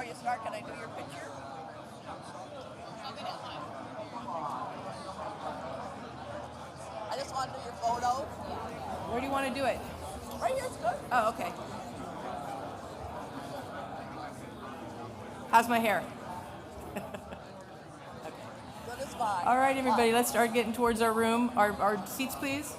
you start, can I do your picture? I just want to do your photo. Where do you want to do it? Right here's good. Oh, okay. How's my hair? Good as fine. All right, everybody, let's start getting towards our room. Our seats, please.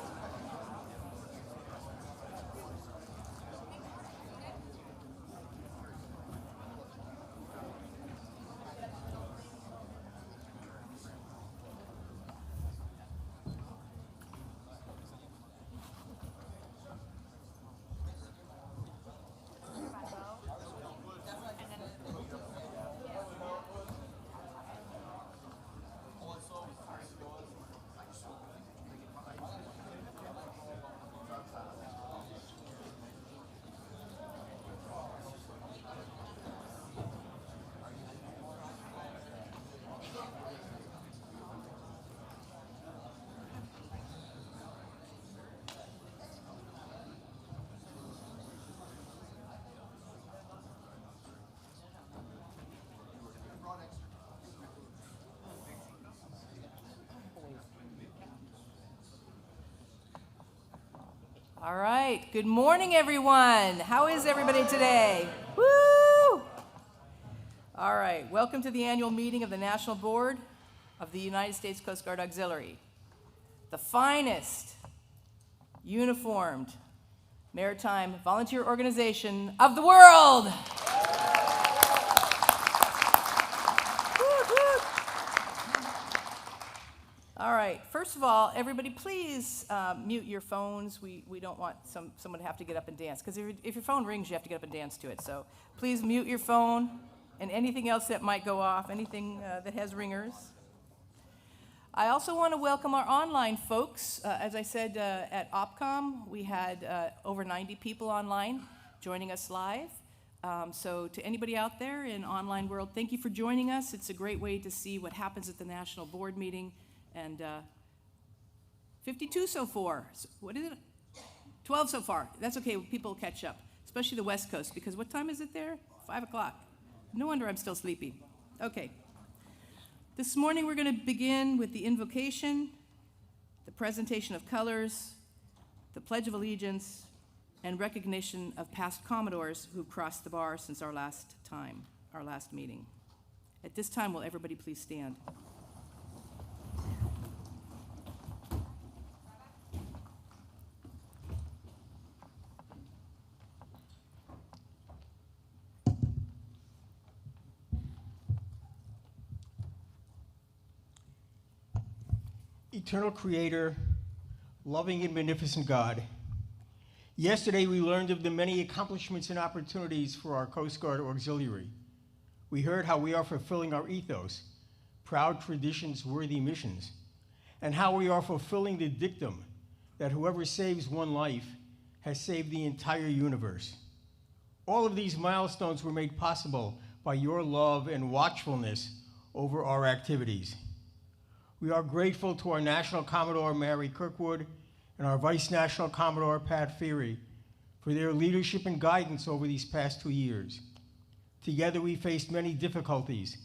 All right. Good morning, everyone. How is everybody today? Woo! All right. Welcome to the annual meeting of the National Board of the United States Coast Guard Auxiliary, the finest uniformed maritime volunteer organization of the world. All right, first of all, everybody please mute your phones. We don't want someone to have to get up and dance, because if your phone rings, you have to get up and dance to it. So please mute your phone and anything else that might go off, anything that has ringers. I also want to welcome our online folks. As I said at OPCOM, we had over 90 people online joining us live. So to anybody out there in online world, thank you for joining us. It's a great way to see what happens at the National Board meeting. And 52 so far. So what is it? 12 so far. That's okay, people will catch up, especially the West Coast, because what time is it there? 5 o'clock. No wonder I'm still sleepy. Okay. This morning we're going to begin with the invocation, the presentation of colors, the Pledge of Allegiance, and recognition of past Commodores who crossed the bar since our last meeting. At this time, will everybody please stand? Eternal Creator, loving and beneficent God, yesterday we learned of the many accomplishments and opportunities for our Coast Guard Auxiliary. We heard how we are fulfilling our ethos, proud traditions, worthy missions, and how we are fulfilling the dictum that whoever saves one life has saved the entire universe. All of these milestones were made possible by your love and watchfulness over our activities. We are grateful to our National Commodore Mary Kirkwood and our Vice National Commodore Pat Feary for their leadership and guidance over these past 2 years. Together we faced many difficulties,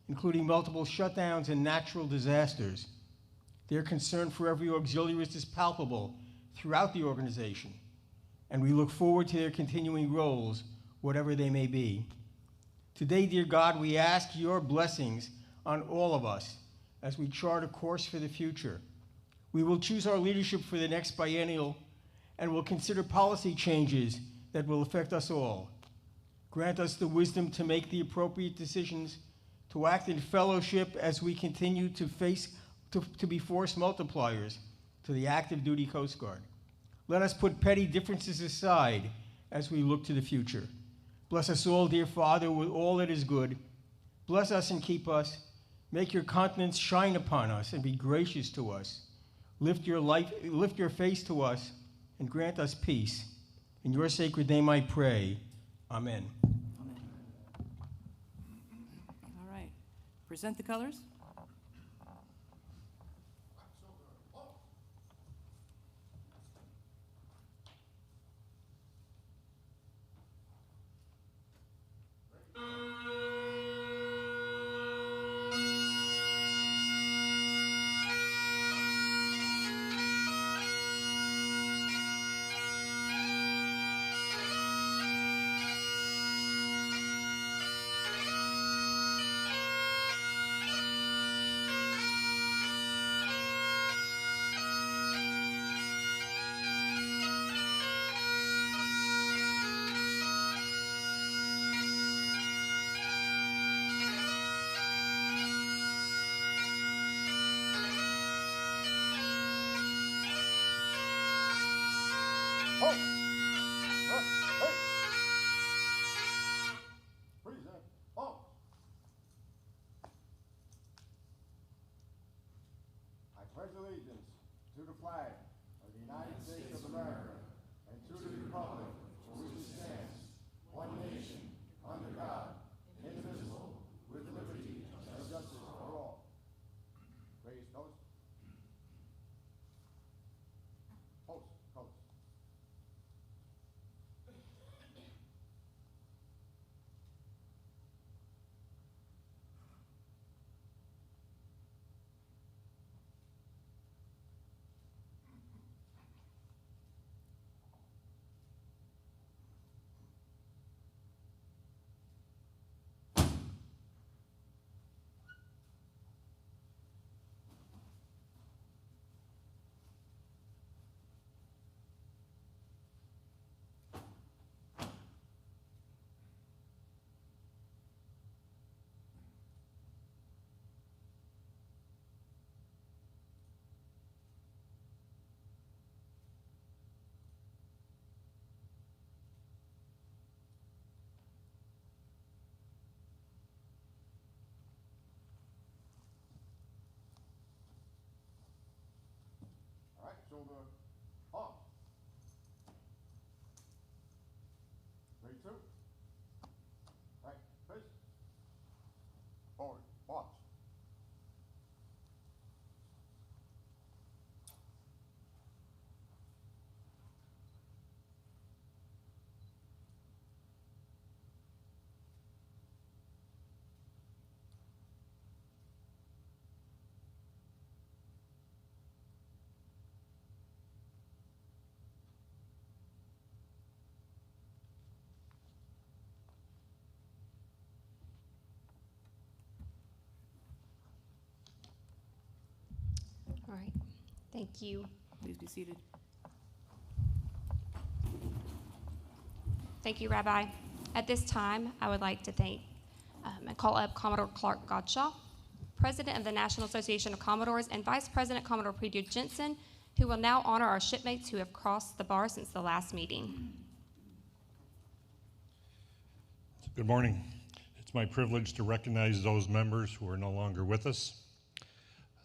including multiple shutdowns and natural disasters. Their concern for every auxiliarist is palpable throughout the organization, and we look forward to their continuing roles, whatever they may be. Today, dear God, we ask your blessings on all of us as we chart a course for the future. We will choose our leadership for the next biennial and will consider policy changes that will affect us all. Grant us the wisdom to make the appropriate decisions, to act in fellowship as we continue to be force multipliers to the active duty Coast Guard. Let us put petty differences aside as we look to the future. Bless us all, dear Father, with all that is good. Bless us and keep us. Make your countenance shine upon us and be gracious to us. Lift your face to us and grant us peace. In your sacred name I pray. Amen. Amen. All right. Present the colors. Halt! Hey! Freeze there. Halt! I pledge allegiance to the flag of the United States of America and to the republic for which it stands, one nation, under God, indivisible, with liberty and justice for all. Raise toast. Toast. Toast. All right, shoulder off. Ready, two. Right, face. Forward, watch. All right, thank you. Please be seated. Thank you, Rabbi. At this time, I would like to thank and call up Commodore Clark Godshaw, President of the National Association of Commodores, and Vice President Commodore Predio Jensen, who will now honor our shipmates who have crossed the bar since the last meeting. Good morning. It's my privilege to recognize those members who are no longer with us.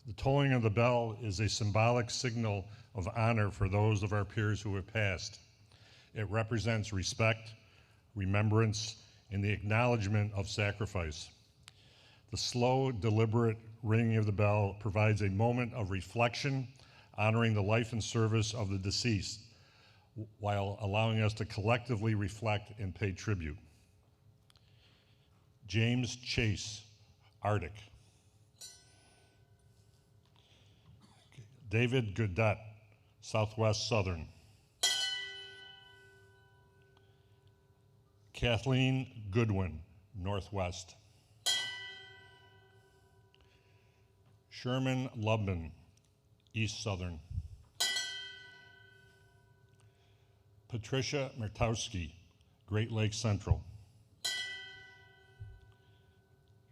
The tolling of the bell is a symbolic signal of honor for those of our peers who have passed. It represents respect, remembrance, and the acknowledgement of sacrifice. The slow, deliberate ringing of the bell provides a moment of reflection, honoring the life and service of the deceased, while allowing us to collectively reflect and pay tribute. James Chase, Arctic. David Goodette, Southwest Southern. Kathleen Goodwin, Northwest. Sherman Lubman, East Southern. Patricia Murtowski, Great Lakes Central.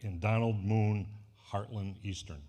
And Donald Moon, Heartland Eastern.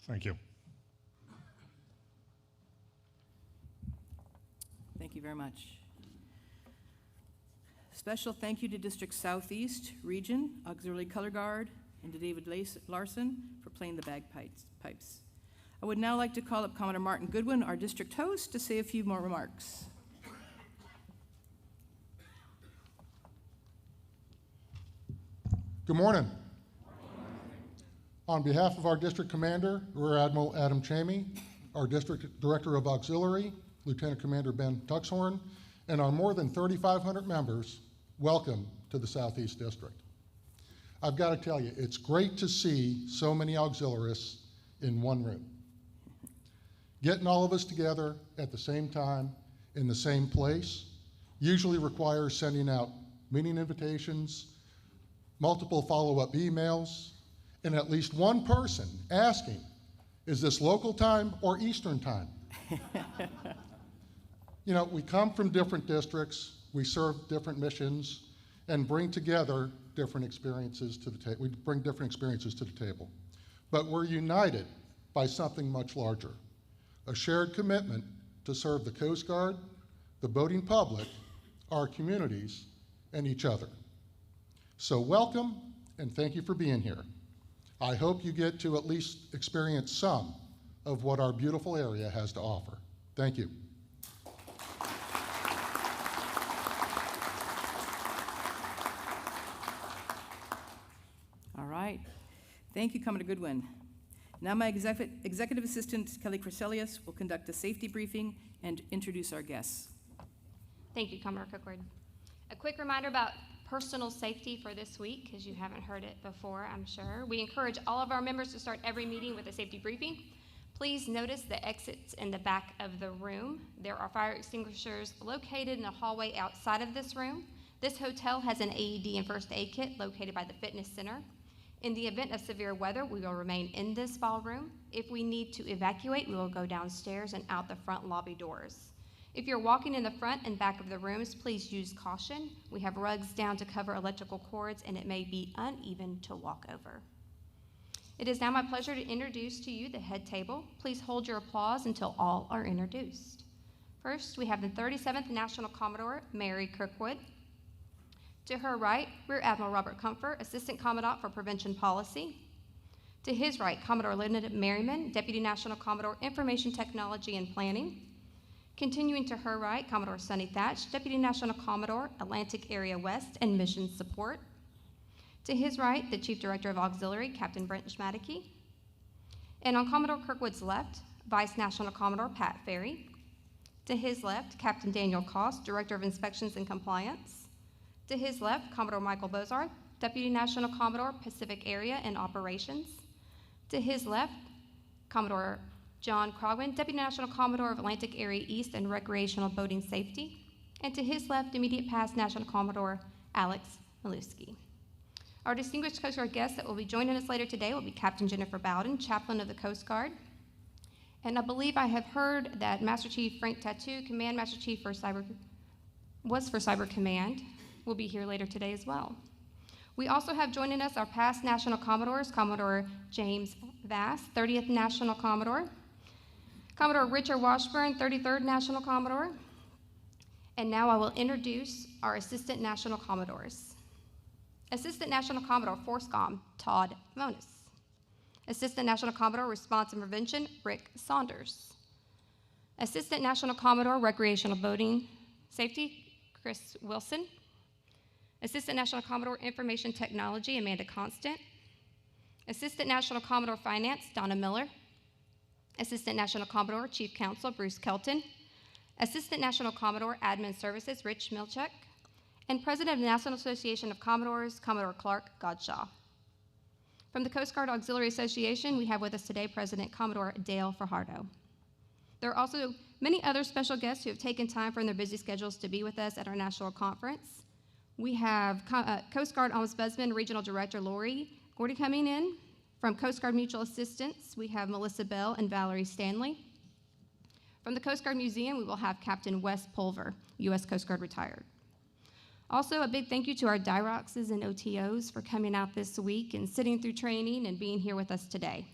Thank you. Thank you very much. Special thank you to District Southeast Region, Auxiliary Color Guard, and to David Larson for playing the bagpipes. I would now like to call up Commodore Martin Goodwin, our district host, to say a few more remarks. Good morning. On behalf of our district commander, Rear Admiral Adam Chamey, our district director of auxiliary, Lieutenant Commander Ben Tuxhorn, and our more than 3,500 members, welcome to the Southeast District. I've got to tell you, it's great to see so many auxiliarists in one room. Getting all of us together at the same time in the same place usually requires sending out meeting invitations, multiple follow-up emails, and at least one person asking, is this local time or Eastern time? You know, we come from different districts, we serve different missions, and bring together different experiences to the table. We bring different experiences to the table. But we're united by something much larger, a shared commitment to serve the Coast Guard, the boating public, our communities, and each other. So welcome, and thank you for being here. I hope you get to at least experience some of what our beautiful area has to offer. Thank you. All right. Thank you, Commodore Goodwin. Now my Executive Assistant, Kelly Crescelius, will conduct a safety briefing and introduce our guests. Thank you, Commodore Cookwood. A quick reminder about personal safety for this week, because you haven't heard it before, I'm sure. We encourage all of our members to start every meeting with a safety briefing. Please notice the exits in the back of the room. There are fire extinguishers located in the hallway outside of this room. This hotel has an AED and first aid kit located by the fitness center. In the event of severe weather, we will remain in this ballroom. If we need to evacuate, we will go downstairs and out the front lobby doors. If you're walking in the front and back of the rooms, please use caution. We have rugs down to cover electrical cords, and it may be uneven to walk over. It is now my pleasure to introduce to you the head table. Please hold your applause until all are introduced. First, we have the 37th National Commodore, Mary Kirkwood. To her right, Rear Admiral Robert Comfort, Assistant Commandant for Prevention Policy. To his right, Commodore Linda Merriman, Deputy National Commodore, Information Technology and Planning. Continuing to her right, Commodore Sonny Thatch, Deputy National Commodore, Atlantic Area West and Mission Support. To his right, the Chief Director of Auxiliary, Captain Brent Schmadeke. And on Commodore Kirkwood's left, Vice National Commodore Pat Ferry. To his left, Captain Daniel Koss, Director of Inspections and Compliance. To his left, Commodore Michael Bozarth, Deputy National Commodore, Pacific Area and Operations. To his left, Commodore John Crogwin, Deputy National Commodore of Atlantic Area East and Recreational Boating Safety. And to his left, immediate past National Commodore Alex Maluski. Our distinguished Coast Guard guests that will be joining us later today will be Captain Jennifer Bowden, Chaplain of the Coast Guard. And I believe I have heard that Master Chief Frank Tattoo, Command Master Chief for Cyber Command, will be here later today as well. We also have joining us our past National Commodores, Commodore James Vass, 30th National Commodore, Commodore Richard Washburn, 33rd National Commodore, and now I will introduce our Assistant National Commodores. Assistant National Commodore FORSCOM, Todd Monis. Assistant National Commodore Response and Prevention, Rick Saunders. Assistant National Commodore Recreational Boating Safety, Chris Wilson. Assistant National Commodore Information Technology, Amanda Constant. Assistant National Commodore Finance, Donna Miller. Assistant National Commodore Chief Counsel, Bruce Kelton. Assistant National Commodore Admin Services, Rich Milchek. And President of the National Association of Commodores, Commodore Clark Godshaw. From the Coast Guard Auxiliary Association, we have with us today President Commodore Dale Fajardo. There are also many other special guests who have taken time from their busy schedules to be with us at our national conference. We have Coast Guard Ombudsman Regional Director Lori Gordy coming in. From Coast Guard Mutual Assistance, we have Melissa Bell and Valerie Stanley. From the Coast Guard Museum, we will have Captain Wes Pulver, U.S. Coast Guard retired. Also, a big thank you to our DIROXs and OTOs for coming out this week and sitting through training and being here with us today.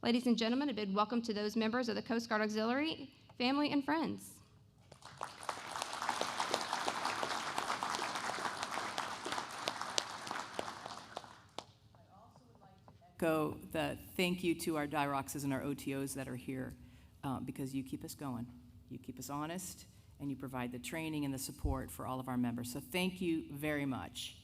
Ladies and gentlemen, a big welcome to those members of the Coast Guard Auxiliary, family, and friends. Go the thank you to our DIROXs and our OTOs that are here because you keep us going. You keep us honest, and you provide the training and the support for all of our members. So thank you very much.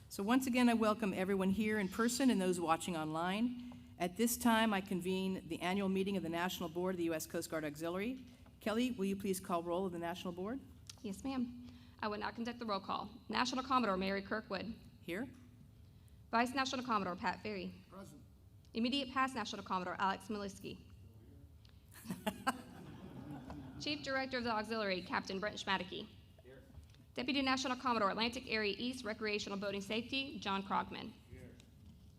So once again, I welcome everyone here in person and those watching online. At this time, I convene the annual meeting of the National Board of the U.S. Coast Guard Auxiliary. Kelly, will you please call roll of the National Board? Yes, ma'am. I will now conduct the roll call. National Commodore Mary Kirkwood. Here. Vice National Commodore Pat Ferry. Present. Immediate Past National Commodore Alex Maliski. Chief Director of the Auxiliary, Captain Brent Schmadeke. Here. Deputy National Commodore Atlantic Area East Recreational Boating Safety, John Krogman. Here.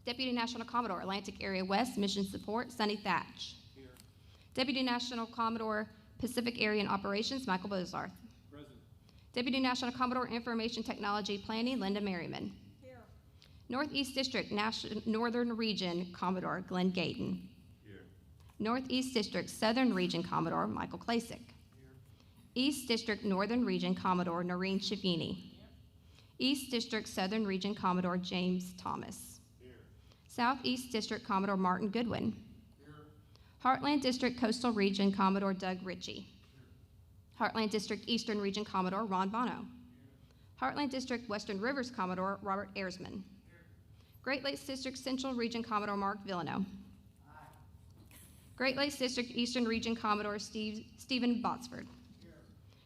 Deputy National Commodore Atlantic Area West Mission Support, Sonny Thatch. Here. Deputy National Commodore Pacific Area and Operations, Michael Bozarth. Deputy National Commodore Information Technology Planning, Linda Merriman. Here. Northeast District Northern Region Commodore Glenn Gayton. Here. Northeast District Southern Region Commodore Michael Klasick. Here. East District Northern Region Commodore Noreen Shavini. Here. East District Southern Region Commodore James Thomas. Here. Southeast District Commodore Martin Goodwin. Here. Heartland District Coastal Region Commodore Doug Ritchie. Heartland District Eastern Region Commodore Ron Bono. Heartland District Western Rivers Commodore Robert Ersman. Great Lakes District Central Region Commodore Mark Villano. Great Lakes District Eastern Region Commodore Stephen Botsford.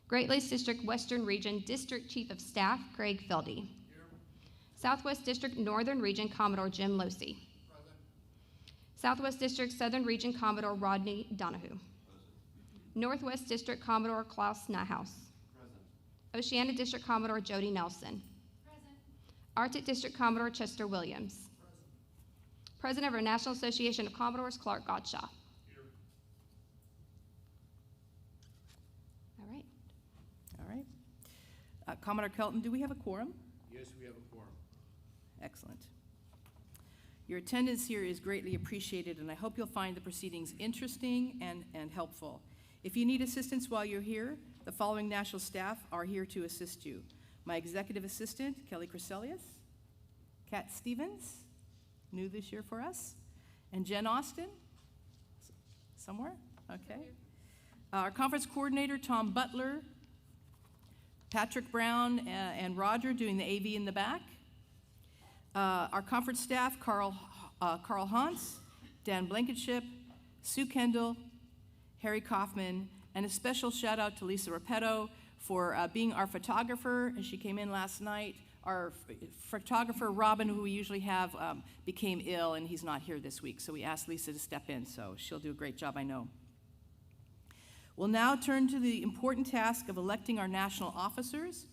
Great Lakes District Western Region District Chief of Staff Craig Feldy. Southwest District Northern Region Commodore Jim Losey. Southwest District Southern Region Commodore Rodney Donahue. Northwest District Commodore Klaus Nyhaus. Oceania District Commodore Jody Nelson. Present. Arctic District Commodore Chester Williams. Present. President of our National Association of Commodores, Clark Godshaw. Here. All right. All right. Commodore Kelton, do we have a quorum? Yes, we have a quorum. Excellent. Your attendance here is greatly appreciated, and I hope you'll find the proceedings interesting and helpful. If you need assistance while you're here, the following national staff are here to assist you. My executive assistant, Kelly Creselius, Kat Stevens, new this year for us, and Jen Austin, somewhere, okay. Our conference coordinator, Tom Butler, Patrick Brown, and Roger doing the AV in the back. Our conference staff, Carl Hans, Dan Blankenship, Sue Kendall, Harry Kaufman, and a special shout out to Lisa Repetto for being our photographer as she came in last night. Our photographer, Robin, who we usually have, became ill and he's not here this week, so we asked Lisa to step in, so she'll do a great job, I know. We'll now turn to the important task of electing our national officers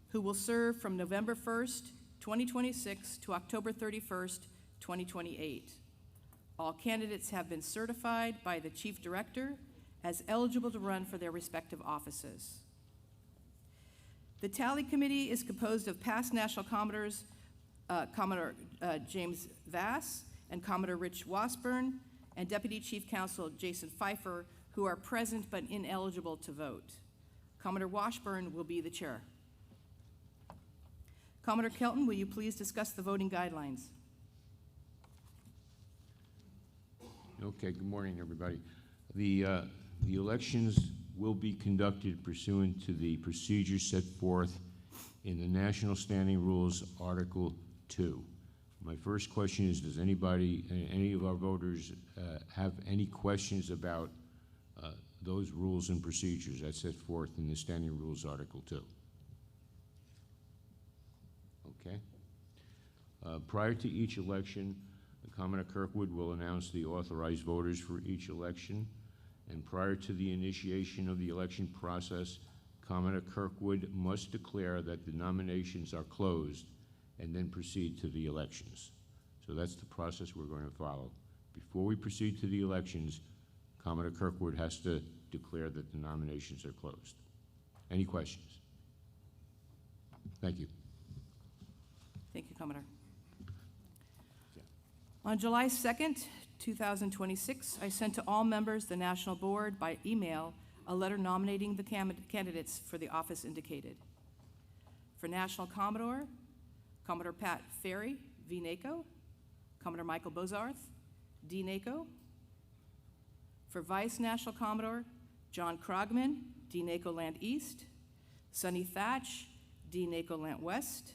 who will serve from November 1st, 2026 to October 31st, 2028. All candidates have been certified by the Chief Director as eligible to run for their respective offices. The Tally Committee is composed of past National Commodores, Commodore James Vass and Commodore Rich Washburn, and Deputy Chief Counsel Jason Pfeiffer, who are present but ineligible to vote. Commodore Washburn will be the chair. Commodore Kelton, will you please discuss the voting guidelines? Okay, good morning, everybody. The elections will be conducted pursuant to the procedures set forth in the National Standing Rules, Article 2. My first question is, does anybody, any of our voters, have any questions about those rules and procedures that's set forth in the Standing Rules, Article 2? Okay. Prior to each election, Commodore Kirkwood will announce the authorized voters for each election, and prior to the initiation of the election process, Commodore Kirkwood must declare that the nominations are closed and then proceed to the elections. So that's the process we're going to follow. Before we proceed to the elections, Commodore Kirkwood has to declare that the nominations are closed. Any questions? Thank you. you, Commodore. On July 2nd, 2026, I sent to all members of the National Board by email a letter nominating the candidates for the office indicated. For National Commodore, Commodore Pat Ferry, V. NACO, Commodore Michael Bozarth, D. NACO. For Vice National Commodore, John Krogman, D. NACO Land East, Sonny Thatch, D. NACO Land West.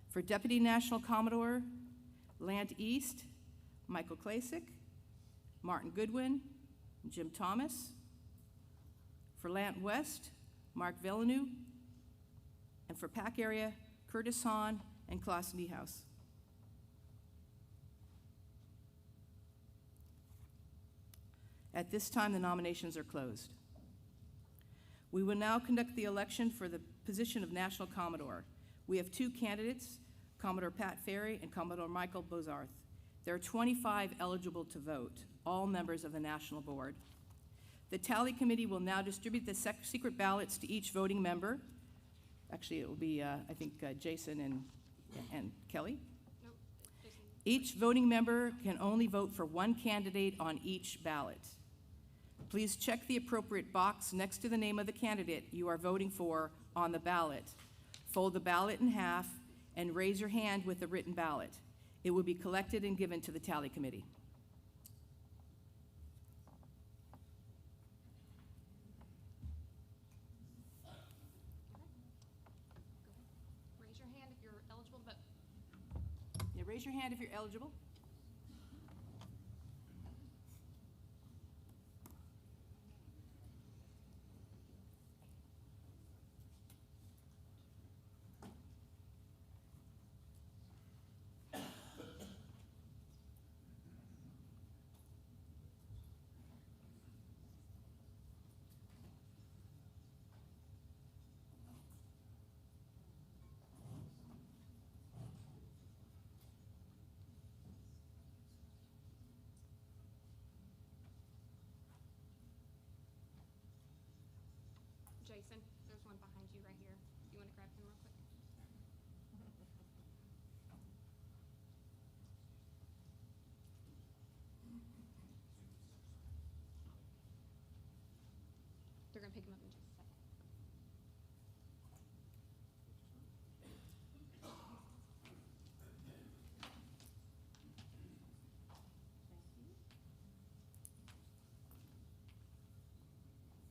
For Deputy National Commodore, Land East, Michael Klasick, Martin Goodwin, Jim Thomas. For Land West, Mark Villeneuve. And for PAC area, Curtis Hahn and Klaus Niehaus. At this time, the nominations are closed. We will now conduct the election for the position of National Commodore. We have two candidates, Commodore Pat Ferry and Commodore Michael Bozarth. There are 25 eligible to vote, all members of the National Board. The Tally Committee will now distribute the secret ballots to each voting member. Actually, it will be, I think, Jason and Kelly. Nope, Jason. Each voting member can only vote for one candidate on each ballot. Please check the appropriate box next to the name of the candidate you are voting for on the ballot. Fold the ballot in half and raise your hand with the written ballot. It will be collected and given to the Tally Committee. Raise your hand if you're eligible to vote. Yeah, raise your hand if you're eligible. Jason, there's one behind you right here. You want to grab him real quick? They're going to pick him up in just a second.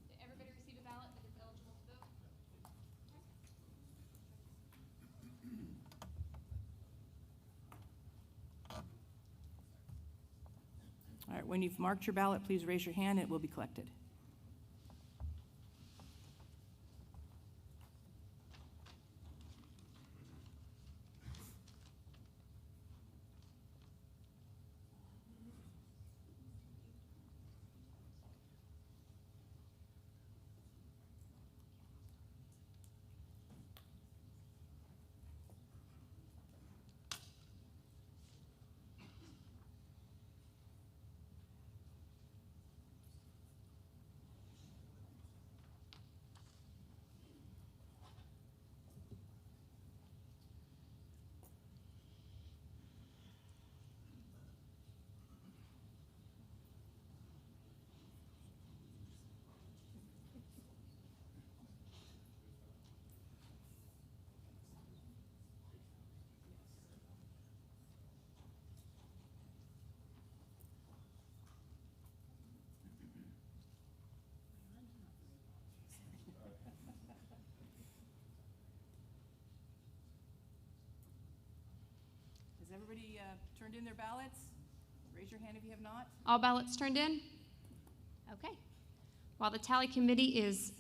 Did everybody receive a ballot that is eligible to vote? All right, when you've marked your ballot, please raise your hand. It will be collected. Has everybody turned in their ballots? Raise your hand if you have not. All ballots turned in? Okay. While the Tally Committee is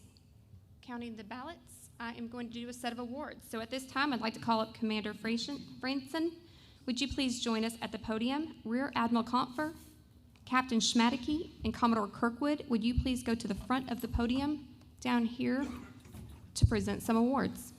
counting the ballots, I am going to do a set of awards. So at this time, I'd like to call up Commander Franson. Would you please join us at the podium? Rear Admiral Kampfer, Captain Schmadeke, and Commodore Kirkwood, would you please go to the front of the podium down here to present some awards?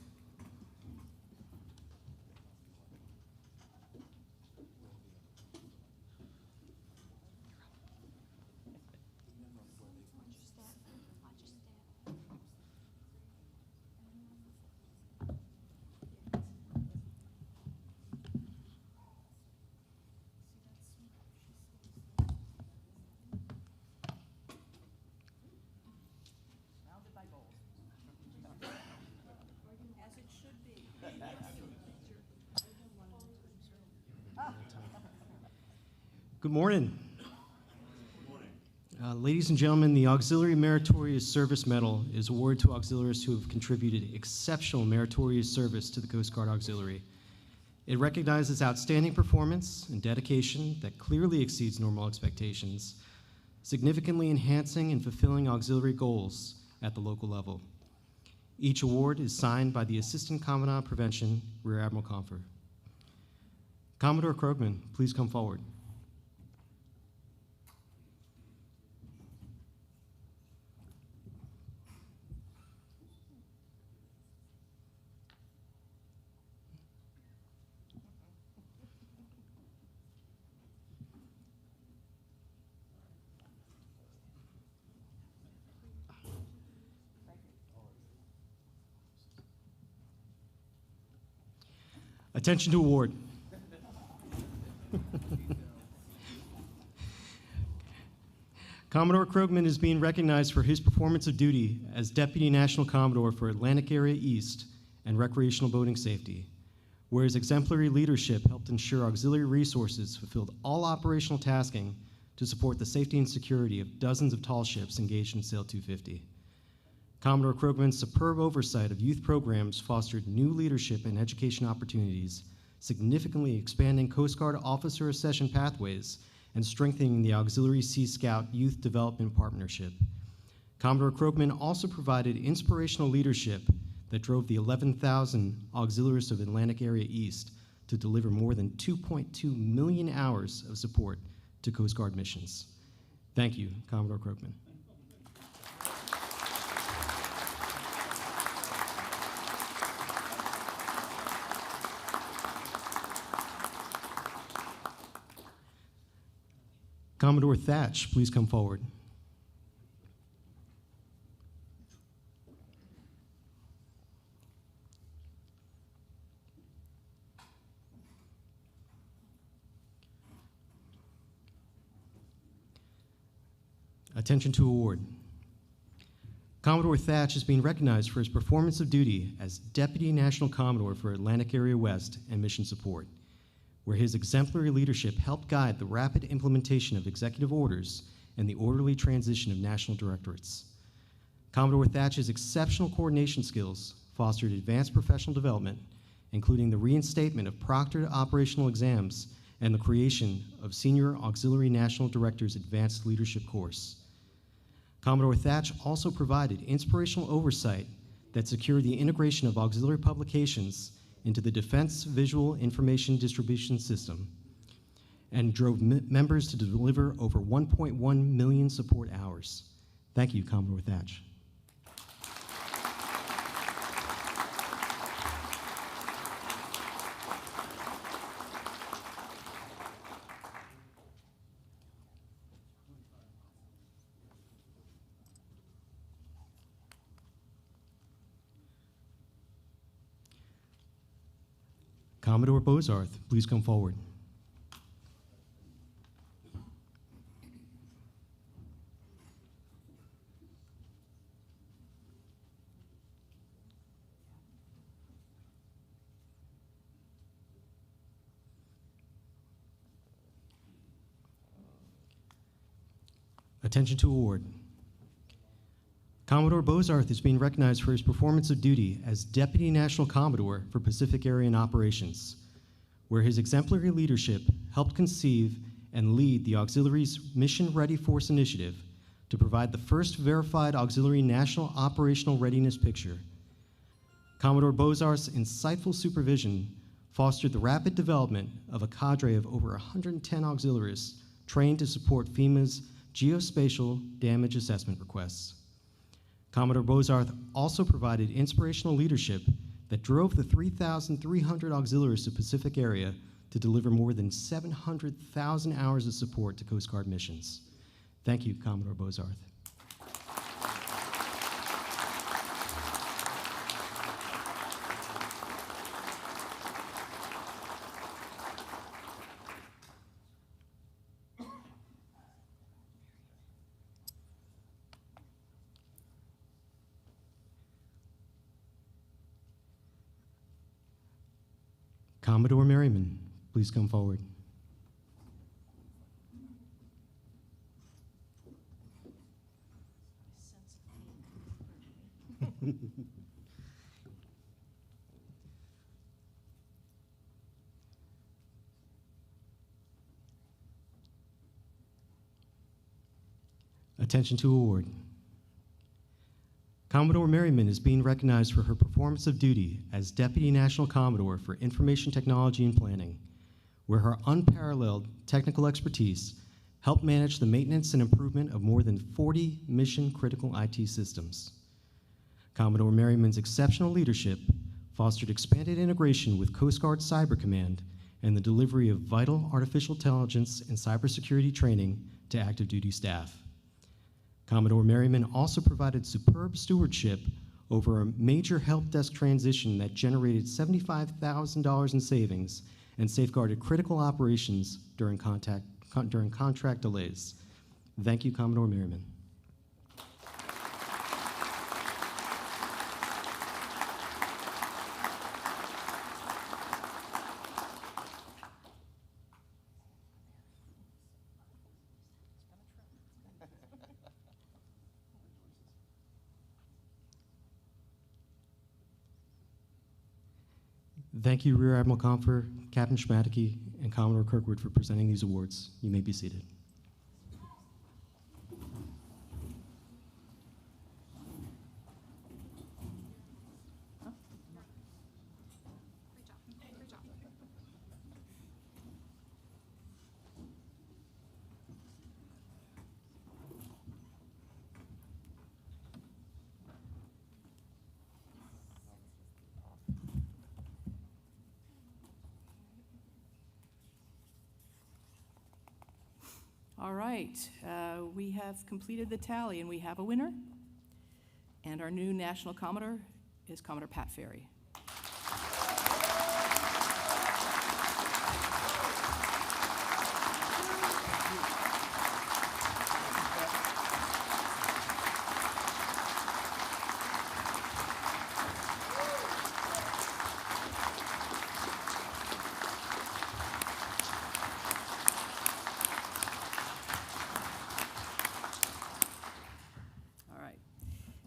Good morning. Ladies and gentlemen, the Auxiliary Meritorious Service Medal is awarded to auxiliaries who have contributed exceptional meritorious service to the Coast Guard Auxiliary. It recognizes outstanding performance and dedication that clearly exceeds normal expectations, significantly enhancing and fulfilling auxiliary goals at the local level. Each award is signed by the Assistant Commandant of Prevention, Rear Admiral Confer. Commodore Krogman, please come forward. Attention to award. Commodore Krogman is being recognized for his performance of duty as Deputy National Commodore for Atlantic Area East and Recreational Boating Safety, where his exemplary leadership helped ensure auxiliary resources fulfilled all operational tasking to support the safety and security of dozens of tall ships engaged in Sail 250. Commodore Krogman's superb oversight of youth programs fostered new leadership and education opportunities, significantly expanding Coast Guard officer accession pathways and strengthening the Auxiliary Sea Scout Youth Development Partnership. Commodore Krogman also provided inspirational leadership that drove the 11,000 auxiliaries of Atlantic Area East to deliver more than 2.2 million hours of support to Coast Guard missions. Thank you, Commodore Krogman. Commodore Thatch, please come forward. Attention to award. Commodore Thatch is being recognized for his performance of duty as Deputy National Commodore for Atlantic Area West and Mission Support, where his exemplary leadership helped guide the rapid implementation of executive orders and the orderly transition of national directorates. Commodore Thatch's exceptional coordination skills fostered advanced professional development, including the reinstatement of proctored operational exams and the creation of Senior Auxiliary National Director's Advanced Leadership Course. Commodore Thatch also provided inspirational oversight that secured the integration of auxiliary publications into the Defense Visual Information Distribution System and drove members to deliver over 1.1 million support hours. Thank you, Commodore Thatch. Commodore Bozarth, please come forward. Attention to award. Commodore Bozarth is being recognized for his performance of duty as Deputy National Commodore for Pacific Area Operations, where his exemplary leadership helped conceive and lead the Auxiliary's Mission Ready Force Initiative to provide the first verified auxiliary national operational readiness picture. Commodore Bozarth's insightful supervision fostered the rapid development of a cadre of over 110 auxiliaries trained to support FEMA's geospatial damage assessment requests. Commodore Bozarth also provided inspirational leadership that drove the 3,300 auxiliaries to Pacific Area to deliver more than 700,000 hours of support to Coast Guard missions. Thank you, Commodore Bozarth. Commodore Merriman, please come forward. Attention to award. Commodore Merriman is being recognized for her performance of duty as Deputy National Commodore for Information Technology and Planning, where her unparalleled technical expertise helped manage the maintenance and improvement of more than 40 mission-critical IT systems. Commodore Merriman's exceptional leadership fostered expanded integration with Coast Guard Cyber Command and the delivery of vital artificial intelligence and cybersecurity training to active duty staff. Commodore Merriman also provided superb stewardship over a major help desk transition that generated $75,000 in savings and safeguarded critical operations during contract delays. Thank you, Commodore Merriman. Thank you, Rear Admiral Comfer, Captain Schmadeke, and Commodore Kirkwood for presenting these awards. You may be seated. All right, we have completed the tally, and we have a winner. And our new National Commodore is Commodore Pat Ferry.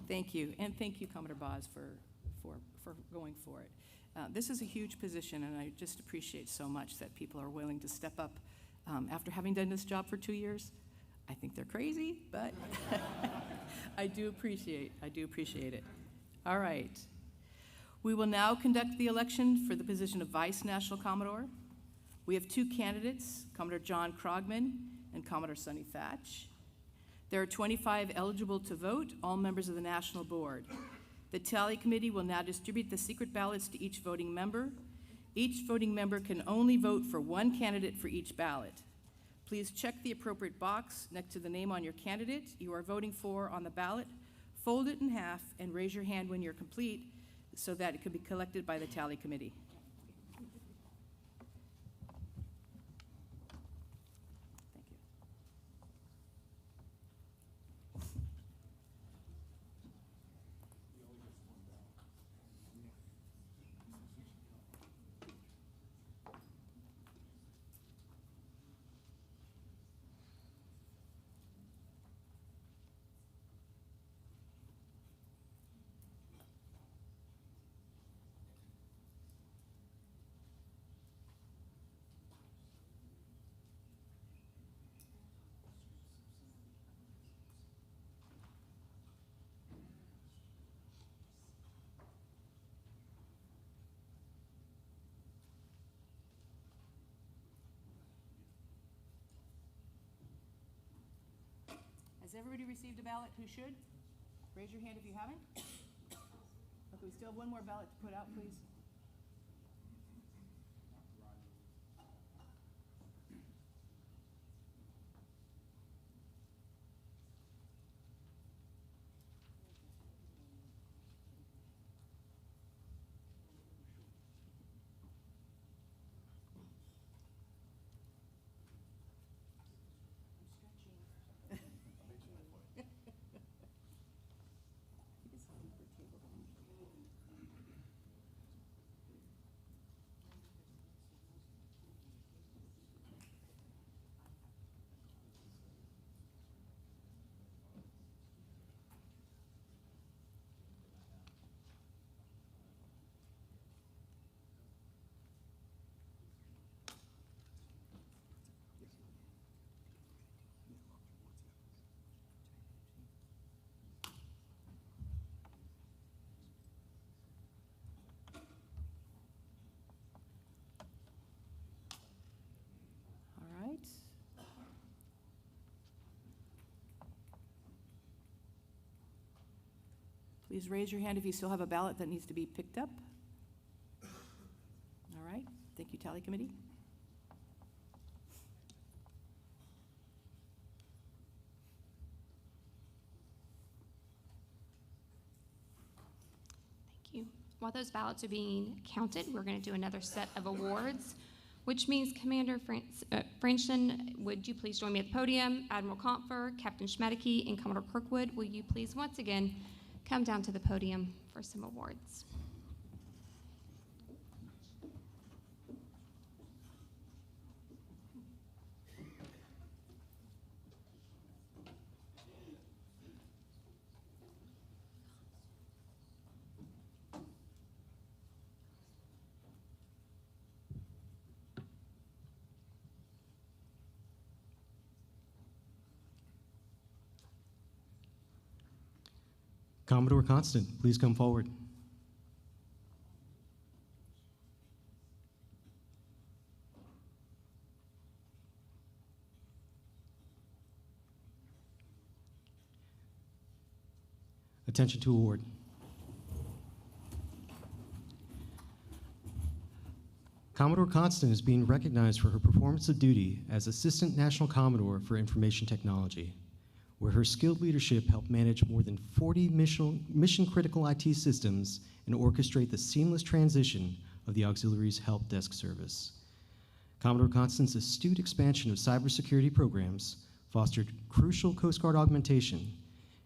Thank you, and thank you, Commodore Boz, for going for it. This is a huge position, and I just appreciate so much that people are willing to step up after having done this job for 2 years. I think they're crazy, but I do appreciate it. All right. We will now conduct the election for the position of Vice National Commodore. We have 2 candidates, Commodore John Krogman and Commodore Sonny Thatch. There are 25 eligible to vote, all members of the National Board. The Tally Committee will now distribute the secret ballots to each voting member. Each voting member can only vote for 1 candidate for each ballot. Please check the appropriate box next to the name on your candidate you are voting for on the ballot, fold it in half, and raise your hand when you're complete so that it can be collected by the Tally Committee. Has everybody received a ballot who should? Raise your hand if you haven't. Okay, we still have 1 more ballot to put out, please. Please raise your hand if you still have a ballot that needs to be picked up. All right, thank you, Tally Committee. Thank you. While those ballots are being counted, we're going to do another set of awards, which means Commander Franchin, would you please join me at the podium? Admiral Kampfer, Captain Schmedeke, and Commodore Kirkwood, will you please once again come down to the podium for some awards? Commodore Constant, please come forward. Attention to award. Commodore Constant is being recognized for her performance of duty as Assistant National Commodore for Information Technology, where her skilled leadership helped manage more than 40 mission-critical IT systems and orchestrate the seamless transition of the auxiliary's help desk service. Commodore Constant's astute expansion of cybersecurity programs fostered crucial Coast Guard augmentation,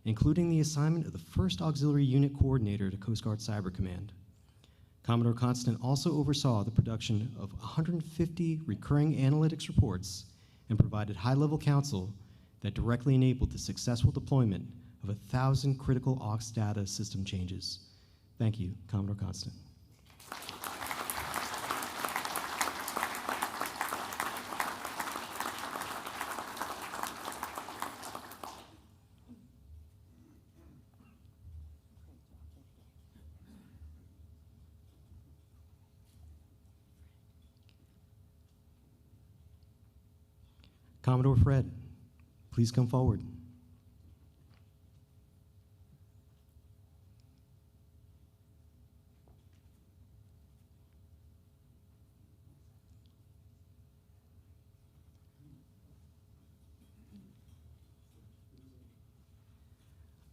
including the assignment of the first auxiliary unit coordinator to Coast Guard Cyber Command. Commodore Constant also oversaw the production of 150 recurring analytics reports and provided high-level counsel that directly enabled the successful deployment of 1,000 critical AUX data system changes. Thank you, Commodore Constant. Commodore Fred, please come forward.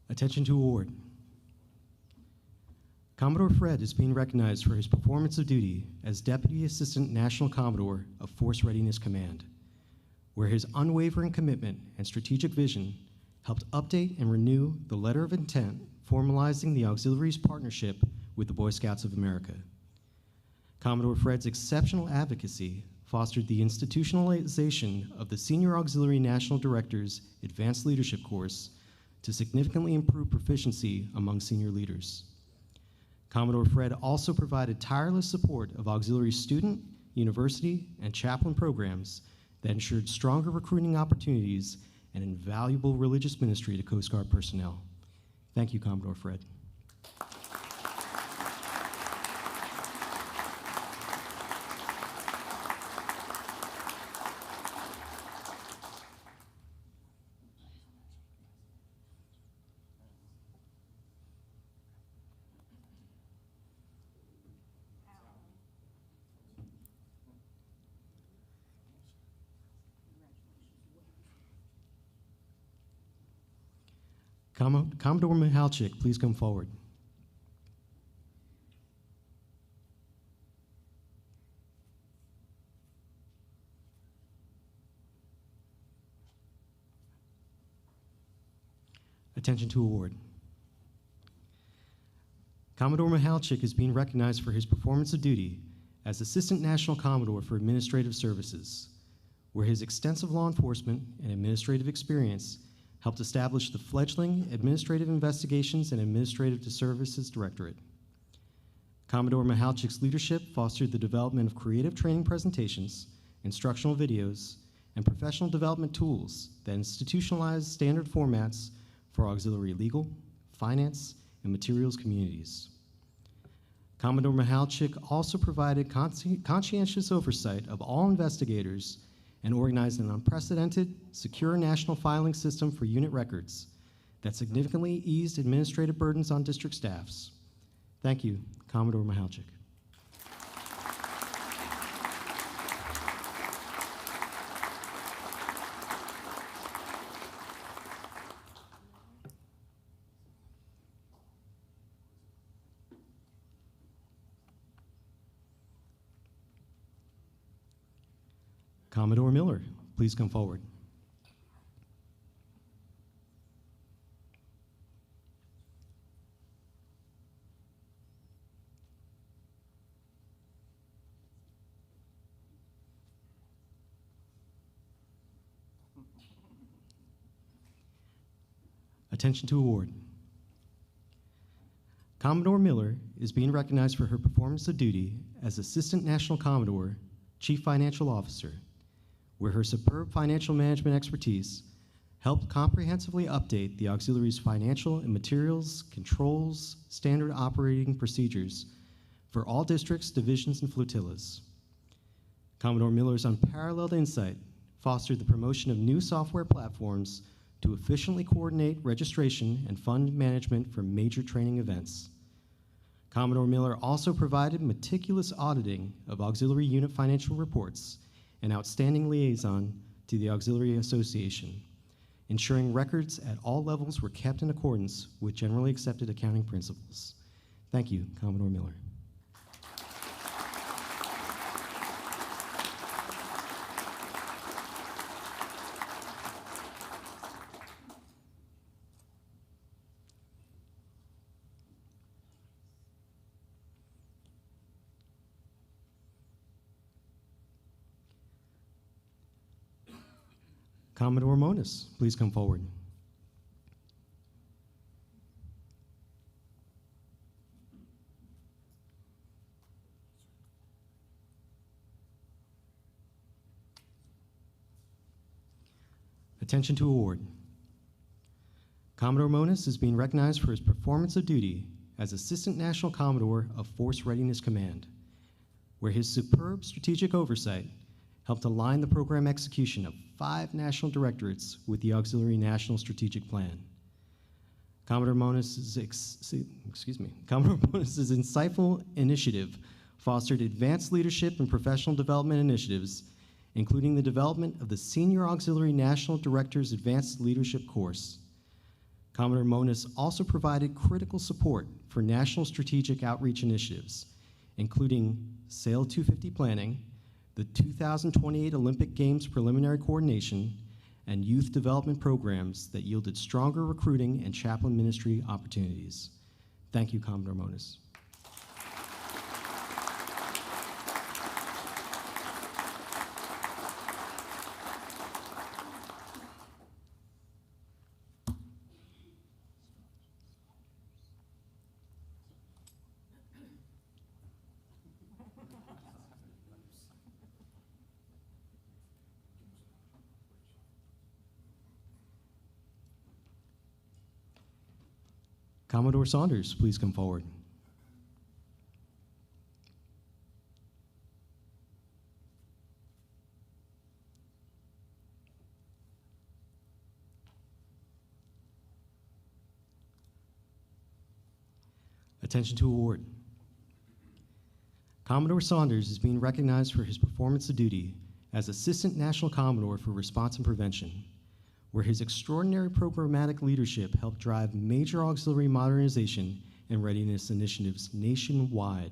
Attention to award. Commodore Fred is being recognized for his performance of duty as Deputy Assistant National Commodore of Force Readiness Command, where his unwavering commitment and strategic vision helped update and renew the letter of intent formalizing the auxiliary's partnership with the Boy Scouts of America. Commodore Fred's exceptional advocacy fostered the institutionalization of the Senior Auxiliary National Director's Advanced Leadership course to significantly improve proficiency among senior leaders. Commodore Fred also provided tireless support of auxiliary student, university, and chaplain programs that ensured stronger recruiting opportunities and invaluable religious ministry to Coast Guard personnel. Thank you, Commodore Fred. Commodore Michalczyk, please come forward. Attention to award. Commodore Michalczyk is being recognized for his performance of duty as Assistant National Commodore for Administrative Services, where his extensive law enforcement and administrative experience helped establish the fledgling Administrative Investigations and Administrative Services Directorate. Commodore Michalczyk's leadership fostered the development of creative training presentations, instructional videos, and professional development tools that institutionalized standard formats for auxiliary legal, finance, and materials communities. Commodore Michalczyk also provided conscientious oversight of all investigators and organized an unprecedented, secure national filing system for unit records that significantly eased administrative burdens on district staffs. Thank you, Commodore Mihalchik. Commodore Miller, please come forward. Attention to award. Commodore Miller is being recognized for her performance of duty as Assistant National Commodore, Chief Financial Officer, where her superb financial management expertise helped comprehensively update the auxiliary's financial and materials, controls, standard operating procedures for all districts, divisions, and flotillas. Commodore Miller's unparalleled insight fostered the promotion of new software platforms to efficiently coordinate registration and fund management for major training events. Commodore Miller also provided meticulous auditing of auxiliary unit financial reports and outstanding liaison to the Auxiliary Association, ensuring records at all levels were kept in accordance with generally accepted accounting principles. Thank you, Commodore Miller. Commodore Monis, please come forward. Attention to award. Commodore Monis is being recognized for his performance of duty as Assistant National Commodore of Force Readiness Command, where his superb strategic oversight helped align the program execution of 5 national directorates with the Auxiliary National Strategic Plan. Commodore Monis's insightful initiative fostered advanced leadership and professional development initiatives, including the development of the Senior Auxiliary National Director's Advanced Leadership course. Commodore Monis also provided critical support for national strategic outreach initiatives, including SAIL 250 planning, the 2028 Olympic Games preliminary coordination, and youth development programs that yielded stronger recruiting and chaplain ministry opportunities. Thank you, Commodore Monis. Commodore Saunders, please come forward. Attention to award. Commodore Saunders is being recognized for his performance of duty as Assistant National Commodore for Response and Prevention, where his extraordinary programmatic leadership helped drive major auxiliary modernization and readiness initiatives nationwide.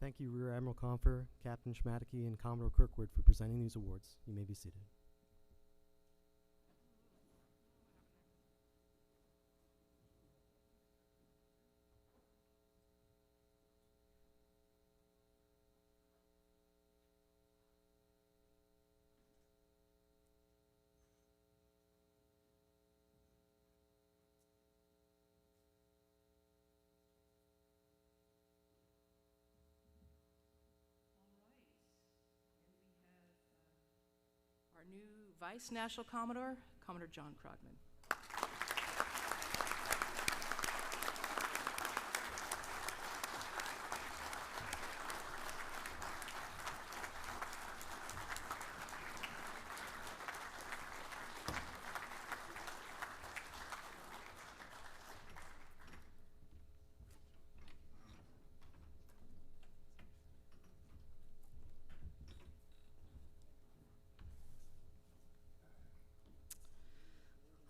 Thank you, Rear Admiral Confer, Captain Schmadeke, and Commodore Kirkwood for presenting these awards. You may be seated. Our new Vice National Commodore, Commodore John Krogman.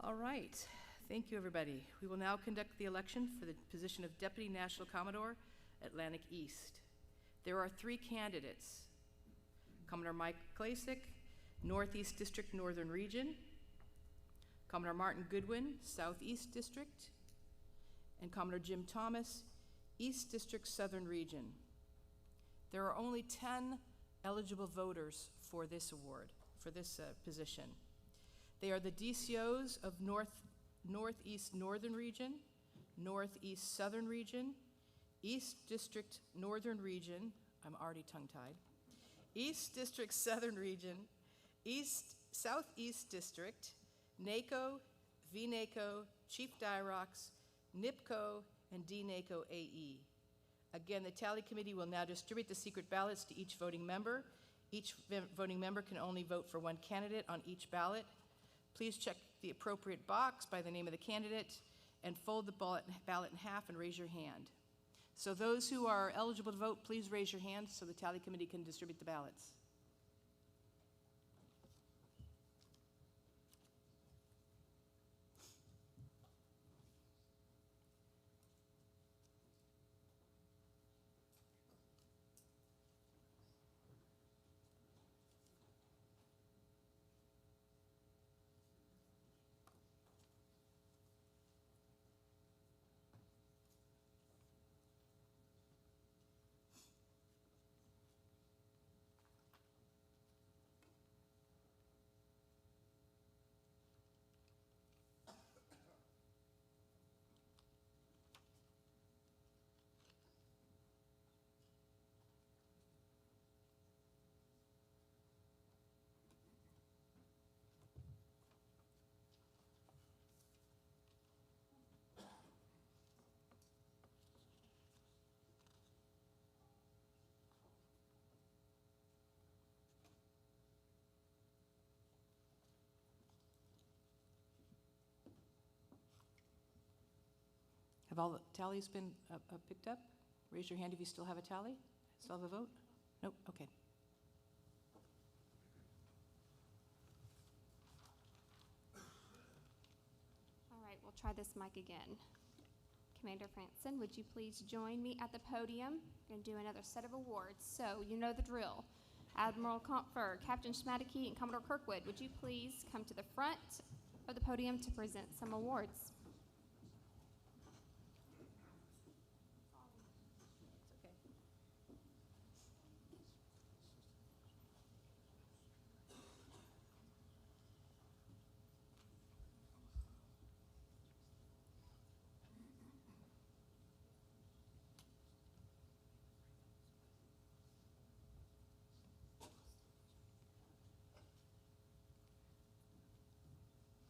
All right, thank you, everybody. We will now conduct the election for the position of Deputy National Commodore, Atlantic East. There are 3 candidates: Commodore Mike Klasik, Northeast District, Northern Region; Commodore Martin Goodwin, Southeast District; and Commodore Jim Thomas, East District, Southern Region. There are only 10 eligible voters for this award, for this position. They are the DCOs of Northeast Northern Region, Northeast Southern Region, East District Northern Region, I'm already tongue-tied, East District Southern Region, Southeast District, NACO, VNACO, Chief Dirox, NIPCO, and DNACO AE. Again, the tally committee will now distribute the secret ballots to each voting member. Each voting member can only vote for 1 candidate on each ballot. Please check the appropriate box by the name of the candidate and fold the ballot in half and raise your hand. So those who are eligible to vote, please raise your hand so the tally committee can distribute the ballots. Have all the tallies been picked up? Raise your hand if you still have a tally. Still have a vote? Nope, okay. All right, we'll try this mic again. Commander Franson, would you please join me at the podium? We're going to do another set of awards, so you know the drill. Admiral Confer, Captain Schmadeke, and Commodore Kirkwood, would you please come to the front of the podium to present some awards?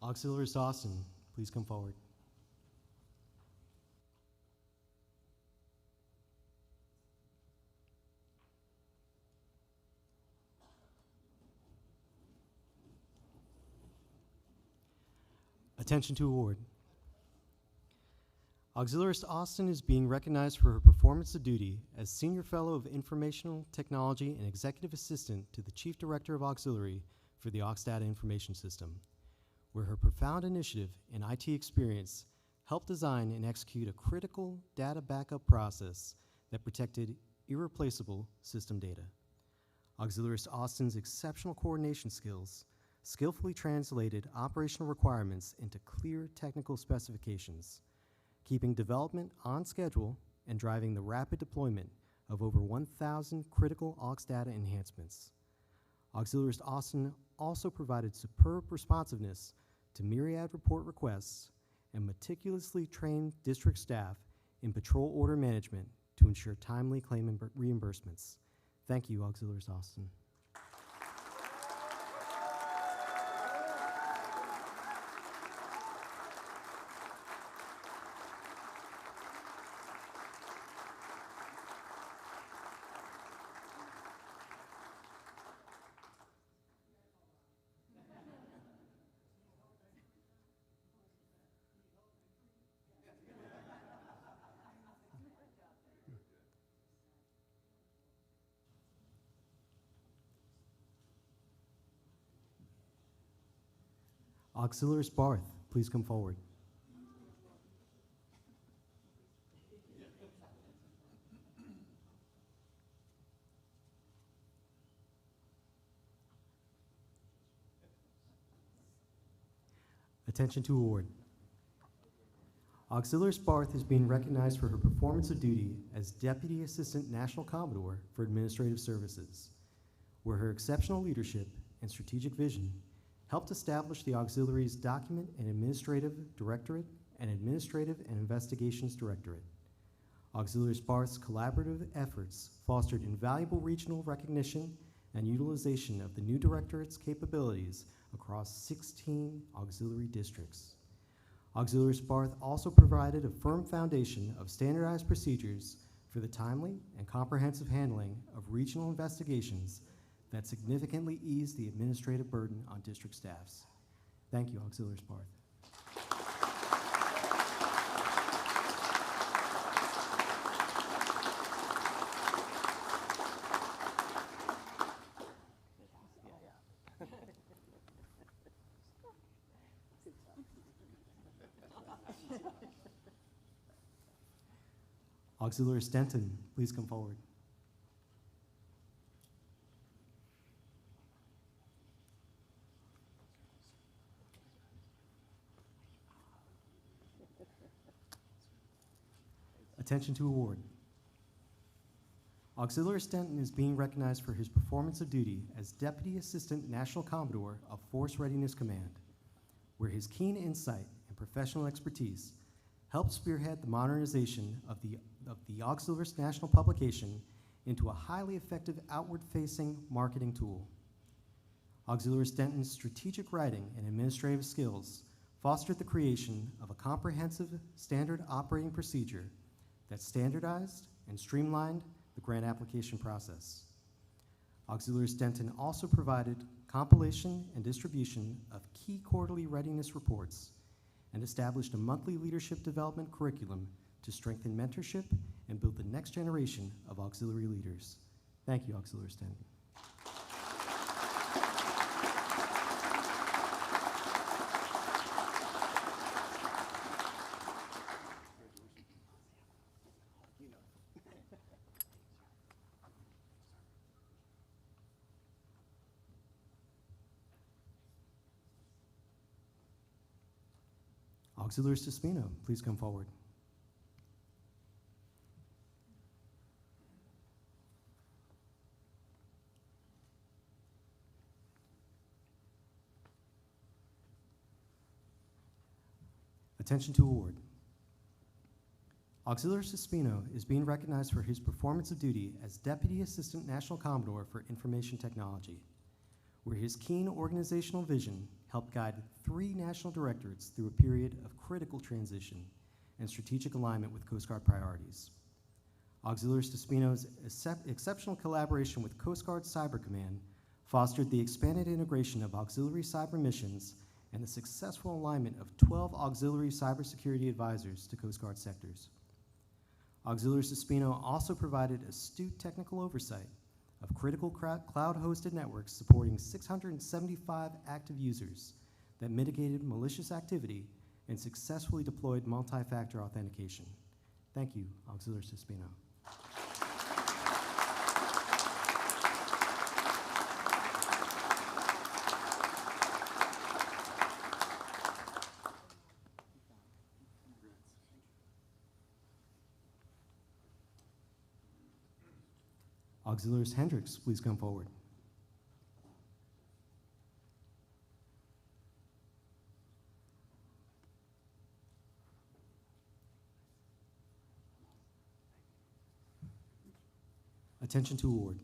Auxiliarist Austin, please come forward. Attention to award. Auxiliarist Austin is being recognized for her performance of duty as Senior Fellow of Informational Technology and Executive Assistant to the Chief Director of Auxiliary for the Aux Data Information System, where her profound initiative and IT experience helped design and execute a critical data backup process that protected irreplaceable system data. Auxiliarist Austin's exceptional coordination skills skillfully translated operational requirements into clear technical specifications, keeping development on schedule and driving the rapid deployment of over 1,000 critical aux data enhancements. Auxiliarist Austin also provided superb responsiveness to myriad report requests and meticulously trained district staff in patrol order management to ensure timely claim reimbursements. Thank you, Auxiliarist Austin. Auxiliarist Barth, please come forward. Attention to award. Auxiliarist Barth is being recognized for her performance of duty as Deputy Assistant National Commodore for Administrative Services, where her exceptional leadership and strategic vision helped establish the Auxiliary's Document and Administrative Directorate and Administrative and Investigations Directorate. Auxiliarist Barth's collaborative efforts fostered invaluable regional recognition and utilization of the new directorate's capabilities across 16 auxiliary districts. Auxiliarist Barth also provided a firm foundation of standardized procedures for the timely and comprehensive handling of regional investigations that significantly ease the administrative burden on district staffs. Thank you, Auxiliarist Barth. Auxiliarist Denton, please come forward. Attention to award. Auxiliarist Denton is being recognized for his performance of duty as Deputy Assistant National Commodore of Force Readiness Command, where his keen insight and professional expertise helped spearhead the modernization of the Auxiliarist National publication into a highly effective outward-facing marketing tool. Auxiliarist Denton's strategic writing and administrative skills fostered the creation of a comprehensive standard operating procedure that standardized and streamlined the grant application process. Auxiliarist Denton also provided compilation and distribution of key quarterly readiness reports and established a monthly leadership development curriculum to strengthen mentorship and build the next generation of auxiliary leaders. Thank you, Auxiliarist Denton. Auxiliarist Espino, please come forward. Attention to award. Auxiliarist Espino is being recognized for his performance of duty as Deputy Assistant National Commodore for Information Technology, where his keen organizational vision helped guide 3 national directorates through a period of critical transition and strategic alignment with Coast Guard priorities. Auxiliarist Espino's exceptional collaboration with Coast Guard Cyber Command fostered the expanded integration of auxiliary cyber missions and the successful alignment of 12 auxiliary cybersecurity advisors to Coast Guard sectors. Auxiliarist Espino also provided astute technical oversight of critical cloud-hosted networks supporting 675 active users that mitigated malicious activity and successfully deployed multi-factor authentication. Thank you, Auxiliarist Espino. Auxiliaries Hendricks, please come forward. Attention to award.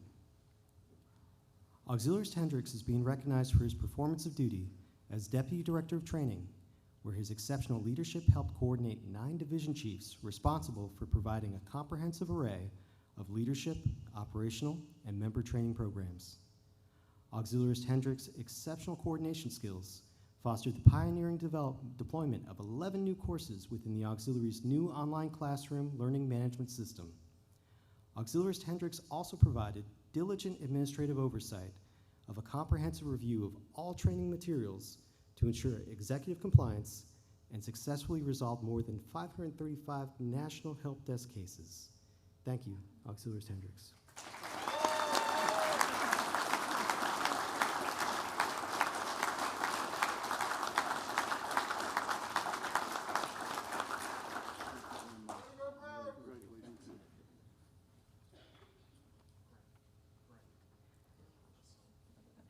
Auxiliaries Hendricks is being recognized for his performance of duty as Deputy Director of Training, where his exceptional leadership helped coordinate 9 division chiefs responsible for providing a comprehensive array of leadership, operational, and member training programs. Auxiliaries Hendricks' exceptional coordination skills fostered the pioneering deployment of 11 new courses within the Auxiliaries' new online classroom learning management system. Auxiliaries Hendricks also provided diligent administrative oversight of a comprehensive review of all training materials to ensure executive compliance and successfully resolved more than 535 national help desk cases. Thank you, Auxiliaries Hendricks.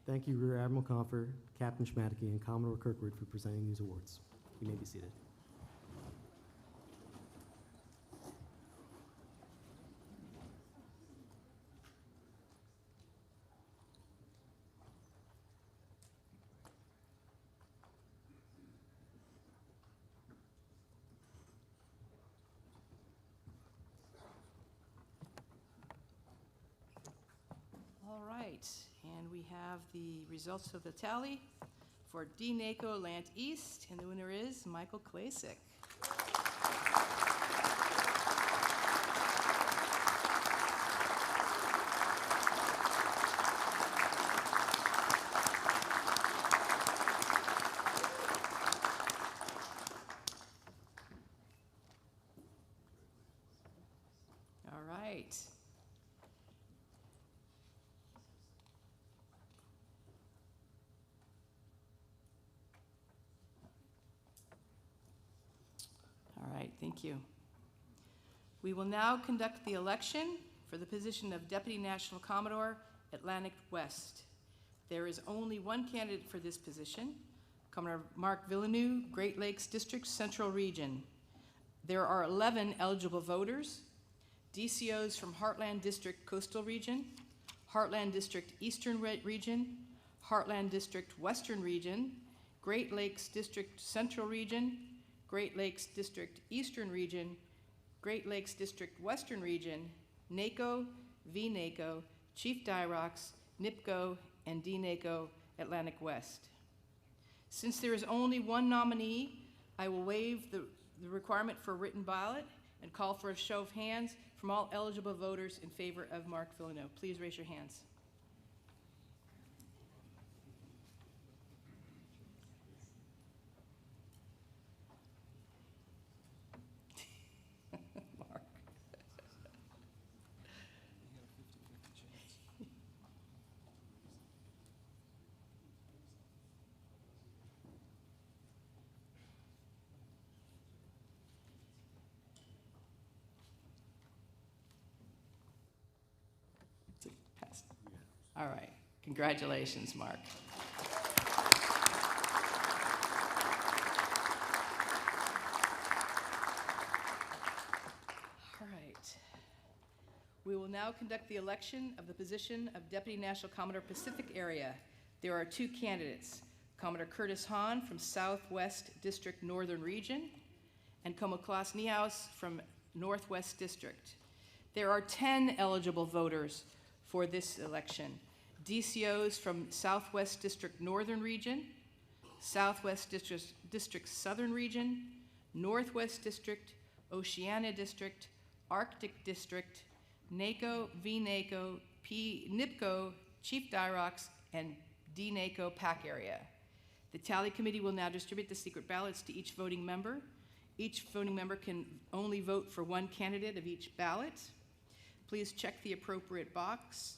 Thank you, Rear Admiral Confer, Captain Schmadeke, and Commodore Kirkwood for presenting these awards. You may be seated. All right, and we have the results of the tally for D-NACO Land East, and the winner is Michael Klasik. All right. All right, thank you. We will now conduct the election for the position of Deputy National Commodore, Atlantic West. There is only one candidate for this position, Commodore Mark Villeneuve, Great Lakes District Central Region. There are 11 eligible voters, DCOs from Heartland District Coastal Region, Heartland District Eastern Region, Heartland District Western Region, Great Lakes District Central Region, Great Lakes District Eastern Region, Great Lakes District Western Region, NACO, V-NACO, Chief Dyrox, NIPCO, and D-NACO Atlantic West. Since there is only one nominee, I will waive the requirement for a written ballot and call for a show of hands from all eligible voters in favor of Mark Villeneuve. Please raise your hands. Mark. Passed. All right. Congratulations, Mark. All right. We will now conduct the election of the position of Deputy National Commodore Pacific Area. There are 2 candidates, Commodore Curtis Hahn from Southwest District Northern Region and Commodore Klaus Niehaus from Northwest District. There are 10 eligible voters for this election, DCOs from Southwest District Northern Region, Southwest District Southern Region, Northwest District, Oceania District, Arctic District, NACO, V-NACO, NIPCO, Chief Dyrox, and D-NACO PAC area. The tally committee will now distribute the secret ballots to each voting member. Each voting member can only vote for one candidate of each ballot. Please check the appropriate box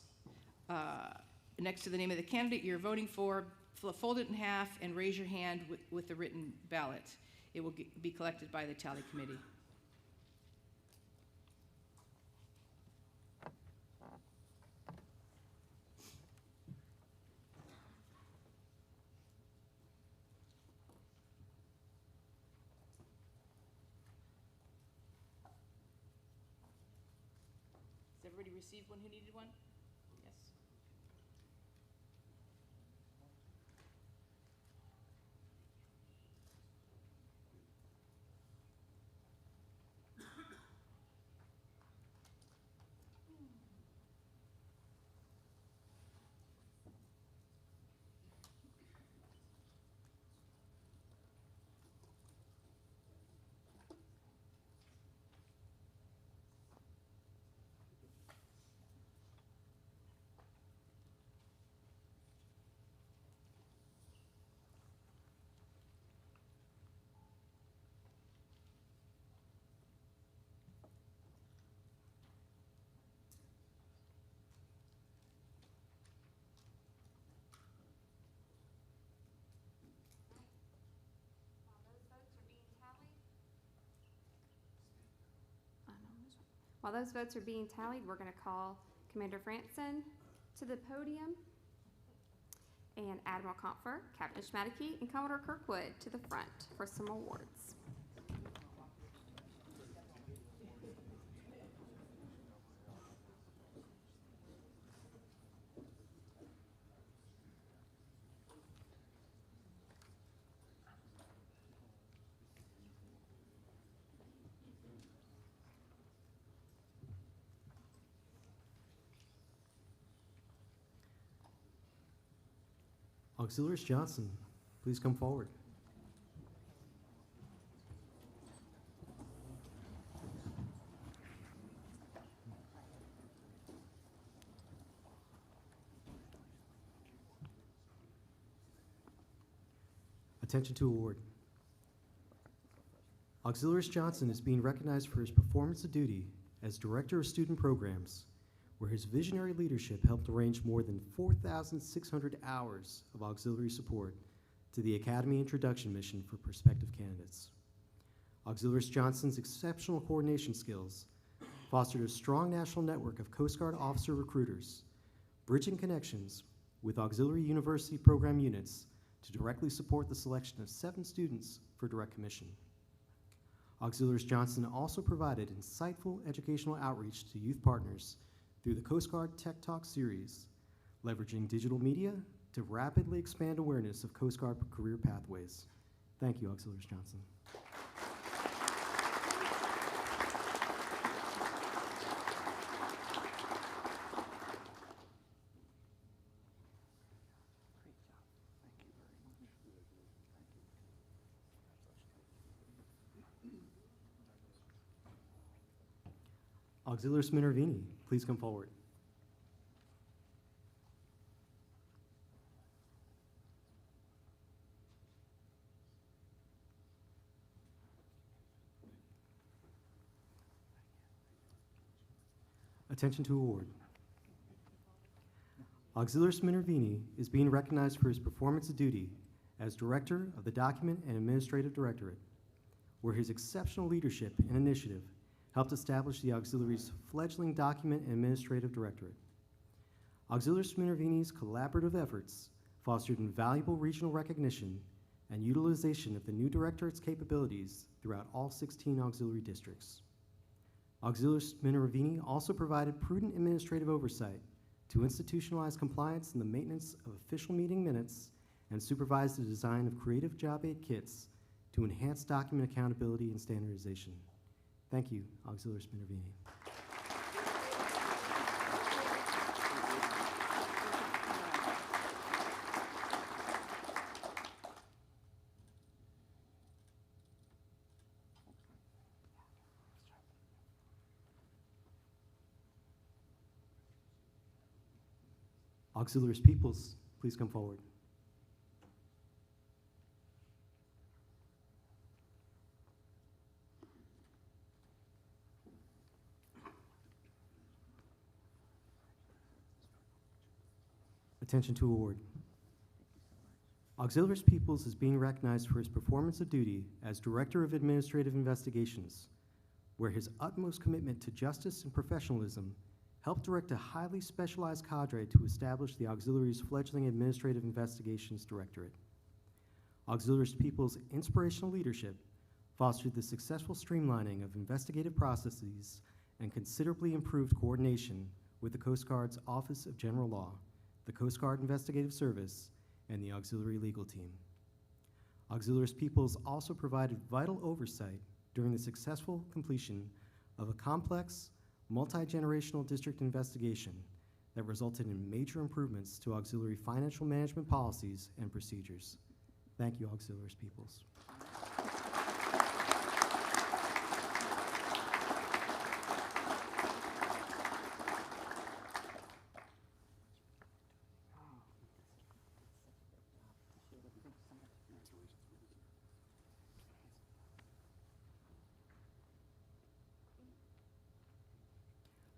next to the name of the candidate you're voting for, fold it in half, and raise your hand with the written ballot. It will be collected by the tally committee. received one who needed one? Yes. While those votes are being tallied, we're going to call Commander Franson to the podium, and Admiral Comfer, Captain Schmadeke, and Commodore Kirkwood to the front for some awards. Auxiliaries Johnson, please come forward. Attention to award. Auxiliaries Johnson is being recognized for his performance of duty as Director of Student Programs, where his visionary leadership helped arrange more than 4,600 hours of auxiliary support to the Academy Introduction Mission for prospective candidates. Auxiliaries Johnson's exceptional coordination skills fostered a strong national network of Coast Guard officer recruiters, bridging connections with auxiliary university program units to directly support the selection of 7 students for direct commission. Auxiliaries Johnson also provided insightful educational outreach to youth partners through the Coast Guard Tech Talk series, leveraging digital media to rapidly expand awareness of Coast Guard career pathways. Thank you, Auxiliaries Johnson. Auxiliaries Minervini, please come forward. Attention to award. Auxiliaries Minervini is being recognized for his performance of duty as Director of the Document and Administrative Directorate, where his exceptional leadership and initiative helped establish the Auxiliaries' fledgling Document and Administrative Directorate. Auxiliaries Minervini's collaborative efforts fostered invaluable regional recognition and utilization of the new Directorate's capabilities throughout all 16 auxiliary districts. Auxiliaries Minervini also provided prudent administrative oversight to institutionalize compliance in the maintenance of official meeting minutes and supervised the design of creative job aid kits to enhance document accountability and standardization. Thank you, Auxiliaries Minervini. Auxiliaries Peoples, please come forward. Attention to award. Auxiliaries Peoples is being recognized for his performance of duty as Director of Administrative Investigations, where his utmost commitment to justice and professionalism helped direct a highly specialized cadre to establish the Auxiliaries' fledgling Administrative Investigations Directorate. Auxiliaries Peoples' inspirational leadership fostered the successful streamlining of investigative processes and considerably improved coordination with the Coast Guard's Office of General Law, the Coast Guard Investigative Service, and the Auxiliary Legal Team. Auxiliaries Peoples also provided vital oversight during the successful completion of a complex, multi-generational district investigation that resulted in major improvements to auxiliary financial management policies and procedures. Thank you, Auxiliaries Peoples.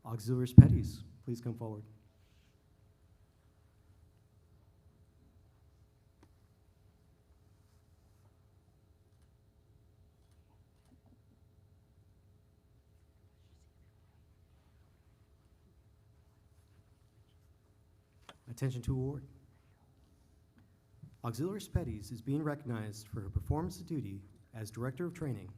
Auxiliaries Petties, please come forward. Attention to award. Auxiliaries Petties is being recognized for her performance of duty as Director of Training,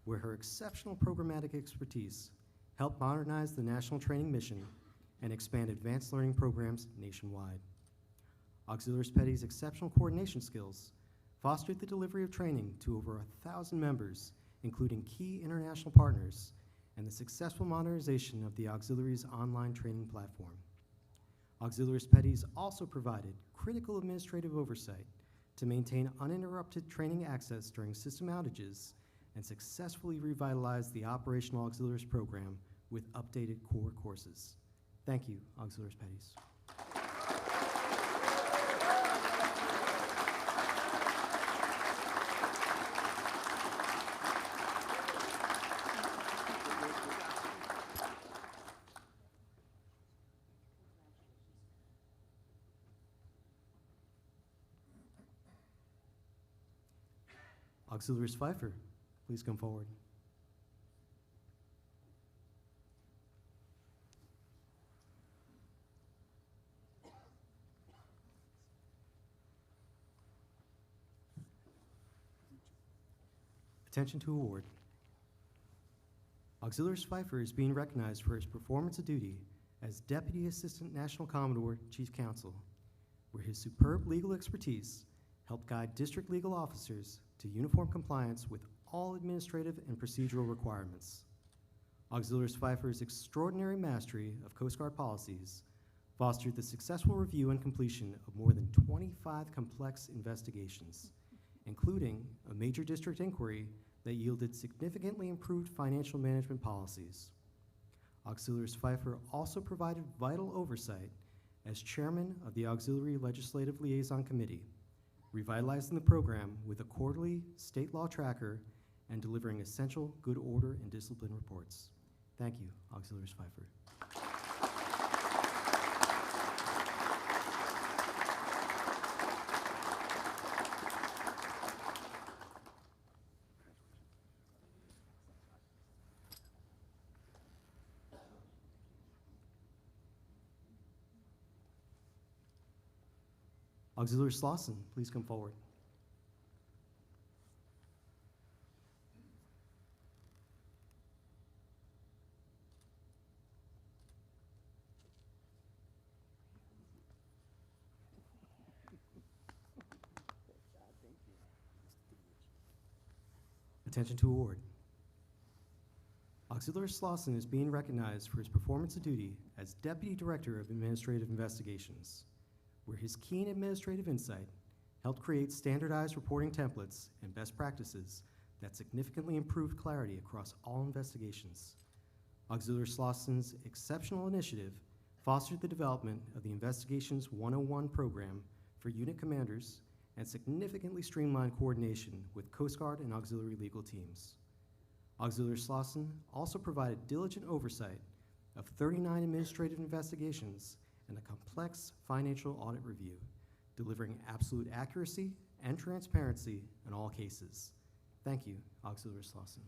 where her exceptional programmatic expertise helped modernize the national training mission and expand advanced learning programs nationwide. Auxiliaries Petty's exceptional coordination skills fostered the delivery of training to over 1,000 members, including key international partners, and the successful modernization of the Auxiliaries online training platform. Auxiliaries Petty's also provided critical administrative oversight to maintain uninterrupted training access during system outages and successfully revitalized the operational auxiliaries program with updated core courses. Thank you, Auxiliaries Petties. Auxiliaries Pfeiffer, please come forward. Attention to award. Auxiliaries Pfeiffer is being recognized for his performance of duty as Deputy Assistant National Commodore Chief Counsel, where his superb legal expertise helped guide district legal officers to uniform compliance with all administrative and procedural requirements. Auxiliaries Pfeiffer's extraordinary mastery of Coast Guard policies fostered the successful review and completion of more than 25 complex investigations, including a major district inquiry that yielded significantly improved financial management policies. Auxiliaries Pfeiffer also provided vital oversight as chairman of the Auxiliary Legislative Liaison Committee, revitalizing the program with a quarterly state law tracker and delivering essential good order and discipline reports. Thank you, Auxiliaries Pfeiffer. Auxiliary Slauson, please come forward. Attention to award. Auxiliary Slauson is being recognized for his performance of duty as Deputy Director of Administrative Investigations, where his keen administrative insight helped create standardized reporting templates and best practices that significantly improved clarity across all investigations. Auxiliary Slauson's exceptional initiative fostered the development of the Investigations 101 program for unit commanders and significantly streamlined coordination with Coast Guard and auxiliary legal teams. Auxiliary Slauson also provided diligent oversight of 39 administrative investigations and a complex financial audit review, delivering absolute accuracy and transparency in all cases. Thank you, Auxiliary Slauson.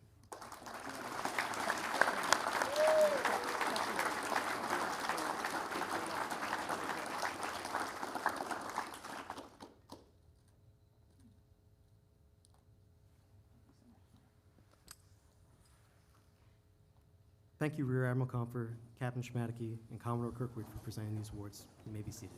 Thank you, Rear Admiral Comfer, Captain Schmadeke, and Commodore Kirkwood for presenting these awards. You may be seated.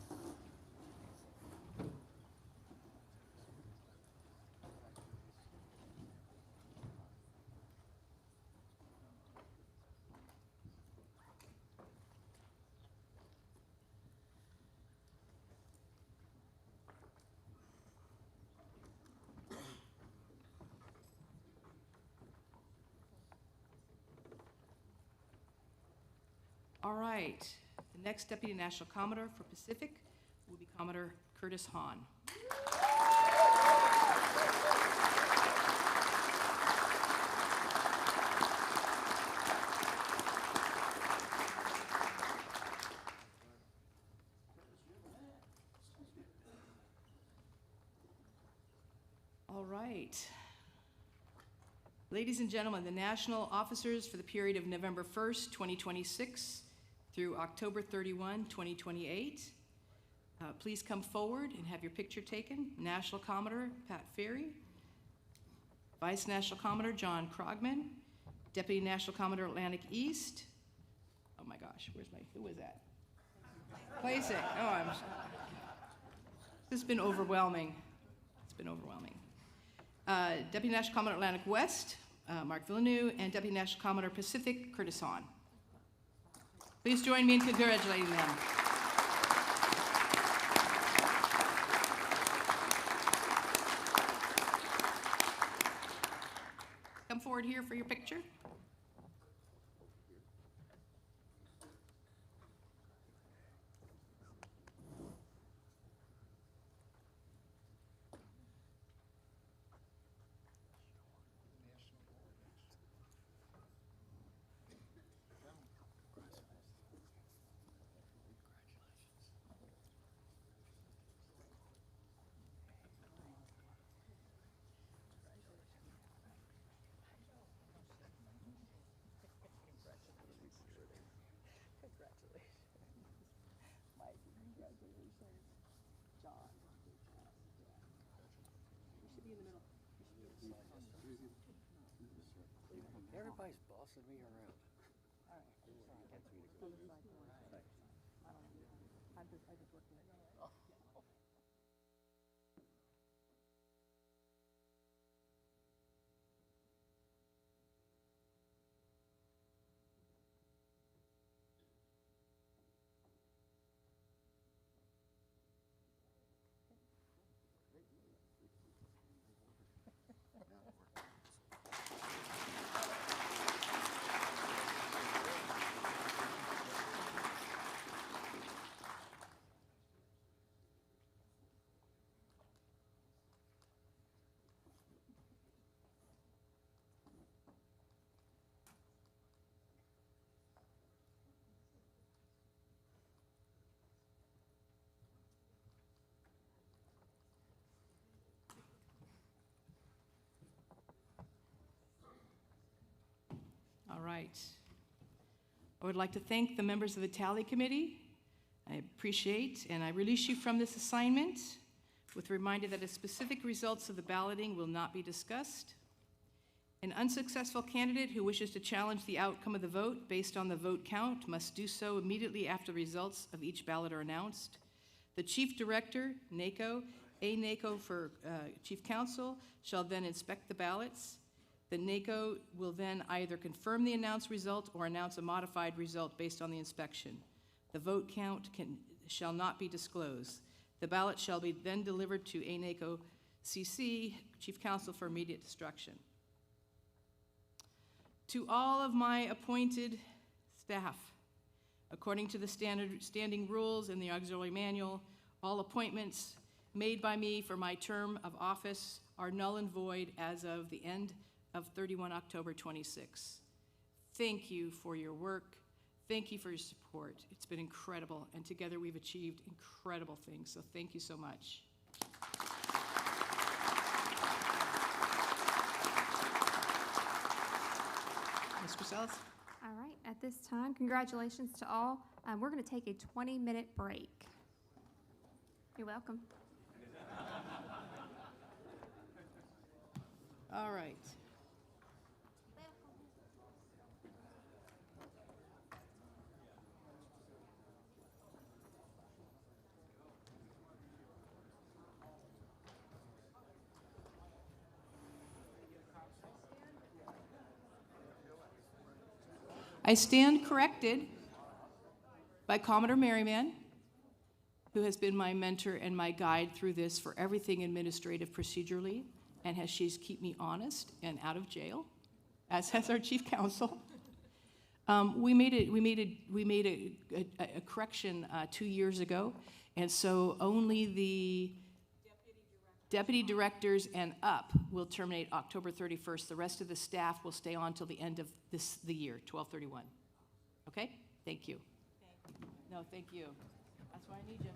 All right, the next Deputy National Commodore for Pacific will be Commodore Curtis Hahn. All right. Ladies and gentlemen, the national officers for the period of November 1st, 2026 through October 31, 2028. Please come forward and have your picture taken. National Commodore Pat Ferry, Vice National Commodore John Krogman, Deputy National Commodore Atlantic East. Oh my gosh, who was that? Place it. Oh, this has been overwhelming. It's been overwhelming. Deputy National Commodore Atlantic West, Mark Villeneuve, and Deputy National Commodore Pacific, Curtis Hahn. Please join me in congratulating them. Come forward here for your picture. Everybody's bossing me around. All right. I would like to thank the members of the Tally Committee. I appreciate and I release you from this assignment with a reminder that the specific results of the balloting will not be discussed. An unsuccessful candidate who wishes to challenge the outcome of the vote based on the vote count must do so immediately after the results of each ballot are announced. The Chief Director, NACO, a NACO for Chief Counsel, shall then inspect the ballots. The NACO will then either confirm the announced result or announce a modified result based on the inspection. The vote count shall not be disclosed. The ballot shall be then delivered to a NACO CC, Chief Counsel, for immediate destruction. To all of my appointed staff, according to the standing rules in the auxiliary manual, all appointments made by me for my term of office are null and void as of the end of 31 October 26. Thank you for your work. Thank you for your support. It's been incredible, and together we've achieved incredible things, so thank you so much. Ms. Crisellis? All right, at this time, congratulations to all. We're going to take a 20-minute break. You're welcome. All right. I stand corrected by Commodore Merriman, who has been my mentor and my guide through this for everything administrative procedurally, and she's kept me honest and out of jail, as has our chief counsel. We made a correction 2 years ago, and so only the deputy directors and up will terminate October 31st. The rest of the staff will stay on till the end of the year, 12/31. Okay? Thank you. No, thank you. That's why I need you.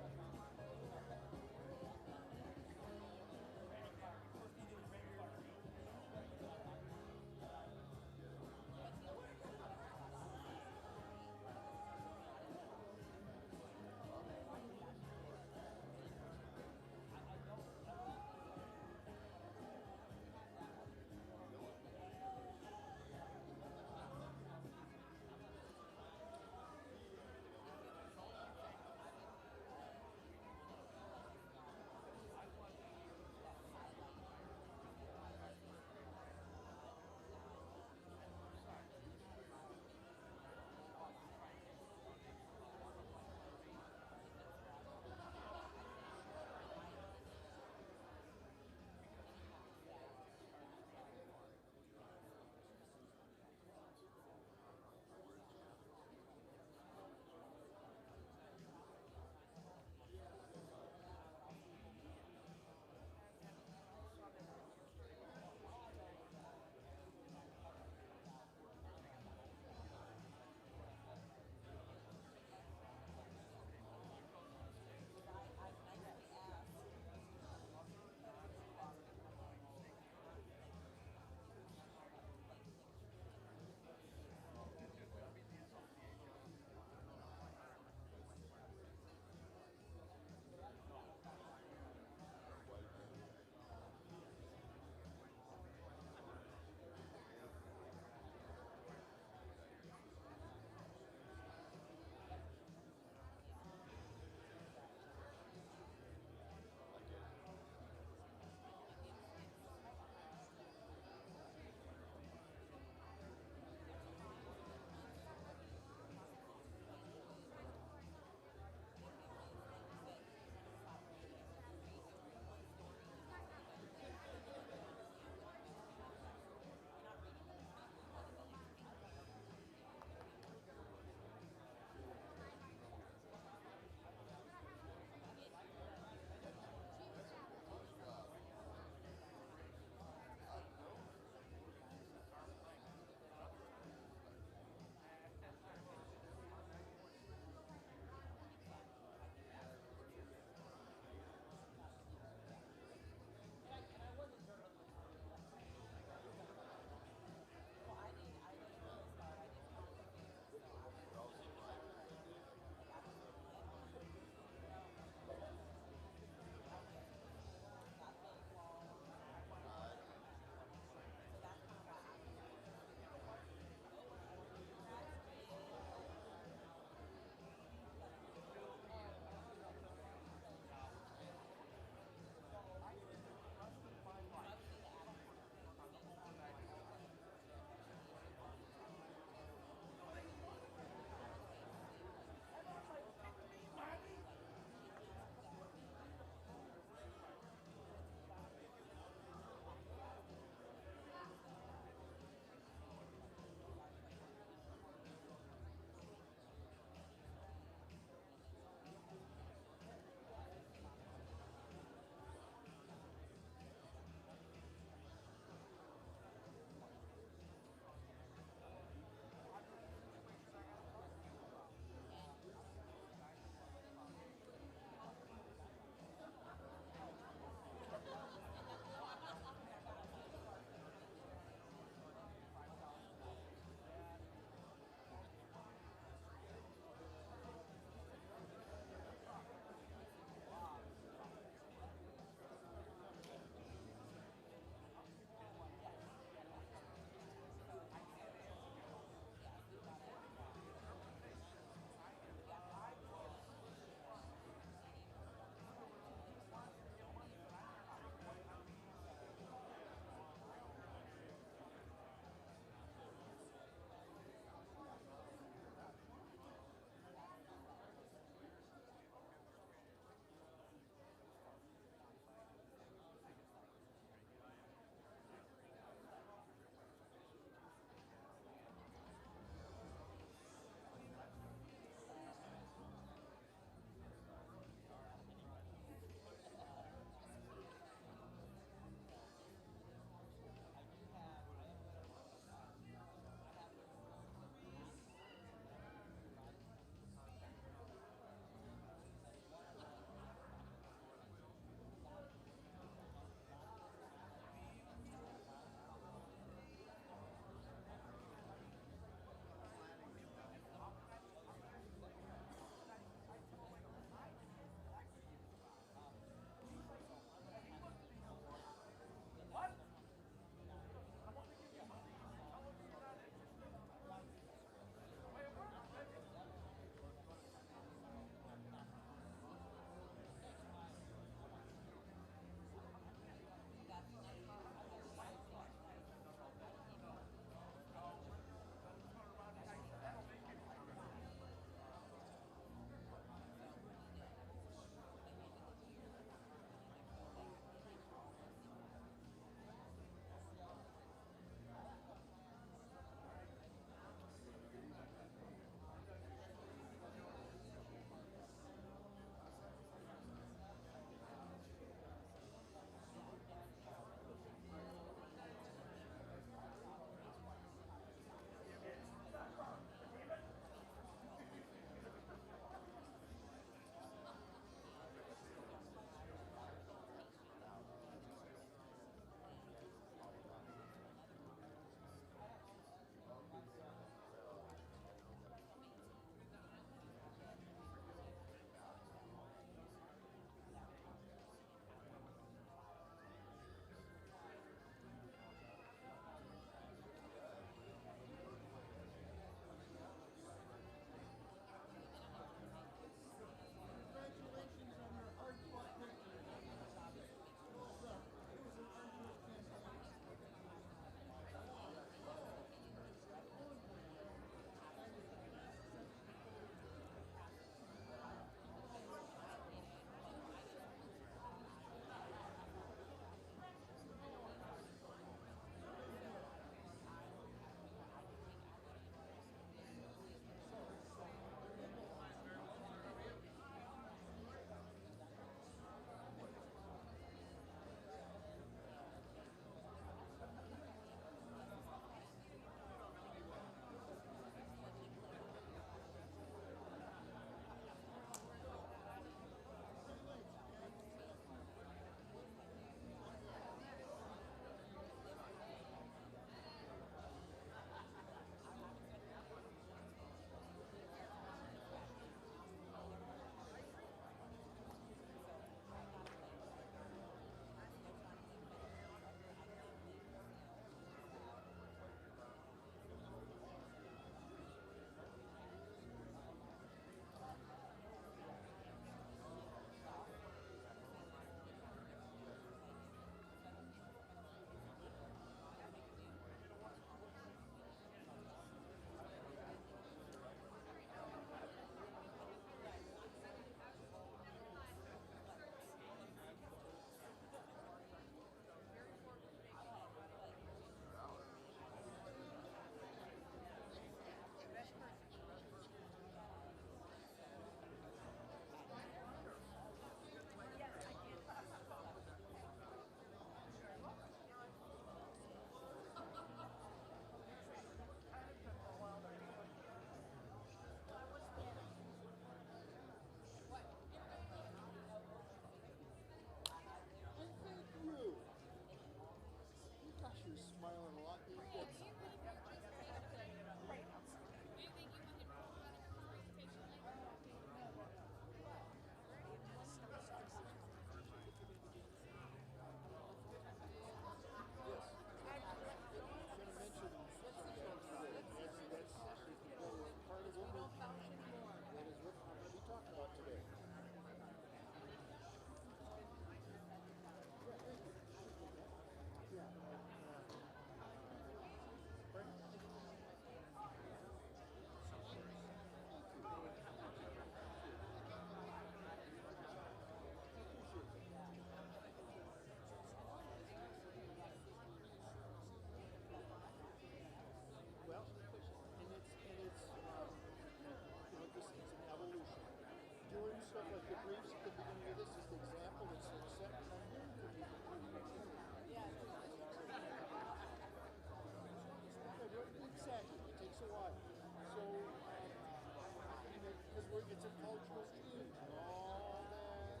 cultural change and all that.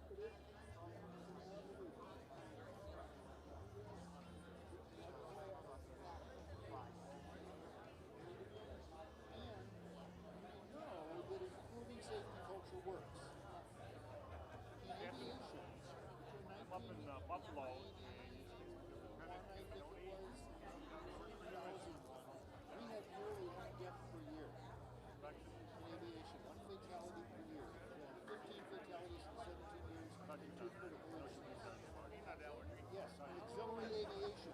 But it's and know that improving safety culture works. In aviation, between 1990 Buffalo. and 2001, I think it was, 2001, we had nearly one death per year in aviation, one fatality per year. 15 fatalities in 17 years, and 2 critical injuries. Yes, auxiliary aviation.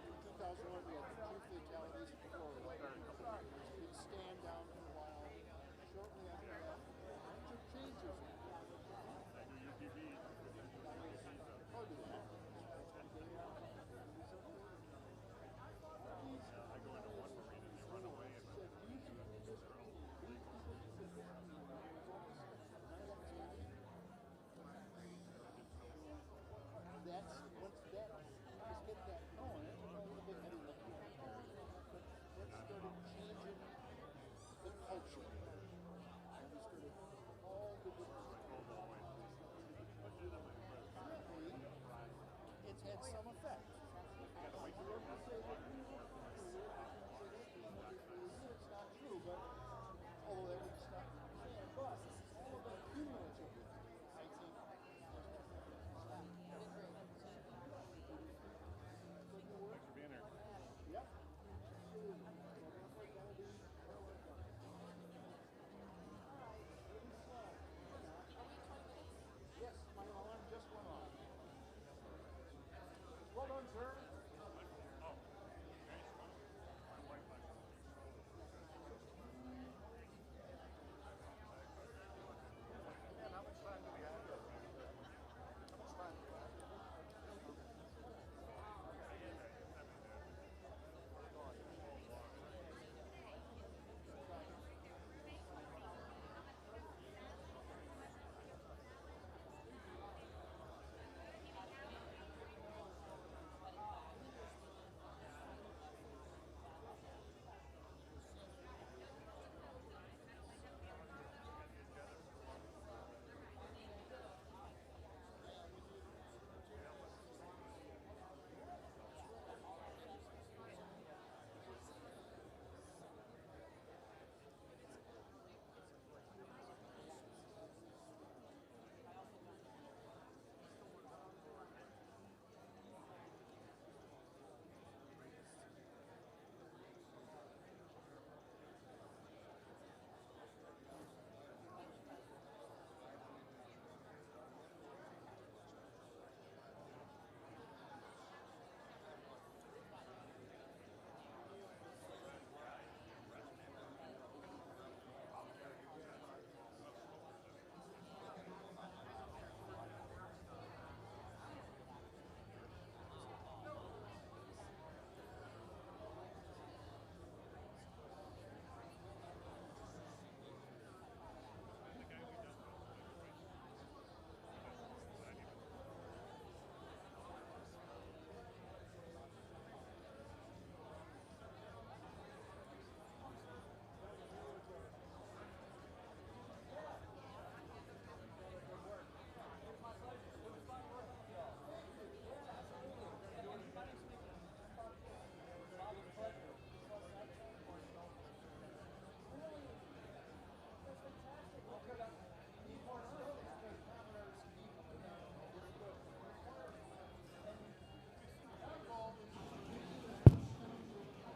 In 2001, we had 2 fatalities in Florida. Did stand down for a while. Shortly after that, took changes. Part of that. That's once that just get that going. It's a little bit heavy lifting, but what started changing the culture, and we started all the different. Currently, it's had some effect. It's not true, but although that would stop saying, but all of the cumulative, I think. Yep. Yes, my alarm just went off. Well done, sir. And how much time do we have? How much time do we have?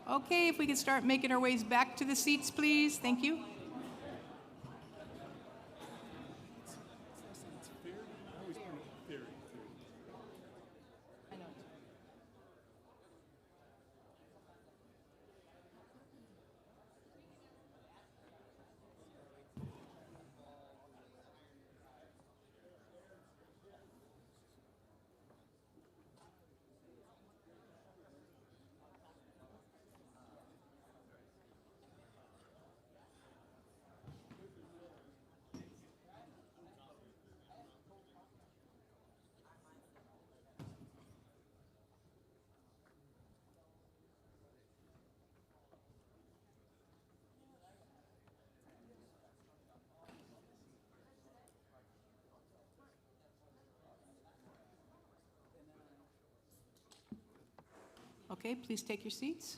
Okay, if we could start making our ways back to the seats, please. Thank you. Okay, please take your seats.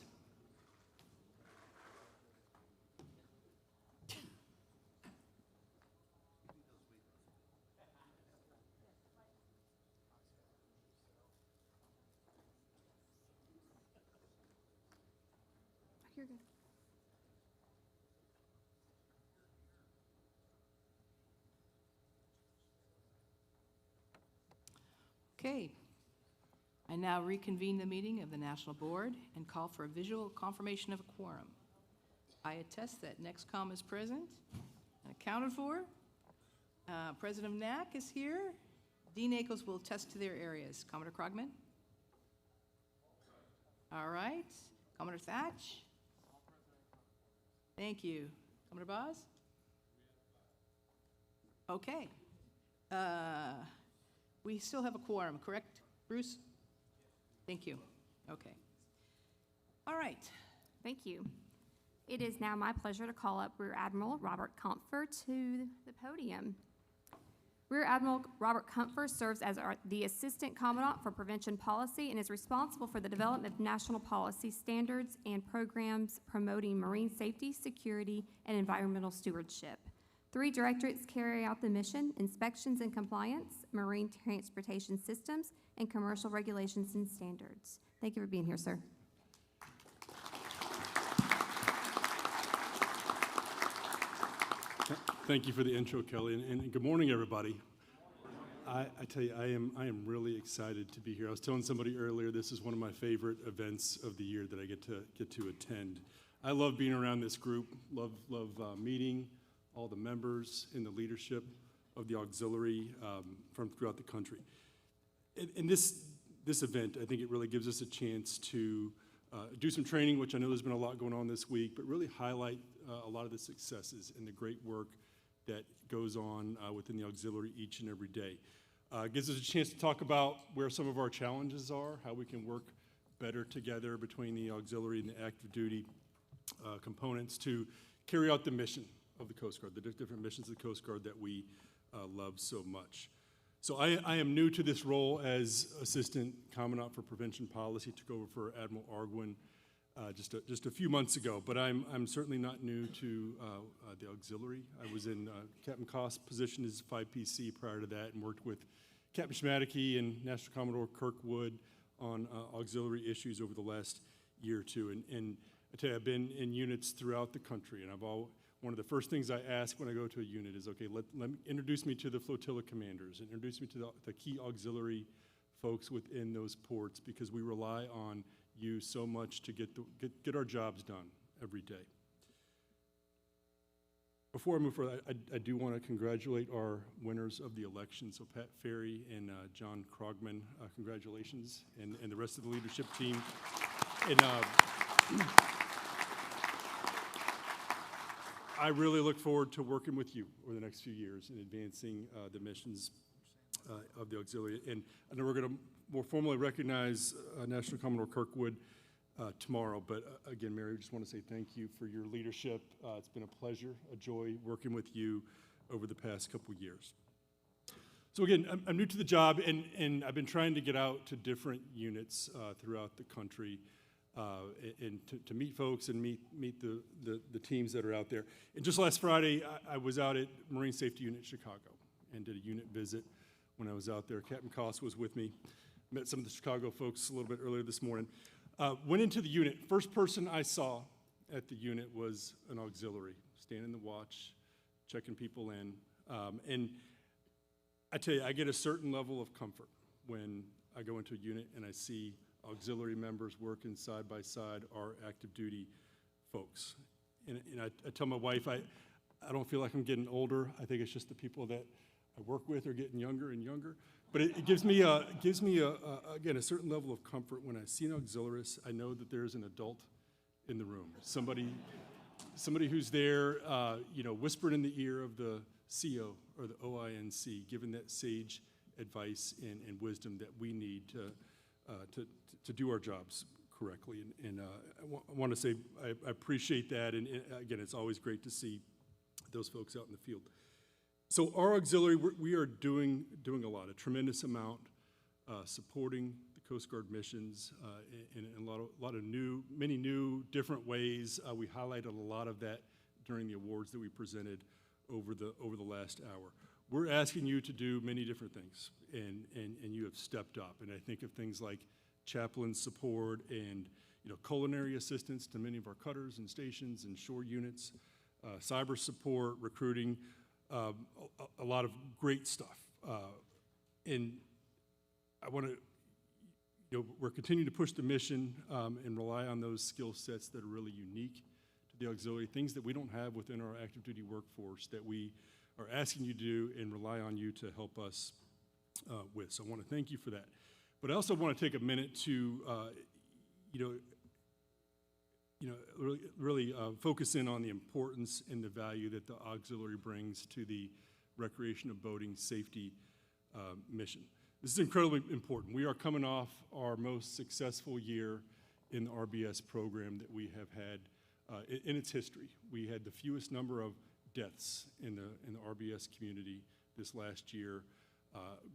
You're good. Okay. I now reconvene the meeting of the National Board and call for a visual confirmation of a quorum. I attest that NextCom is present and accounted for. President of NAC is here. Dean Akels will attest to their areas. Commodore Krogman? All right. Commodore Thatch? Thank you. Commodore Boz? Okay. We still have a quorum, correct, Bruce? Thank you. Okay. All right. Thank you. It is now my pleasure to call up Rear Admiral Robert Comfer to the podium. Rear Admiral Robert Comfer serves as the Assistant Commandant for Prevention Policy and is responsible for the development of national policy standards and programs promoting marine safety, security, and environmental stewardship. 3 directorates carry out the mission: inspections and compliance, marine transportation systems, and commercial regulations and standards. Thank you for being here, sir. Thank you for the intro, Kelly, and good morning, everybody. I tell you, I am really excited to be here. I was telling somebody earlier, this is one of my favorite events of the year that I get to attend. I love being around this group, love meeting all the members and the leadership of the auxiliary from throughout the country. In this event, I think it really gives us a chance to do some training, which I know there's been a lot going on this week, but really highlight a lot of the successes and the great work that goes on within the auxiliary each and every day. Gives us a chance to talk about where some of our challenges are, how we can work better together between the auxiliary and the active duty components to carry out the mission of the Coast Guard, the different missions of the Coast Guard that we love so much. So I am new to this role as Assistant Commandant for Prevention Policy. Took over for Admiral Arguin just a few months ago, but I'm certainly not new to the auxiliary. I was in Captain Koss' position as 5PC prior to that and worked with Captain Schmadeke and National Commodore Kirkwood on auxiliary issues over the last year or two. And I tell you, I've been in units throughout the country, and one of the first things I ask when I go to a unit is, okay, let me introduce me to the flotilla commanders, introduce me to the key auxiliary folks within those ports, because we rely on you so much to get our jobs done every day. Before I move further, I do want to congratulate our winners of the election. So Pat Ferry and John Krogman, congratulations, and the rest of the leadership team. And I really look forward to working with you over the next few years in advancing the missions of the auxiliary. And I know we're going to more formally recognize National Commodore Kirkwood tomorrow, but again, Mary, I just want to say thank you for your leadership. It's been a pleasure, a joy working with you over the past couple years. So again, I'm new to the job, and I've been trying to get out to different units throughout the country and to meet folks and meet the teams that are out there. And just last Friday, I was out at Marine Safety Unit Chicago and did a unit visit when I was out there. Captain Koss was with me. Met some of the Chicago folks a little bit earlier this morning. Went into the unit. First person I saw at the unit was an auxiliary, standing the watch, checking people in. And I tell you, I get a certain level of comfort when I go into a unit and I see auxiliary members working side by side our active duty folks. And I tell my wife, I don't feel like I'm getting older. I think it's just the people that I work with are getting younger and younger. But it gives me again, a certain level of comfort when I see an auxiliarist. I know that there's an adult in the room, somebody who's there, whispering in the ear of the CO or the OINC, giving that sage advice and wisdom that we need to do our jobs correctly. And I want to say I appreciate that. And again, it's always great to see those folks out in the field. So our auxiliary, we are doing a lot, a tremendous amount, supporting the Coast Guard missions in many new different ways. We highlighted a lot of that during the awards that we presented over the last hour. We're asking you to do many different things, and you have stepped up. And I think of things like chaplain support and culinary assistance to many of our cutters and stations and shore units, cyber support, recruiting, a lot of great stuff. And I want to, we're continuing to push the mission and rely on those skill sets that are really unique to the auxiliary, things that we don't have within our active duty workforce that we are asking you to do and rely on you to help us with. So I want to thank you for that. But I also want to take a minute to, really focus in on the importance and the value that the auxiliary brings to the recreation of boating safety mission. This is incredibly important. We are coming off our most successful year in the RBS program that we have had in its history. We had the fewest number of deaths in the RBS community this last year.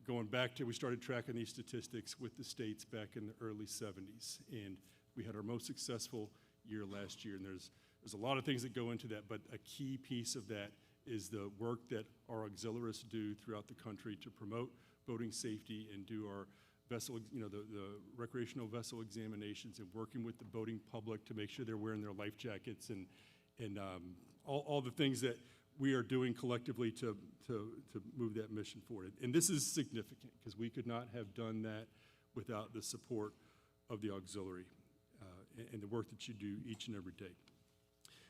Going back to, we started tracking these statistics with the states back in the early 70s, and we had our most successful year last year. And there's a lot of things that go into that, but a key piece of that is the work that our auxiliaries do throughout the country to promote boating safety and do our vessel, the recreational vessel examinations and working with the boating public to make sure they're wearing their life jackets and all the things that we are doing collectively to move that mission forward. And this is significant because we could not have done that without the support of the auxiliary and the work that you do each and every day.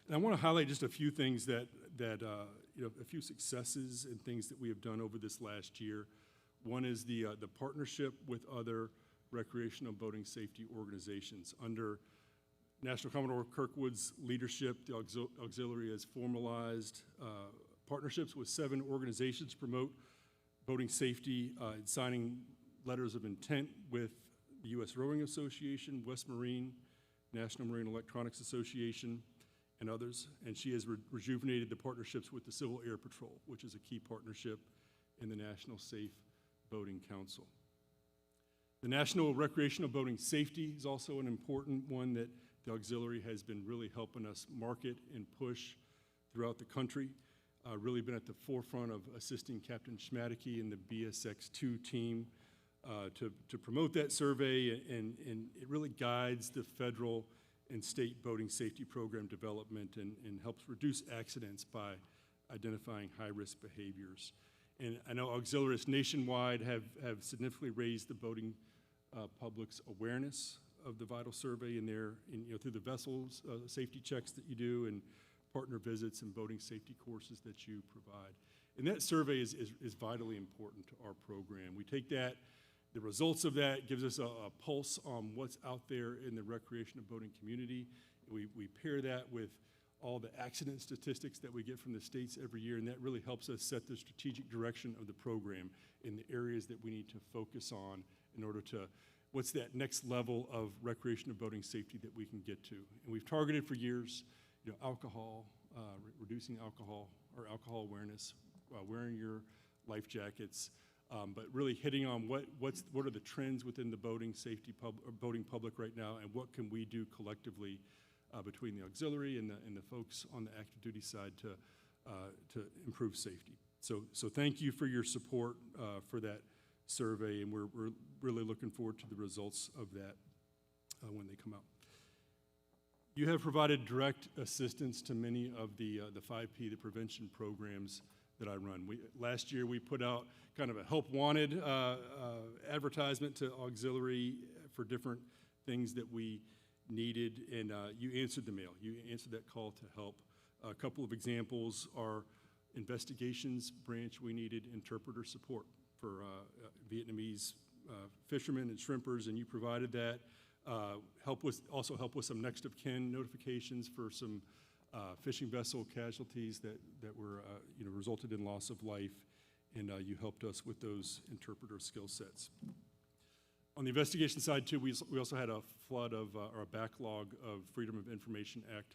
And I want to highlight just a few things that a few successes and things that we have done over this last year. One is the partnership with other recreational boating safety organizations. Under National Commodore Kirkwood's leadership, the auxiliary has formalized partnerships with 7 organizations to promote boating safety, and signing letters of intent with the U.S. Rowing Association, West Marine, National Marine Electronics Association, and others. And she has rejuvenated the partnerships with the Civil Air Patrol, which is a key partnership in the National Safe Boating Council. The National Recreational Boating Safety is also an important one that the auxiliary has been really helping us market and push throughout the country. Really been at the forefront of assisting Captain Schmadeke and the BSX2 team to promote that survey, and it really guides the federal and state boating safety program development and helps reduce accidents by identifying high-risk behaviors. And I know auxiliaries nationwide have significantly raised the boating public's awareness of the vital survey through the vessels safety checks that you do and partner visits and boating safety courses that you provide. And that survey is vitally important to our program. We take that, the results of that gives us a pulse on what's out there in the recreational boating community. We pair that with all the accident statistics that we get from the states every year, and that really helps us set the strategic direction of the program in the areas that we need to focus on in order to, what's that next level of recreational boating safety that we can get to. And we've targeted for years, alcohol, reducing alcohol or alcohol awareness, wearing your life jackets, but really hitting on what are the trends within the boating safety boating public right now, and what can we do collectively between the auxiliary and the folks on the active duty side to improve safety. So thank you for your support for that survey, and we're really looking forward to the results of that when they come out. You have provided direct assistance to many of the 5P, the prevention programs that I run. Last year we put out kind of a help wanted advertisement to auxiliary for different things that we needed, and you answered the mail. You answered that call to help. A couple of examples are investigations branch. We needed interpreter support for Vietnamese fishermen and shrimpers, and you provided that. Also help with some next of kin notifications for some fishing vessel casualties that were resulted in loss of life, and you helped us with those interpreter skill sets. On the investigation side too, we also had a flood of or a backlog of Freedom of Information Act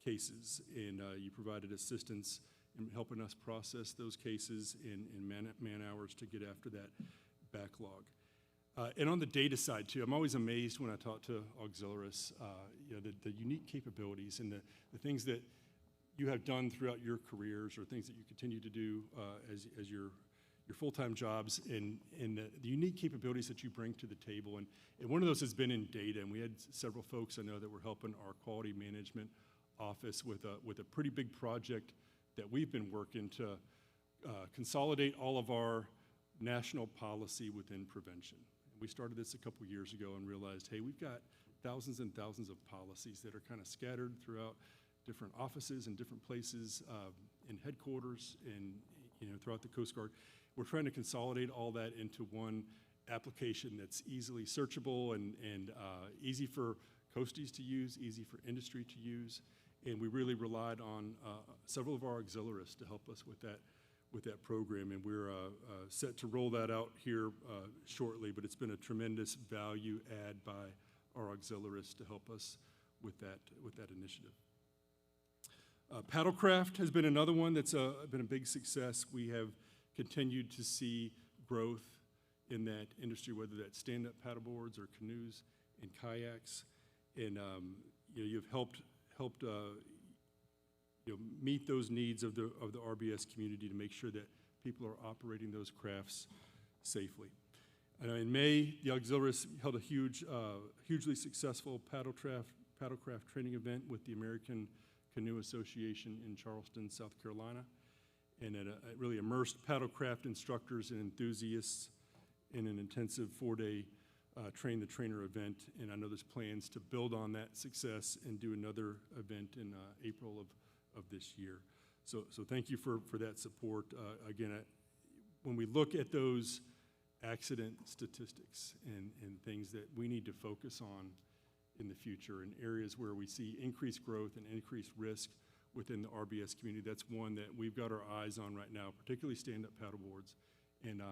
cases, and you provided assistance in helping us process those cases in man hours to get after that backlog. And on the data side too, I'm always amazed when I talk to auxiliaries, the unique capabilities and the things that you have done throughout your careers or things that you continue to do as your full-time jobs and the unique capabilities that you bring to the table. And one of those has been in data, and we had several folks I know that were helping our quality management office with a pretty big project that we've been working to consolidate all of our national policy within prevention. We started this a couple years ago and realized, hey, we've got thousands and thousands of policies that are kind of scattered throughout different offices and different places in headquarters and throughout the Coast Guard. We're trying to consolidate all that into one application that's easily searchable and easy for coasties to use, easy for industry to use. And we really relied on several of our auxiliaries to help us with that program, and we're set to roll that out here shortly, but it's been a tremendous value add by our auxiliaries to help us with that initiative. Paddlecraft has been another one that's been a big success. We have continued to see growth in that industry, whether that's stand-up paddleboards or canoes and kayaks, and you've helped meet those needs of the RBS community to make sure that people are operating those crafts safely. In May, the auxiliaries held a hugely successful paddlecraft training event with the American Canoe Association in Charleston, South Carolina, and it really immersed paddlecraft instructors and enthusiasts in an intensive 4-day train the trainer event, and I know there's plans to build on that success and do another event in April of this year. So thank you for that support. Again, when we look at those accident statistics and things that we need to focus on in the future in areas where we see increased growth and increased risk within the RBS community, that's one that we've got our eyes on right now, particularly stand-up paddleboards. And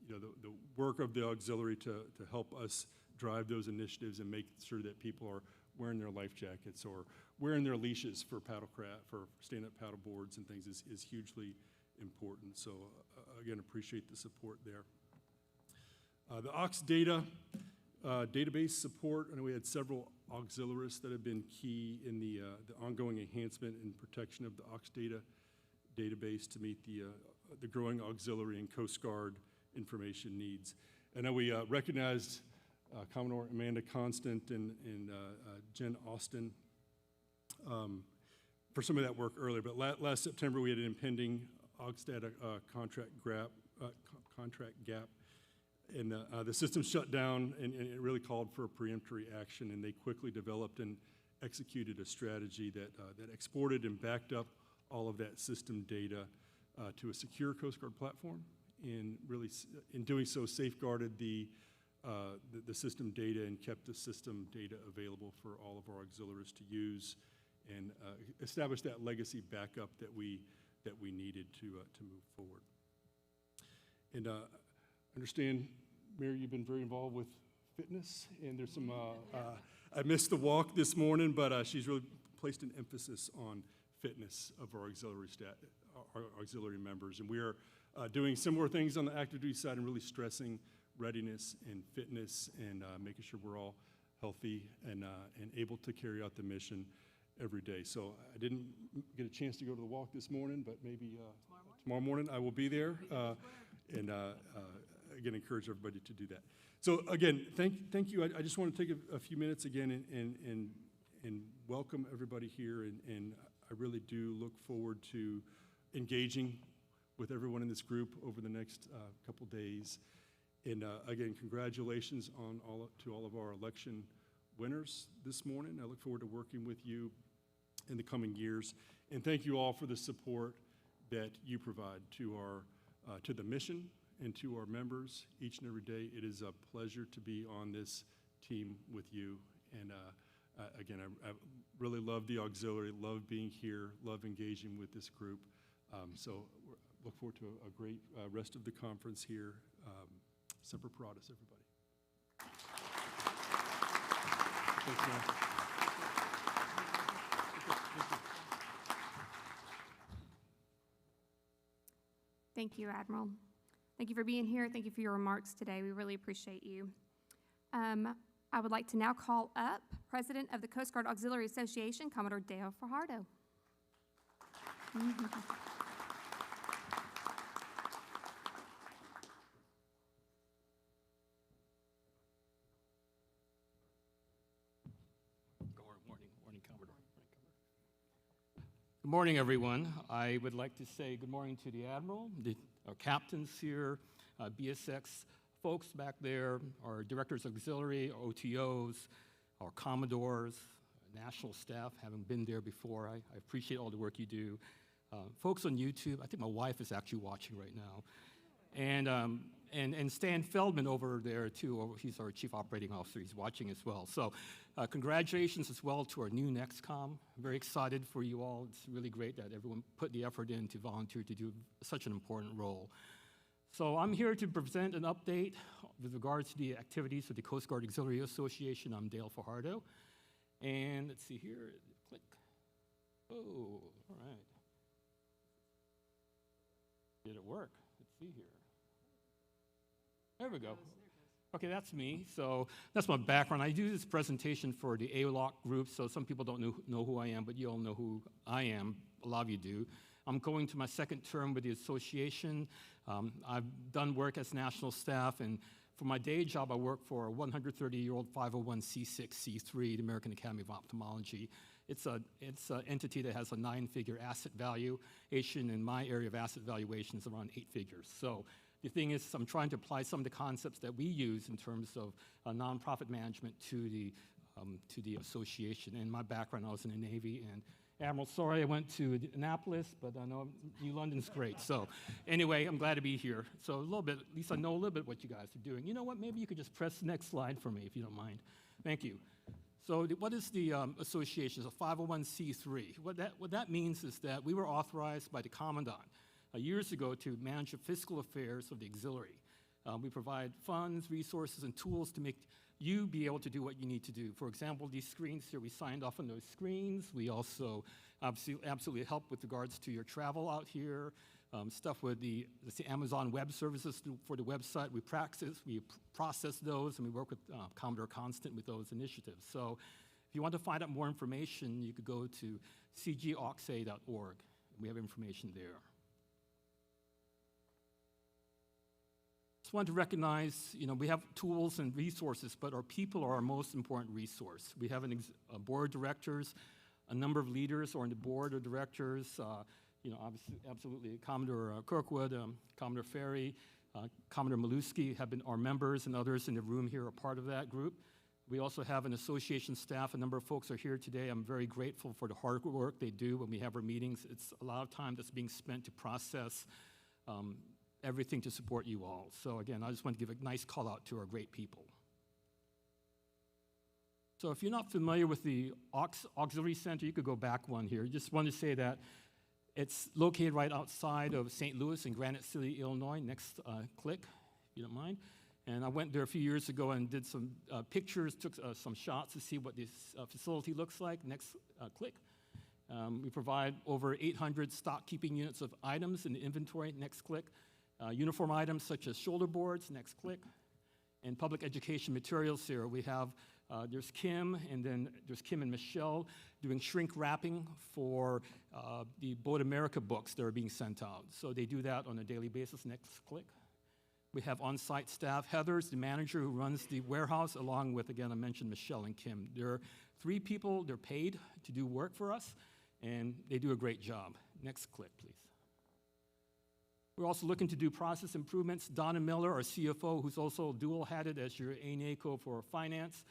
the work of the auxiliary to help us drive those initiatives and make sure that people are wearing their life jackets or wearing their leashes for stand-up paddleboards and things is hugely important. So again, appreciate the support there. The Aux Data database support. I know we had several auxiliaries that have been key in the ongoing enhancement and protection of the Aux Data database to meet the growing auxiliary and Coast Guard information needs. I know we recognized Commodore Amanda Constant and Jen Austin for some of that work earlier, but last September we had an impending Aux Data contract gap, and the system shut down, and it really called for a preemptory action, and they quickly developed and executed a strategy that exported and backed up all of that system data to a secure Coast Guard platform, and really, in doing so, safeguarded the system data and kept the system data available for all of our auxiliaries to use, and established that legacy backup that we needed to move forward. And understand, Mary, you've been very involved with fitness, and there's some, I missed the walk this morning, but she's really placed an emphasis on fitness of our auxiliary members, and we are doing similar things on the active duty side and really stressing readiness and fitness and making sure we're all healthy and able to carry out the mission every day. So I didn't get a chance to go to the walk this morning, but maybe tomorrow morning I will be there, and again, encourage everybody to do that. So again, thank you. I just want to take a few minutes again and welcome everybody here, and I really do look forward to engaging with everyone in this group over the next couple days. And again, congratulations to all of our election winners this morning. I look forward to working with you in the coming years. And thank you all for the support that you provide to the mission and to our members each and every day. It is a pleasure to be on this team with you. And again, I really love the auxiliary, love being here, love engaging with this group. So look forward to a great rest of the conference here. Semper Paratus, everybody. Thanks, man. Thank you, Admiral. Thank you for being here. Thank you for your remarks today. We really appreciate you. I would like to now call up President of the Coast Guard Auxiliary Association, Commodore Dale Fajardo. Morning, Commodore. Good morning, everyone. I would like to say good morning to the Admiral, our captains here, BSX folks back there, our Directors Auxiliary, our OTOs, our Commodores, national staff, having been there before. I appreciate all the work you do. Folks on YouTube, I think my wife is actually watching right now. And Stan Feldman over there, too. He's our Chief Operating Officer. He's watching as well. So congratulations as well to our new NEXCOM. I'm very excited for you all. It's really great that everyone put the effort in to volunteer to do such an important role. So I'm here to present an update with regards to the activities of the Coast Guard Auxiliary Association. I'm Dale Fajardo. And let's see here. Click. Oh, all right. Did it work? Let's see here. There we go. Okay, that's me. So that's my background. I do this presentation for the ALOC group, so some people don't know who I am, but you all know who I am. A lot of you do. I'm going to my second term with the association. I've done work as national staff, and for my day job, I work for a 130-year-old 501c6c3, the American Academy of Ophthalmology. It's an entity that has a 9-figure asset valuation, and my area of asset valuation is around 8 figures. So the thing is, I'm trying to apply some of the concepts that we use in terms of nonprofit management to the association. In my background, I was in the Navy, and Admiral, sorry I went to Annapolis, but I know New London's great. So anyway, I'm glad to be here. So a little bit, at least I know a little bit what you guys are doing. You know what, maybe you could just press the next slide for me, if you don't mind. Thank you. So what is the association? It's a 501c3. What that means is that we were authorized by the Commandant years ago to manage the fiscal affairs of the auxiliary. We provide funds, resources, and tools to make you be able to do what you need to do. For example, these screens here, we signed off on those screens. We also absolutely help with regards to your travel out here, stuff with the Amazon Web Services for the website. We process those, and we work with Commodore Constant with those initiatives. So if you want to find out more information, you could go to cgoxa.org. We have information there. Just wanted to recognize, we have tools and resources, but our people are our most important resource. We have a board of directors, a number of leaders are on the board of directors, obviously, absolutely, Commodore Kirkwood, Commodore Ferry, Commodore Maluski have been our members, and others in the room here are part of that group. We also have an association staff. A number of folks are here today. I'm very grateful for the hard work they do when we have our meetings. It's a lot of time that's being spent to process everything to support you all. So again, I just want to give a nice call out to our great people. So if you're not familiar with the Auxiliary Center, you could go back one here. Just want to say that it's located right outside of St. Louis in Granite City, Illinois. Next click, if you don't mind. And I went there a few years ago and did some pictures, took some shots to see what this facility looks like. Next click. We provide over 800 stock keeping units of items in the inventory. Next click. Uniform items such as shoulder boards, next click, and public education materials here. We have, there's Kim, and then there's Kim and Michelle doing shrink wrapping for the Boat America books that are being sent out. So they do that on a daily basis. Next click. We have on-site staff. Heather's the manager who runs the warehouse, along with, again, I mentioned Michelle and Kim. There are 3 people, they're paid to do work for us, and they do a great job. Next click, please. We're also looking to do process improvements. Donna Miller, our CFO, who's also dual-hatted as your ANACO for finance,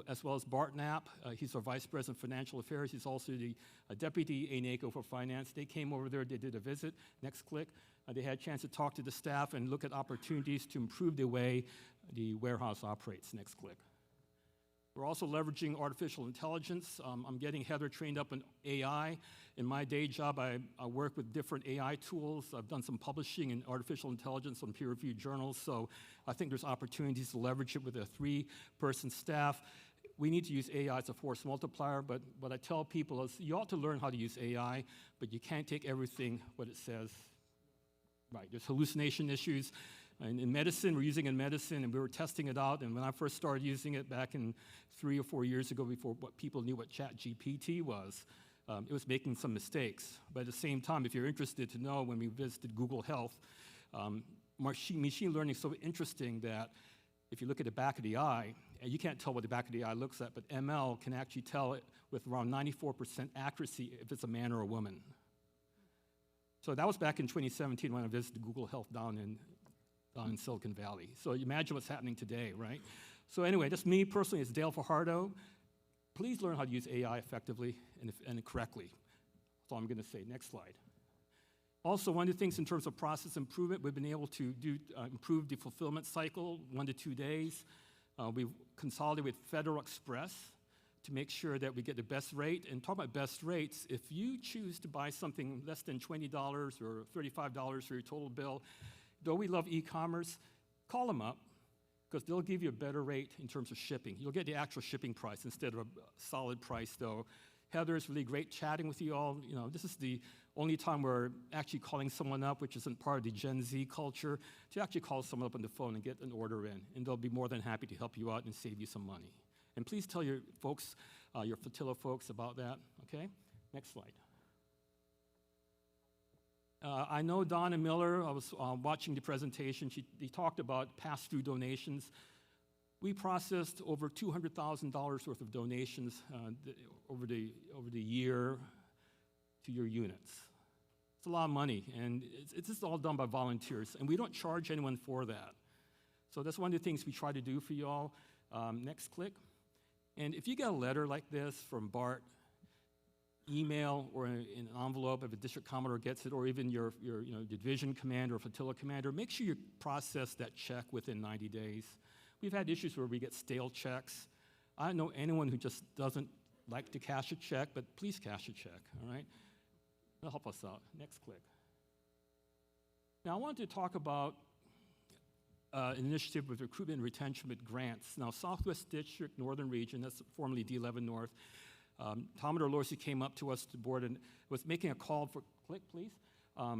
as well as Bart Knapp. He's our Vice President of Financial Affairs. He's also the Deputy ANACO for finance. They came over there, they did a visit. Next click. They had a chance to talk to the staff and look at opportunities to improve the way the warehouse operates. Next click. We're also leveraging artificial intelligence. I'm getting Heather trained up in AI. In my day job, I work with different AI tools. I've done some publishing in artificial intelligence on peer-reviewed journals, so I think there's opportunities to leverage it with a 3-person staff. We need to use AI as a force multiplier, but what I tell people is you ought to learn how to use AI, but you can't take everything what it says. Right, there's hallucination issues. And in medicine, we're using it in medicine, and we were testing it out. And when I first started using it back in 3 or 4 years ago, before what people knew what ChatGPT was, it was making some mistakes. But at the same time, if you're interested to know, when we visited Google Health, machine learning is so interesting that if you look at the back of the eye, and you can't tell what the back of the eye looks like, but ML can actually tell it with around 94% accuracy if it's a man or a woman. So that was back in 2017 when I visited Google Health down in Silicon Valley. So you imagine what's happening today, right? So anyway, just me personally, it's Dale Fajardo. Please learn how to use AI effectively and correctly. That's all I'm going to say. Next slide. Also, one of the things in terms of process improvement, we've been able to improve the fulfillment cycle 1 to 2 days. We've consolidated with Federal Express to make sure that we get the best rate. And talk about best rates, if you choose to buy something less than $20 or $35 for your total bill, though we love e-commerce, call them up, because they'll give you a better rate in terms of shipping. You'll get the actual shipping price instead of a solid price, though. Heather, it's really great chatting with you all. You know, this is the only time we're actually calling someone up, which isn't part of the Gen Z culture, to actually call someone up on the phone and get an order in. And they'll be more than happy to help you out and save you some money. And please tell your folks, your Fatilla folks about that, okay? Next slide. I know Donna Miller, I was watching the presentation, they talked about pass-through donations. We processed over $200,000 worth of donations over the year to your units. It's a lot of money, and it's just all done by volunteers, and we don't charge anyone for that. So that's one of the things we try to do for you all. Next click. And if you get a letter like this from Bart, email or in an envelope if a district commodore gets it, or even your division commander or flotilla commander, make sure you process that check within 90 days. We've had issues where we get stale checks. I don't know anyone who just doesn't like to cash a check, but please cash a check, all right? That'll help us out. Next click. Now I wanted to talk about an initiative with recruitment and retention with grants. Now Southwest District, Northern Region, that's formerly D11 North, Commodore Lorcy came up to us, to the board, and was making a call for, click please, a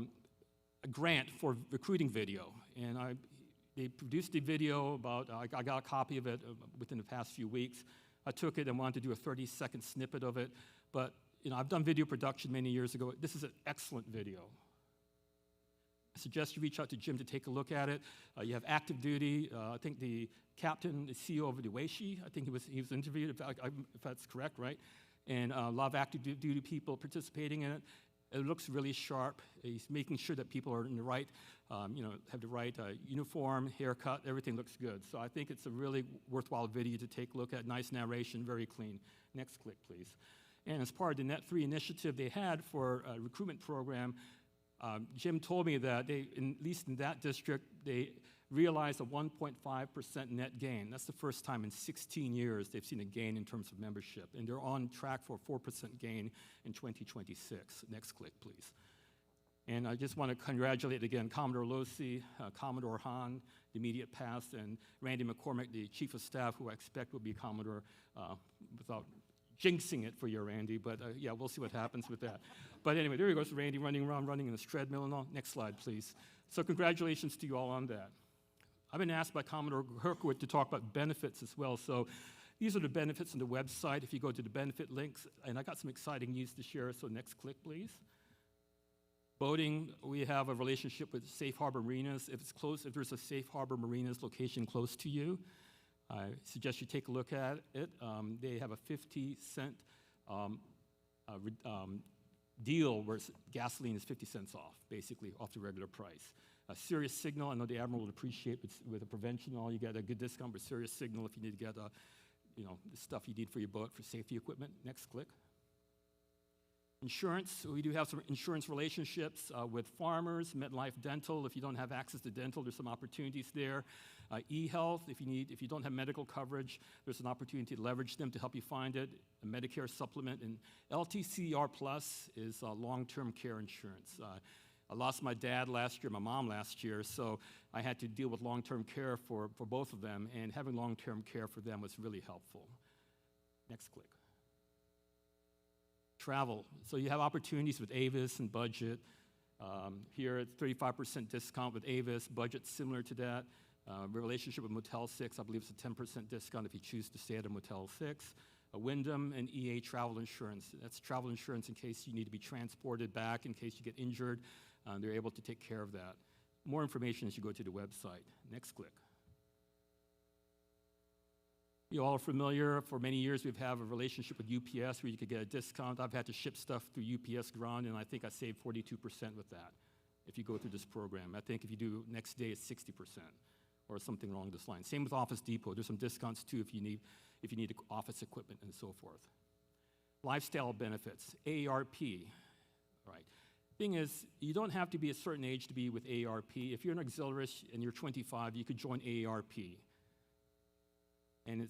grant for recruiting video. And they produced a video about, I got a copy of it within the past few weeks. I took it and wanted to do a 30-second snippet of it. But I've done video production many years ago. This is an excellent video. I suggest you reach out to Jim to take a look at it. You have active duty. I think the captain, the CEO of the Weishi, I think he was interviewed, if that's correct, right? And a lot of active duty people participating in it. It looks really sharp. He's making sure that people are in the right, have the right uniform, haircut, everything looks good. So I think it's a really worthwhile video to take a look at. Nice narration, very clean. Next click, please. And as part of the Net3 initiative they had for a recruitment program, Jim told me that at least in that district, they realized a 1.5% net gain. That's the first time in 16 years they've seen a gain in terms of membership. And they're on track for a 4% gain in 2026. Next click, please. And I just want to congratulate again Commodore Losey, Commodore Hahn, the immediate past, and Randy McCormick, the Chief of Staff, who I expect will be Commodore without jinxing it for you, Randy, but yeah, we'll see what happens with that. But anyway, there he goes, Randy, running around, running in his treadmill and all. Next slide, please. So congratulations to you all on that. I've been asked by Commodore Kirkwood to talk about benefits as well. So these are the benefits on the website. If you go to the benefit links, and I got some exciting news to share, so next click, please. Boating, we have a relationship with Safe Harbor Marinas. If it's close, if there's a Safe Harbor Marinas location close to you, I suggest you take a look at it. They have a 50-cent deal where gasoline is 50 cents off, basically, off the regular price. A Sirius Signal, I know the Admiral would appreciate with a prevention and all, you get a good discount with Sirius Signal if you need to get the stuff you need for your boat for safety equipment. Next click. Insurance, we do have some insurance relationships with farmers, MetLife Dental. If you don't have access to dental, there's some opportunities there. E-health, if you don't have medical coverage, there's an opportunity to leverage them to help you find it. A Medicare supplement, and LTCR Plus is long-term care insurance. I lost my dad last year, my mom last year, so I had to deal with long-term care for both of them, and having long-term care for them was really helpful. Next click. Travel. So you have opportunities with Avis and Budget. Here, it's 35% discount with Avis, budget similar to that. Relationship with Motel 6, I believe it's a 10% discount if you choose to stay at a Motel 6. Wyndham and EA travel insurance. That's travel insurance in case you need to be transported back, in case you get injured. They're able to take care of that. More information as you go to the website. Next click. You all are familiar, for many years we've had a relationship with UPS where you could get a discount. I've had to ship stuff through UPS ground, and I think I saved 42% with that if you go through this program. I think if you do next day, it's 60% or something along this line. Same with Office Depot. There's some discounts too if you need office equipment and so forth. Lifestyle benefits, AARP, right? Thing is, you don't have to be a certain age to be with AARP. If you're an auxiliarist and you're 25, you could join AARP. And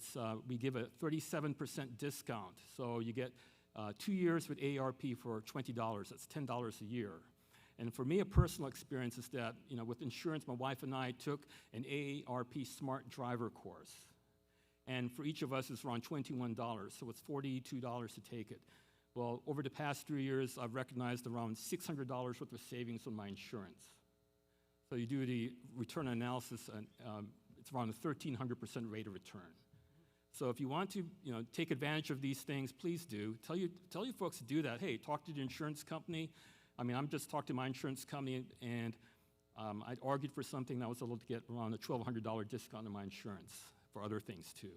we give a 37% discount. So you get 2 years with AARP for $20. That's $10 a year. And for me, a personal experience is that, with insurance, my wife and I took an AARP Smart Driver course. And for each of us, it's around $21, so it's $42 to take it. Well, over the past 3 years, I've recognized around $600 worth of savings on my insurance. So you do the return analysis, and it's around a 1,300% rate of return. So if you want to, take advantage of these things, please do. Tell your folks to do that. Hey, talk to the insurance company. I'm just talked to my insurance company, and I argued for something, and I was able to get around a $1,200 discount on my insurance for other things too.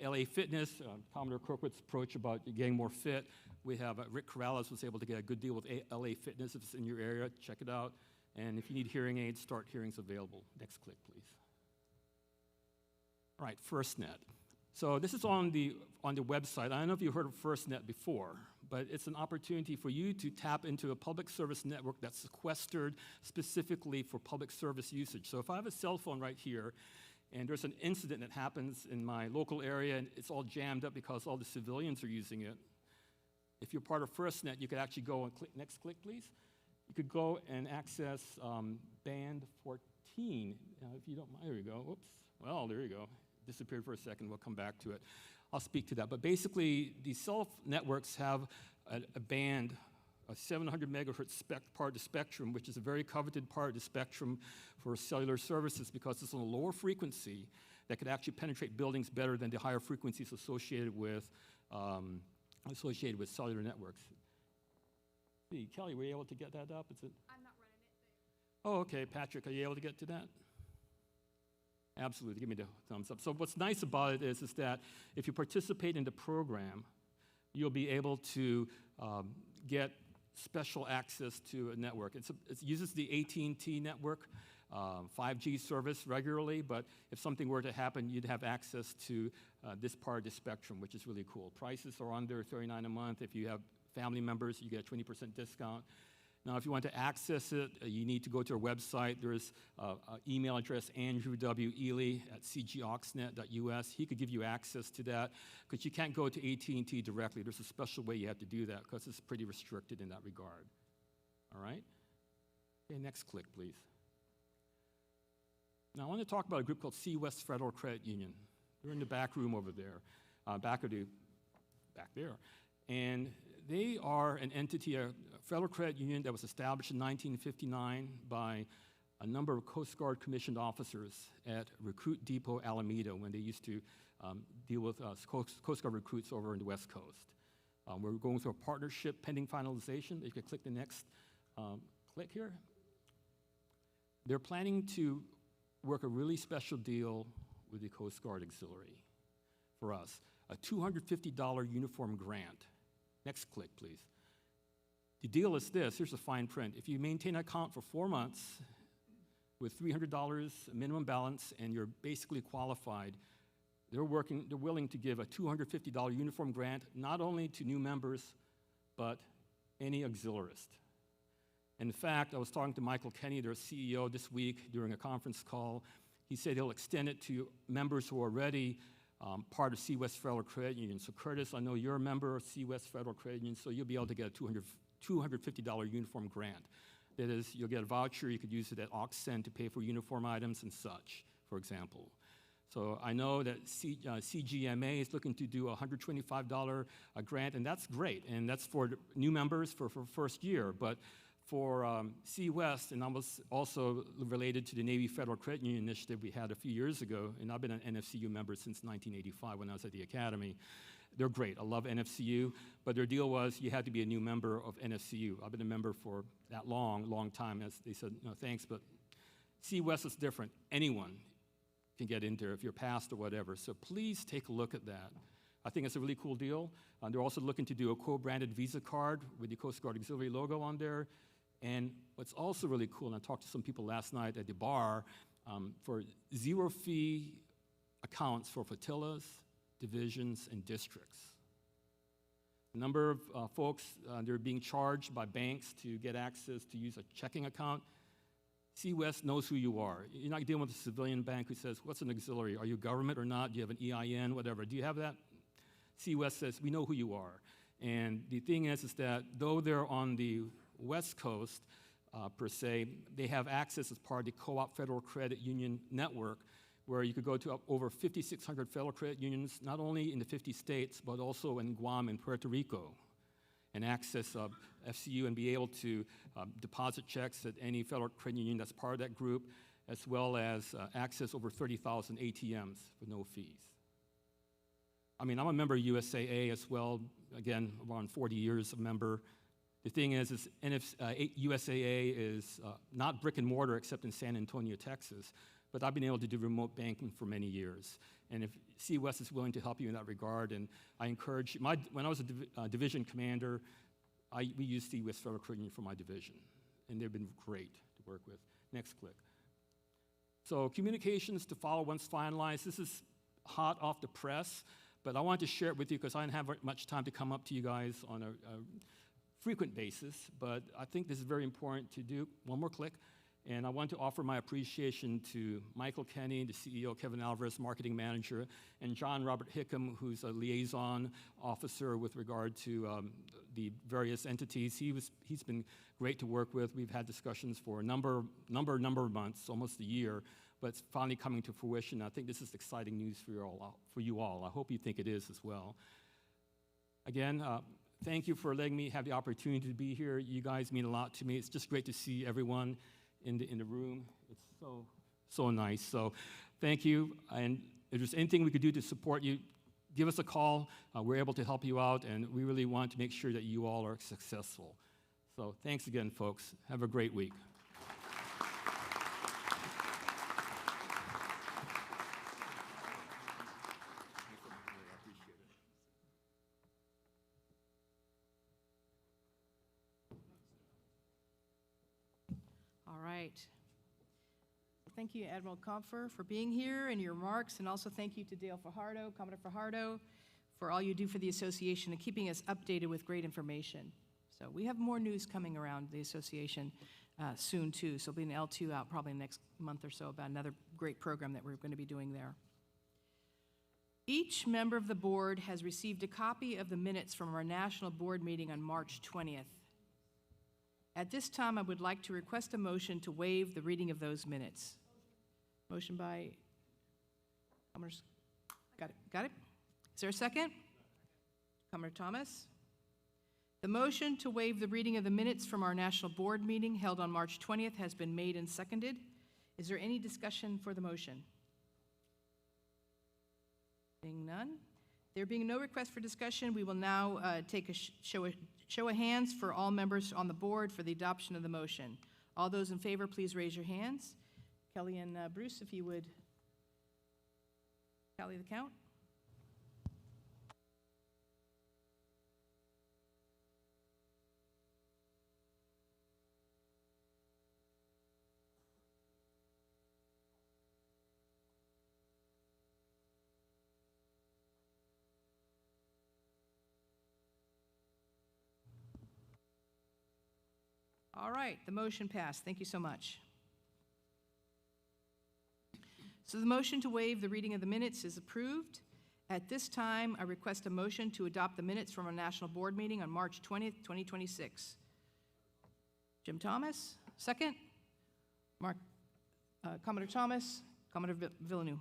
LA Fitness, Commodore Kirkwood's approach about getting more fit. We have Rick Corrales was able to get a good deal with LA Fitness. If it's in your area, check it out. And if you need hearing aids, Start Hearing's available. Next click, please. All right, FirstNet. So this is on the website. I don't know if you've heard of FirstNet before, but it's an opportunity for you to tap into a public service network that's sequestered specifically for public service usage. So if I have a cell phone right here, and there's an incident that happens in my local area, and it's all jammed up because all the civilians are using it. If you're part of FirstNet, you could actually go and click, next click, please. You could go and access band 14. If you don't mind, there you go. Whoops. Well, there you go. Disappeared for a second. We'll come back to it. I'll speak to that. But basically, these cell networks have a band, a 700 megahertz part of the spectrum, which is a very coveted part of the spectrum for cellular services because it's on a lower frequency that could actually penetrate buildings better than the higher frequencies associated with cellular networks. Hey, Kelly, were you able to get that up? I'm not running it. Oh, okay. Patrick, are you able to get to that? Absolutely. Give me the thumbs up. So what's nice about it is that if you participate in the program, you'll be able to get special access to a network. It uses the AT&T network, 5G service regularly, but if something were to happen, you'd have access to this part of the spectrum, which is really cool. Prices are under $39 a month. If you have family members, you get a 20% discount. Now, if you want to access it, you need to go to our website. There's an email address, Andrew W. Ely at cgoxnet.us. He could give you access to that because you can't go to AT&T directly. There's a special way you have to do that because it's pretty restricted in that regard. All right? Okay, next click, please. Now, I want to talk about a group called C West Federal Credit Union. They're in the back room over there, back there. And they are an entity, a federal credit union that was established in 1959 by a number of Coast Guard commissioned officers at Recruit Depot, Alameda, when they used to deal with Coast Guard recruits over in the West Coast. We're going through a partnership pending finalization. You can click the next click here. They're planning to work a really special deal with the Coast Guard Auxiliary for us, a $250 uniform grant. Next click, please. The deal is this. Here's the fine print. If you maintain an account for 4 months with $300 minimum balance and you're basically qualified, they're willing to give a $250 uniform grant not only to new members, but any auxiliarist. In fact, I was talking to Michael Kenny, their CEO, this week during a conference call. He said he'll extend it to members who are already part of C West Federal Credit Union. So Curtis, I know you're a member of C West Federal Credit Union, so you'll be able to get a $250 uniform grant. That is, you'll get a voucher, you could use it at AuxSend to pay for uniform items and such, for example. So I know that CGMA is looking to do a $125 grant, and that's great, and that's for new members for first year. But for C West, and I was also related to the Navy Federal Credit Union initiative we had a few years ago, and I've been an NFCU member since 1985 when I was at the academy. They're great. I love NFCU, but their deal was you had to be a new member of NFCU. I've been a member for that long time, as they said, no thanks, but C West is different. Anyone can get in there if you're passed or whatever, so please take a look at that. I think it's a really cool deal. They're also looking to do a co-branded Visa card with the Coast Guard Auxiliary logo on there. And what's also really cool, and I talked to some people last night at the bar, for zero-fee accounts for flotillas, divisions, and districts. A number of folks, they're being charged by banks to get access to use a checking account. C West knows who you are. You're not dealing with a civilian bank who says, what's an auxiliary? Are you government or not? Do you have an EIN, whatever? Do you have that? C West says, we know who you are. And the thing is that though they're on the West Coast, per se, they have access as part of the Co-op Federal Credit Union Network, where you could go to over 5,600 federal credit unions, not only in the 50 states, but also in Guam and Puerto Rico, and access FCU and be able to deposit checks at any federal credit union that's part of that group, as well as access over 30,000 ATMs for no fees. I mean, I'm a member of USAA as well, again, around 40 years a member. The thing is USAA is not brick and mortar except in San Antonio, Texas, but I've been able to do remote banking for many years. And if C West is willing to help you in that regard, and I encourage, when I was a division commander, we used C West Federal Credit Union for my division, and they've been great to work with. Next click. So communications to follow once finalized. This is hot off the press, but I wanted to share it with you because I didn't have much time to come up to you guys on a frequent basis, but I think this is very important to do. One more click. And I want to offer my appreciation to Michael Kenny, the CEO, Kevin Alvarez, marketing manager, and John Robert Hickam, who's a liaison officer with regard to the various entities. He's been great to work with. We've had discussions for a number of months, almost a year, but it's finally coming to fruition. I think this is exciting news for you all. I hope you think it is as well. Again, thank you for letting me have the opportunity to be here. You guys mean a lot to me. It's just great to see everyone in the room. It's so nice. So thank you. And if there's anything we could do to support you, give us a call. We're able to help you out, and we really want to make sure that you all are successful. So thanks again, folks. Have a great week. All right. Thank you, Admiral Kampfer, for being here and your remarks, and also thank you to Dale Fajardo, Commodore Fajardo, for all you do for the association and keeping us updated with great information. So we have more news coming around the association soon, too. So there'll be an L2 out probably next month or so about another great program that we're going to be doing there. Each member of the board has received a copy of the minutes from our national board meeting on March 20th. At this time, I would like to request a motion to waive the reading of those minutes. Motion by, got it? Is there a second? Commodore Thomas? The motion to waive the reading of the minutes from our national board meeting held on March 20th has been made and seconded. Is there any discussion for the motion? Being none. There being no request for discussion, we will now take a show of hands for all members on the board for the adoption of the motion. All those in favor, please raise your hands. Kelly and Bruce, if you would tally the count. All right, the motion passed. Thank you so much. So the motion to waive the reading of the minutes is approved. At this time, I request a motion to adopt the minutes from our national board meeting on March 20th, 2026. Jim Thomas, second. Commodore Thomas, Commodore Villeneuve.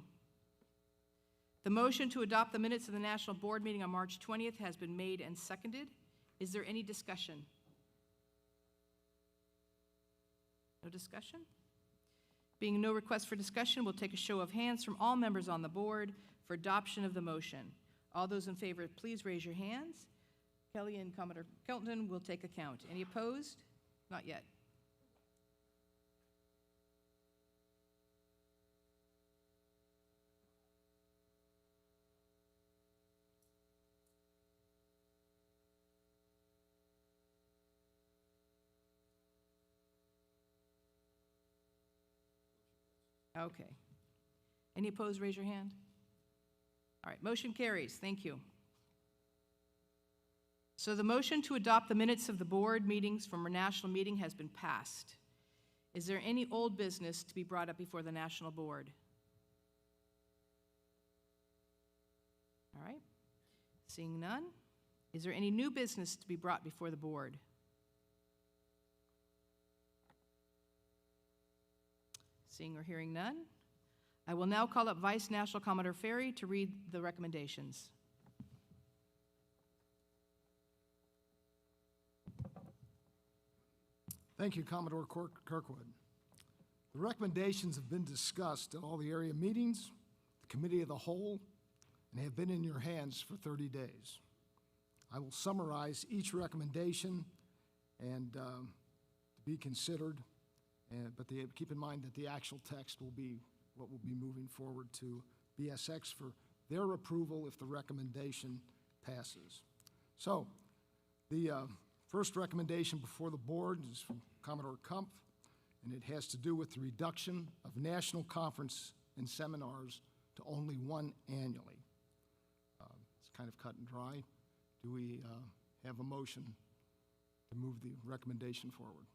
The motion to adopt the minutes of the national board meeting on March 20th has been made and seconded. Is there any discussion? No discussion? Being no request for discussion, we'll take a show of hands from all members on the board for adoption of the motion. All those in favor, please raise your hands. Kelly and Commodore Kelton will take account. Any opposed? Not yet. Okay. Any opposed, raise your hand. All right, motion carries. Thank you. So the motion to adopt the minutes of the board meetings from our national meeting has been passed. Is there any old business to be brought up before the national board? All right. Seeing none. Is there any new business to be brought before the board? Seeing or hearing none, I will now call up Vice National Commodore Ferry to read the recommendations. Thank you, Commodore Kirkwood. The recommendations have been discussed at all the area meetings, the committee of the whole, and have been in your hands for 30 days. I will summarize each recommendation and to be considered. But keep in mind that the actual text will be what will be moving forward to BSX for their approval if the recommendation passes. So the first recommendation before the board is from Commodore Kumpf, and it has to do with the reduction of national conference and seminars to only one annually. It's kind of cut and dry. Do we have a motion to move the recommendation forward?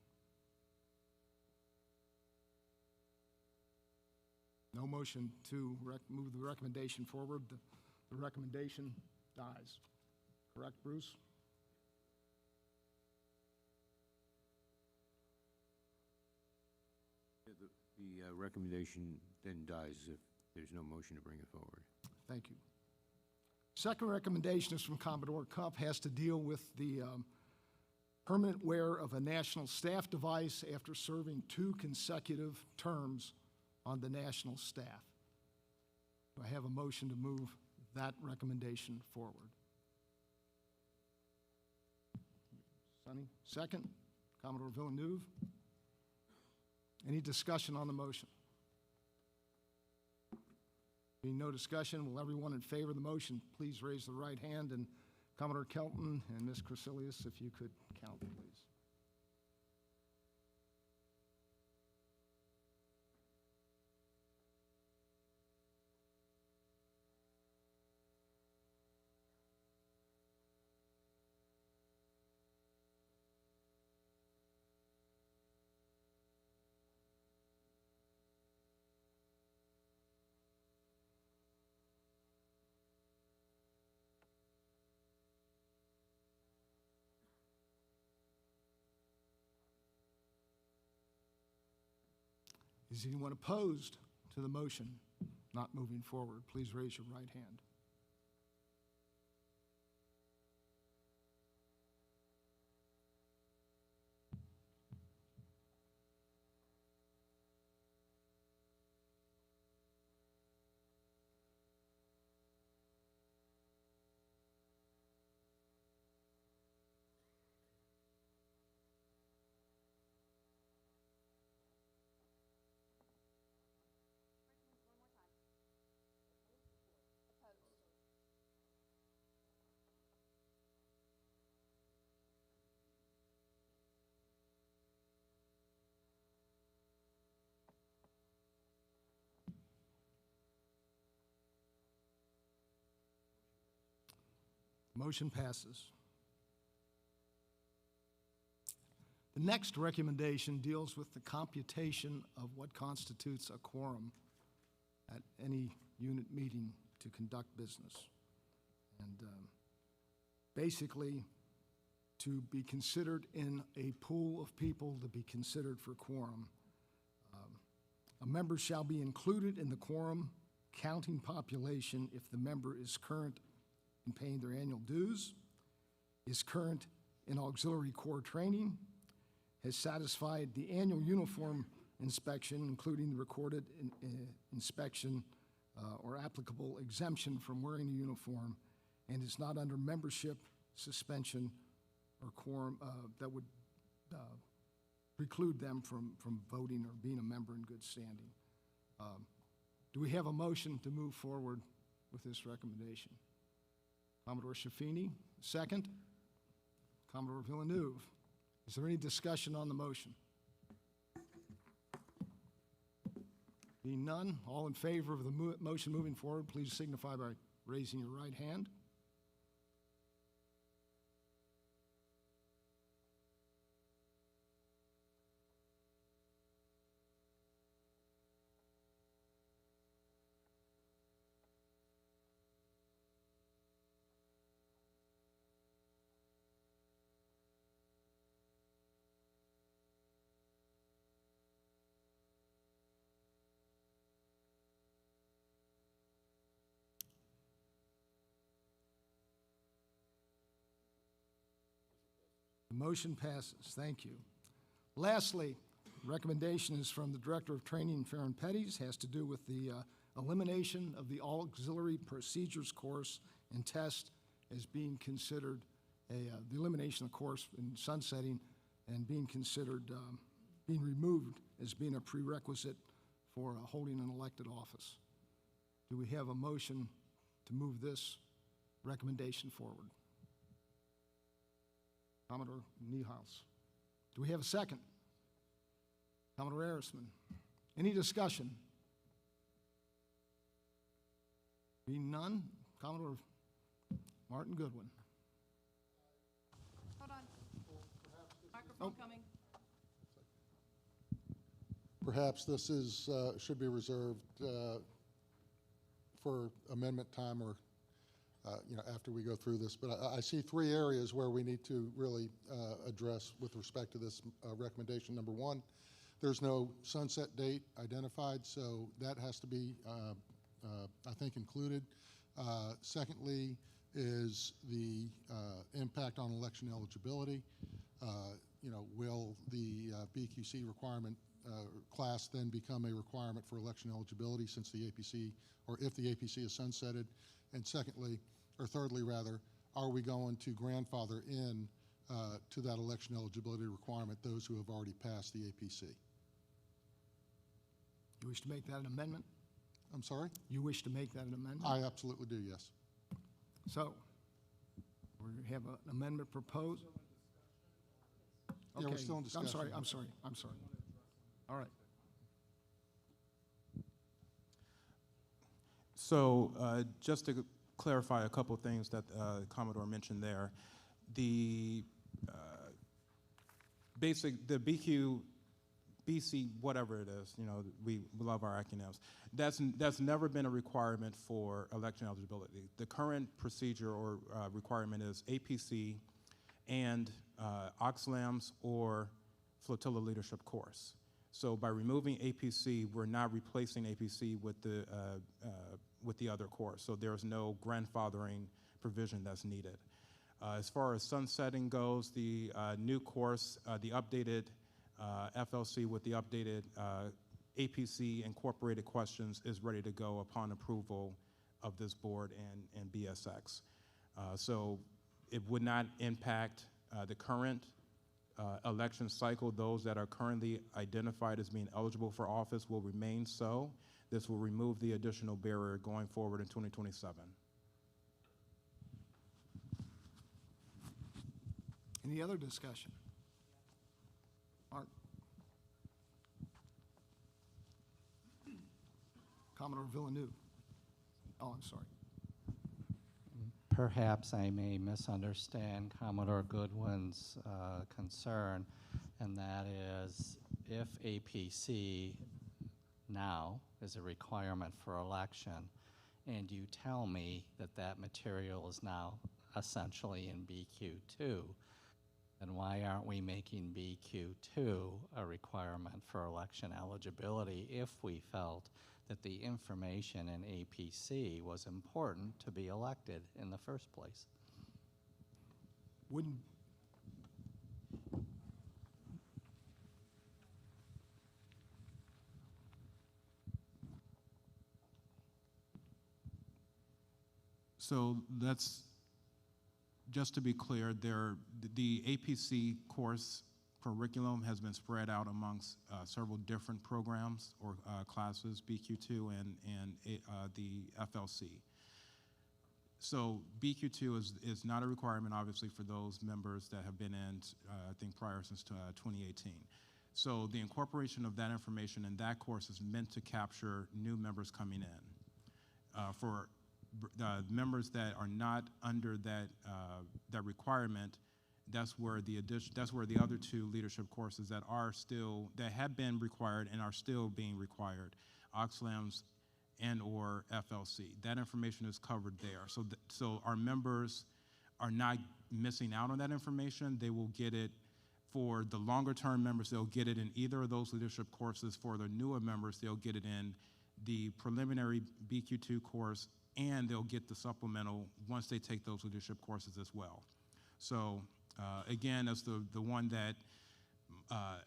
No motion to move the recommendation forward. The recommendation dies. Correct, Bruce? The recommendation then dies if there's no motion to bring it forward. Thank you. Second recommendation is from Commodore Kumpf, has to deal with the permanent wear of a national staff device after serving 2 consecutive terms on the national staff. Do I have a motion to move that recommendation forward? Sonny, second. Commodore Villeneuve. Any discussion on the motion? Being no discussion, will everyone in favor of the motion please raise the right hand? And Commodore Kelton and Ms. Crecilius, if you could count, please. Is anyone opposed to the motion not moving forward? Please raise your right hand. Motion passes. The next recommendation deals with the computation of what constitutes a quorum at any unit meeting to conduct business. And basically, to be considered in a pool of people to be considered for quorum, a member shall be included in the quorum counting population if the member is current in paying their annual dues, is current in auxiliary corps training, has satisfied the annual uniform inspection, including the recorded inspection or applicable exemption from wearing a uniform, and is not under membership suspension or quorum that would preclude them from voting or being a member in good standing. Do we have a motion to move forward with this recommendation? Commodore Shafini, second. Commodore Villeneuve. Is there any discussion on the motion? Being none, all in favor of the motion moving forward, please signify by raising your right hand. The motion passes. Thank you. Lastly, recommendation is from the Director of Training, Farron Petties, has to do with the elimination of the Auxiliary Procedures course and test as being considered the elimination of the course in sunsetting and being considered, being removed as being a prerequisite for holding an elected office. Do we have a motion to move this recommendation forward? Commodore Niehaus. Do we have a second? Commodore Arisman. Any discussion? Being none, Commodore Martin Goodwin. Hold on. Microphone coming. Perhaps this is, should be reserved for amendment time or after we go through this. But I see three areas where we need to really address with respect to this recommendation. Number one, there's no sunset date identified, so that has to be, I think, included. Secondly is the impact on election eligibility. Will the BQC requirement class then become a requirement for election eligibility since the APC, or if the APC is sunsetted? And secondly, or thirdly rather, are we going to grandfather in to that election eligibility requirement those who have already passed the APC? You wish to make that an amendment? I'm sorry? You wish to make that an amendment? I absolutely do, yes. So, we have an amendment proposed? Yeah, we're still in discussion. I'm sorry. All right. So just to clarify a couple of things that Commodore mentioned there, the the BQ, BC, whatever it is, we love our acronyms. That's never been a requirement for election eligibility. The current procedure or requirement is APC and OXLAMS or flotilla leadership course. So by removing APC, we're not replacing APC with the other course. So there's no grandfathering provision that's needed. As far as sunsetting goes, the new course, the updated FLC with the updated APC incorporated questions is ready to go upon approval of this board and BSX. So it would not impact the current election cycle. Those that are currently identified as being eligible for office will remain so. This will remove the additional barrier going forward in 2027. Any other discussion? Art? Commodore Villeneuve. Oh, I'm sorry. Perhaps I may misunderstand Commodore Goodwin's concern, and that is if APC now is a requirement for election, and you tell me that that material is now essentially in BQ2, then why aren't we making BQ2 a requirement for election eligibility if we felt that the information in APC was important to be elected in the first place? So that's, just to be clear, the APC course curriculum has been spread out amongst several different programs or classes, BQ2 and the FLC. So BQ2 is not a requirement, obviously, for those members that have been in, I think, prior since 2018. So the incorporation of that information in that course is meant to capture new members coming in. For members that are not under that requirement, that's where the other two leadership courses that have been required and are still being required, OXLAMS and or FLC. That information is covered there. So our members are not missing out on that information. They will get it. For the longer term members, they'll get it in either of those leadership courses. For the newer members, they'll get it in the preliminary BQ2 course, and they'll get the supplemental once they take those leadership courses as well. So again, as the one that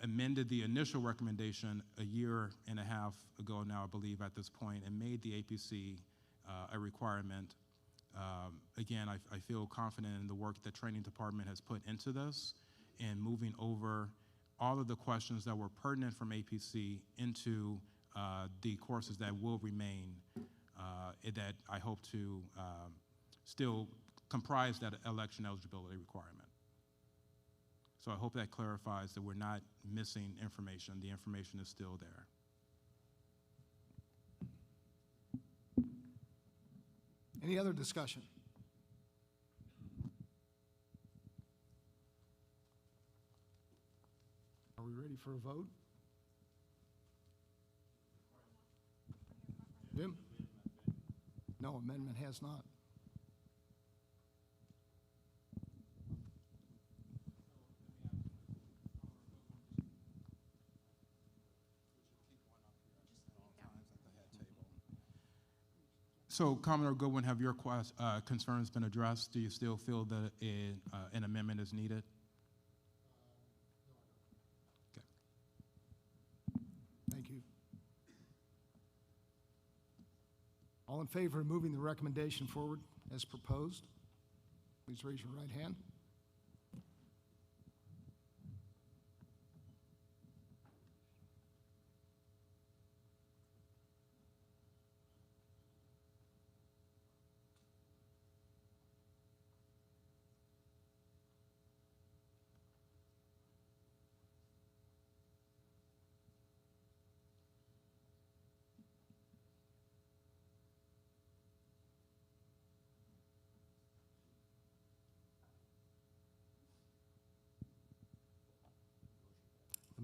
amended the initial recommendation a year and a half ago now, I believe, at this point, and made the APC a requirement. Again, I feel confident in the work the training department has put into this and moving over all of the questions that were pertinent from APC into the courses that will remain that I hope to still comprise that election eligibility requirement. So I hope that clarifies that we're not missing information. The information is still there. Any other discussion? Are we ready for a vote? Jim? No, amendment has not. So, Commodore Goodwin, have your concerns been addressed? Do you still feel that an amendment is needed? Okay. Thank you. All in favor of moving the recommendation forward as proposed, please raise your right hand.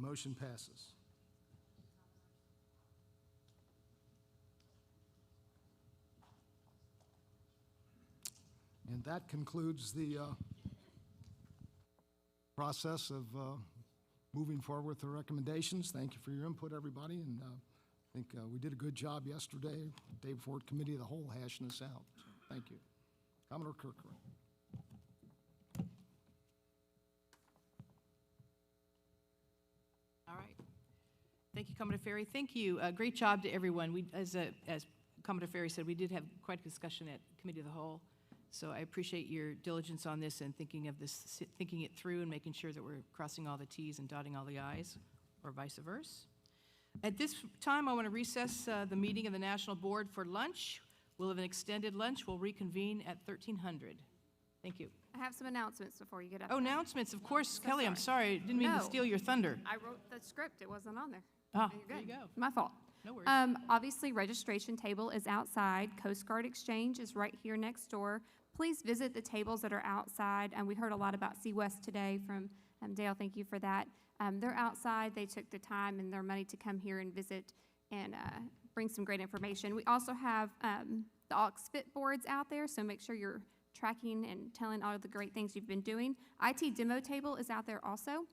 The motion passes. And that concludes the process of moving forward with the recommendations. Thank you for your input, everybody, and I think we did a good job yesterday. Dave Ford Committee of the Whole hashing this out. So, thank you. Commodore Kirkwood. All right. Thank you, Commodore Ferry. Thank you. Great job to everyone. As Commodore Ferry said, we did have quite a discussion at Committee of the Whole. So I appreciate your diligence on this and thinking it through and making sure that we're crossing all the T's and dotting all the I's, or vice versa. At this time, I want to recess the meeting of the National Board for lunch. We'll have an extended lunch. We'll reconvene at 1300. Thank you. I have some announcements before you get up. Oh, announcements, of course. Kelly, I'm sorry. sorry. I didn't mean to steal your thunder. I wrote the script. It wasn't on there. Ah, You're there good. you go. My fault. No worries. Obviously, registration table is outside. Coast Guard Exchange is right here next door. Please visit the tables that are outside. We heard a lot about Sea West today from Dale. Thank you for that. They're outside. They took the time and their money to come here and visit and bring some great information. We also have the aux fit boards out there, so make sure you're tracking and telling all of the great things you've been doing. IT demo table is out there also,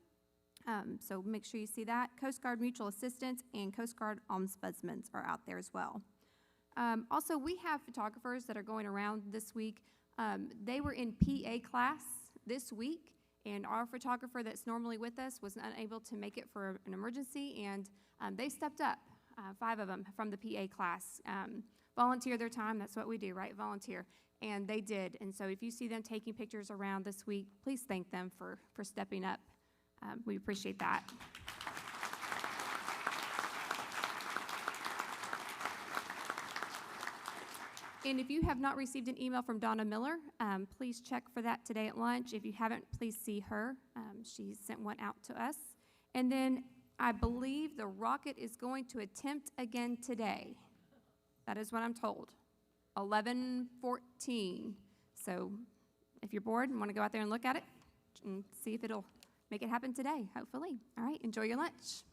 so make sure you see that. Coast Guard Mutual Assistance and Coast Guard Ombudsmen are out there as well. Also, we have photographers that are going around this week. They were in PA class this week, and our photographer that's normally with us was unable to make it for an emergency, and they stepped up, 5 of them from the PA class. Volunteer their time, that's what we do, right? Volunteer. And they did. And so if you see them taking pictures around this week, please thank them for stepping up. We appreciate that. And if you have not received an email from Donna Miller, please check for that today at lunch. If you haven't, please see her. She sent one out to us. And then I believe the rocket is going to attempt again today. That is what I'm told. 11:14. So if you're bored and want to go out there and look at it and see if it'll make it happen today, hopefully. All right, enjoy your lunch.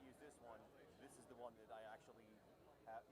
use this one. This is the one that I actually have.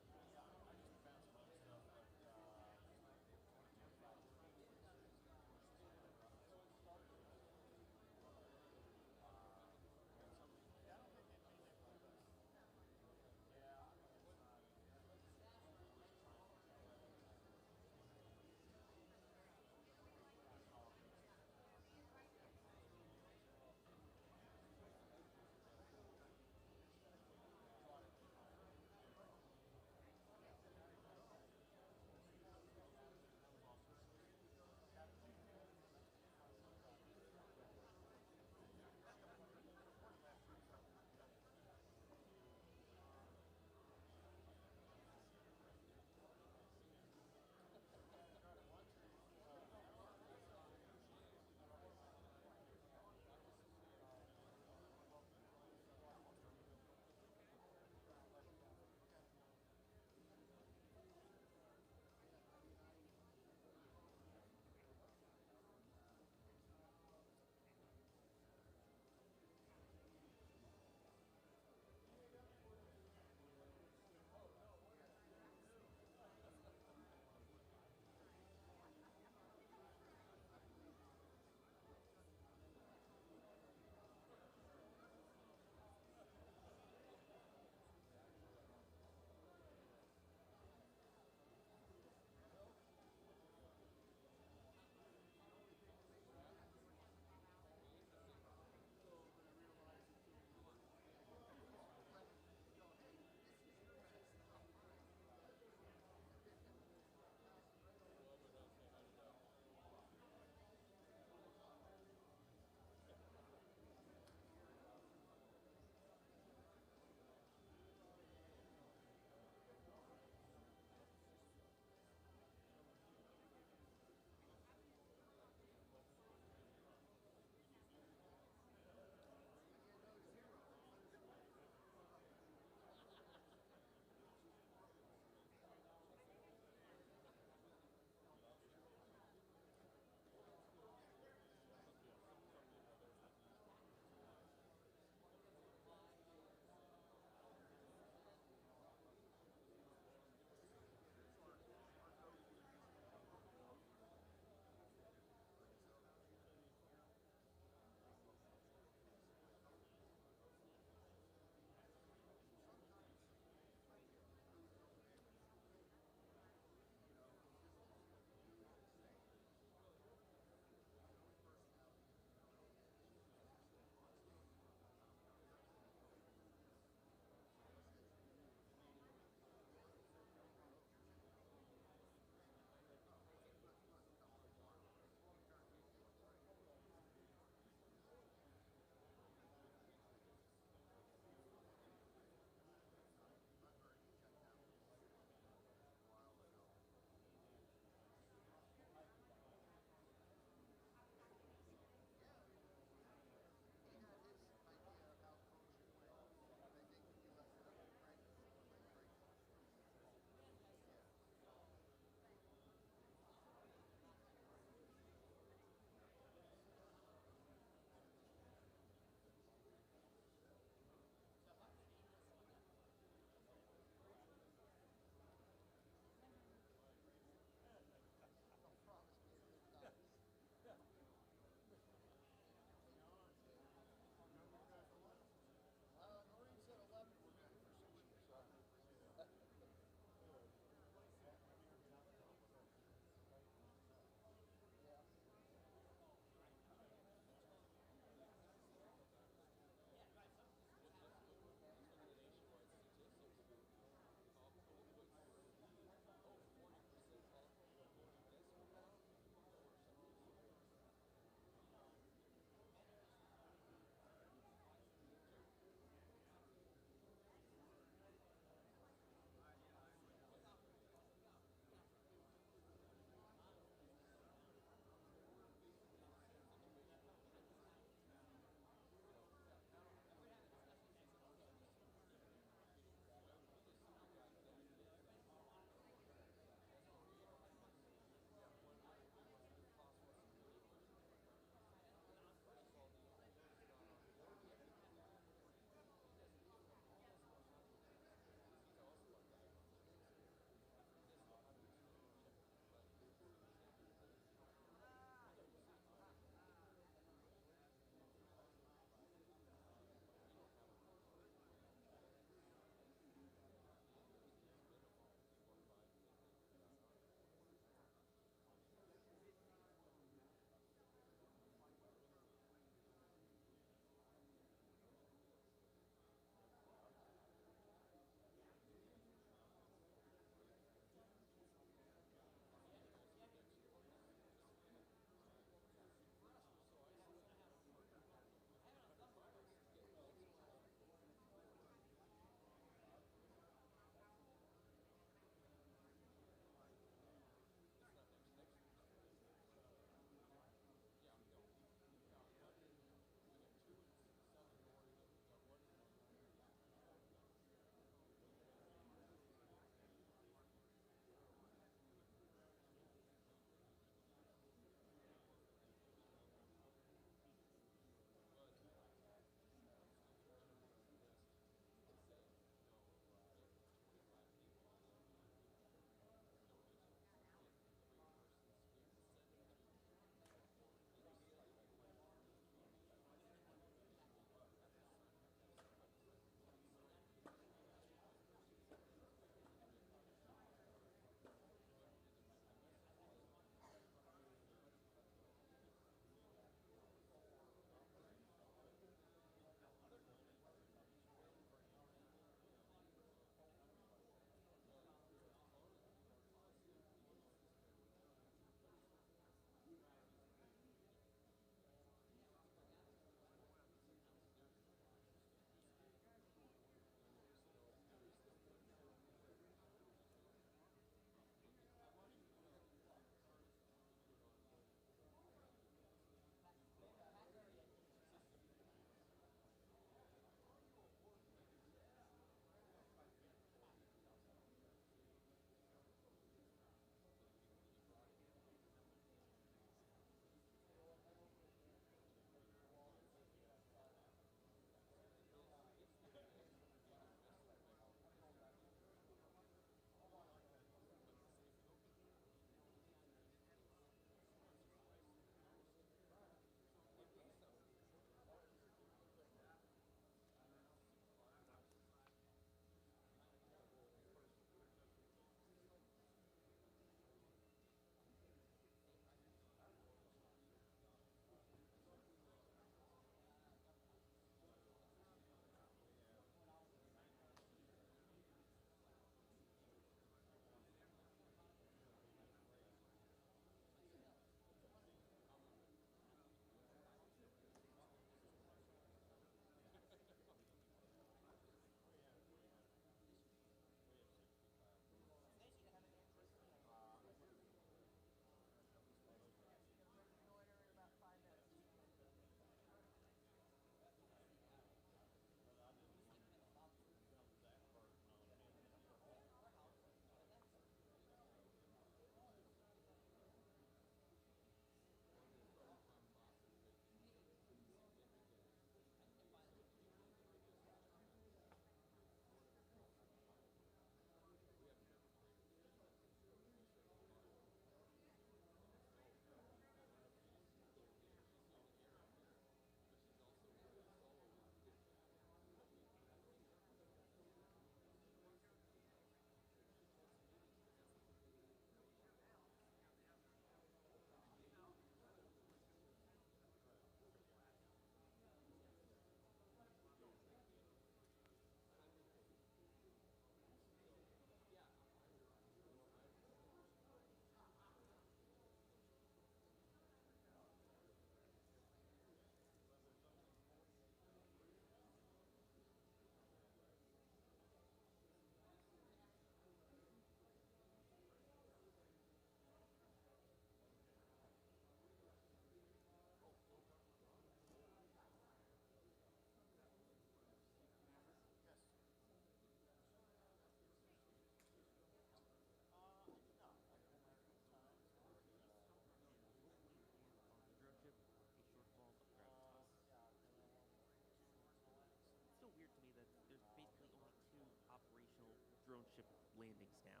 landings now,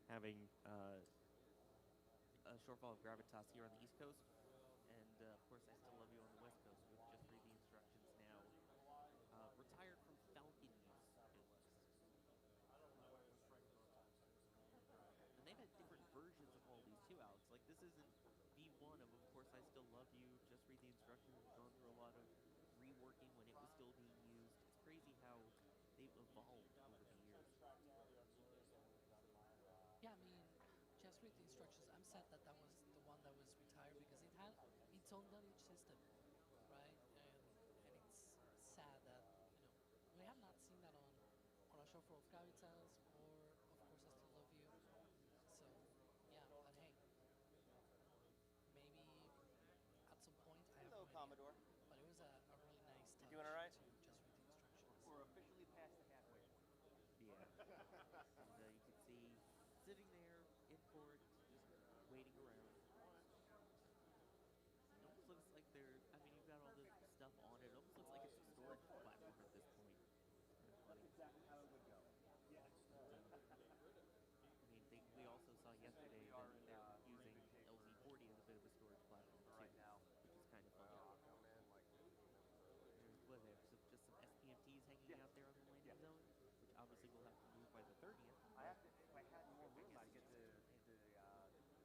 having a shortfall of gravitas here on the East Coast, and of course I Still Love You on the West Coast, with just read the instructions now. Retired from Falcon use, at least. And they've had different versions of all these too, Alex. Like, this isn't V1 of course I Still Love You, just read the instructions. We've gone through a lot of reworking when it was still being used. It's crazy how they've evolved over the years. Yeah, I mean, just read the instructions. I'm sad that that was the one that was retired because it had its own lineage system, right? And it's sad that, we have not seen that on a show for Gravitas or, of course, I Still Love You. So, yeah, but hey, maybe at some point I have Hello, no idea. Commodore. But it was a really nice touch You doing all right? to just read the instructions. We're officially past the halfway point. Yeah. And you can see sitting there in port, just waiting around. It almost looks like they're, I mean, you've got all this stuff on it. It almost looks like it's a storage platform at this point. That's exactly how it would go. Yes. I mean, we also saw yesterday that they're using LZ40 as a bit of a storage platform too, right now, which is kind of fun. There's what there, just some SPMTs hanging out there on the landing zone, which obviously will have to move by the 30th. I have to, if I had more room, I'd get the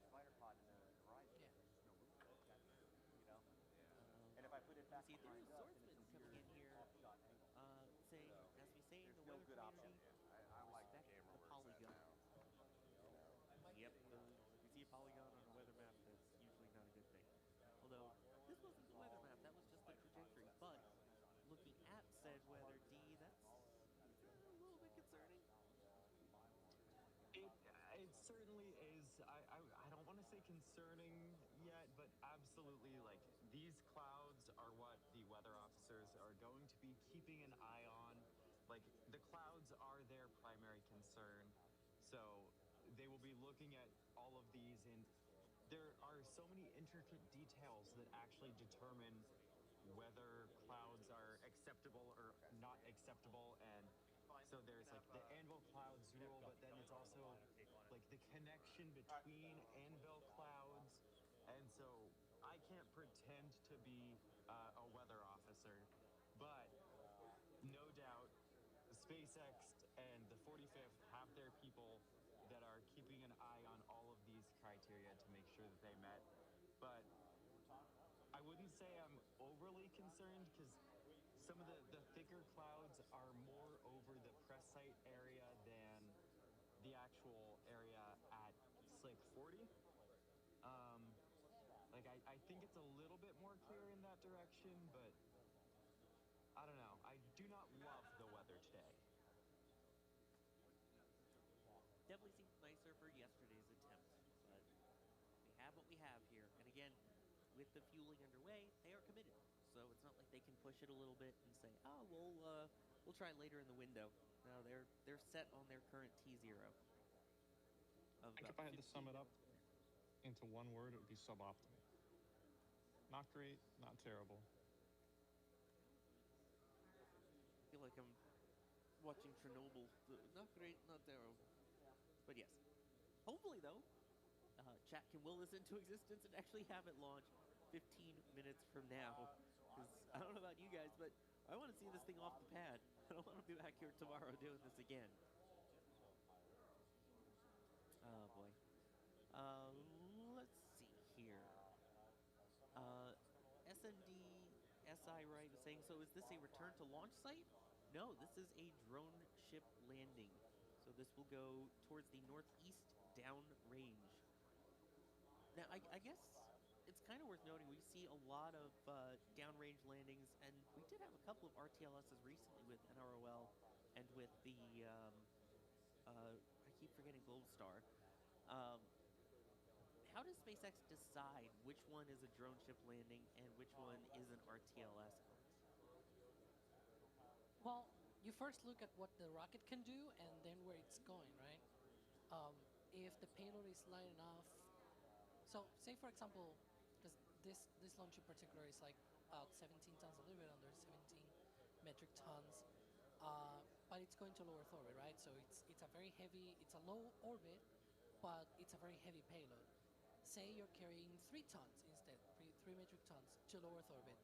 spider pod in the horizon. Yeah. No room, and if I put it back See, behind there's us, swordsman then it's a coming in weird here, off-shot angle. saying, as we say in the no weather good option. community, I like the respect camera the where it's at polygon. now. Yep, if we see a polygon on a weather map, that's usually not a good thing. Although, this wasn't the weather map, that was just the trajectory. But, looking at said weather, D, that's a little bit concerning. It certainly is. I don't want to say concerning yet, but absolutely, like, these clouds are what the weather officers are going to be keeping an eye on. Like, the clouds are their primary concern, so they will be looking at all of these, and there are so many intricate details that actually determine whether clouds are acceptable or not acceptable. And so there's like the anvil clouds rule, but then it's also like the connection between anvil clouds. And so I can't pretend to be a weather officer, but no doubt SpaceX and the 45th have their people that are keeping an eye on all of these criteria to make sure that they met. But I wouldn't say I'm overly concerned because some of the thicker clouds are more over the press site area than the actual area at Slick 40. I think it's a little bit more clear in that direction, but I don't know. I do not love the weather today. Definitely seems nicer for yesterday's attempt, but we have what we have here. And again, with the fueling underway, they are committed. So it's not like they can push it a little bit and say, "Oh, we'll try later in the window." No, they're set on their current T0. I think if I had to sum it up into one word, it would be suboptimal. Not great, not terrible. I feel like I'm watching Chernobyl. Not great, not terrible. But yes. Hopefully, though, chat can will this into existence and actually have it launch 15 minutes from now. Because I don't know about you guys, but I want to see this thing off the pad. I don't want to be back here tomorrow doing this again. Oh, boy. Let's see here. SND SI right was saying, so is this a return to launch site? No, this is a drone ship landing. So this will go towards the northeast downrange. Now, I guess it's kind of worth noting we see a lot of downrange landings, and we did have a couple of RTLSs recently with NROL and with the, I keep forgetting Gold Star. How does SpaceX decide which one is a drone ship landing and which one is an RTLS? Well, you first look at what the rocket can do and then where it's going, right? If the payload is light enough, so say for example, because this launch in particular is like about 17 tons, a little bit under 17 metric tons. but it's going to low Earth orbit, right? So it's a very heavy, it's a low orbit, but it's a very heavy payload. Say you're carrying 3 tons instead, 3 metric tons to low Earth orbit.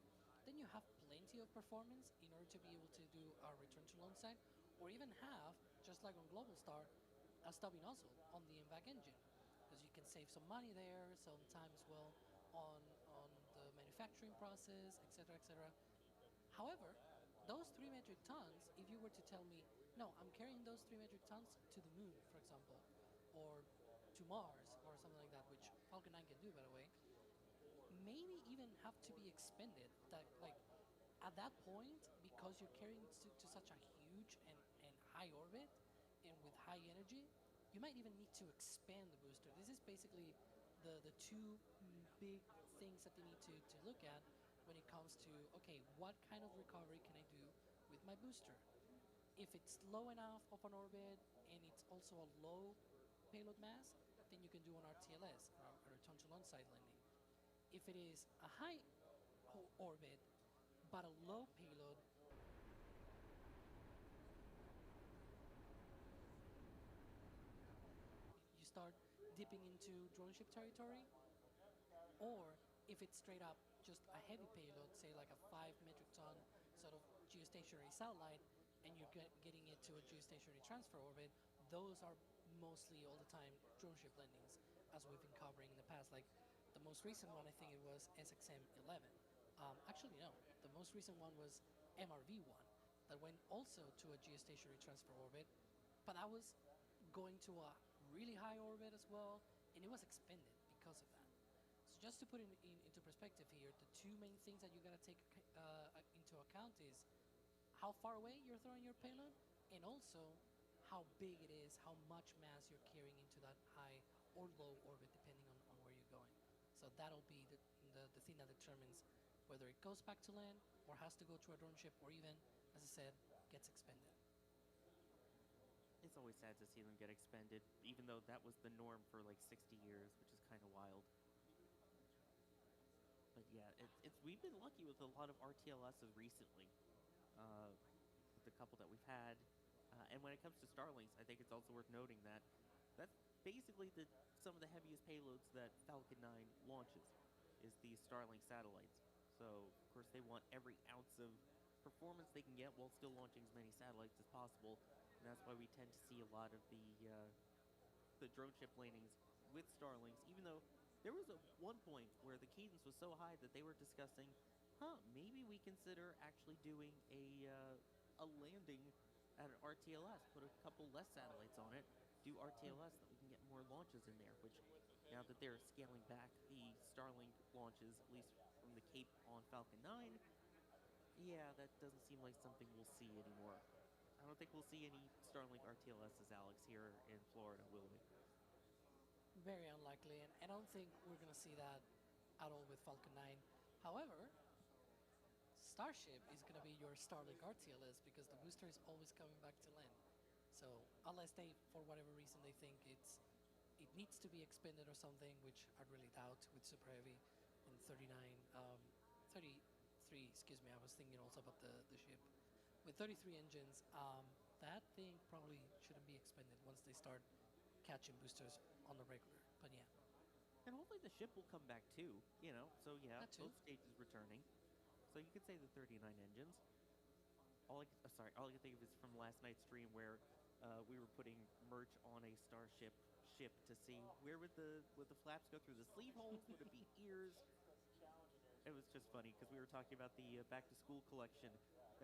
Then you have plenty of performance in order to be able to do a return to launch site, or even have, just like on Global Star, a stubby nozzle on the MVAC engine, because you can save some money there, some time as well on the manufacturing process, etc., etc. However, those 3 metric tons, if you were to tell me, no, I'm carrying those 3 metric tons to the moon, for example, or to Mars, or something like that, which Falcon 9 can do, by the way, maybe even have to be expended. That, like, at that point, because you're carrying to such a huge and high orbit, and with high energy, you might even need to expand the booster. This is basically the two big things that you need to look at when it comes to, okay, what kind of recovery can I do with my booster? If it's low enough of an orbit and it's also a low payload mass, then you can do an RTLS, a return to launch site landing. If it is a high orbit but a low payload, you start dipping into drone ship territory. Or if it's straight up just a heavy payload, say like a 5 metric ton sort of geostationary satellite, and you're getting it to a geostationary transfer orbit, those are mostly all the time drone ship landings, as we've been covering in the past. Like the most recent one, I think it was SXM-11. Actually, no, the most recent one was MRV-1 that went also to a geostationary transfer orbit, but that was going to a really high orbit as well, and it was expended because of that. So just to put into perspective here, the two main things that you gotta take into account is how far away you're throwing your payload, and also how big it is, how much mass you're carrying into that high or low orbit, depending on where you're going. So that'll be the thing that determines whether it goes back to land, or has to go to a drone ship, or even, as I said, gets expended. It's always sad to see them get expended, even though that was the norm for like 60 years, which is kind of wild. But yeah, we've been lucky with a lot of RTLSs recently, with the couple that we've had. And when it comes to Starlinks, I think it's also worth noting that that's basically some of the heaviest payloads that Falcon 9 launches, is these Starlink satellites. So, of course, they want every ounce of performance they can get while still launching as many satellites as possible. And that's why we tend to see a lot of the drone ship landings with Starlinks, even though there was one point where the cadence was so high that they were discussing, maybe we consider actually doing a landing at an RTLS, put a couple less satellites on it, do RTLS, that we can get more launches in there, which now that they're scaling back the Starlink launches, at least from the Cape on Falcon 9, yeah, that doesn't seem like something we'll see anymore. I don't think we'll see any Starlink RTLSs, Alex, here in Florida, will we? Very unlikely, and I don't think we're going to see that at all with Falcon 9. However, Starship is going to be your Starlink RTLS, because the booster is always coming back to land. So unless they, for whatever reason, they think it needs to be expended or something, which I really doubt with Super Heavy and 33, excuse me, I was thinking also about the ship. With 33 engines, that thing probably shouldn't be expended once they start catching boosters on the regular, but yeah. And hopefully the ship will come back too, so yeah, both stages returning. So you could say the 39 engines. All I can think of is from last night's stream where we were putting merch on a Starship ship to see where would the flaps go through the sleeve holes, would it be ears? It was just funny because we were talking about the back to school collection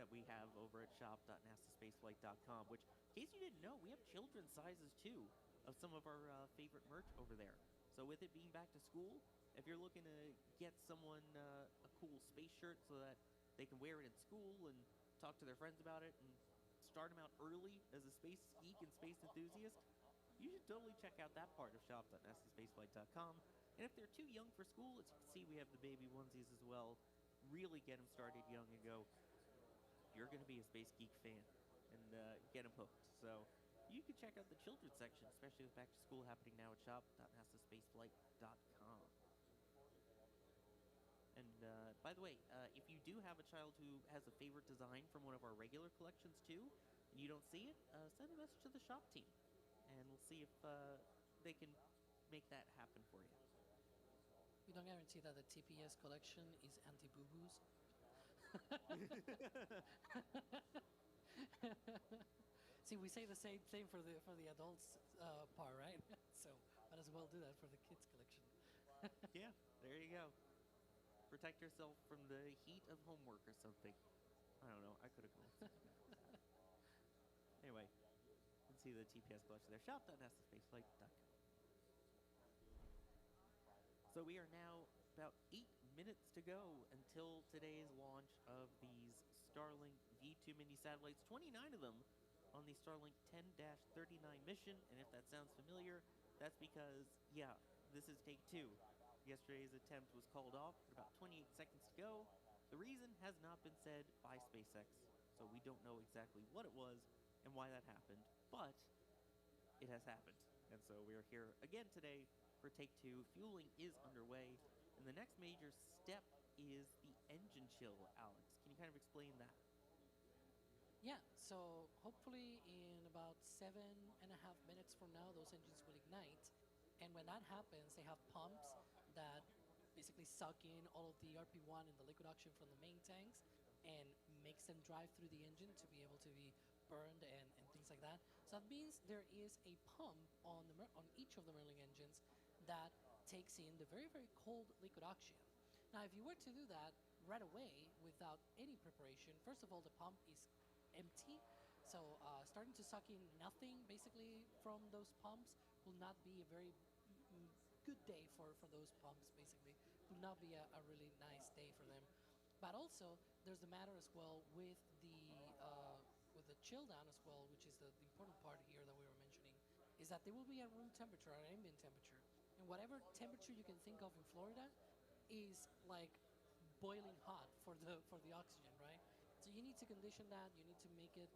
that we have over at shop.nasaspaceflight.com, which, in case you didn't know, we have children's sizes too of some of our favorite merch over there. So with it being back to school, if you're looking to get someone a cool space shirt so that they can wear it in school and talk to their friends about it and start them out early as a space geek and space enthusiast, you should totally check out that part of shop.nasaspaceflight.com. And if they're too young for school, as you can see, we have the baby onesies as well. Really get them started young and go, you're going to be a Space Geek fan, and get them hooked. So you can check out the children's section, especially with back to school happening now at shop.nasaspaceflight.com. And by the way, if you do have a child who has a favorite design from one of our regular collections too, you don't see it, send a message to the shop team, and we'll see if they can make that happen for you. We don't guarantee that the TPS collection is anti-boo-boos. See, we say the same thing for the adults part, right? So might as well do that for the kids collection. Yeah, there you go. Protect yourself from the heat of homework or something. I don't know. I could have come up with something better. Anyway, you can see the TPS collection there. Shop.nasaspaceflight.com. So we are now about 8 minutes to go until today's launch of these Starlink V2 mini satellites, 29 of them on the Starlink 10-39 mission. And if that sounds familiar, that's because, yeah, this is take 2. Yesterday's attempt was called off with about 28 seconds to go. The reason has not been said by SpaceX, so we don't know exactly what it was and why that happened, but it has happened. And so we are here again today for take 2. Fueling is underway, and the next major step is the engine chill, Alex. Can you kind of explain that? Yeah, so hopefully in about 7.5 minutes from now, those engines will ignite. And when that happens, they have pumps that basically suck in all of the RP1 and the liquid oxygen from the main tanks and makes them drive through the engine to be able to be burned and things like that. So that means there is a pump on each of the Merlin engines that takes in the very, very cold liquid oxygen. Now, if you were to do that right away without any preparation, first of all, the pump is empty. So starting to suck in nothing basically from those pumps will not be a very good day for those pumps, basically. Will not be a really nice day for them. But also, there's the matter as well with the chill down as well, which is the important part here that we were mentioning, is that they will be at room temperature, at ambient temperature. And whatever temperature you can think of in Florida is like boiling hot for the oxygen, right? So you need to condition that, you need to make it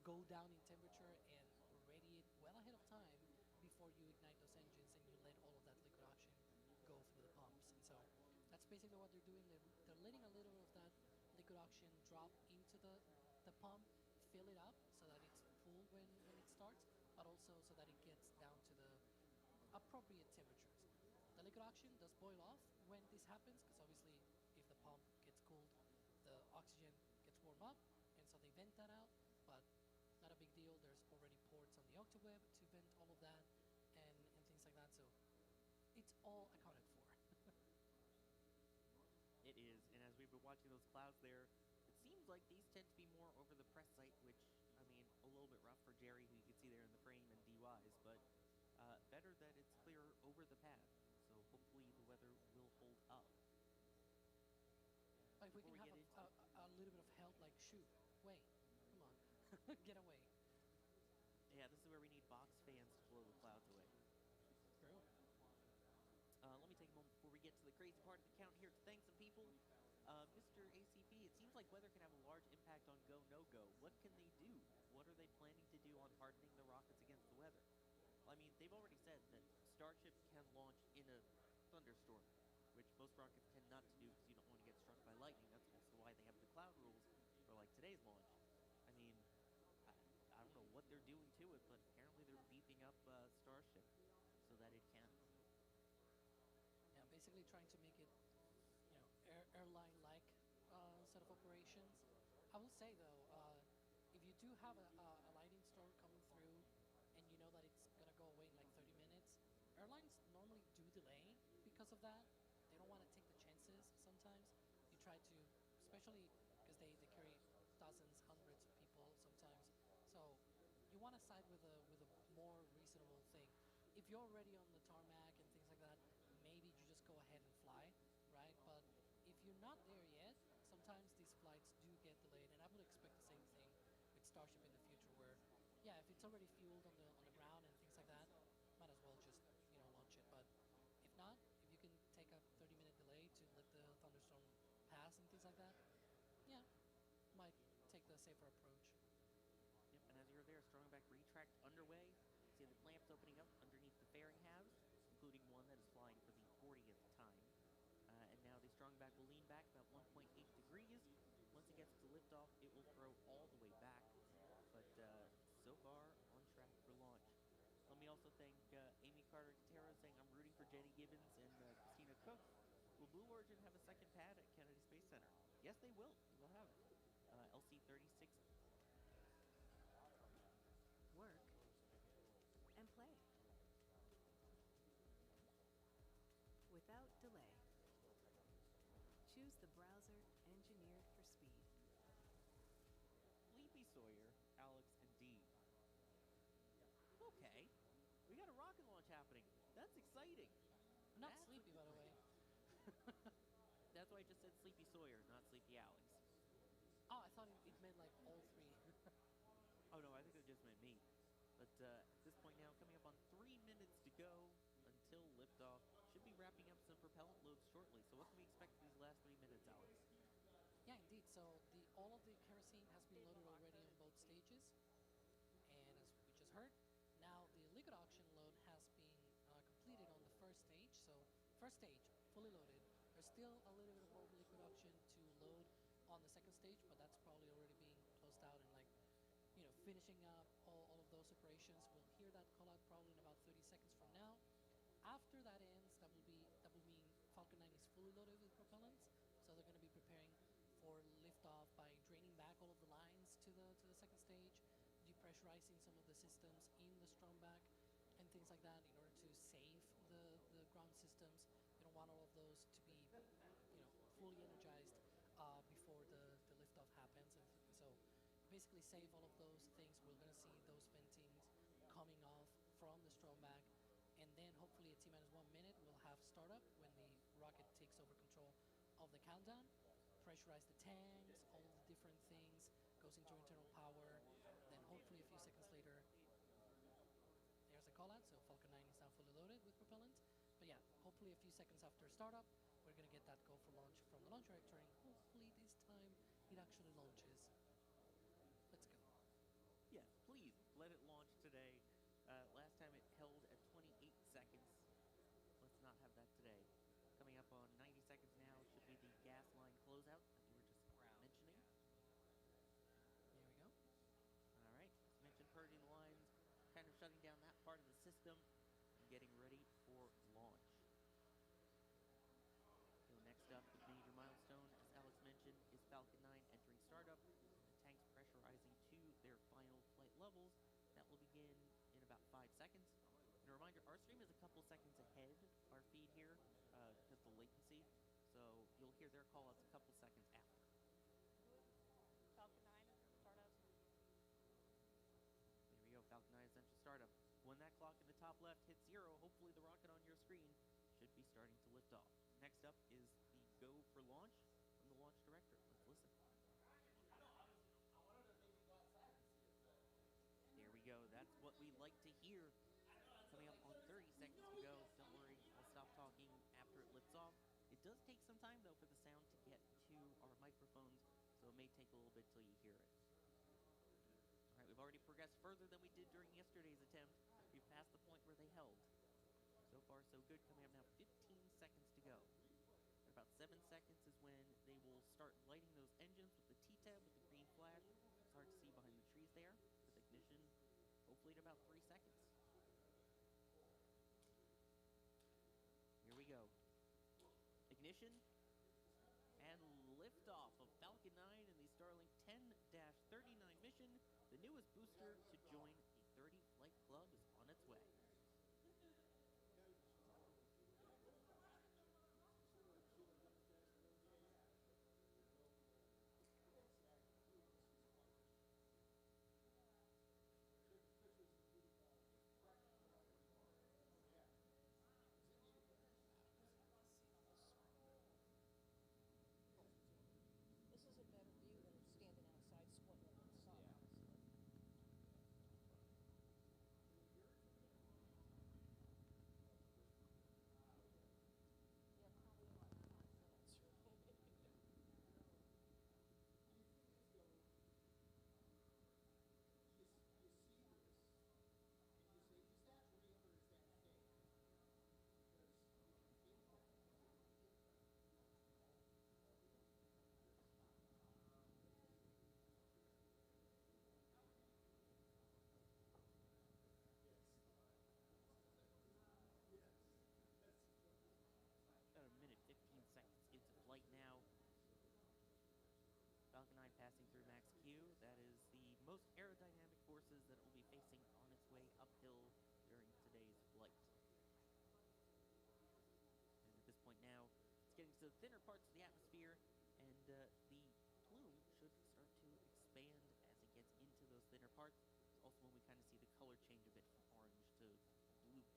go down in temperature and ready it well ahead of time before you ignite those engines and you let all of that liquid oxygen go through the pumps. And so that's basically what they're doing. They're letting a little of that liquid oxygen drop into the pump, fill it up so that it's full when it starts, but also so that it gets down to the appropriate temperatures. The liquid oxygen does boil off when this happens, because obviously if the pump gets cooled, the oxygen gets warmed up, and so they vent that out, but not a big deal. There's already ports on the octaweb to vent all of that and things like that, so it's all accounted for. It is, and as we've been watching those clouds there, it seems like these tend to be more over the press site, which, I mean, a little bit rough for Jerry, who you can see there in the frame, and DYs, but better that it's clear over the pad, so hopefully the weather will hold up. But if we can have a little bit of help, like, shoot, wait, come on, get away. Yeah, this is where we need box fans to blow the clouds away. True. Let me take a moment before we get to the crazy part of the count here to thank some people. Mr. ACP, it seems like weather can have a large impact on go, no-go. What can they do? What are they planning to do on hardening the rockets against the weather? Well, I mean, they've already said that Starship can launch in a thunderstorm, which most rockets tend not to do because you don't want to get struck by lightning. That's also why they have the cloud rules for, like, today's launch. I mean, I don't know what they're doing to it, but apparently they're beefing up Starship so that it can. Yeah, basically trying to make it, you know, airline-like set of operations. I will say though, if you do have a lightning storm coming through, and you know that it's gonna go away in like 30 minutes, airlines normally do delay because of that. They don't want to take the chances. Sometimes you try to, especially because they carry dozens, hundreds of people sometimes. So you want to side with a more reasonable thing. If you're already on the tarmac and things like that, maybe you just go ahead and fly, right? But if you're not there yet, sometimes these flights do get delayed, and I would expect the same thing with Starship in the future, where, yeah, if it's already fueled on the ground and things like that, might as well just, you know, launch it. But if not, if you can take a 30-minute delay to let the thunderstorm pass and things like that, yeah, might take the safer approach. Yep, and as you're there, Strongback retract underway. See the clamps opening up underneath the fairing halves, including one that is flying for the 40th time. And now the Strongback will lean back about 1.8 degrees. Once it gets to liftoff, it will throw all the way back. But thank Amy Carter Catero saying I'm rooting for Jenny Gibbons and Christina Cook. Will Blue Origin have a second pad at Kennedy Space Center? Yes, they will. They will have it. LC-36. Work and play without delay. Choose the browser engineered for speed. Sleepy Sawyer, Alex, and Dee. Okay. We got a rocket launch happening. That's exciting. I'm not sleepy, by the way. That's why I just said Sleepy Sawyer, not Sleepy Alex. Oh, I thought it meant like all three. Oh no, I think it just meant me. But at this point now, coming up on 3 minutes to go until liftoff. Should be wrapping up some propellant loads shortly. So what can we expect in these last 3 minutes, Alex? Yeah, indeed. So all of the kerosene has been loaded already on both stages. And as we just heard, now the liquid oxygen load has been completed on the first stage. So first stage, fully loaded. There's still a little bit of more liquid oxygen to load on the second stage, but that's probably already being closed out and finishing up all of those operations. We'll hear that call out probably in about 30 seconds from now. After that ends, that will mean Falcon 9 is fully loaded with propellants. So they're going to be preparing for liftoff by draining back all of the lines to the second stage, depressurizing some of the systems in the Stromback and things like that in order to save the ground systems. You don't want all of those to be fully energized before the liftoff happens. And so basically save all of those things. We're going to see those ventings coming off from the Stromback. And then hopefully at T-minus 1 minute, we'll have startup when the rocket takes over control of the countdown. Pressurize the tanks, all of the different things, goes into internal power. Then hopefully a few seconds later, there's a call out. So Falcon 9 is now fully loaded with propellant. But yeah, hopefully a few seconds after startup, we're going to get that go for launch from the launch reactor. And hopefully this time it actually launches. Let's go. Yeah, please let it launch today. Last time it held at 28 seconds. Let's not have that today. Coming up on 90 seconds now should be the gas line closeout that we were just mentioning. There we go. All right, as mentioned, purging the lines, kind of shutting down that part of the system and getting ready for launch. So next up, the major milestone, as Alex mentioned, is Falcon 9 entering startup. The tanks pressurizing to their final flight levels. That will begin in about 5 seconds. And a reminder, our stream is a couple seconds ahead our feed here because of the latency. So you'll hear their call outs a couple seconds after. Falcon 9 startup. There we go, Falcon 9 Essential Startup. When that clock in the top left hits 0, hopefully the rocket on your screen should be starting to lift off. Next up is the go for launch from the launch director. Let's listen. There we go. That's what we like to hear. Coming up on 30 seconds to go. Don't worry, I'll stop talking after it lifts off. It does take some time, though, for the sound to get to our microphones, so it may take a little bit till you hear it. All right, we've already progressed further than we did during yesterday's attempt. We've passed the point where they held. So far, so good. Coming up now, 15 seconds to go. At about 7 seconds is when they will start lighting those engines with the T-tab with the green flash. It's hard to see behind the trees there. With ignition, hopefully at about 3 seconds. Here we go. Ignition and liftoff of Falcon 9 and the Starlink 10-39 mission. The newest booster to join the 30 Flight Club is on its way. hill during today's flight. And at this point now, it's getting to the thinner parts of the atmosphere, and the plume should start to expand as it gets into those thinner parts. It's also when we kind of see the color change a bit from orange to bluish.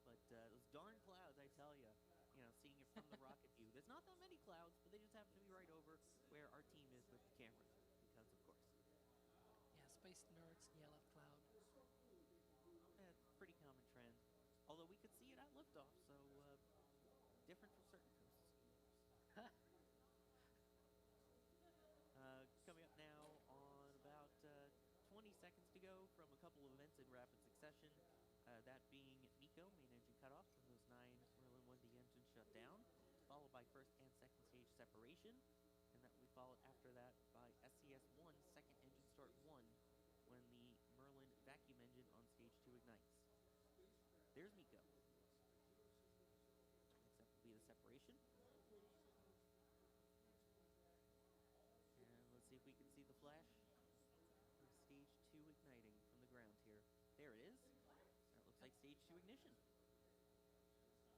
But those darn clouds, I tell you, seeing it from the rocket view, there's not that many clouds, but they just happen to be right over where our team is with the cameras, because of course. Yeah, space nerds yell at cloud. It's a pretty common trend. Although we could see it at liftoff, so different from certain coasts. Coming up now on about 20 seconds to go from a couple of events in rapid succession. That being MECO, main engine cutoff, when those 9 Merlin 1D engines shut down, followed by first and second stage separation, and that will be followed after that by SCS-1, second engine start 1, when the Merlin vacuum engine on stage 2 ignites. There's MECO. Next up will be the separation. And let's see if we can see the flash of stage 2 igniting from the ground here. There it is. That looks like stage 2 ignition.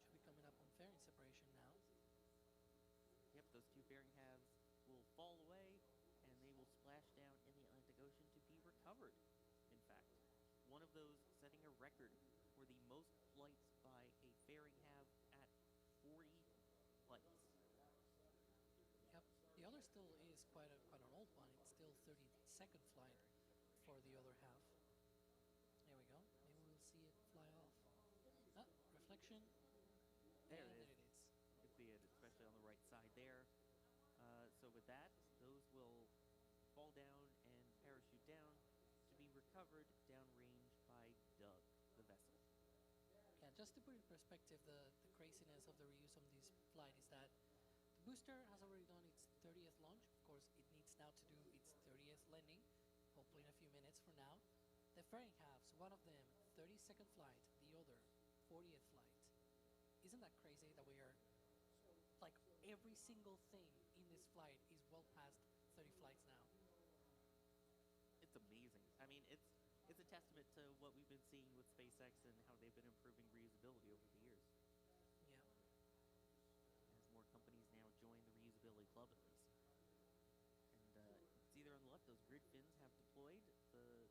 Should be coming up on fairing separation now. Yep, those 2 fairing halves will fall away, and they will splash down in the Atlantic Ocean to be recovered. In fact, one of those setting a record for the most flights by a fairing half at 40 flights. Yep. The other still is quite an old one. It's still 32nd flight for the other half. There we go. Maybe we'll see it fly off. Ah, reflection. There And it is. there it is. You can see it, especially on the right side there. So with that, those will fall down and parachute down to be recovered downrange by Doug, the vessel. Yeah, just to put in perspective the craziness of the reuse of this flight is that the booster has already done its 30th launch. Of course, it needs now to do its 30th landing, hopefully in a few minutes from now. The fairing halves, one of them 32nd flight, the other 40th flight. Isn't that crazy that we are, like, every single thing in this flight is well past 30 flights now? It's amazing. I mean, it's a testament to what we've been seeing with SpaceX and how they've been improving reusability over the years. Yeah. As more companies now join the reusability club at least. And it's either on the left, those grid fins have deployed.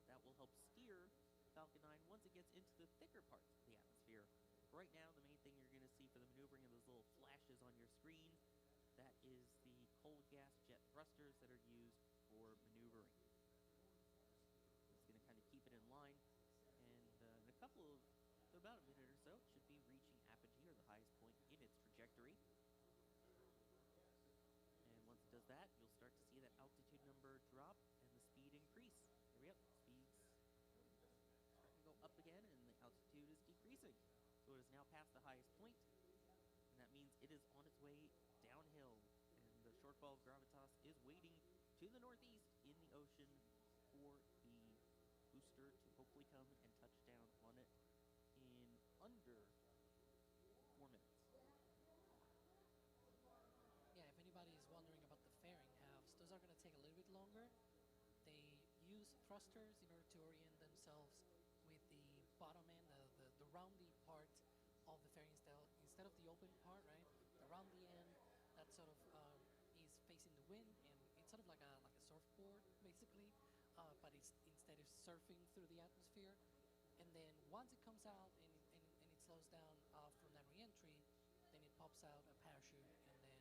That will help steer Falcon 9 once it gets into the thicker parts of the atmosphere. Right now, the main thing you're going to see for the maneuvering are those little flashes on your screen. That is the cold gas jet thrusters that are used for maneuvering. It's going to kind of keep it in line, and in about a minute or so, it should be reaching apogee, or the highest point in its trajectory. And once it does that, you'll start to see that altitude number drop and the speed increase. There we go. Speed's starting to go up again, and the altitude is decreasing. So it is now past the highest point, and that means it is on its way downhill. And the shortfall of gravitas is waiting to the northeast in the ocean for the booster to hopefully come and touch down on it in under 4 minutes. Yeah, if anybody is wondering about the fairing halves, those are going to take a little bit longer. They use thrusters in order to orient themselves with the bottom end, the roundy part of the fairing instead of the open part, right? The roundy end that sort of is facing the wind, and it's sort of like a surfboard basically, but it's instead of surfing through the atmosphere. And then once it comes out and it slows down from that reentry, then it pops out a parachute and then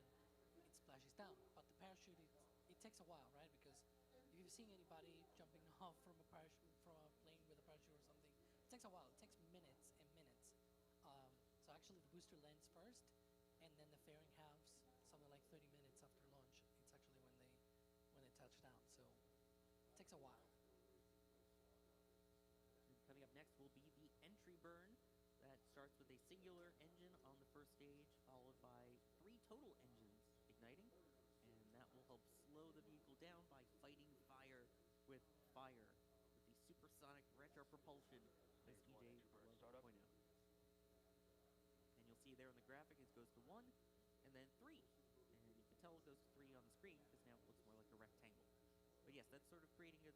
it splashes down. But the parachute, it takes a while, right? Because if you've seen anybody jumping off from a parachute, from a plane with a parachute or something, it takes a while. It takes minutes and minutes. So actually the booster lands first, and then the fairing halves something like 30 minutes after launch. It's actually when they touch down. So it takes a while. Coming up next will be the entry burn. That starts with a singular engine on the first stage, followed by 3 total engines igniting, and that will help slow the vehicle down by fighting fire with the supersonic retro propulsion as EJ loves to point out. And you'll see there in the graphic it goes to 1 and then 3, and you can tell it goes to 3 on the screen because now it looks more like a rectangle. But yes, that's sort of creating a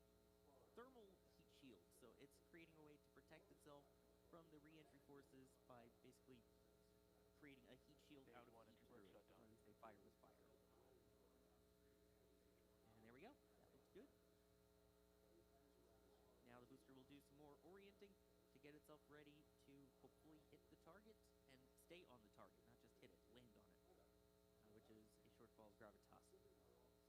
thermal heat shield. So it's creating a way to protect itself from the re-entry forces by basically creating a heat shield out of heat through it. Or they say fire with fire. And there we go. That looks good. Now the booster will do some more orienting to get itself ready to hopefully hit the target and stay on the target, not just hit it, land on it, which is a shortfall of gravitas.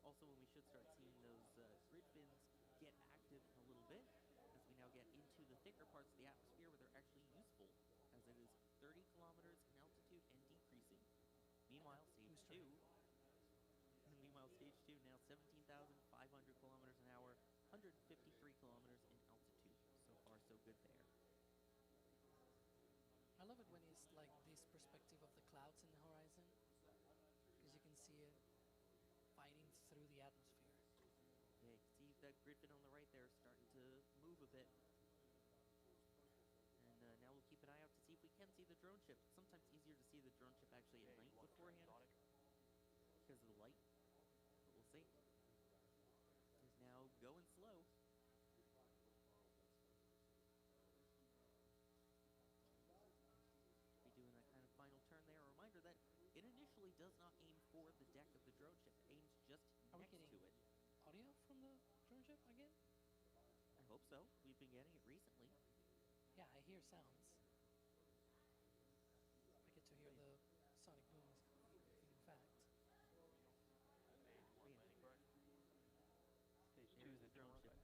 Also, when we should start seeing those grid fins get active in a little bit, as we now get into the thicker parts of the atmosphere where they're actually useful, as it is 30 kilometers in altitude and decreasing. Meanwhile, stage two now 17,500 kilometers an hour, 153 kilometers in altitude. So far, so good there. I love it when it's like this perspective of the clouds in the horizon, because you can see it fighting through the atmosphere. Yeah, you can see that grid fin on the right there starting to move a bit. And now we'll keep an eye out to see if we can see the drone ship. It's sometimes easier to see the drone ship actually at night beforehand because of the light. But we'll see. It's now going slow. Be doing that kind of final turn there. A reminder that it initially does not aim for the deck of the drone ship. It aims just next to it. Audio from the drone ship again? I hope so. We've been getting it recently. Yeah, I hear sounds. I get to hear the sonic booms, in fact. Stage 2 is the drone ship.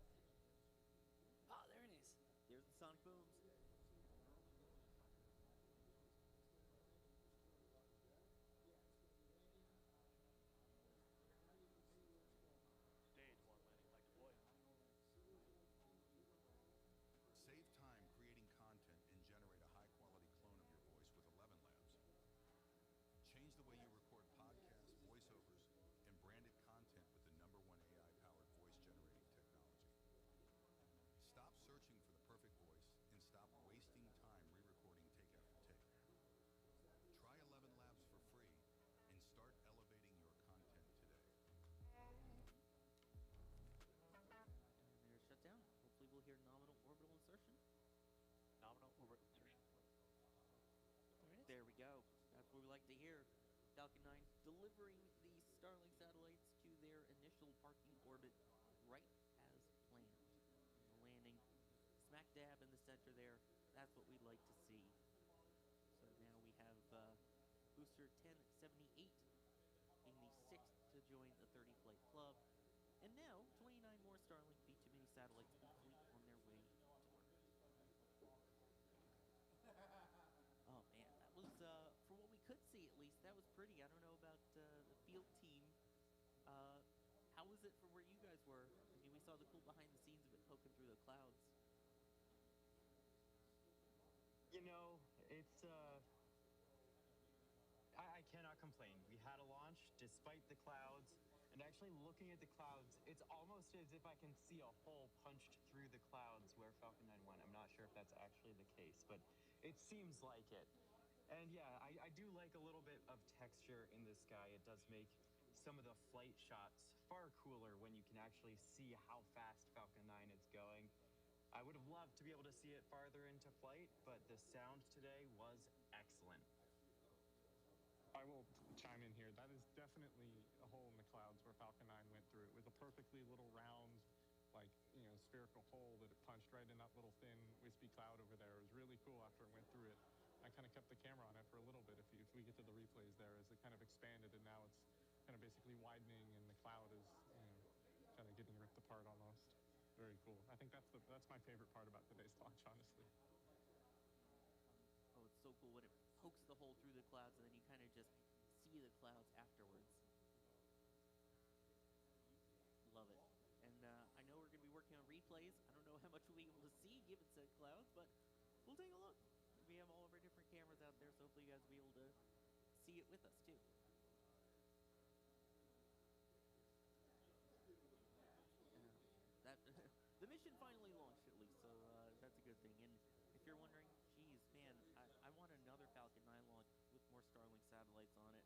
Ah, there it is. There's the sonic booms. Stage 1 landing like deployed. Save time creating content and generate a high-quality clone of your voice with 11 Labs. Change the way you record podcasts, voiceovers, and branded content with the #1 AI-powered voice-generating technology. Stop searching for the perfect voice and stop wasting time re-recording take after take. Try 11 Labs for free and start elevating your content today. And they're shut down. Hopefully we'll hear nominal orbital insertion. Nominal orbital insertion. There we go. That's what we like to hear. Falcon 9 delivering the Starlink satellites to their initial parking orbit right as planned. And the landing smack dab in the center there. That's what we'd like to see. So now we have booster 1078 being the 6th to join the 30 flight club. And now 29 more Starlink B2 mini satellites complete on their way to orbit. Oh man, that was, for what we could see at least, that was pretty. I don't know about the field team. How was it from where you guys were? I mean, we saw the cool behind the scenes of it poking through the clouds. You know, it's, I cannot complain. We had a launch despite the clouds, and actually looking at the clouds, it's almost as if I can see a hole punched through the clouds where Falcon 9 went. I'm not sure if that's actually the case, but it seems like it. And yeah, I do like a little bit of texture in the sky. It does make some of the flight shots far cooler when you can actually see how fast Falcon 9 is going. I would have loved to be able to see it farther into flight, but the sound today was excellent. I will chime in here. That is definitely a hole in the clouds where Falcon 9 went through. It was a perfectly little round, like, you know, spherical hole that it punched right in that little thin, wispy cloud over there. It was really cool after it went through it. I kind of kept the camera on it for a little bit if we get to the replays there as it kind of expanded and now it's kind of basically widening and the cloud is, you know, kind of getting ripped apart almost. Very cool. I think that's my favorite part about today's launch, honestly. Oh, it's so cool when it pokes the hole through the clouds and then you kind of just see the clouds afterwards. Love it. And I know we're going to be working on replays. I don't know how much we'll be able to see given said clouds, but we'll take a look. We have all of our different cameras out there, so hopefully you guys will be able to see it with us too. The mission finally launched at least, so that's a good thing. And if you're wondering, geez, man, I want another Falcon 9 launch with more Starlink satellites on it.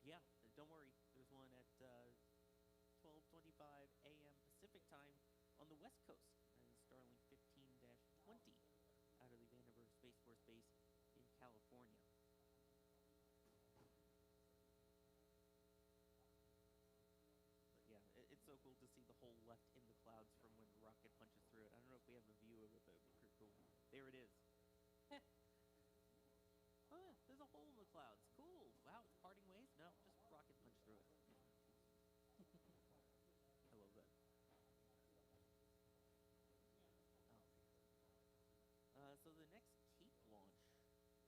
Yeah, don't worry. There's one at 12:25 a.m. Pacific time on the West California. But yeah, it's so cool to see the hole left in the clouds from when the rocket punches through it. I don't know if we have a view of it, but it would be pretty cool. There it is. Oh, yeah, there's a hole in the clouds. Cool. Wow, it's parting ways? No, just rocket punch through it. I love that. Oh. So the next Cape launch,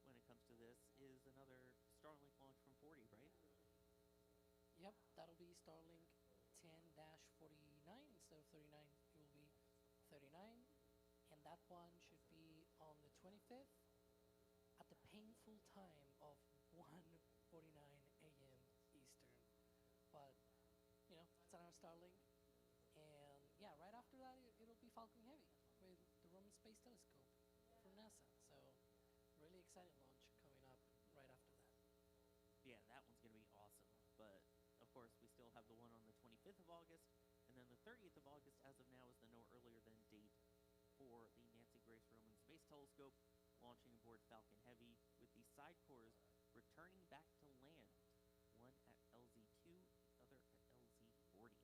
when it comes to this, is another Starlink launch from 40, right? Yep, that'll be Starlink 10-49. Instead of 39, it will be 39. And that one should be on the 25th at the painful time of 1:49 a.m. Eastern. But, you know, it's another Starlink. And yeah, right after that, it'll be Falcon Heavy with the Roman Space Telescope from NASA. So, really exciting launch coming up right after that. Yeah, that one's going to be awesome. But, of course, we still have the one on the 25th of August. And then the 30th of August, as of now, is the no earlier than date for the Nancy Grace Roman Space Telescope launching aboard Falcon Heavy, with the side cores returning back to land, one at LZ2, the other at LZ40.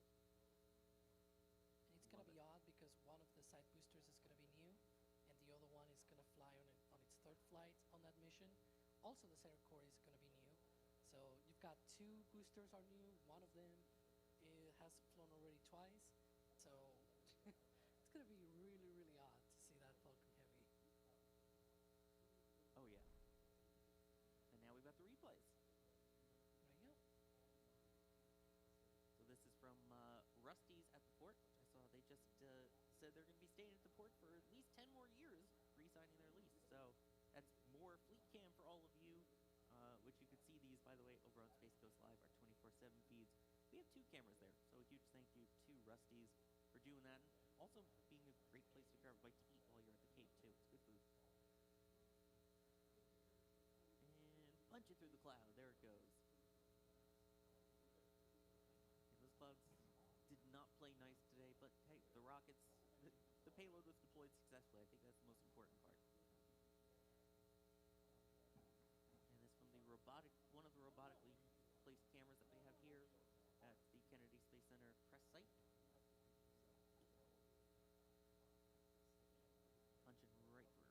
And it's going to be odd because one of the side boosters is going to be new, and the other one is going to fly on its third flight on that mission. Also, the center core is going to be new. So you've got two boosters are new. One of them has flown already twice. So it's going to be really, really odd to see that Falcon Heavy. Oh, yeah. And now we've got the replays. There you go. So this is from Rusty's at the port, which I saw they just said they're going to be staying at the port for at least 10 more years, re-signing their lease. So that's more Fleet Cam for all of you, which you can see these, by the way, over on Space Coast Live, our 24/7 feeds. We have 2 cameras there, so a huge thank you to Rusty's for doing that, and also being a great place to grab a bite to eat while you're at the Cape, too. It's good food. And punch it through the cloud. There it goes. And those clouds did not play nice today, but hey, the rockets, the payload was deployed successfully. I think that's the most important part. And this from the one of the robotically placed cameras that we have here at the Kennedy Space Center press site. Punching right through.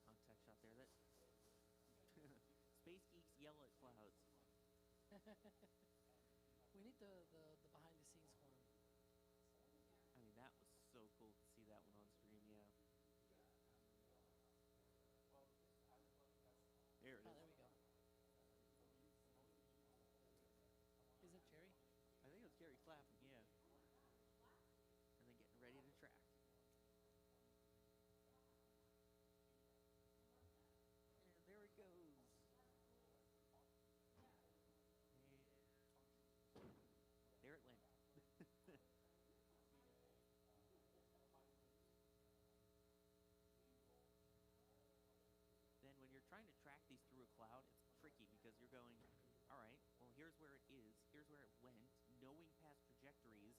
Contact shot there. That space geeks yell at clouds. We need the behind the scenes one. I mean, that was so cool to see that one on stream, yeah. There it is. Oh, there we go. Is it Jerry? I think it was Jerry clapping, yeah. And then getting ready to track. And there it goes. And there it landed. Then when you're trying to track these through a cloud, it's tricky because you're going, all right, well, here's where it is, here's where it went, knowing past trajectories,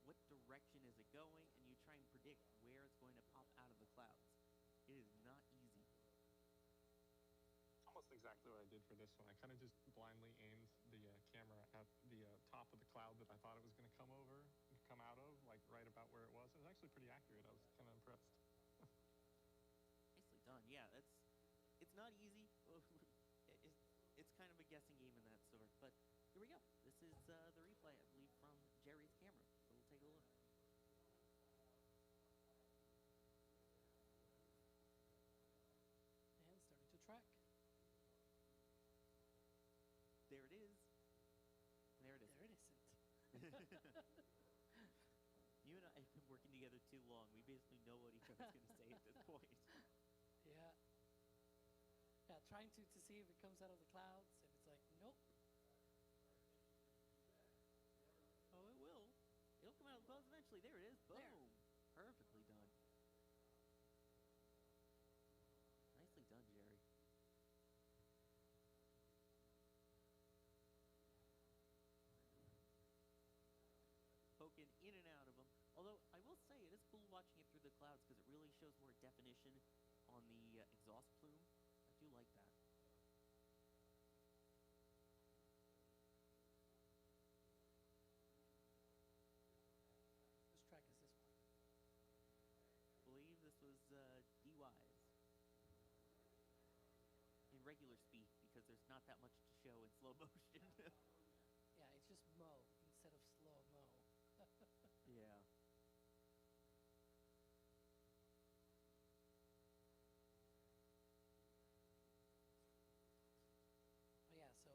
what direction is it going, and you try and predict where it's going to pop out of the clouds. It is not easy. Almost exactly what I did for this one. I kind of just blindly aimed the camera at the top of the cloud that I thought it was going to come out of, like right about where it was. It was actually pretty accurate. I was kind of impressed. Nicely done. Yeah, it's not easy. It's kind of a guessing game in that sort. But here we go. This is the replay, I believe, from Jerry's camera. So we'll take a look. And starting to track. There it is. There it is. There it isn't. You and I have been working together too long. We basically know what each other's going to say at this point. Yeah. Yeah, trying to see if it comes out of the clouds, and it's like, nope. Oh, it will. It'll come out of the clouds eventually. There it is. Boom. There. Perfectly done. Nicely done, Jerry. definition on the exhaust plume. I do like that. Whose track is this one? I believe this was DY's. In regular speed, because there's not that much to show in slow motion. Yeah, it's just mo instead of slow mo. Yeah. Oh yeah, so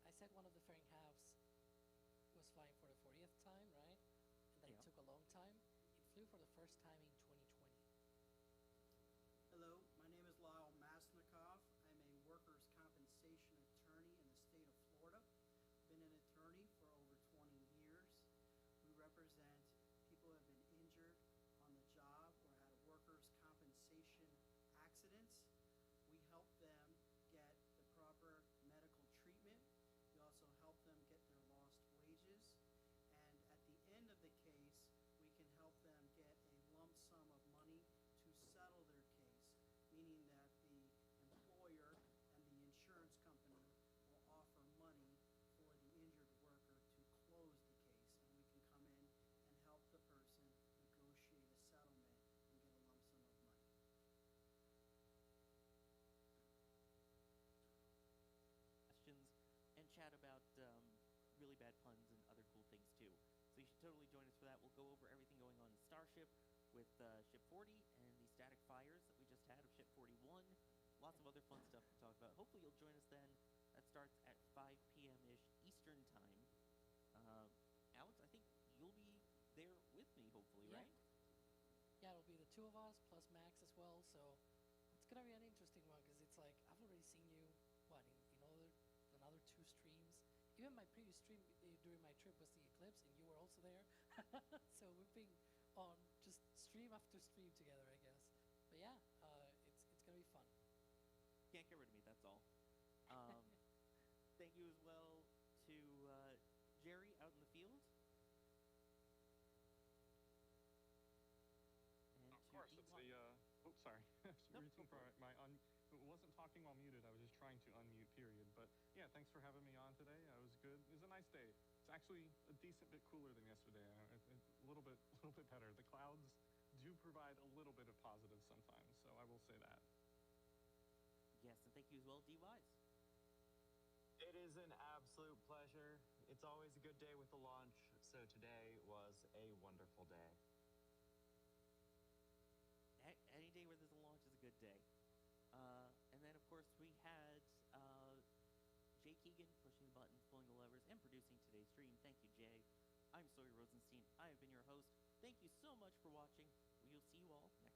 I said one of the fairing halves was flying for the 40th time, right? And that Yeah. it took a long time. It flew for the first time in 2020. Hello, my name is Lyle Masnikov. I'm a workers' compensation attorney in the state of Florida. Been an attorney for over 20 years. We represent people who have been injured on the job or had workers' compensation accidents. We help them get the proper medical treatment. We also help them get their lost wages. And at the end of the case, we can help them get a lump sum of money to settle their case, meaning that the employer and the insurance company will offer money for the injured worker to close the case, and we can come in and help the person negotiate a settlement and get a lump sum of money. Questions and chat about really bad puns and other cool things too. So you should totally join us for that. We'll go over everything going on in Starship with Ship 40 and the static fires that we just had of Ship 41. Lots of other fun stuff to talk about. Hopefully you'll join us then. That starts at 5 p.m.-ish Eastern time. Alex, I think you'll be there with me, hopefully, Yeah. right? Yeah, it'll be the two of us plus Max as well. So it's gonna be an interesting one because it's like I've already seen you in another two streams. Even my previous stream during my trip was the eclipse, and you were also there. So we've been on just stream after stream together, I guess. But yeah, it's gonna be fun. Can't get rid of me, that's all. Thank you as well to Jerry out in the field. And Of to course, it's D1. the, oops, sorry. Nope, Reaching go for for it. my wasn't talking while muted, I was just trying to unmute, period. But yeah, thanks for having me on today. It was good. It was a nice day. It's actually a decent bit cooler than yesterday. A little bit better. The clouds do provide a little bit of positive sometimes, so I will say that. Yes, and thank you as well, D-Wise. It is an absolute pleasure. It's always a good day with the launch, so today was a wonderful day. Any day where there's a launch is a good day. And then, of course, we had Jay Keegan pushing the buttons, pulling the levers, and producing today's stream. Thank you, Jay. I'm Sawyer Rosenstein. I have been your host. Thank you so much for watching. We will see you all next time.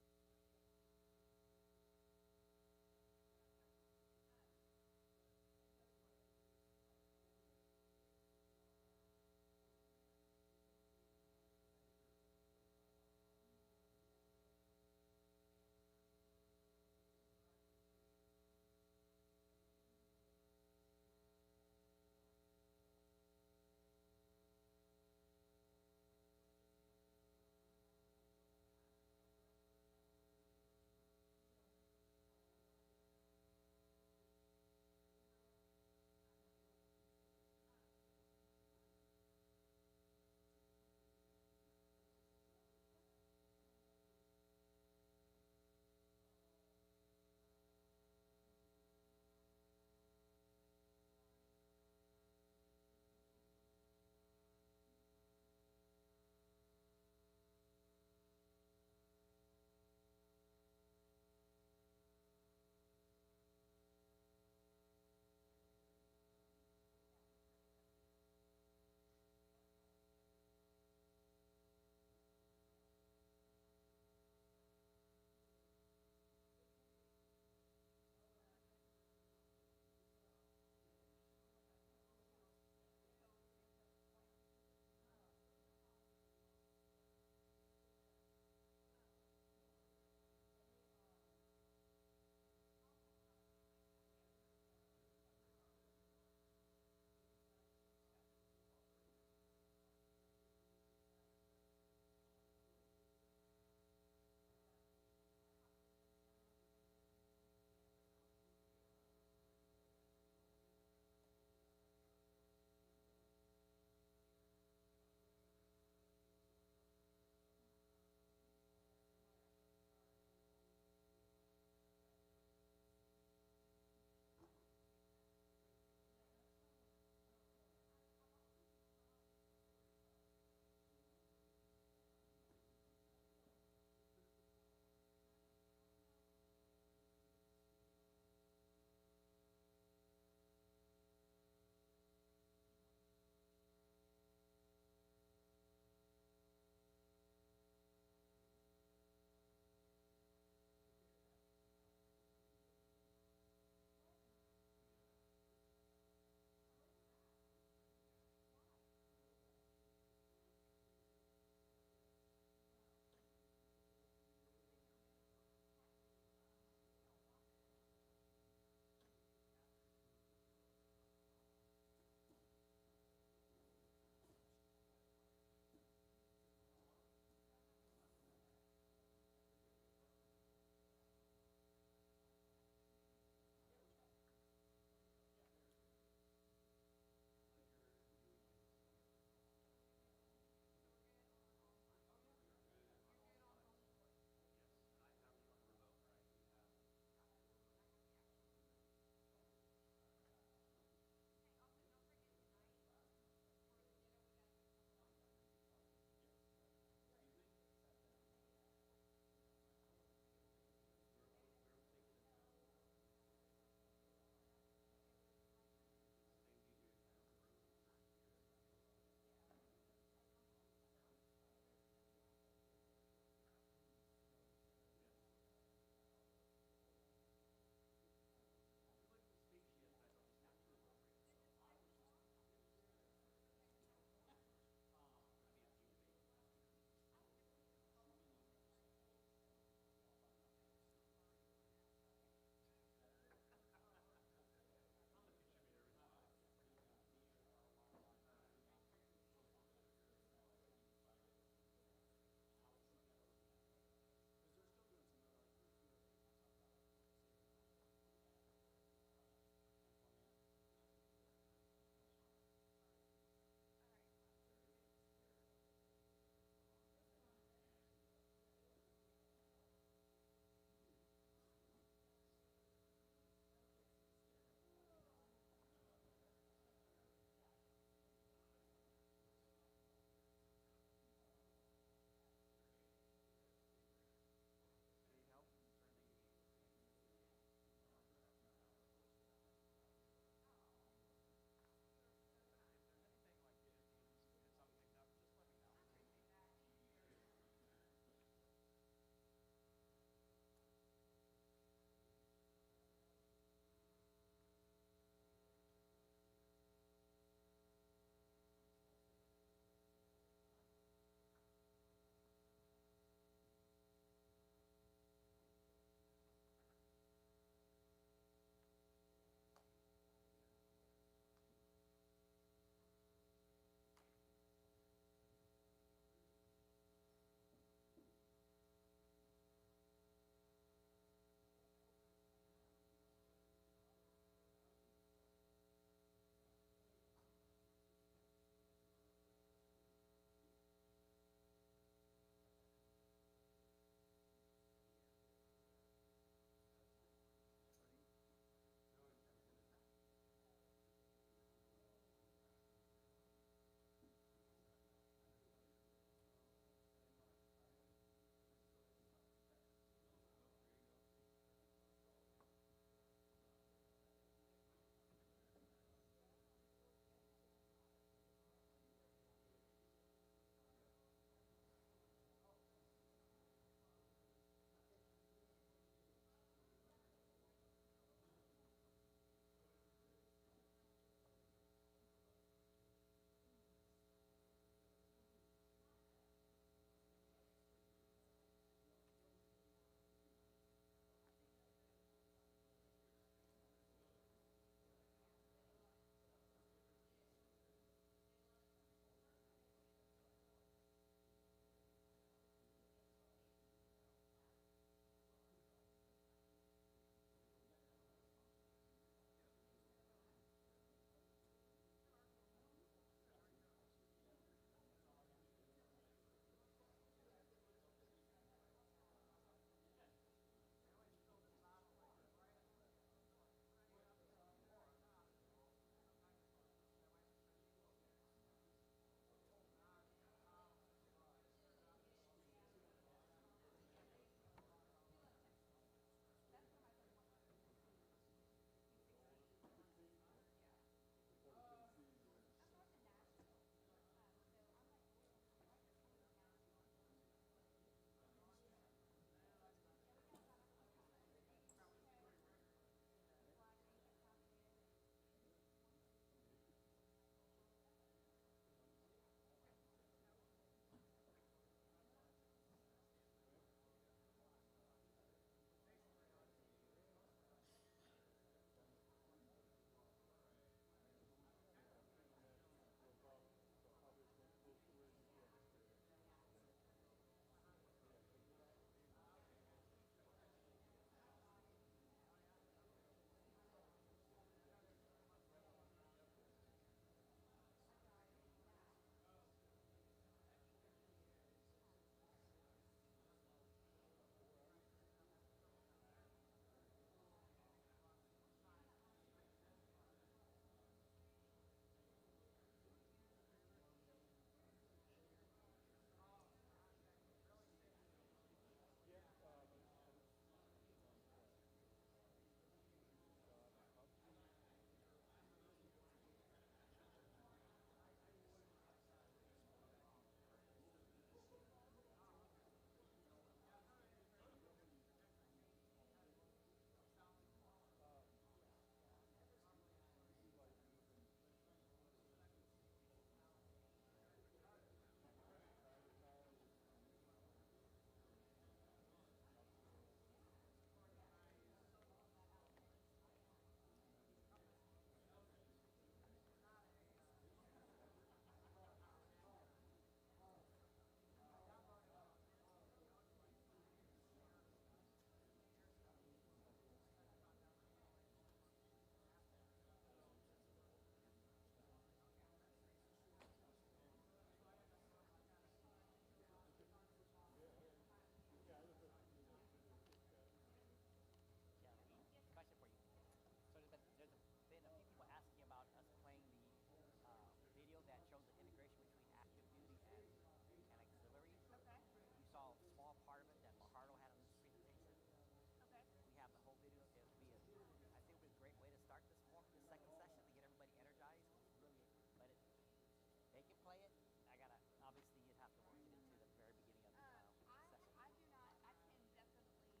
play it? I gotta, obviously you'd have to work it into the very beginning of the session. I do not. I can definitely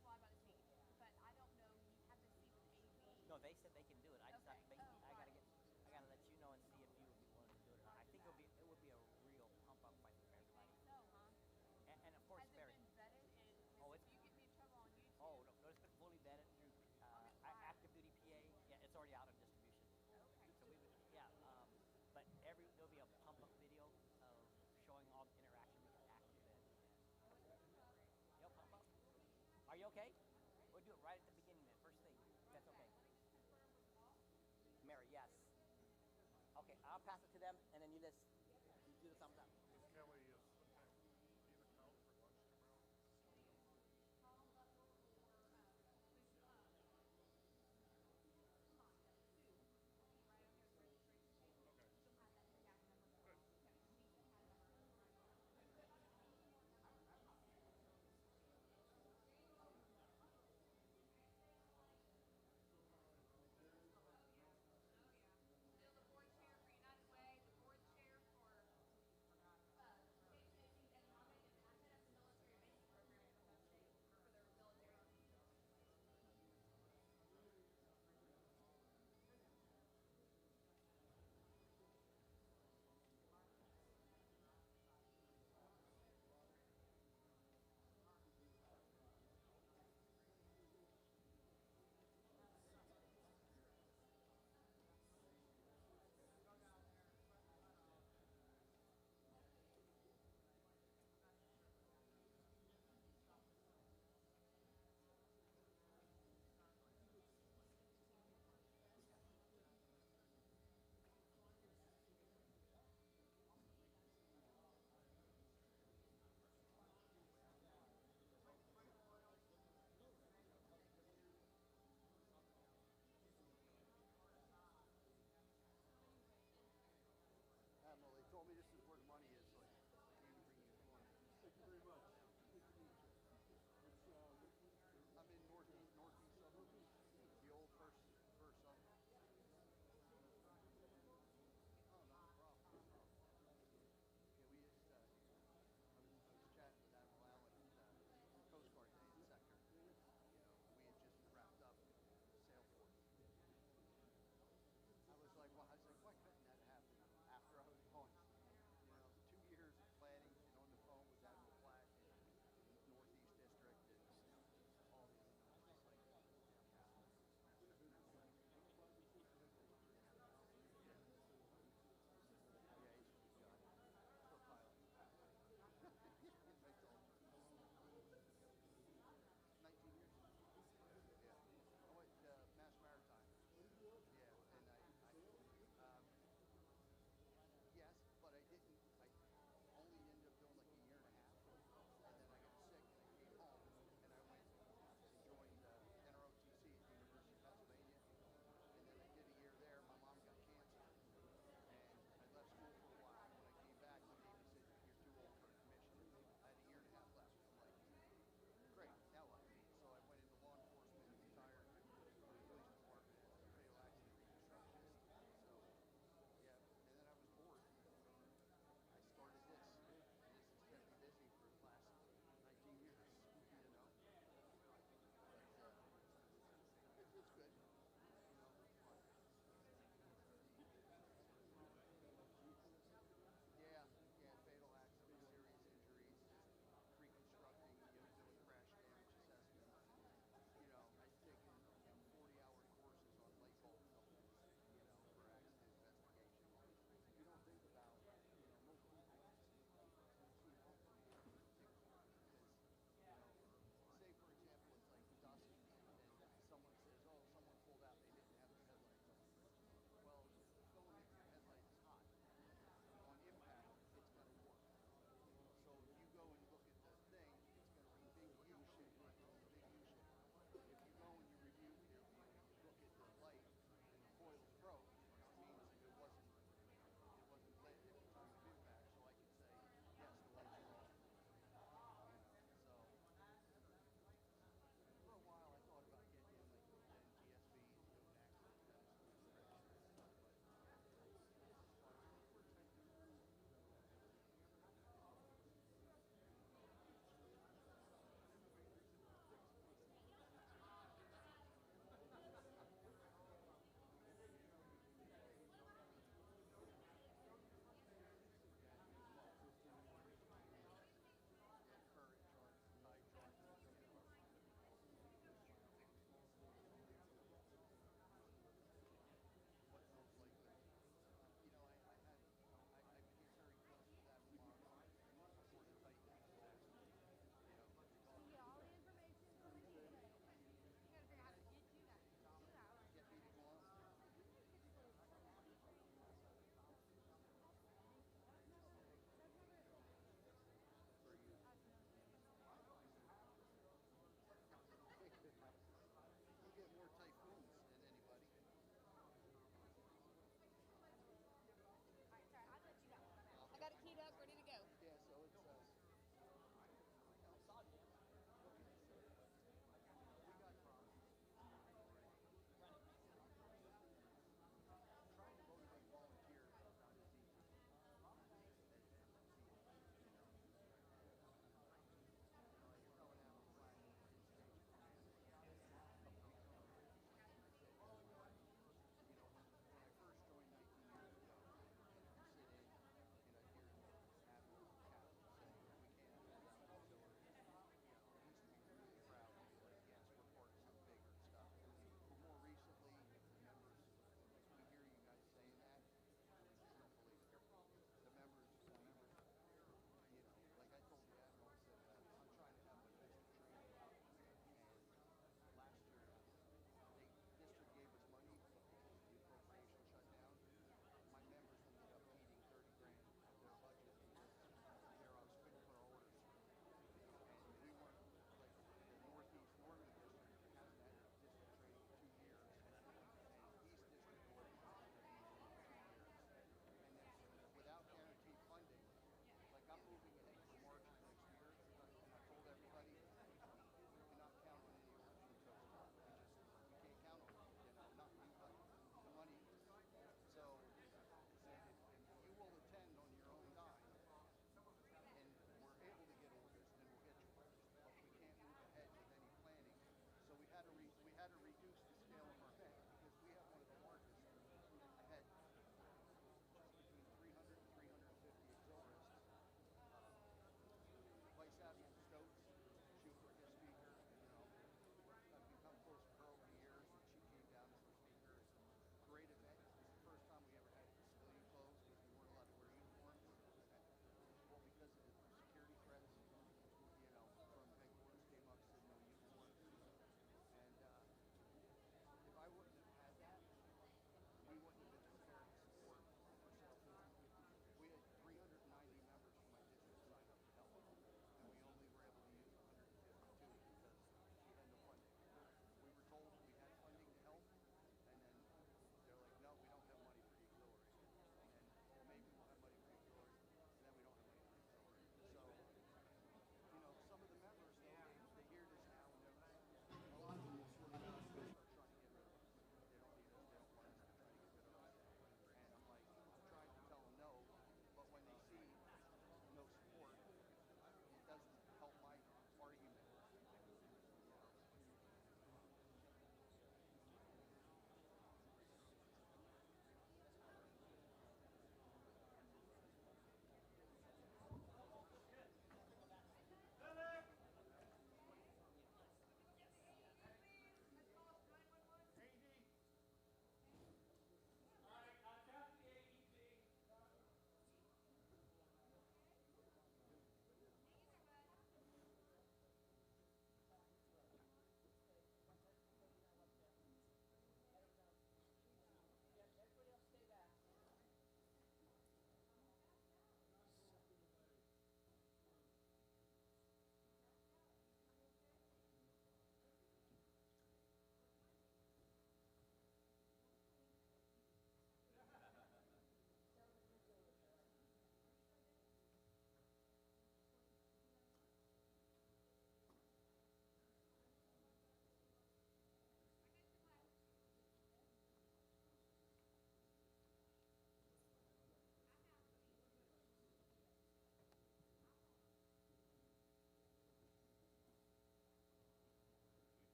fly by the seat, but I don't know. You have to see with AV. No, they said they can do it. I just have to Okay. make, Oh, I gotta right. get, I gotta let you know and see if you would be willing to do it or not. I think it would be a real pump up fight for You everybody. think so, huh? And of course, Has it very. been vetted? And 'cause Oh, if you get me in trouble on YouTube. Oh no, it's been fully vetted through I'll get fired. active duty PA. Yeah, it's already out of distribution. Okay. So we would, yeah. But there'll be a pump up video of showing all the interaction between active and. Yep, pump up. Are you okay? We'll do it right at the beginning then, first thing. That's okay. Mary, yes. Okay, I'll pass it to them, and then you just do the thumbs up. Kelly is either out for lunch tomorrow. Still the board chair for United Way, the board chair for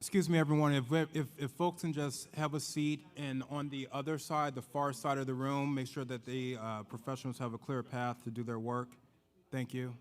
Excuse me, everyone, if folks can just have a seat, and on the other side, the far side of the room, make sure that the professionals have a clear path to do their work. Thank you.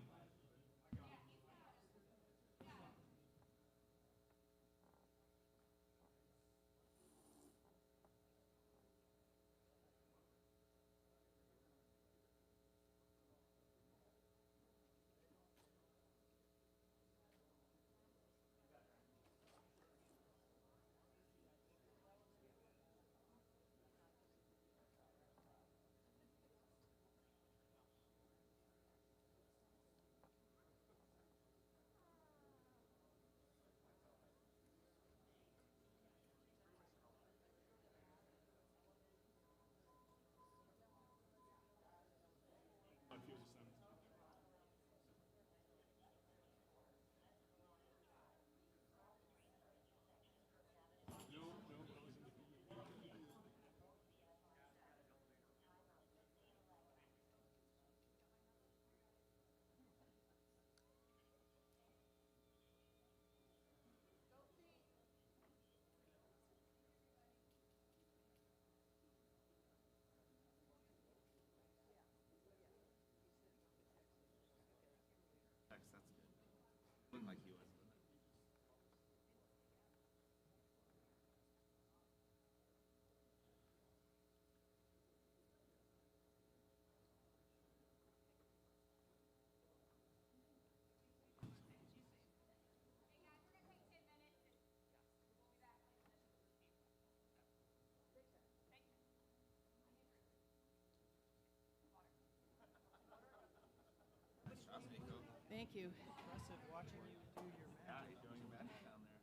Thank you. Impressive watching you do your magic. Doing your magic down there.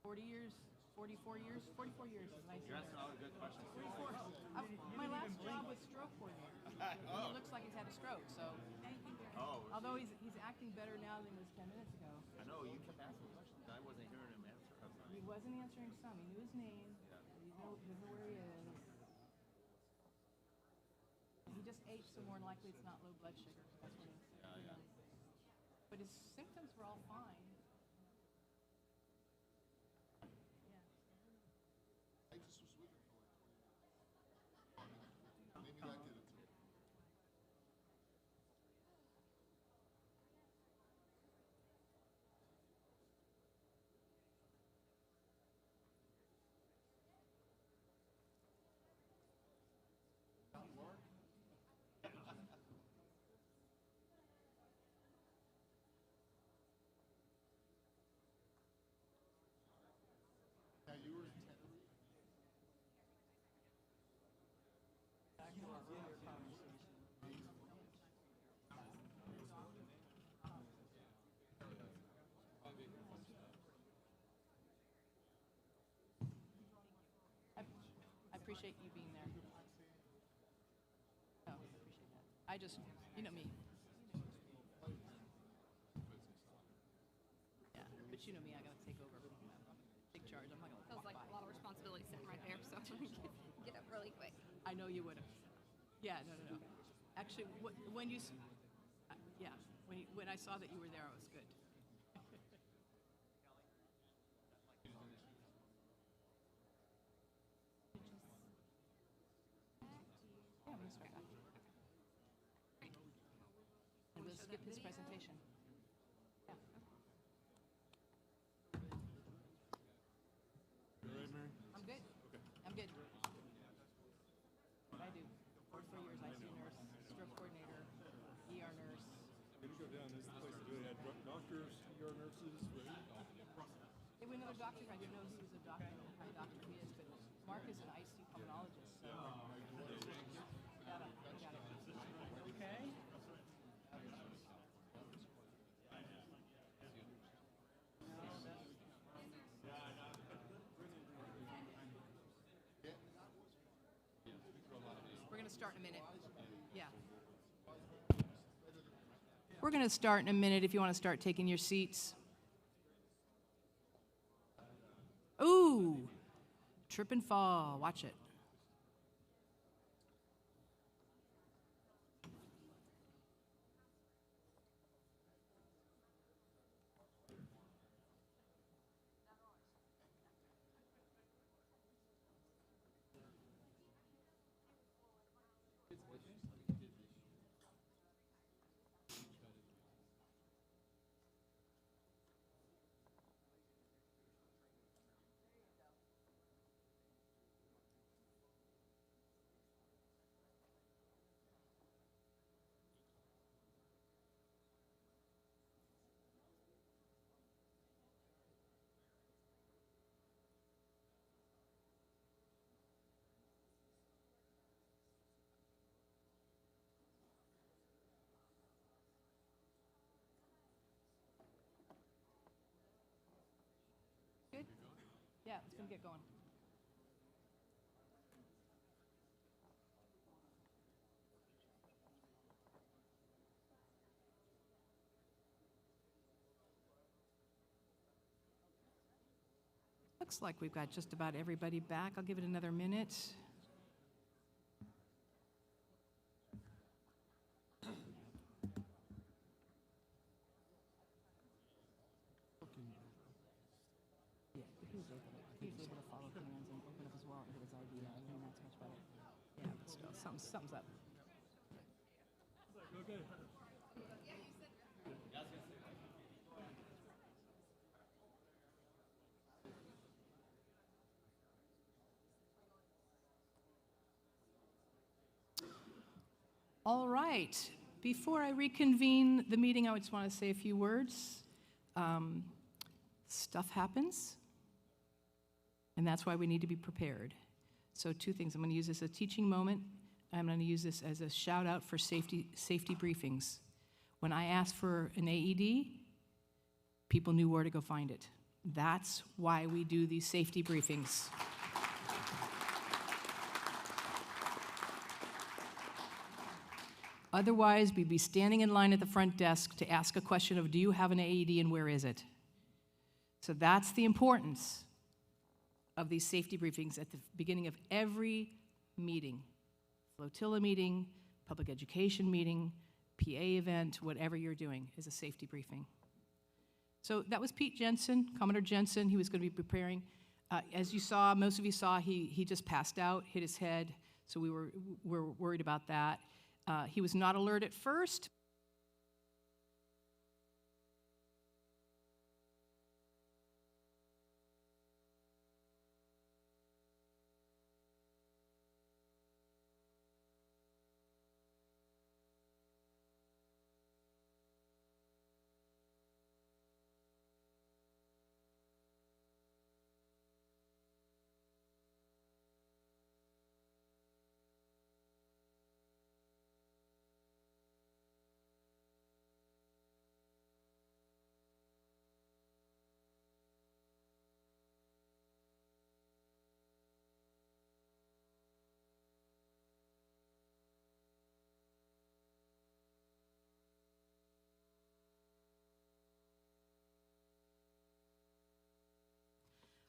40 years, 44 years, 44 years is nice. You're asking all the good questions. 44. My last job was stroke coordinator. Oh. He looks like he's had a stroke, so. Oh. Although he's acting better now than he was 10 minutes ago. I know, you kept asking questions. I wasn't hearing him answer. He wasn't answering some. He knew his name. He doesn't know where he is. He just ate, so more than likely it's not low blood sugar. That's what it is. Yeah. But his symptoms were all fine. I appreciate you being there. Oh, I appreciate that. I just, you know me. Yeah, but you know me, I gotta take over. Take charge. I'm not gonna Feels walk like by. a lot of responsibility sitting right there, so I'm gonna get up really quick. I know you would have. Yeah, no. Actually, when you, yeah, when I saw that you were there, I was good. Yeah, I'm gonna start now. And we'll skip his presentation. Yeah. I'm good. I'm good. What I do. 44 years, ICU nurse, stroke coordinator, ER nurse. When you go down, this is the place to do it. They had doctors, ER nurses, Hey, we another doctor. I didn't know he was a doctor, what kind of doctor he is, but Mark is an ICU pulmonologist. So. Got it. Okay. We're going to start in a minute. Yeah. We're going to start in a minute if you want to start taking your seats. Ooh, trip and fall. Watch it. let's go get going. Looks like we've got just about everybody back. I'll give it another minute. Yeah, he was able to follow commands and open up his wallet and get his ID. I mean, that's much better. Yeah, but still, something's up. Okay. All right. Before I reconvene the meeting, I just want to say a few words. Stuff happens, and that's why we need to be prepared. So 2 things. I'm going to use this as a teaching moment. I'm going to use this as a shout out for safety briefings. When I asked for an AED, people knew where to go find it. That's why we do these safety briefings. Otherwise, we'd be standing in line at the front desk to ask a question of, do you have an AED and where is it? So that's the importance of these safety briefings at the beginning of every meeting. Flotilla meeting, public education meeting, PA event, whatever you're doing is a safety briefing. So that was Pete Jensen, Commodore Jensen. He was going to be preparing. As you saw, most of you saw, he just passed out, hit his head, so we were worried about that. He was not alert at first.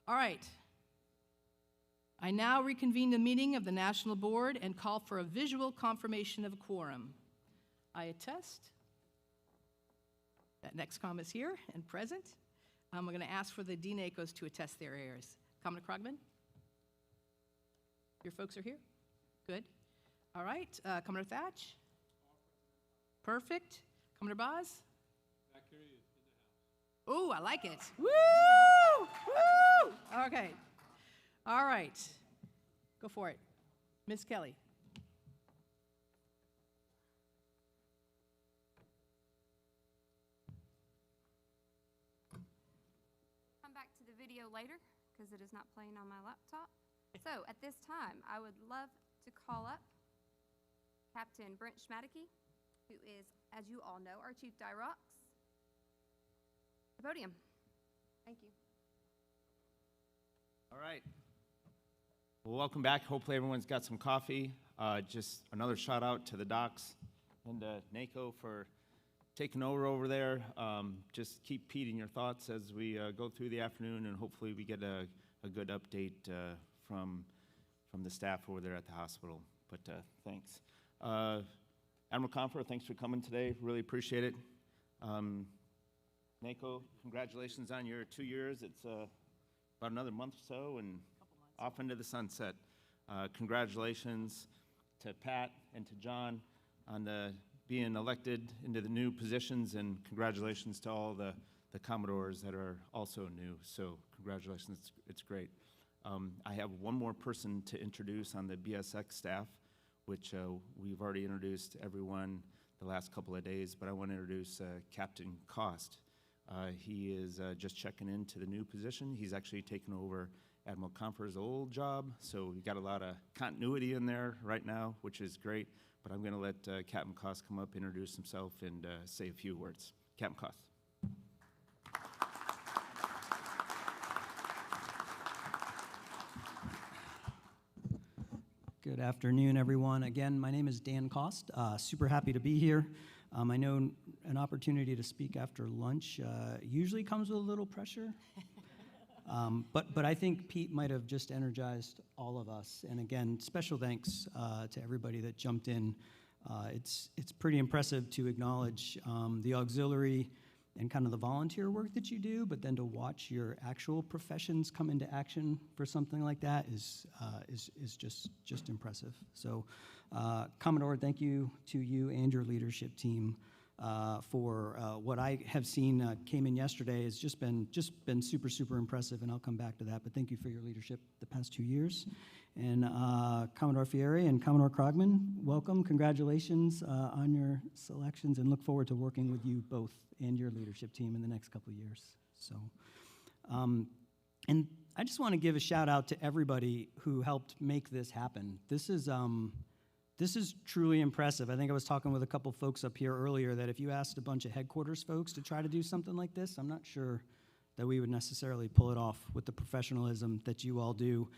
All right. I now reconvene the meeting of the National Board and call for a visual confirmation of a quorum. I attest that NextCom is here and present. I'm going to ask for the DNACOs to attest their errors. Commodore Krogman? Your folks are here? Good. All right. Commodore Thatch? Perfect. Commodore Boz? Back here he is in the house. Ooh, I like it. Woo! Woo! Okay. All right. Go for it. Ms. Kelly. Come back to the video later because it is not playing on my laptop. So at this time, I would love to call up Captain Brent Schmadeke, who is, as you all know, our Chief Dyrox. The podium. Thank you. All right. Well, welcome back. Hopefully everyone's got some coffee. Just another shout out to the docs and NACO for taking over there. Just keep Pete in your thoughts as we go through the afternoon, and hopefully we get a good update from the staff over there at the hospital. But thanks. Admiral Confer, thanks for coming today. Really appreciate it. NACO, congratulations on your 2 years. It's about another month or so, and off into the sunset. Congratulations to Pat and to John on being elected into the new positions, and congratulations to all the Commodores that are also new. So congratulations, it's great. I have one more person to introduce on the BSX staff, which we've already introduced everyone the last couple of days, but I want to introduce Captain Cost. He is just checking into the new position. He's actually taken over Admiral Confer's old job, so we've got a lot of continuity in there right now, which is great. But I'm going to let Captain Cost come up, introduce himself, and say a few words. Captain Cost. Good afternoon, everyone. Again, my name is Dan Cost. Super happy to be here. I know an opportunity to speak after lunch usually comes with a little pressure. But I think Pete might have just energized all of us. And again, special thanks to everybody that jumped in. It's pretty impressive to acknowledge the auxiliary and kind of the volunteer work that you do, but then to watch your actual professions come into action for something like that is just impressive. So, Commodore, thank you to you and your leadership team for what I have seen came in yesterday. Has just been super impressive, and I'll come back to that. But thank you for your leadership the past 2 years. And Commodore Fieri and Commodore Krogman, welcome. Congratulations on your selections, and look forward to working with you both and your leadership team in the next couple of years. So, and I just want to give a shout out to everybody who helped make this happen. This is truly impressive. I think I was talking with a couple folks up here earlier that if you asked a bunch of headquarters folks to try to do something like this, I'm not sure that we would necessarily pull it off with the professionalism that you all do.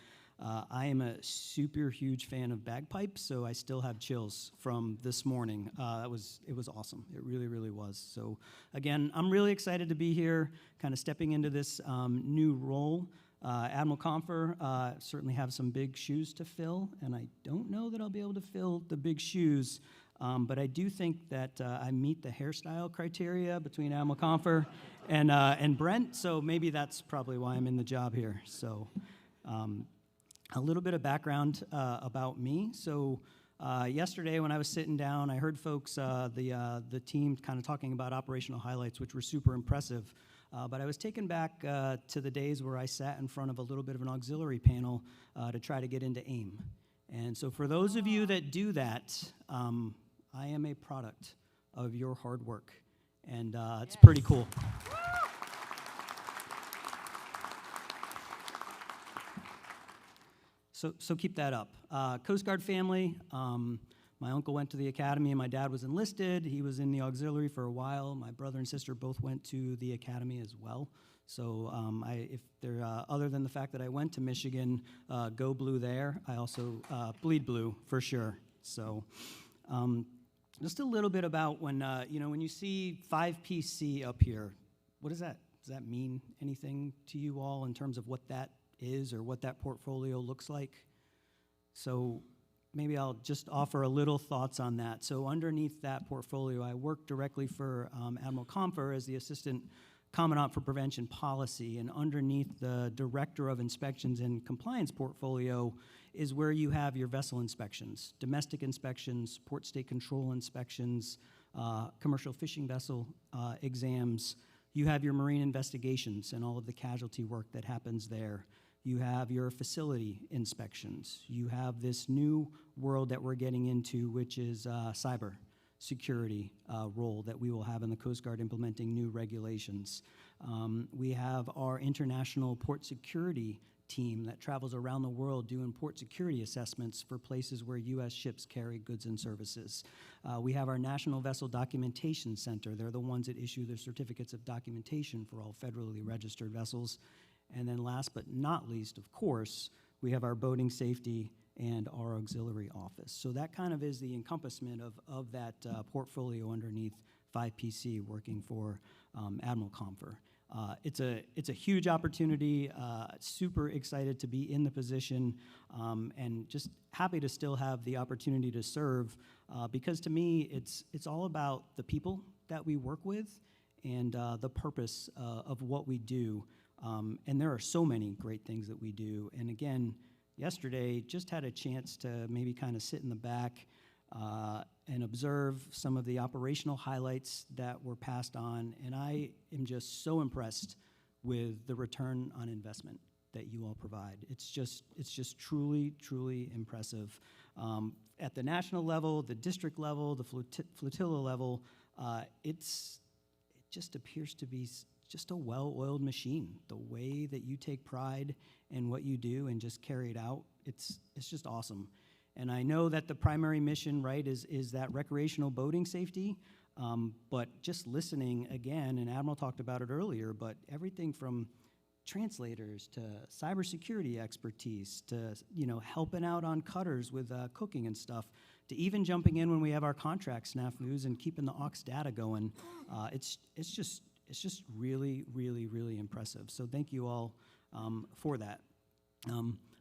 I am a super huge fan of bagpipes, so I still have chills from this morning. It was awesome. It really was. So again, I'm really excited to be here, kind of stepping into this new role. Admiral Confer certainly have some big shoes to fill, and I don't know that I'll be able to fill the big shoes, but I do think that I meet the hairstyle criteria between Admiral Confer and Brent, so maybe that's probably why I'm in the job here. So. A little bit of background about me. So yesterday when I was sitting down, I heard folks, the team kind of talking about operational highlights, which were super impressive. But I was taken back to the days where I sat in front of a little bit of an auxiliary panel to try to get into AIM. And so for those of you that do that, I am a product of your hard work. And it's pretty cool. So keep that up. Coast Guard family, my uncle went to the academy and my dad was enlisted. He was in the auxiliary for a while. My brother and sister both went to the academy as well. So if they're, other than the fact that I went to Michigan, go blue there, I also bleed blue for sure. So just a little bit about when you see 5PC up here, what does that mean anything to you all in terms of what that is or what that portfolio looks like? So maybe I'll just offer a little thoughts on that. So underneath that portfolio, I work directly for Admiral Confer as the Assistant Commandant for Prevention Policy, and underneath the Director of Inspections and Compliance portfolio is where you have your vessel inspections, domestic inspections, port state control inspections, commercial fishing vessel exams. You have your marine investigations and all of the casualty work that happens there. You have your facility inspections. You have this new world that we're getting into, which is cyber security role that we will have in the Coast Guard implementing new regulations. We have our international port security team that travels around the world doing port security assessments for places where U.S. ships carry goods and services. We have our National Vessel Documentation Center. They're the ones that issue the certificates of documentation for all federally registered vessels. And then last but not least, of course, we have our boating safety and our auxiliary office. So that kind of is the encompassment of that portfolio underneath 5PC working for Admiral Confer. It's a huge opportunity, super excited to be in the position, and just happy to still have the opportunity to serve, because to me, it's all about the people that we work with and the purpose of what we do. And there are so many great things that we do. And again, yesterday, just had a chance to maybe kind of sit in the back and observe some of the operational highlights that were passed on. And I am just so impressed with the return on investment that you all provide. It's just truly impressive. At the national level, the district level, the flotilla level, it just appears to be just a well-oiled machine. The way that you take pride in what you do and just carry it out, it's just awesome. And I know that the primary mission, right, is that recreational boating safety, but just listening again, and Admiral talked about it earlier, but everything from translators to cybersecurity expertise to, helping out on cutters with cooking and stuff, to even jumping in when we have our contract snafus and keeping the aux data going. It's just really, really, really impressive. So thank you all for that.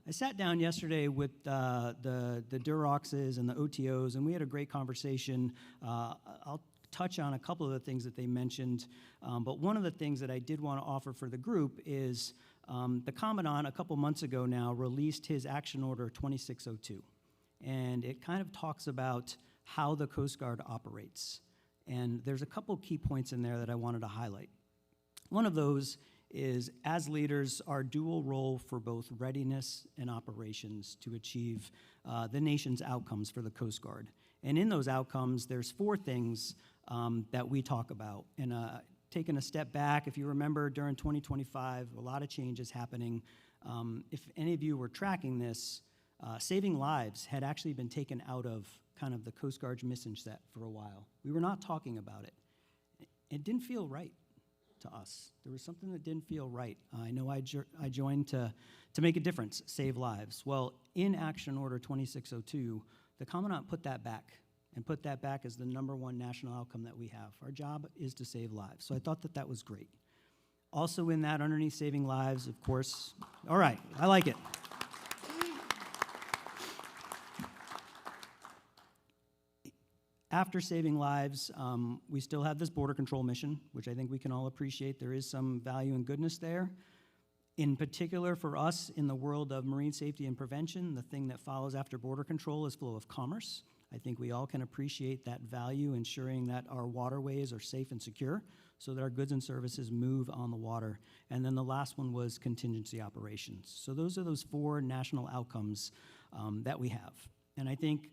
I sat down yesterday with the Duroxes and the OTOs, and we had a great conversation. I'll touch on a couple of the things that they mentioned, but one of the things that I did want to offer for the group is the Commandant a couple months ago now released his Action Order 2602, and it kind of talks about how the Coast Guard operates. And there's a couple key points in there that I wanted to highlight. One of those is, as leaders, our dual role for both readiness and operations to achieve the nation's outcomes for the Coast Guard. And in those outcomes, there's 4 things that we talk about. And taking a step back, if you remember, during 2025, a lot of change is happening. If any of you were tracking this, saving lives had actually been taken out of kind of the Coast Guard's mission set for a while. We were not talking about it. It didn't feel right to us. There was something that didn't feel right. I know I joined to make a difference, save lives. Well, in Action Order 2602, the Commandant put that back as the #1 national outcome that we have. Our job is to save lives. So I thought that was great. Also in that, underneath saving lives, of course, all right, I like it. After saving lives, we still have this border control mission, which I think we can all appreciate. There is some value and goodness there. In particular, for us in the world of marine safety and prevention, the thing that follows after border control is flow of commerce. I think we all can appreciate that value, ensuring that our waterways are safe and secure so that our goods and services move on the water. And then the last one was contingency operations. So those are those 4 national outcomes that we have. And I think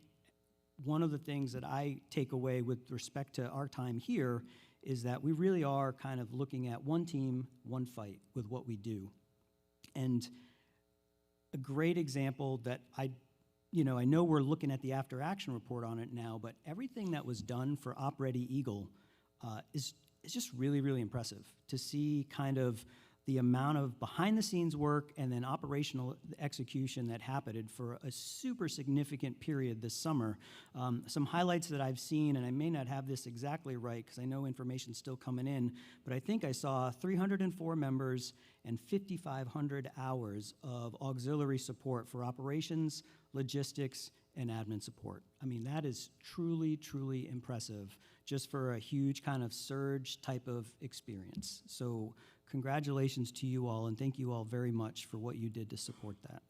one of the things that I take away with respect to our time here is that we really are kind of looking at one team, one fight with what we do. And a great example that I know we're looking at the after action report on it now, but everything that was done for Op Ready Eagle is just really, really impressive to see kind of the amount of behind-the-scenes work and then operational execution that happened for a super significant period this summer. Some highlights that I've seen, and I may not have this exactly right because I know information's still coming in, but I think I saw 304 members and 5,500 hours of auxiliary support for operations, logistics, and admin support. I mean, that is truly, truly impressive just for a huge kind of surge type of experience. So congratulations to you all, and thank you all very much for what you did to support that.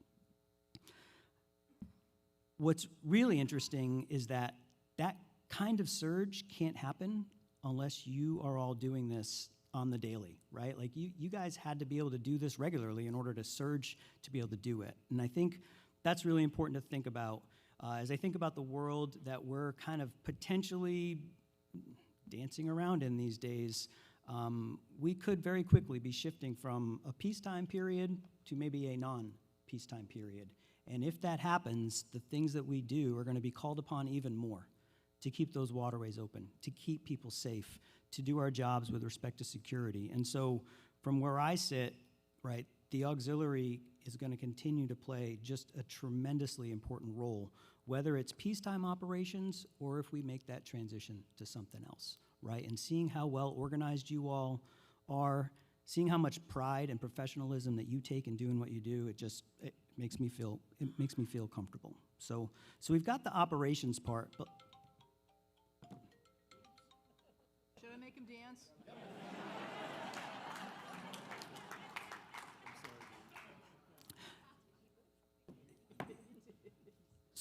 What's really interesting is that kind of surge can't happen unless you are all doing this on the daily, right? Like you guys had to be able to do this regularly in order to surge to be able to do it. And I think that's really important to think about. As I think about the world that we're kind of potentially dancing around in these days, we could very quickly be shifting from a peacetime period to maybe a non-peacetime period. And if that happens, the things that we do are going to be called upon even more to keep those waterways open, to keep people safe, to do our jobs with respect to security. And so from where I sit, right, the auxiliary is going to continue to play just a tremendously important role, whether it's peacetime operations or if we make that transition to something else, right? And seeing how well organized you all are, seeing how much pride and professionalism that you take in doing what you do, it makes me feel comfortable. So we've got the operations part, but Should I make him dance?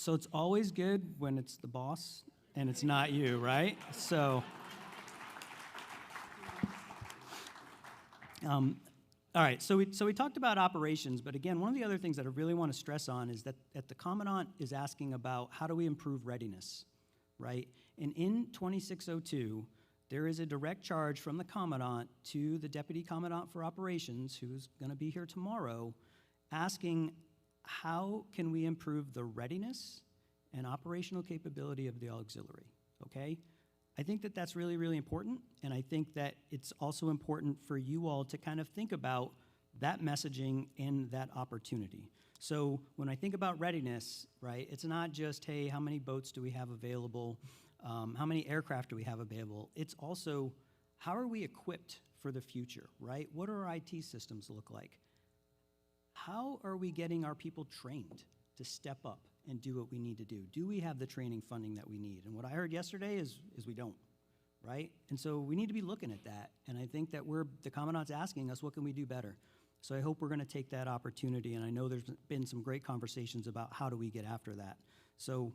so it's always good when it's the boss and it's not you, right? So, all right, so we talked about operations, but again, one of the other things that I really want to stress on is that the Commandant is asking about how do we improve readiness, right? And in 2602, there is a direct charge from the Commandant to the Deputy Commandant for Operations, who's going to be here tomorrow, asking how can we improve the readiness and operational capability of the auxiliary, okay? I think that that's really, really important, and I think that it's also important for you all to kind of think about that messaging and that opportunity. So when I think about readiness, right, it's not just, hey, how many boats do we have available? How many aircraft do we have available? It's also, how are we equipped for the future, right? What do our IT systems look like? How are we getting our people trained to step up and do what we need to do? Do we have the training funding that we need? And what I heard yesterday is we don't, right? And so we need to be looking at that. And I think that the Commandant's asking us, what can we do better? So I hope we're going to take that opportunity, and I know there's been some great conversations about how do we get after that. So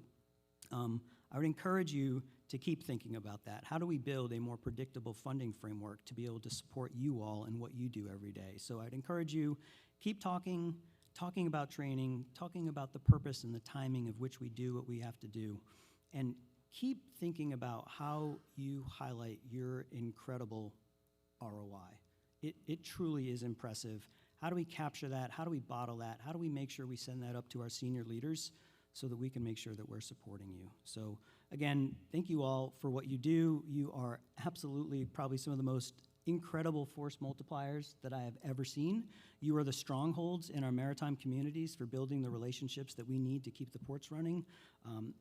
I would encourage you to keep thinking about that. How do we build a more predictable funding framework to be able to support you all in what you do every day? So I'd encourage you, keep talking about training, talking about the purpose and the timing of which we do what we have to do, and keep thinking about how you highlight your incredible ROI. It truly is impressive. How do we capture that? How do we bottle that? How do we make sure we send that up to our senior leaders so that we can make sure that we're supporting you? So again, thank you all for what you do. You are absolutely probably some of the most incredible force multipliers that I have ever seen. You are the strongholds in our maritime communities for building the relationships that we need to keep the ports running.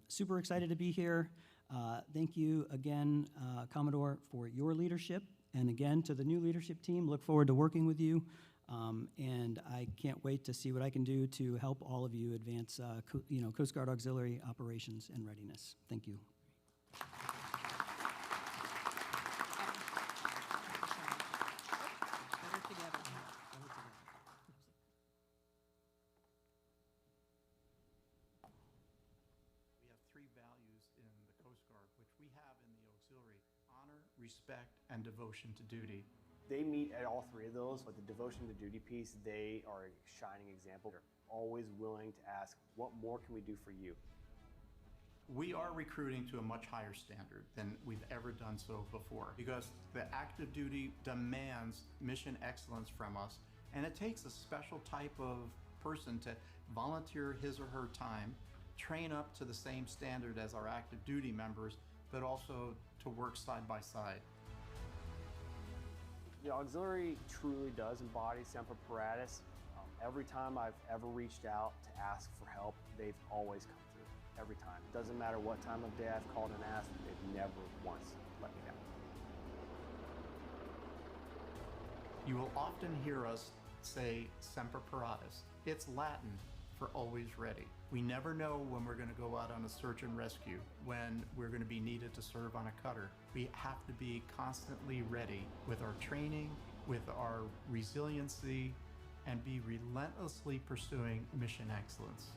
Super excited to be here. Thank you again, Commodore, for your leadership. And again, to the new leadership team, look forward to working with you. And I can't wait to see what I can do to help all of you advance Coast Guard auxiliary operations and readiness. Thank you. We have three values in the Coast Guard, which we have in the auxiliary: honor, respect, and devotion to duty. They meet at all three of those, but the devotion to duty piece, they are a shining example. They're always willing to ask, what more can we do for you? We are recruiting to a much higher standard than we've ever done so before, because the active duty demands mission excellence from us, and it takes a special type of person to volunteer his or her time, train up to the same standard as our active duty members, but also to work side by side. The auxiliary truly does embody Semper Paratus. Every time I've ever reached out to ask for help, they've always come through, every time. It doesn't matter what time of day I've called and asked, they've never once let me down. You will often hear us say Semper Paratus. It's Latin for always ready. We never know when we're going to go out on a search and rescue, when we're going to be needed to serve on a cutter. We have to be constantly ready with our training, with our resiliency, and be relentlessly pursuing mission excellence.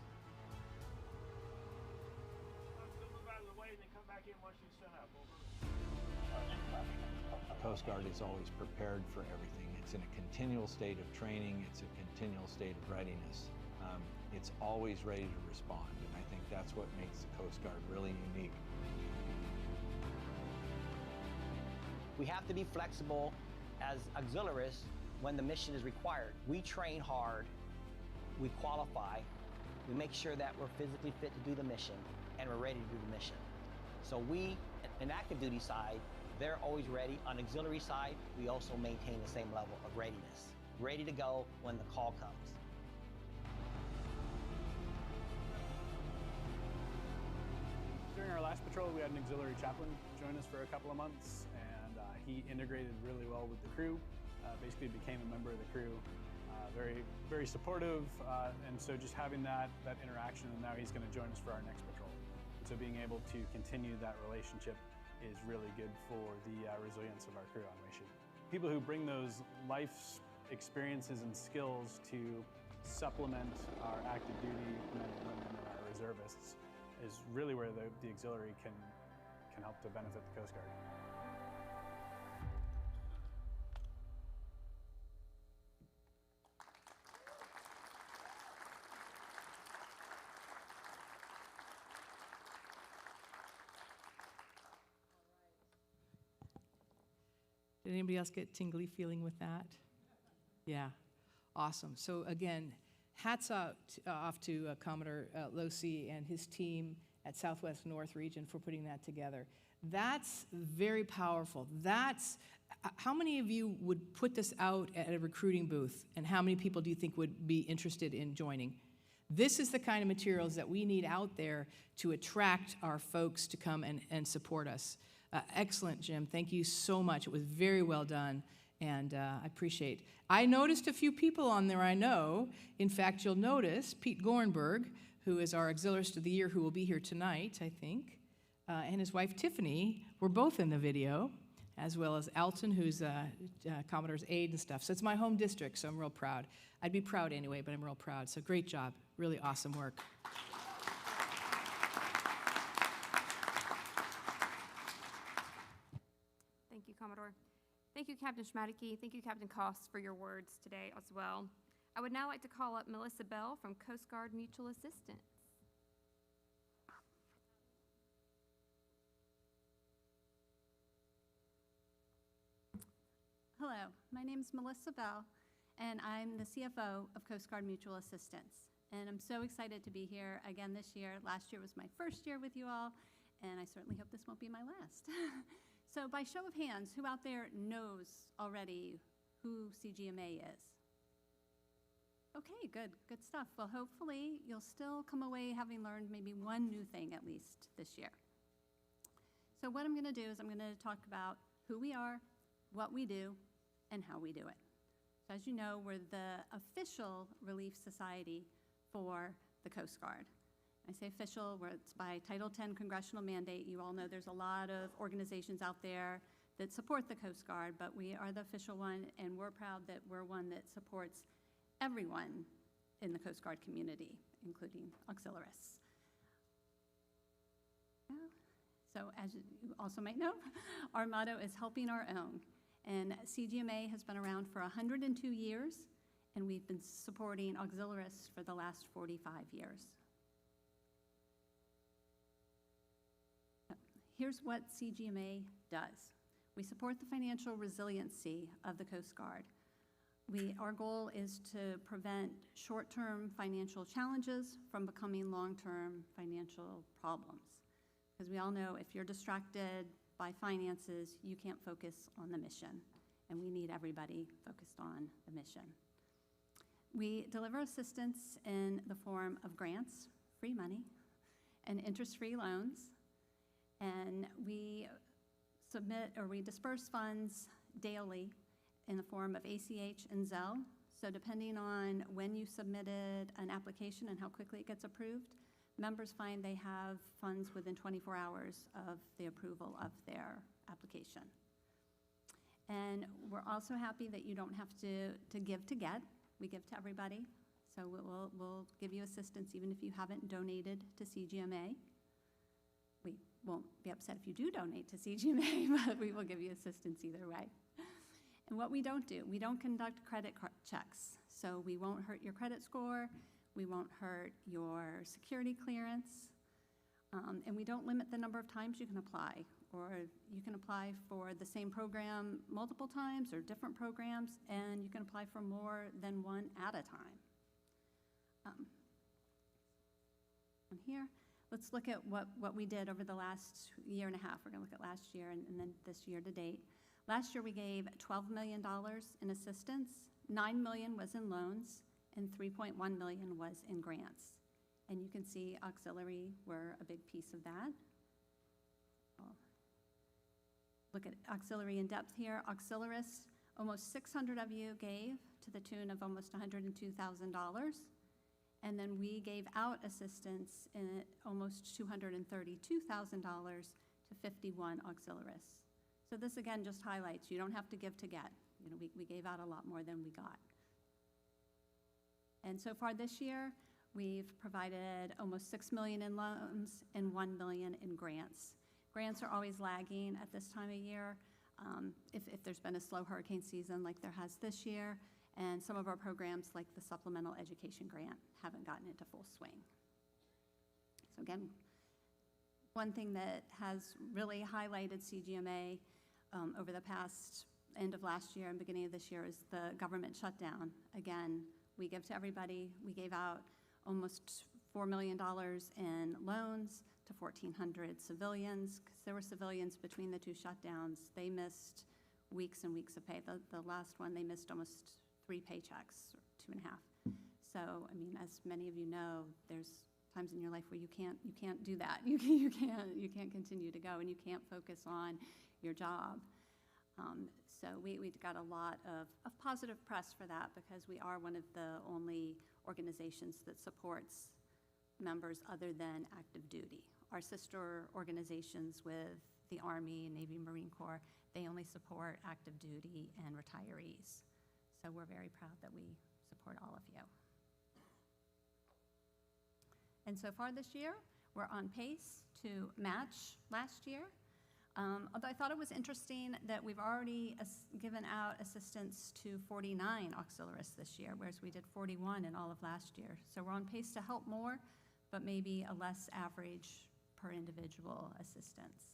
Coast Guard is always prepared for everything. It's in a continual state of training. It's a continual state of readiness. It's always ready to respond, and I think that's what makes the Coast Guard really unique. We have to be flexible as auxiliaries when the mission is required. We train hard, we qualify, we make sure that we're physically fit to do the mission, and we're ready to do the mission. So we, an active duty side, they're always ready. On auxiliary side, we also maintain the same level of readiness, ready to go when the call comes. During our last patrol, we had an auxiliary chaplain join us for a couple of months, and he integrated really well with the crew, basically became a member of the crew, very, very supportive, and so just having that interaction, and now he's going to join us for our next patrol. So being able to continue that relationship is really good for the resilience of our crew on mission. People who bring those life experiences and skills to supplement our active duty men and women and our reservists is really where the auxiliary can help to benefit the Coast Guard. Did anybody else get tingly feeling with that? Yeah, awesome. So again, hats off to Commodore Losi and his team at Southwest North Region for putting that together. That's very powerful. How many of you would put this out at a recruiting booth, and how many people do you think would be interested in joining? This is the kind of materials that we need out there to attract our folks to come and support us. Excellent, Jim. Thank you so much. It was very well done, and I appreciate it. I noticed a few people on there I know. In fact, you'll notice Pete Gorenberg, who is our Auxiliarist of the Year, who will be here tonight, I think, and his wife Tiffany were both in the video, as well as Alton, who's Commodore's aide and stuff. So it's my home district, so I'm real proud. I'd be proud anyway, but I'm real proud. So great job. Really awesome work. Thank you, Commodore. Thank you, Captain Schmadeke. Thank you, Captain Koss, for your words today as well. I would now like to call up Melissa Bell from Coast Guard Mutual Assistance. Hello, my name is Melissa Bell, and I'm the CFO of Coast Guard Mutual Assistance. And I'm so excited to be here again this year. Last year was my first year with you all, and I certainly hope this won't be my last. So by show of hands, who out there knows already who CGMA is? Okay, good stuff. Well, hopefully you'll still come away having learned maybe one new thing at least this year. So what I'm gonna do is I'm gonna talk about who we are, what we do, and how we do it. So as you know, we're the official relief society for the Coast Guard. I say official, where it's by Title 10 congressional mandate. You all know there's a lot of organizations out there that support the Coast Guard, but we are the official one, and we're proud that we're one that supports everyone in the Coast Guard community, including auxiliarists. So as you also might know, our motto is helping our own. And CGMA has been around for 102 years, and we've been supporting auxiliarists for the last 45 years. Here's what CGMA does. We support the financial resiliency of the Coast Guard. Our goal is to prevent short-term financial challenges from becoming long-term financial problems. Because we all know if you're distracted by finances, you can't focus on the mission, and we need everybody focused on the mission. We deliver assistance in the form of grants, free money, and interest-free loans, and we disperse funds daily in the form of ACH and Zelle. So depending on when you submitted an application and how quickly it gets approved, members find they have funds within 24 hours of the approval of their application. And we're also happy that you don't have to give to get. We give to everybody. So we'll give you assistance even if you haven't donated to CGMA. We won't be upset if you do donate to CGMA, but we will give you assistance either way. And what we don't do, we don't conduct credit checks. So we won't hurt your credit score. We won't hurt your security clearance, and we don't limit the number of times you can apply, or you can apply for the same program multiple times or different programs, and you can apply for more than one at a time. And here, let's look at what we did over the last year and a half. We're gonna look at last year and then this year to date. Last year we gave $12 million in assistance, $9 million was in loans, and $3.1 million was in grants. And you can see auxiliary were a big piece of that. Look at auxiliary in depth here. Auxiliarists, almost 600 of you gave to the tune of almost $102,000. And then we gave out assistance in almost $232,000 to 51 auxiliarists. So this again just highlights you don't have to give to get. You know, we gave out a lot more than we got. And so far this year, we've provided almost $6 million in loans and $1 million in grants. Grants are always lagging at this time of year if there's been a slow hurricane season like there has this year, and some of our programs like the Supplemental Education Grant haven't gotten into full swing. So again, one thing that has really highlighted CGMA over the past end of last year and beginning of this year is the government shutdown. Again, we give to everybody. We gave out almost $4 million in loans, to 1,400 civilians, because there were civilians between the two shutdowns. They missed weeks and weeks of pay. The last one, they missed almost 3 paychecks, or 2.5. So, I mean, as many of you know, there's times in your life where you can't do that. You can't continue to go, and you can't focus on your job. So we got a lot of positive press for that, because we are one of the only organizations that supports members other than active duty. Our sister organizations with the Army, Navy, Marine Corps, they only support active duty and retirees. So we're very proud that we support all of you. And so far this year, we're on pace to match last year. Although I thought it was interesting that we've already given out assistance to 49 auxiliaries this year, whereas we did 41 in all of last year. So we're on pace to help more, but maybe a less average per individual assistance.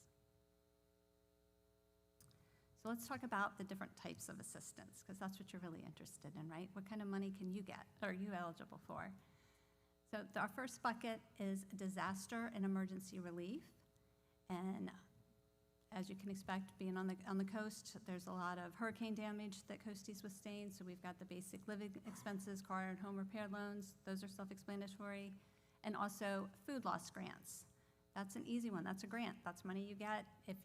So let's talk about the different types of assistance, because that's what you're really interested in, right? What kind of money can you get, or are you eligible for? So our first bucket is disaster and emergency relief. And as you can expect, being on the coast, there's a lot of hurricane damage that coasties sustained. So we've got the basic living expenses, car and home repair loans. Those are self-explanatory. And also food loss grants. That's an easy one. That's a grant. That's money you get if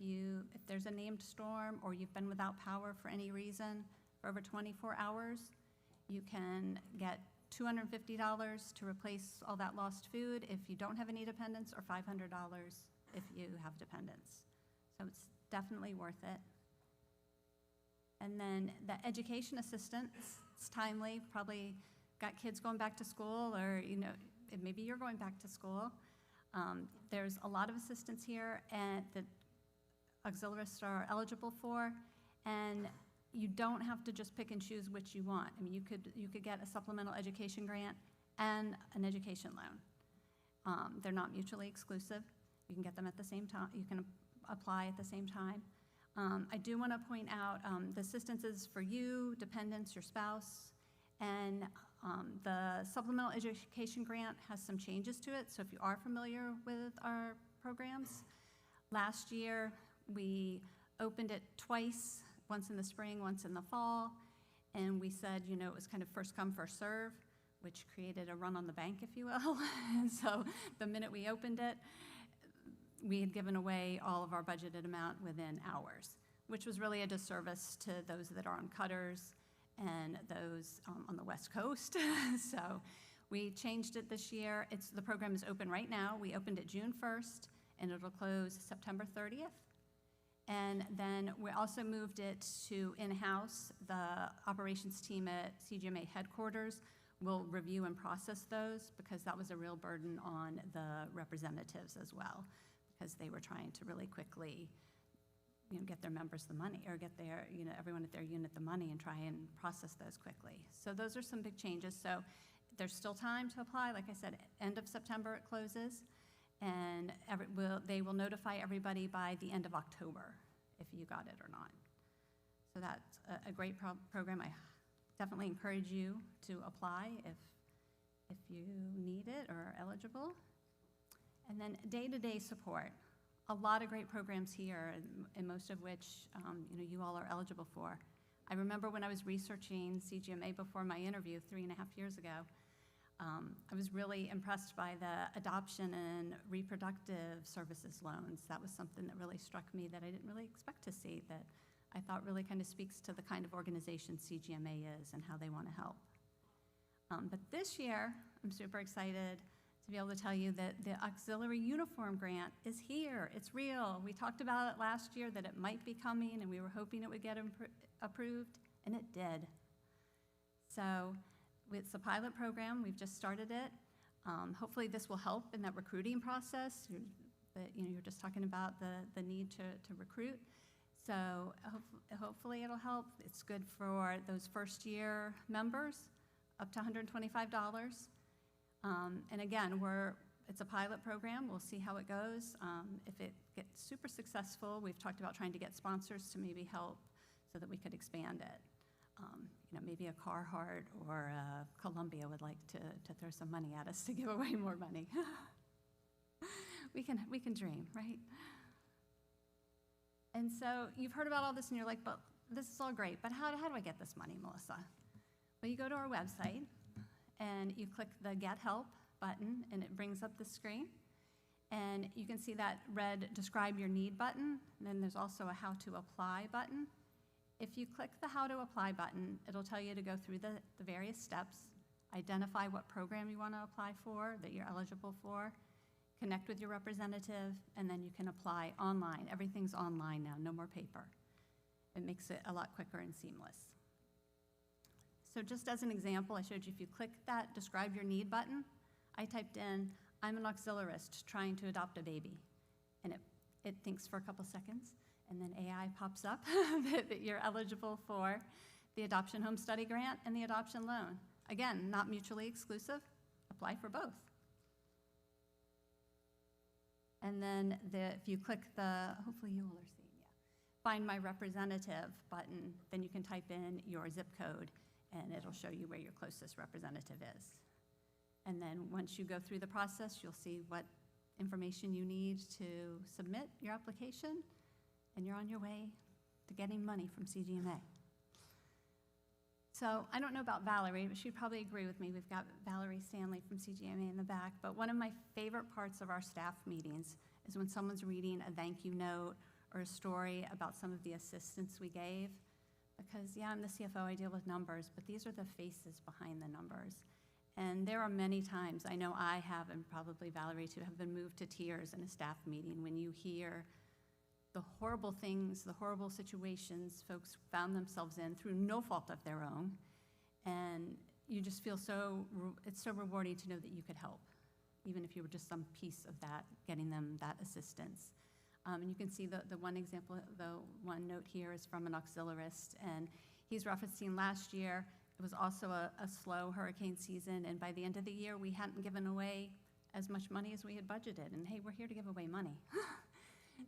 there's a named storm or you've been without power for any reason for over 24 hours. You can get $250 to replace all that lost food if you don't have any dependents, or $500 if you have dependents. So it's definitely worth it. And then the education assistance, it's timely. Probably got kids going back to school, or maybe you're going back to school. There's a lot of assistance here and that auxiliaries are eligible for, and you don't have to just pick and choose which you want. I mean, you could get a supplemental education grant and an education loan. They're not mutually exclusive. You can get them at the same time. You can apply at the same time. I do want to point out the assistance is for you, dependents, your spouse, and the supplemental education grant has some changes to it. So if you are familiar with our programs, last year we opened it twice, once in the spring, once in the fall, and we said, it was kind of first come, first serve, which created a run on the bank, if you will. And so the minute we opened it, we had given away all of our budgeted amount within hours, which was really a disservice to those that are on cutters and those on the West Coast. So we changed it this year. The program is open right now. We opened it June 1st, and it'll close September 30th. And then we also moved it to in-house. The operations team at CGMA headquarters will review and process those, because that was a real burden on the representatives as well, because they were trying to really quickly get their members the money, or get their, everyone at their unit the money, and try and process those quickly. So those are some big changes. So there's still time to apply. Like I said, end of September it closes, and they will notify everybody by the end of October if you got it or not. So that's a great program. I definitely encourage you to apply if you need it or are eligible. And then day-to-day support. A lot of great programs here, and most of which you all are eligible for. I remember when I was researching CGMA before my interview 3.5 years ago, I was really impressed by the adoption and reproductive services loans. That was something that really struck me that I didn't really expect to see, that I thought really kind of speaks to the kind of organization CGMA is and how they want to help. But this year, I'm super excited to be able to tell you that the auxiliary uniform grant is here. It's real. We talked about it last year that it might be coming, and we were hoping it would get approved, and it did. So it's a pilot program. We've just started it. Hopefully this will help in that recruiting process. You're just talking about the need to recruit. So hopefully it'll help. It's good for those first year members, up to $125. And again, it's a pilot program. We'll see how it goes. If it gets super successful, we've talked about trying to get sponsors to maybe help so that we could expand it. Maybe a Carhartt or Columbia would like to throw some money at us to give away more money. we can dream, right? And so you've heard about all this and you're like, but this is all great, but how do I get this money, Melissa? Well, you go to our website and you click the Get Help button and it brings up the screen. And you can see that red Describe Your Need button, and then there's also a How to Apply button. If you click the How to Apply button, it'll tell you to go through the various steps, identify what program you want to apply for, that you're eligible for, connect with your representative, and then you can apply online. Everything's online now, no more paper. It makes it a lot quicker and seamless. So just as an example, I showed you if you click that Describe Your Need button, I typed in, I'm an auxiliarist trying to adopt a baby. And it thinks for a couple seconds, and then AI pops up that you're eligible for the Adoption Home Study Grant and the adoption loan. Again, not mutually exclusive, apply for both. And then if you click the, hopefully you all are seeing, yeah, Find My Representative button, then you can type in your zip code and it'll show you where your closest representative is. And then once you go through the process, you'll see what information you need to submit your application, and you're on your way to getting money from CGMA. So I don't know about Valerie, but she'd probably agree with me. We've got Valerie Stanley from CGMA in the back. But one of my favorite parts of our staff meetings is when someone's reading a thank you note or a story about some of the assistance we gave. Because, yeah, I'm the CFO, I deal with numbers, but these are the faces behind the numbers. And there are many times, I know I have, and probably Valerie too, have been moved to tears in a staff meeting when you hear the horrible things, the horrible situations folks found themselves in through no fault of their own. And you just feel it's so rewarding to know that you could help, even if you were just some piece of that, getting them that assistance. And you can see the one example, the one note here is from an auxiliarist, and he's referencing last year. It was also a slow hurricane season, and by the end of the year, we hadn't given away as much money as we had budgeted. And hey, we're here to give away money.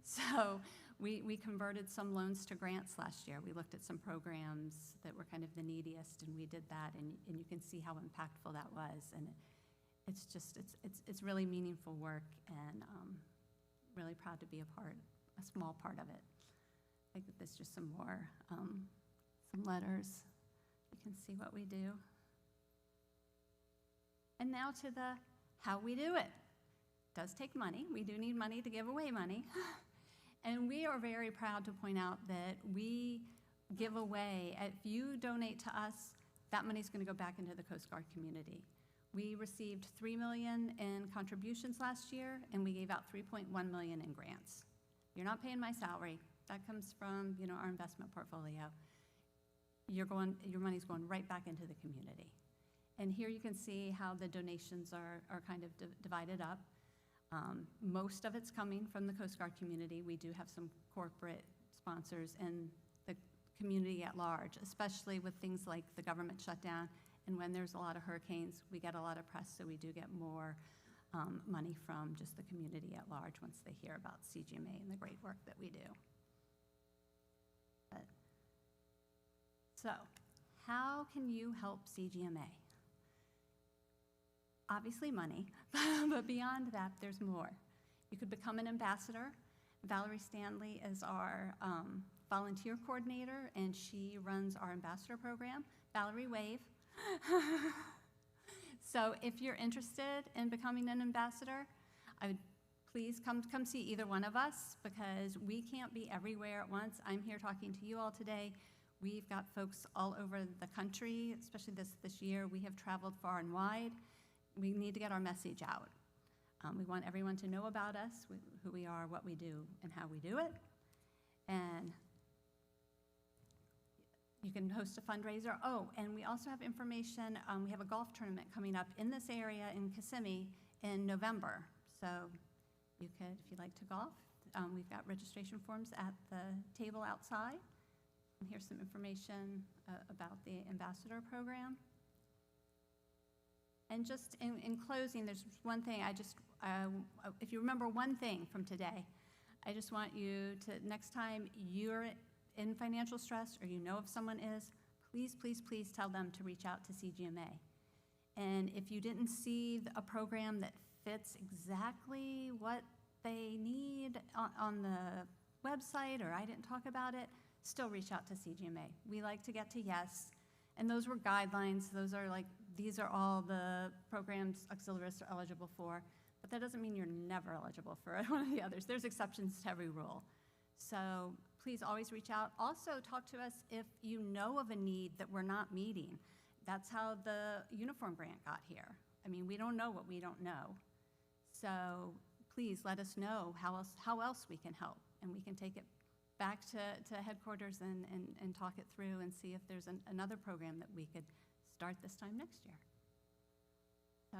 So we converted some loans to grants last year. We looked at some programs that were kind of the neediest, and we did that, and you can see how impactful that was. And it's really meaningful work, and really proud to be a small part of it. I think that there's just some more, some letters. You can see what we do. And now to the how we do it. It does take money. We do need money to give away money. And we are very proud to point out that we give away, if you donate to us, that money is going to go back into the Coast Guard community. We received $3 million in contributions last year, and we gave out $3.1 million in grants. You're not paying my salary. That comes from, our investment portfolio. Your money's going right back into the community. And here you can see how the donations are kind of divided up. Most of it's coming from the Coast Guard community. We do have some corporate sponsors in the community at large, especially with things like the government shutdown. And when there's a lot of hurricanes, we get a lot of press, so we do get more money from just the community at large once they hear about CGMA and the great work that we do. So, how can you help CGMA? Obviously money, but beyond that, there's more. You could become an ambassador. Valerie Stanley is our volunteer coordinator, and she runs our ambassador program. Valerie, wave. So if you're interested in becoming an ambassador, I would please come see either one of us, because we can't be everywhere at once. I'm here talking to you all today. We've got folks all over the country, especially this year. We have traveled far and wide. We need to get our message out. We want everyone to know about us, who we are, what we do, and how we do it. And you can host a fundraiser. Oh, and we also have information. We have a golf tournament coming up in this area in Kissimmee in November. So you could, if you'd like to golf, we've got registration forms at the table outside. And here's some information about the ambassador program. And just in closing, there's one thing if you remember one thing from today, I just want you to, next time you're in financial stress or you know if someone is, please, please, please tell them to reach out to CGMA. And if you didn't see a program that fits exactly what they need on the website, or I didn't talk about it, still reach out to CGMA. We like to get to yes. And those were guidelines. Those are like, these are all the programs auxiliaries are eligible for. But that doesn't mean you're never eligible for one of the others. There's exceptions to every rule. So please always reach out. Also, talk to us if you know of a need that we're not meeting. That's how the uniform grant got here. I mean, we don't know what we don't know. So please let us know how else we can help, and we can take it back to headquarters and talk it through and see if there's another program that we could start this time next year. So,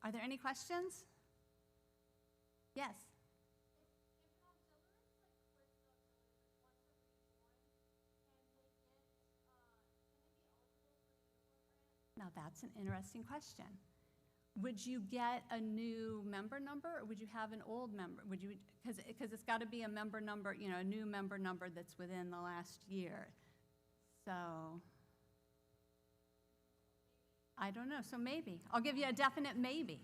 are there any questions? Yes. Now that's an interesting question. Would you get a new member number, or would you have an old member? Would you, because it's got to be a member number, you know, a new member number that's within the last year. So I don't know. So maybe I'll give you a definite maybe.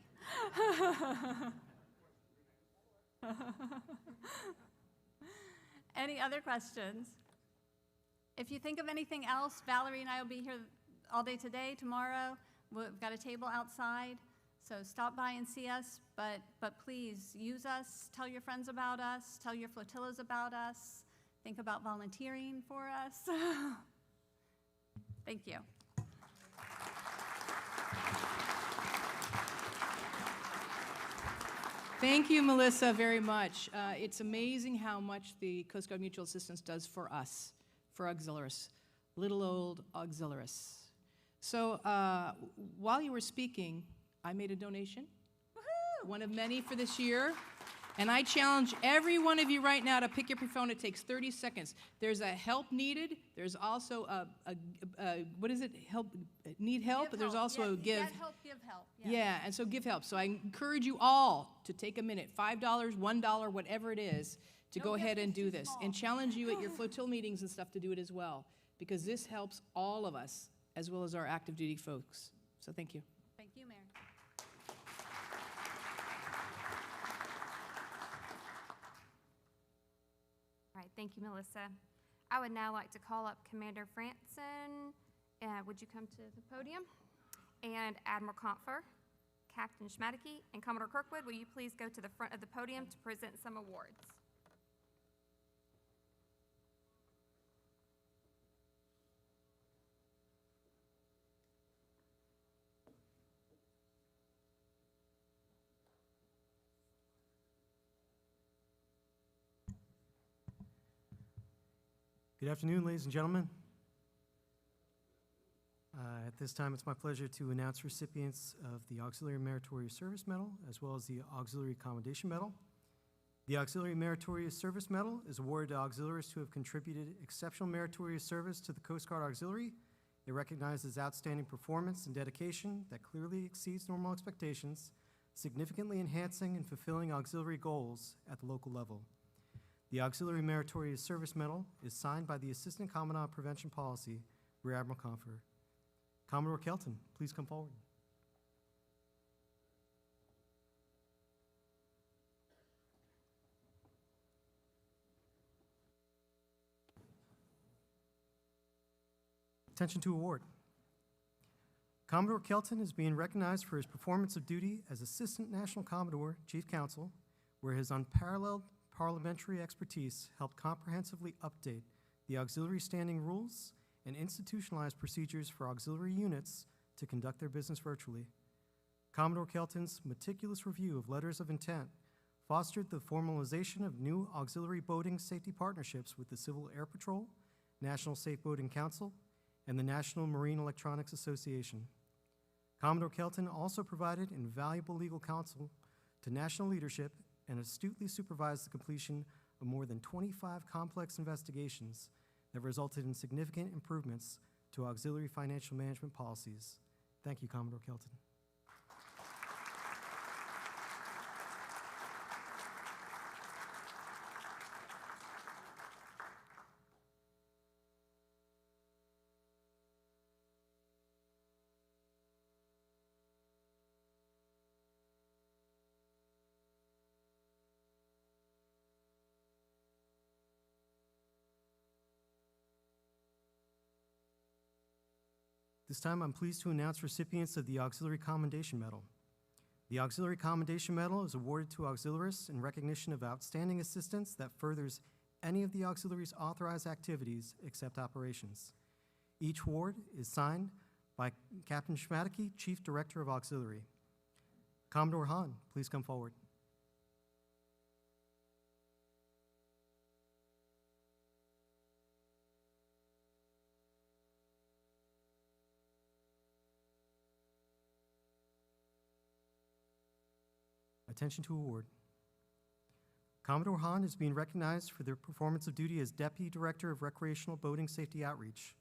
Any other questions? If you think of anything else, Valerie and I will be here all day today, tomorrow. We've got a table outside, so stop by and see us, but please use us, tell your friends about us, tell your flotillas about us, think about volunteering for us. Thank you. Thank you, Melissa, very much. It's amazing how much the Coast Guard Mutual Assistance does for us, for auxiliaries, little old auxiliaries. So while you were speaking, I made a donation, one of many for this year, and I challenge every one of you right now to pick up your phone. It takes 30 seconds. There's a help needed. There's also a what is it? Help, need help? But there's also a give. Get help, give help. Yeah, and so give help. So I encourage you all to take a minute, $5, $1, whatever it is, to go ahead and do this. And challenge you at your flotilla meetings and stuff to do it as well, because this helps all of us, as well as our active duty folks. So thank you. Thank you, Mayor. All right, thank you, Melissa. I would now like to call up Commander Franson. Would you come to the podium? And Admiral Kampfer, Captain Schmadeke, and Commodore Kirkwood, will you please go to the front of the podium to present some awards? Good afternoon, ladies and gentlemen. At this time, it's my pleasure to announce recipients of the Auxiliary Meritorious Service Medal, as well as the Auxiliary Commendation Medal. The Auxiliary Meritorious Service Medal is awarded to auxiliaries who have contributed exceptional meritorious service to the Coast Guard Auxiliary. It recognizes outstanding performance and dedication that clearly exceeds normal expectations, significantly enhancing and fulfilling auxiliary goals at the local level. The Auxiliary Meritorious Service Medal is signed by the Assistant Commandant of Prevention Policy, Rear Admiral Confer. Commodore Kelton, please come forward. Attention to award. Commodore Kelton is being recognized for his performance of duty as Assistant National Commodore, Chief Counsel, where his unparalleled parliamentary expertise helped comprehensively update the auxiliary standing rules and institutionalized procedures for auxiliary units to conduct their business virtually. Commodore Kelton's meticulous review of letters of intent fostered the formalization of new auxiliary boating safety partnerships with the Civil Air Patrol, National Safe Boating Council, and the National Marine Electronics Association. Commodore Kelton also provided invaluable legal counsel to national leadership and astutely supervised the completion of more than 25 complex investigations that resulted in significant improvements to auxiliary financial management policies. Thank you, Commodore Kelton. This time, I'm pleased to announce recipients of the Auxiliary Commendation Medal. The Auxiliary Commendation Medal is awarded to auxiliarists in recognition of outstanding assistance that furthers any of the auxiliary's authorized activities except operations. Each award is signed by Captain Schmadeke, Chief Director of Auxiliary. Commodore Hahn, please come forward. Attention to award. Commodore Hahn is being recognized for their performance of duty as Deputy Director of Recreational Boating Safety Outreach,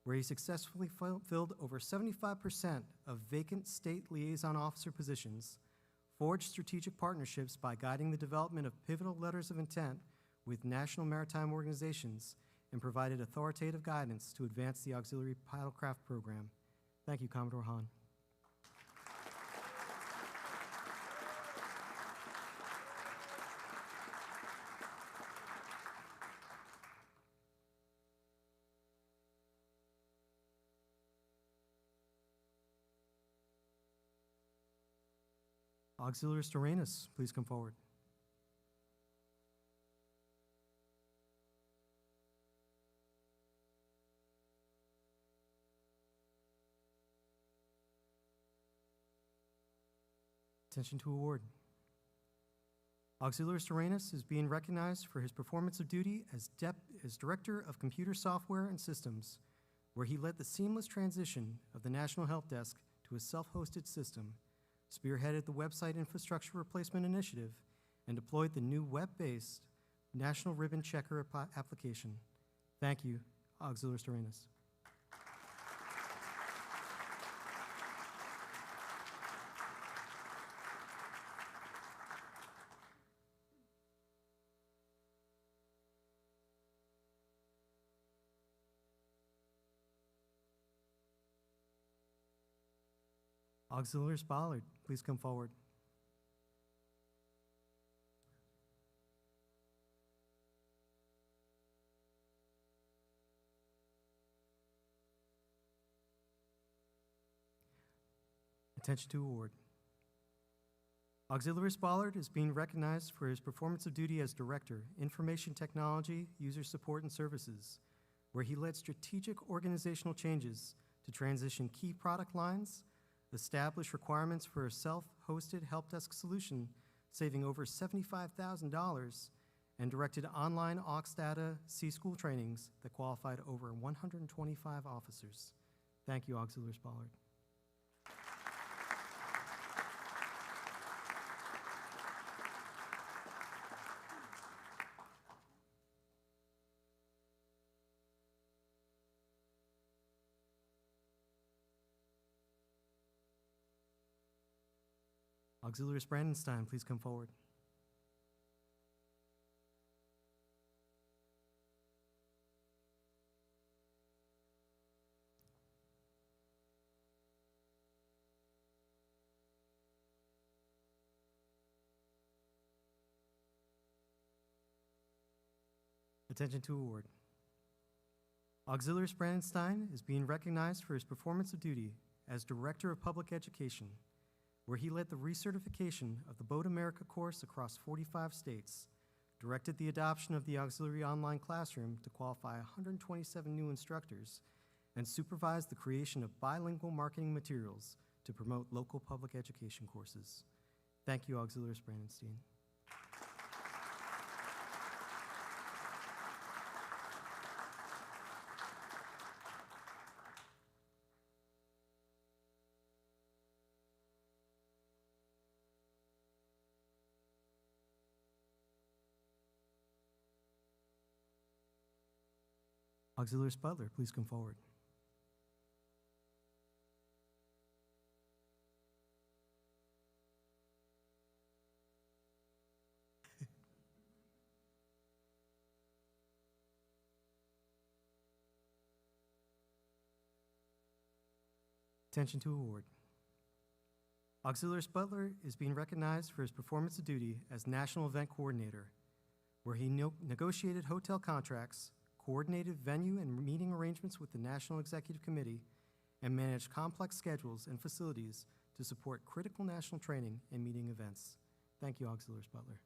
where he successfully filled over 75% of vacant state liaison officer positions, forged strategic partnerships by guiding the development of pivotal letters of intent with national maritime organizations, and provided authoritative guidance to advance the Auxiliary Paddlecraft program. Thank you, Commodore Hahn. Auxiliarist Arenas, please come forward. Attention to award. Auxiliarist Arenas is being recognized for his performance of duty as Director of Computer Software and Systems, where he led the seamless transition of the National Help Desk to a self-hosted system, spearheaded the website infrastructure replacement initiative, and deployed the new web-based National Ribbon Checker application. Thank you, Auxiliarist Arenas. Auxiliarist Ballard, please come forward. Attention to award. Auxiliarist Ballard is being recognized for his performance of duty as Director, Information Technology, User Support and Services, where he led strategic organizational changes to transition key product lines, establish requirements for a self-hosted help desk solution, saving over $75,000, and directed online aux data C-School trainings that qualified over 125 officers. Thank you, Auxiliarist Ballard. Auxiliarist Brandenstein, please come forward. Attention to award. Auxiliarist Brandenstein is being recognized for his performance of duty as Director of Public Education, where he led the recertification of the Boat America course across 45 states, directed the adoption of the Auxiliary Online Classroom to qualify 127 new instructors, and supervised the creation of bilingual marketing materials to promote local public education courses. Thank you, Auxiliarist Brandenstein. Auxiliarist Butler, please come forward. Attention to award. Auxiliarist Butler is being recognized for his performance of duty as National Event Coordinator, where he negotiated hotel contracts, coordinated venue and meeting arrangements with the National Executive Committee, and manage complex schedules and facilities to support critical national training and meeting events. Thank you, Auxiliaries Butler.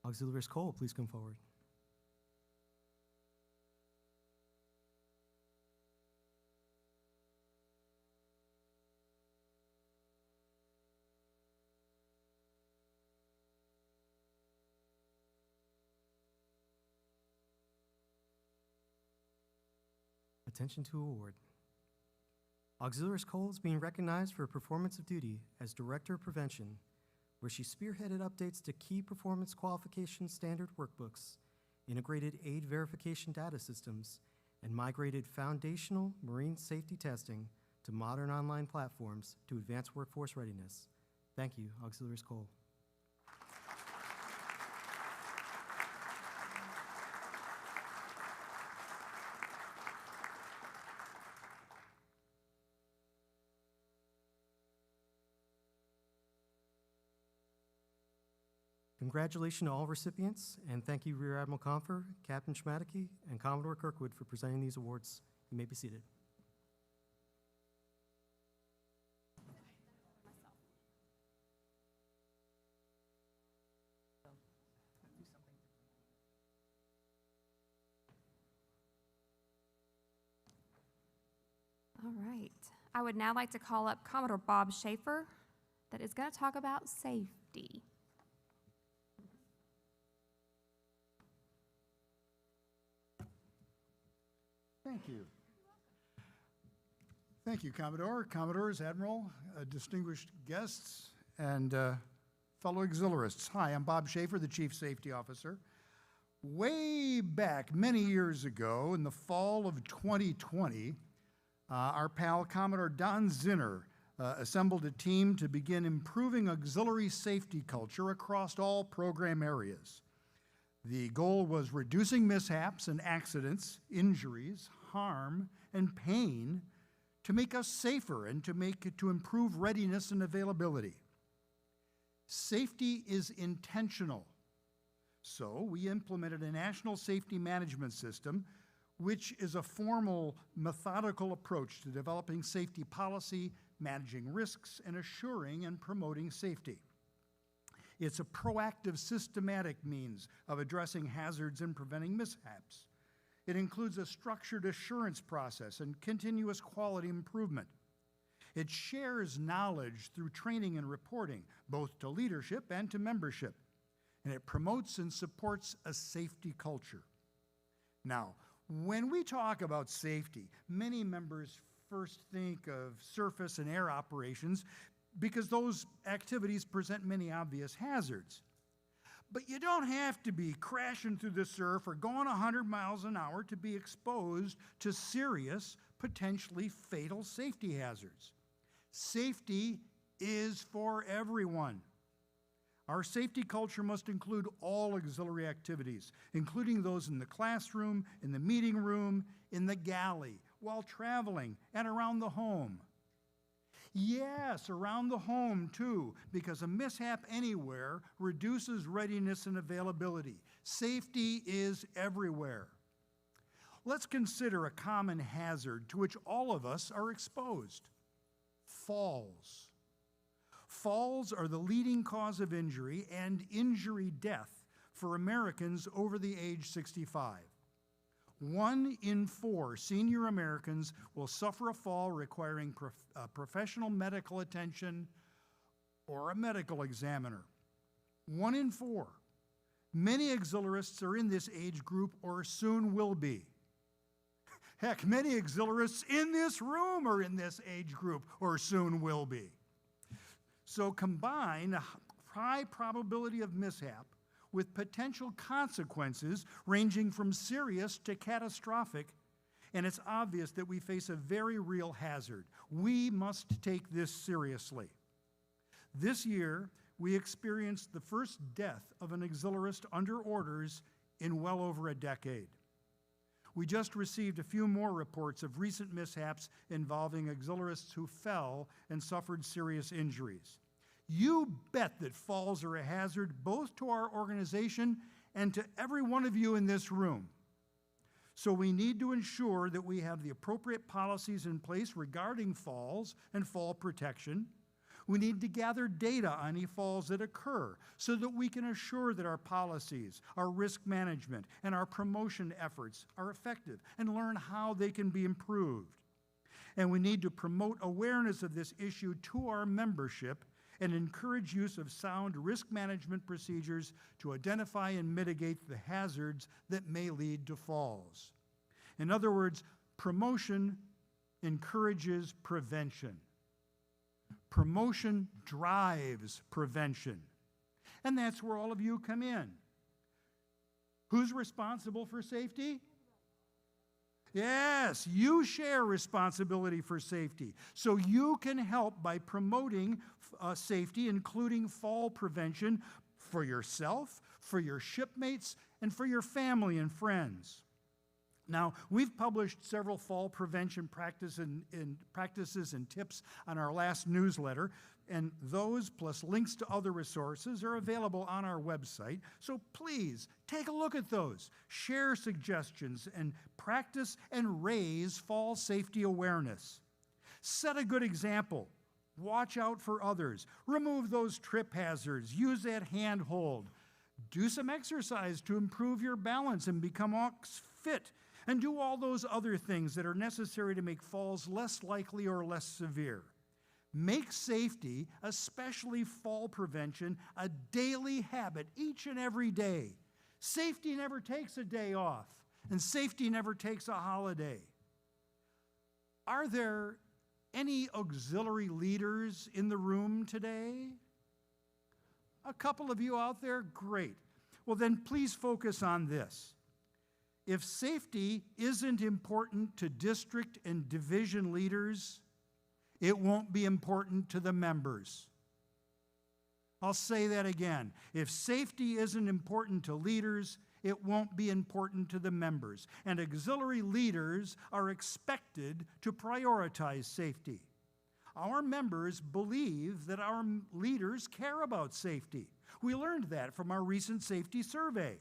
Auxiliaries Cole, please come forward. Attention to award. Auxiliaries Cole is being recognized for her performance of duty as Director of Prevention, where she spearheaded updates to key performance qualification standard workbooks, integrated aid verification data systems, and migrated foundational marine safety testing to modern online platforms to advance workforce readiness. Thank you, Auxiliaries Cole. Congratulations to all recipients, and thank you, Rear Admiral Confer, Captain Schmadeke, and Commodore Kirkwood for presenting these awards. You may be seated. All right. I would now like to call up Commodore Bob Schaefer that is going to talk about safety. Thank you. Thank you, Commodore, Commodores, Admiral, distinguished guests, and fellow auxiliarists. Hi, I'm Bob Schaefer, the Chief Safety Officer. Way back many years ago, in the fall of 2020, our pal Commodore Don Zinner assembled a team to begin improving auxiliary safety culture across all program areas. The goal was reducing mishaps and accidents, injuries, harm, and pain to make us safer and to improve readiness and availability. Safety is intentional. So we implemented a national safety management system, which is a formal, methodical approach to developing safety policy, managing risks, and assuring and promoting safety. It's a proactive, systematic means of addressing hazards and preventing mishaps. It includes a structured assurance process and continuous quality improvement. It shares knowledge through training and reporting, both to leadership and to membership. And it promotes and supports a safety culture. Now, when we talk about safety, many members first think of surface and air operations because those activities present many obvious hazards. But you don't have to be crashing through the surf or going 100 miles an hour to be exposed to serious, potentially fatal safety hazards. Safety is for everyone. Our safety culture must include all auxiliary activities, including those in the classroom, in the meeting room, in the galley, while traveling, and around the home. Yes, around the home too, because a mishap anywhere reduces readiness and availability. Safety is everywhere. Let's consider a common hazard to which all of us are exposed: falls. Falls are the leading cause of injury and injury death for Americans over the age 65. 1 in 4 senior Americans will suffer a fall requiring professional medical attention or a medical examiner. 1 in 4. Many auxiliarists are in this age group or soon will be. Heck, many auxiliarists in this room are in this age group or soon will be. So combine a high probability of mishap with potential consequences ranging from serious to catastrophic, and it's obvious that we face a very real hazard. We must take this seriously. This year, we experienced the first death of an auxiliarist under orders in well over a decade. we just received a few more reports of recent mishaps involving auxiliarists who fell and suffered serious injuries. You bet that falls are a hazard both to our organization and to every one of you in this room. So we need to ensure that we have the appropriate policies in place regarding falls and fall protection. We need to gather data on any falls that occur so that we can assure that our policies, our risk management, and our promotion efforts are effective and learn how they can be improved. And we need to promote awareness of this issue to our membership and encourage use of sound risk management procedures to identify and mitigate the hazards that may lead to falls. In other words, promotion encourages prevention. Promotion drives prevention. And that's where all of you come in. Who's responsible for safety? Yes, you share responsibility for safety. So you can help by promoting safety, including fall prevention for yourself, for your shipmates, and for your family and friends. Now, we've published several fall prevention practices and tips on our last newsletter, and those plus links to other resources are available on our website. So please take a look at those, share suggestions, and practice and raise fall safety awareness. Set a good example. Watch out for others. Remove those trip hazards. Use that handhold. Do some exercise to improve your balance and become fit. And do all those other things that are necessary to make falls less likely or less severe. Make safety, especially fall prevention, a daily habit each and every day. Safety never takes a day off, and safety never takes a holiday. Are there any auxiliary leaders in the room today? A couple of you out there? Great. Well, then please focus on this. If safety isn't important to district and division leaders, it won't be important to the members. I'll say that again. If safety isn't important to leaders, it won't be important to the members. And auxiliary leaders are expected to prioritize safety. Our members believe that our leaders care about safety. We learned that from our recent safety survey.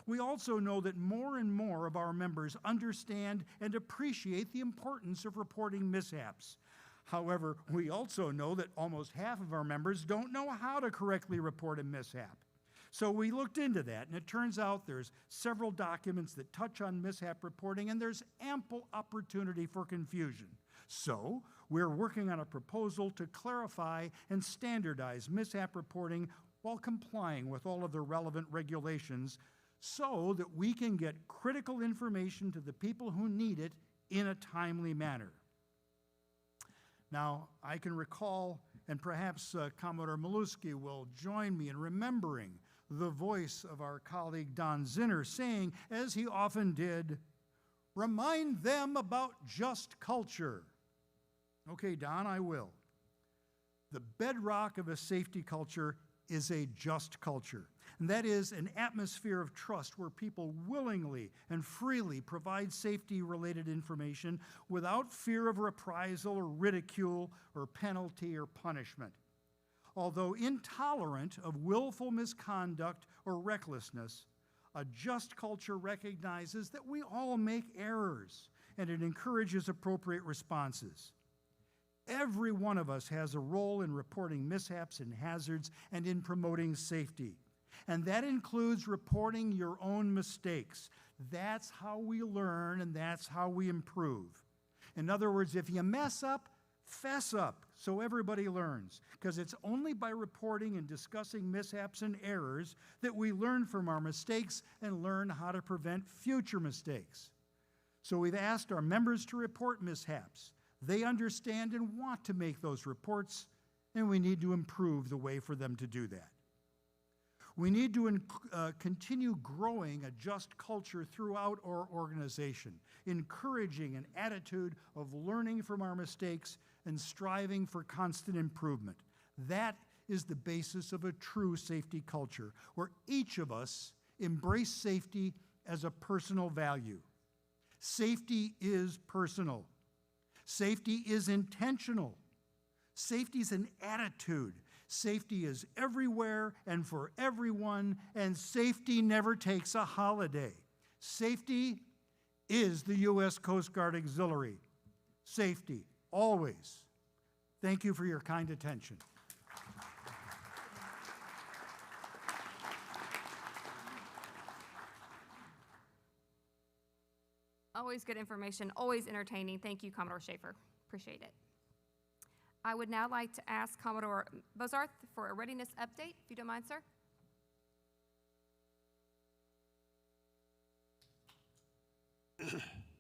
We also know that more and more of our members understand and appreciate the importance of reporting mishaps. However, we also know that almost half of our members don't know how to correctly report a mishap. So we looked into that, and it turns out there's several documents that touch on mishap reporting, and there's ample opportunity for confusion. So we're working on a proposal to clarify and standardize mishap reporting while complying with all of the relevant regulations so that we can get critical information to the people who need it in a timely manner. Now, I can recall, and perhaps Commodore Maluski will join me in remembering the voice of our colleague Don Zinner saying, as he often did, remind them about just culture. Okay, Don, I will. The bedrock of a safety culture is a just culture. And that is an atmosphere of trust where people willingly and freely provide safety-related information without fear of reprisal or ridicule or penalty or punishment. Although intolerant of willful misconduct or recklessness, a just culture recognizes that we all make errors, and it encourages appropriate responses. Every one of us has a role in reporting mishaps and hazards and in promoting safety. And that includes reporting your own mistakes. That's how we learn and that's how we improve. In other words, if you mess up, fess up so everybody learns. Because it's only by reporting and discussing mishaps and errors that we learn from our mistakes and learn how to prevent future mistakes. So we've asked our members to report mishaps. They understand and want to make those reports, and we need to improve the way for them to do that. We need to continue growing a just culture throughout our organization, encouraging an attitude of learning from our mistakes and striving for constant improvement. That is the basis of a true safety culture, where each of us embrace safety as a personal value. Safety is personal. Safety is intentional. Safety is an attitude. Safety is everywhere and for everyone, and safety never takes a holiday. Safety is the U.S. Coast Guard Auxiliary. Safety, always. Thank you for your kind attention. Always good information, always entertaining. Thank you, Commodore Schaefer. Appreciate it. I would now like to ask Commodore Bozarth for a readiness update, if you don't mind, sir.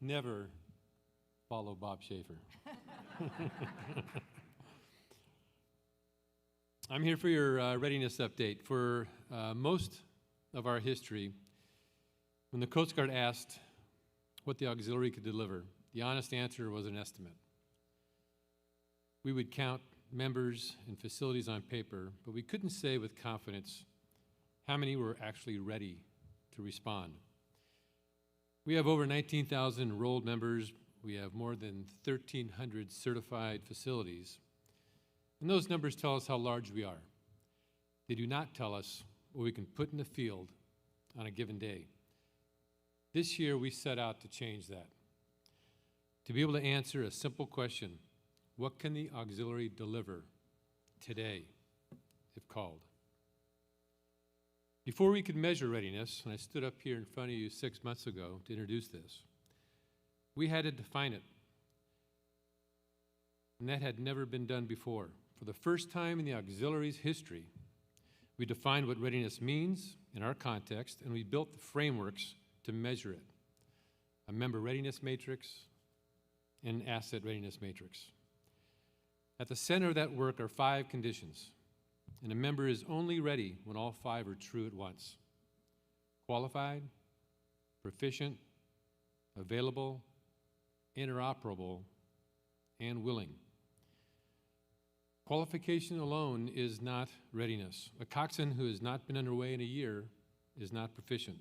Never follow Bob Schaefer. I'm here for your readiness update. For most of our history, when the Coast Guard asked what the auxiliary could deliver, the honest answer was an estimate. We would count members and facilities on paper, but we couldn't say with confidence how many were actually ready to respond. We have over 19,000 enrolled members. We have more than 1,300 certified facilities. And those numbers tell us how large we are. They do not tell us what we can put in the field on a given day. This year, we set out to change that. To be able to answer a simple question, what can the auxiliary deliver today, if called? Before we could measure readiness, and I stood up here in front of you 6 months ago to introduce this, we had to define it. And that had never been done before. For the first time in the auxiliary's history, we defined what readiness means in our context, and we built the frameworks to measure it. A member readiness matrix and an asset readiness matrix. At the center of that work are 5 conditions, and a member is only ready when all 5 are true at once. Qualified, proficient, available, interoperable, and willing. Qualification alone is not readiness. A coxswain who has not been underway in a year is not proficient.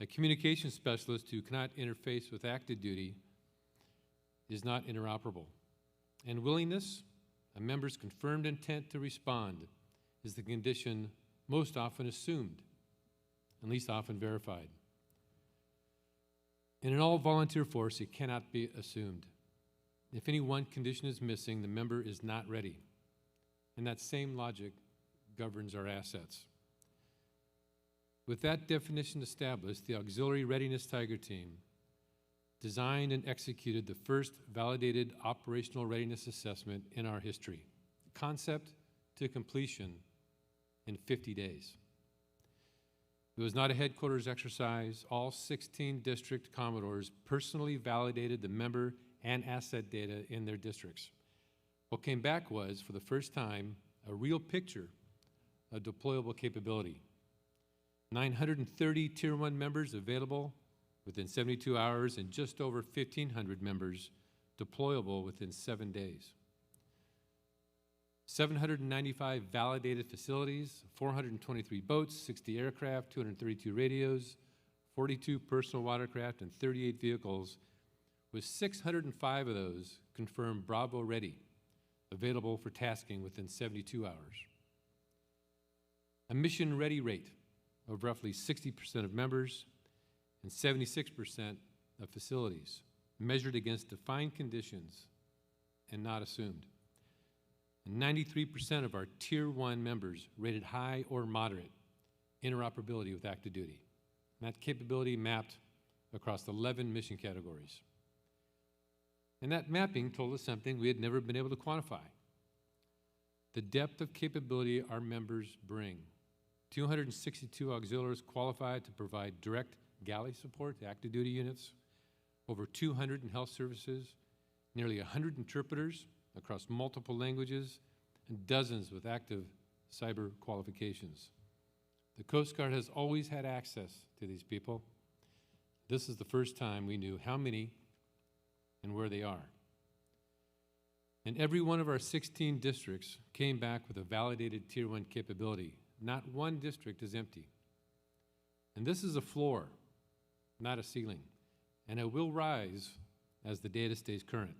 A communication specialist who cannot interface with active duty is not interoperable. And willingness, a member's confirmed intent to respond, is the condition most often assumed and least often verified. In an all-volunteer force, it cannot be assumed. If any one condition is missing, the member is not ready. And that same logic governs our assets. With that definition established, the Auxiliary Readiness Tiger Team designed and executed the first validated operational readiness assessment in our history, concept to completion in 50 days. It was not a headquarters exercise. All 16 district commodores personally validated the member and asset data in their districts. What came back was, for the first time, a real picture of deployable capability. 930 Tier 1 members available within 72 hours and just over 1,500 members deployable within 7 days. 795 validated facilities, 423 boats, 60 aircraft, 232 radios, 42 personal watercraft, and 38 vehicles, with 605 of those confirmed Bravo ready, available for tasking within 72 hours. A mission ready rate of roughly 60% of members and 76% of facilities, measured against defined conditions and not assumed. And 93% of our Tier 1 members rated high or moderate interoperability with active duty. And that capability mapped across 11 mission categories. And that mapping told us something we had never been able to quantify. The depth of capability our members bring. 262 auxiliaries qualified to provide direct galley support to active duty units, over 200 in health services, nearly 100 interpreters across multiple languages, and dozens with active cyber qualifications. The Coast Guard has always had access to these people. This is the first time we knew how many and where they are. And every one of our 16 districts came back with a validated Tier 1 capability. Not one district is empty. And this is a floor, not a ceiling. and it will rise as the data stays current.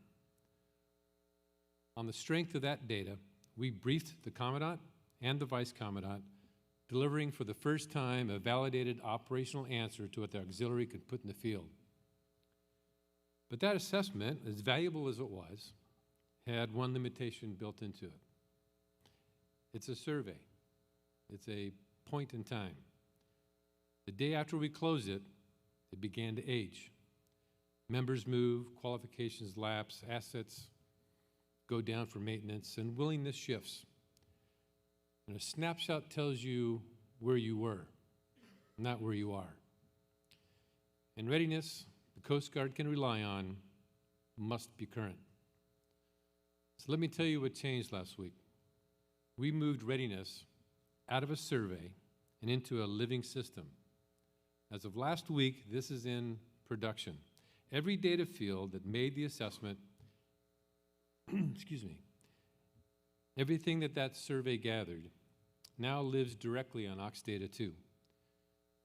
On the strength of that data, we briefed the Commandant and the Vice Commandant, delivering for the first time a validated operational answer to what the auxiliary could put in the field. But that assessment, as valuable as it was, had one limitation built into it. It's a survey. It's a point in time. The day after we closed it, it began to age. Members move, qualifications lapse, assets go down for maintenance, and willingness shifts. And a snapshot tells you where you were, not where you are. And readiness, the Coast Guard can rely on, must be current. So let me tell you what changed last week. We moved readiness out of a survey and into a living system. As of last week, this is in production. Every data field that made the assessment, excuse me, everything that survey gathered now lives directly on Oxdata 2.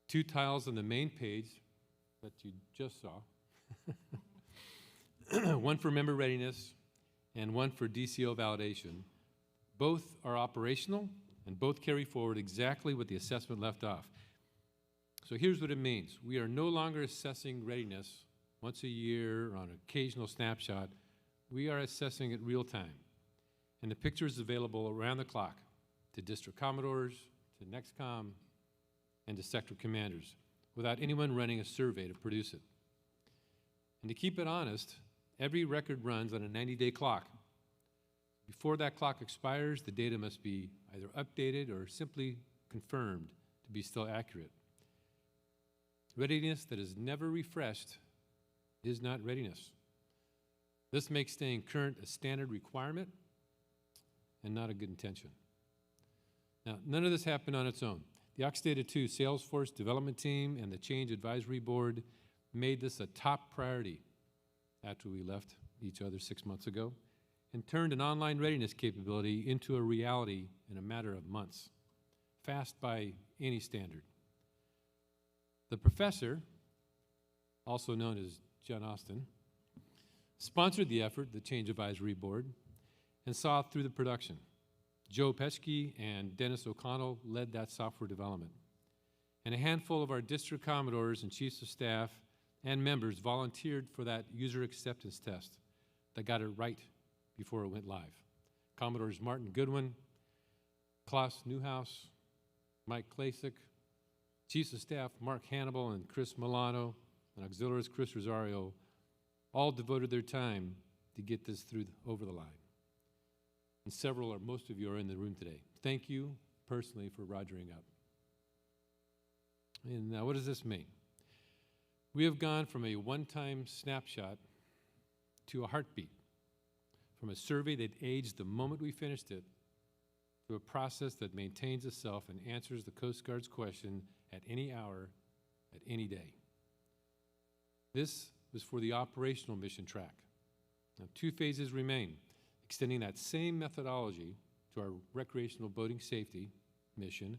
2 tiles on the main page that you just saw, one for member readiness and one for DCO validation. Both are operational and both carry forward exactly what the assessment left off. So here's what it means. We are no longer assessing readiness once a year on an occasional snapshot. We are assessing it real time. And the picture is available around the clock to district commodores, to NEXCOM, and to sector commanders without anyone running a survey to produce it. And to keep it honest, every record runs on a 90-day clock. Before that clock expires, the data must be either updated or simply confirmed to be still accurate. Readiness that is never refreshed is not readiness. This makes staying current a standard requirement and not a good intention. Now, none of this happened on its own. The Oxdata 2 Salesforce development team and the Change Advisory Board made this a top priority after we left each other 6 months ago and turned an online readiness capability into a reality in a matter of months, fast by any standard. The professor, also known as John Austin, sponsored the effort, the Change Advisory Board, and saw it through the production. Joe Peschke and Dennis O'Connell led that software development. And a handful of our district commodores and chiefs of staff and members volunteered for that user acceptance test that got it right before it went live. Commodores Martin Goodwin, Klaus Newhouse, Mike Klasick, chiefs of staff Mark Hannibal and Chris Milano, and auxiliaries Chris Rosario all devoted their time to get this over the line. And several or most of you are in the room today. Thank you personally for rogering up. And now what does this mean? We have gone from a one-time snapshot to a heartbeat, from a survey that aged the moment we finished it to a process that maintains itself and answers the Coast Guard's question at any hour, at any day. This was for the operational mission track. Now, 2 phases remain, extending that same methodology to our recreational boating safety mission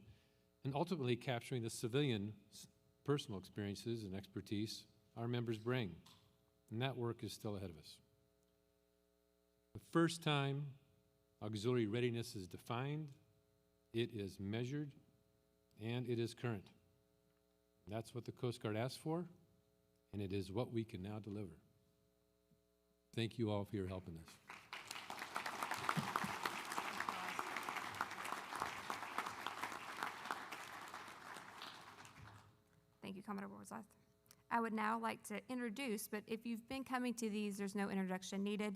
and ultimately capturing the civilian personal experiences and expertise our members bring. And that work is still ahead of us. The first time auxiliary readiness is defined, it is measured, and it is current. That's what the Coast Guard asked for, and it is what we can now deliver. Thank you all for your help in this. Thank you, Commodore Wordsworth. I would now like to introduce, but if you've been coming to these, there's no introduction needed.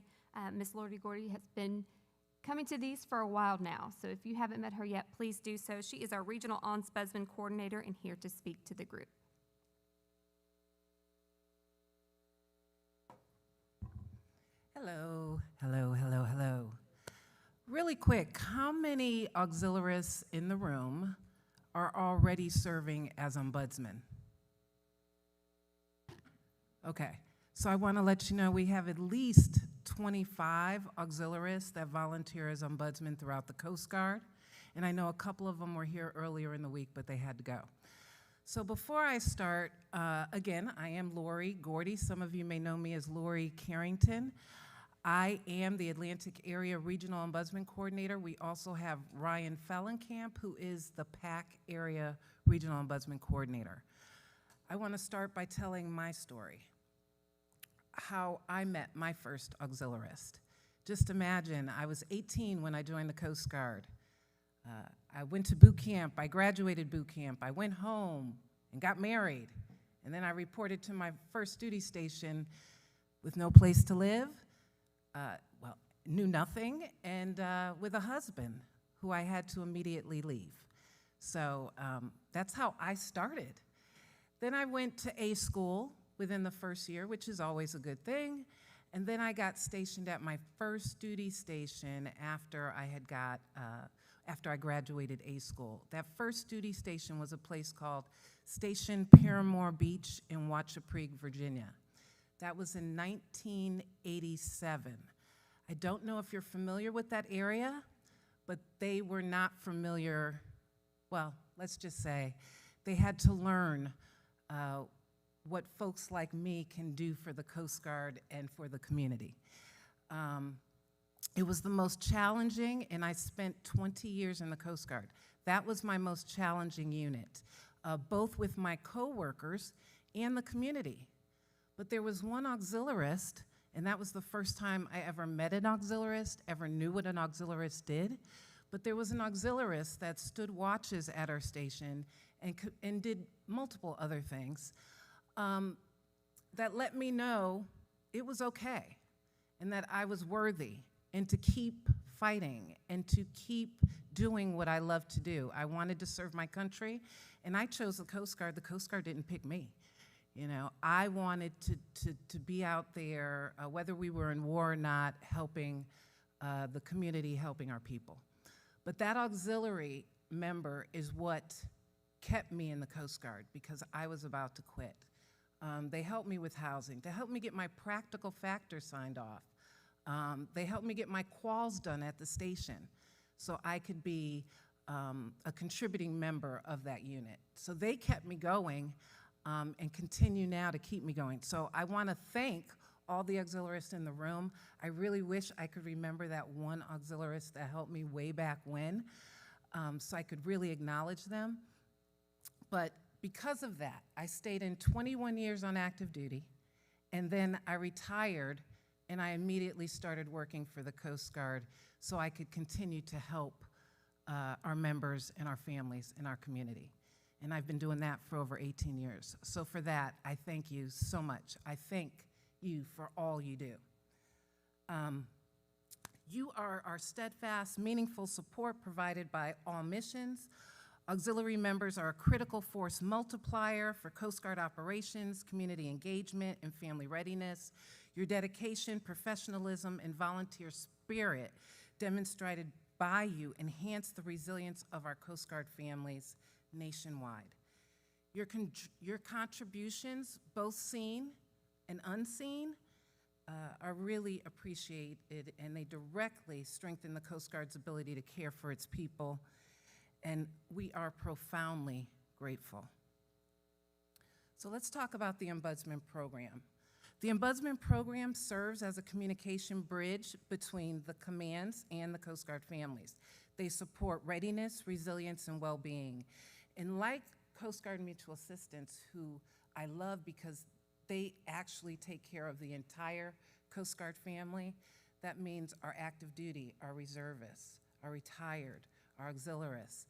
Ms. Lordy Gordy has been coming to these for a while now, so if you haven't met her yet, please do so. She is our Regional Ombudsman Coordinator and here to speak to the group. Hello, hello, hello, hello. Really quick, how many auxiliaries in the room are already serving as ombudsman? Okay, so I want to let you know we have at least 25 auxiliaries that volunteer as ombudsman throughout the Coast Guard, and I know a couple of them were here earlier in the week, but they had to go. So before I start, again, I am Lori Gordy. Some of you may know me as Lori Carrington. I am the Atlantic Area Regional Ombudsman Coordinator. We also have Ryan Fellenkamp, who is the PAC Area Regional Ombudsman Coordinator. I want to start by telling my story, how I met my first auxiliarist. Just imagine, I was 18 when I joined the Coast Guard. I went to boot camp, I graduated boot camp, I went home and got married, and then I reported to my first duty station with no place to live, well, knew nothing, and with a husband who I had to immediately leave. So that's how I started. Then I went to A school within the first year, which is always a good thing, and then I got stationed at my first duty station after I graduated A school. That first duty station was a place called Station Paramore Beach in Wachapreague, Virginia. That was in 1987. I don't know if you're familiar with that area, but they were not familiar, well, let's just say, they had to learn what folks like me can do for the Coast Guard and for the community. It was the most challenging, and I spent 20 years in the Coast Guard. That was my most challenging unit, both with my coworkers and the community. But there was one auxiliarist, and that was the first time I ever met an auxiliarist, ever knew what an auxiliarist did. But there was an auxiliarist that stood watches at our station and did multiple other things that let me know it was okay and that I was worthy and to keep fighting and to keep doing what I love to do. I wanted to serve my country, and I chose the Coast Guard. The Coast Guard didn't pick me. You know, I wanted to be out there, whether we were in war or not, helping the community, helping our people. But that auxiliary member is what kept me in the Coast Guard because I was about to quit. They helped me with housing. They helped me get my practical factors signed off. They helped me get my quals done at the station so I could be a contributing member of that unit. So they kept me going and continue now to keep me going. So I want to thank all the auxiliarists in the room. I really wish I could remember that one auxiliarist that helped me way back when so I could really acknowledge them. But because of that, I stayed in 21 years on active duty, and then I retired, and I immediately started working for the Coast Guard so I could continue to help our members and our families in our community. And I've been doing that for over 18 years. So for that, I thank you so much. I thank you for all you do. You are our steadfast, meaningful support provided by all missions. Auxiliary members are a critical force multiplier for Coast Guard operations, community engagement, and family readiness. Your dedication, professionalism, and volunteer spirit demonstrated by you enhance the resilience of our Coast Guard families nationwide. Your contributions, both seen and unseen, are really appreciated, and they directly strengthen the Coast Guard's ability to care for its people, and we are profoundly grateful. So let's talk about the Ombudsman Program. The Ombudsman Program serves as a communication bridge between the commands and the Coast Guard families. They support readiness, resilience, and well-being. And like Coast Guard Mutual Assistance, who I love because they actually take care of the entire Coast Guard family, that means our active duty, our reservists, our retired, our auxiliarists.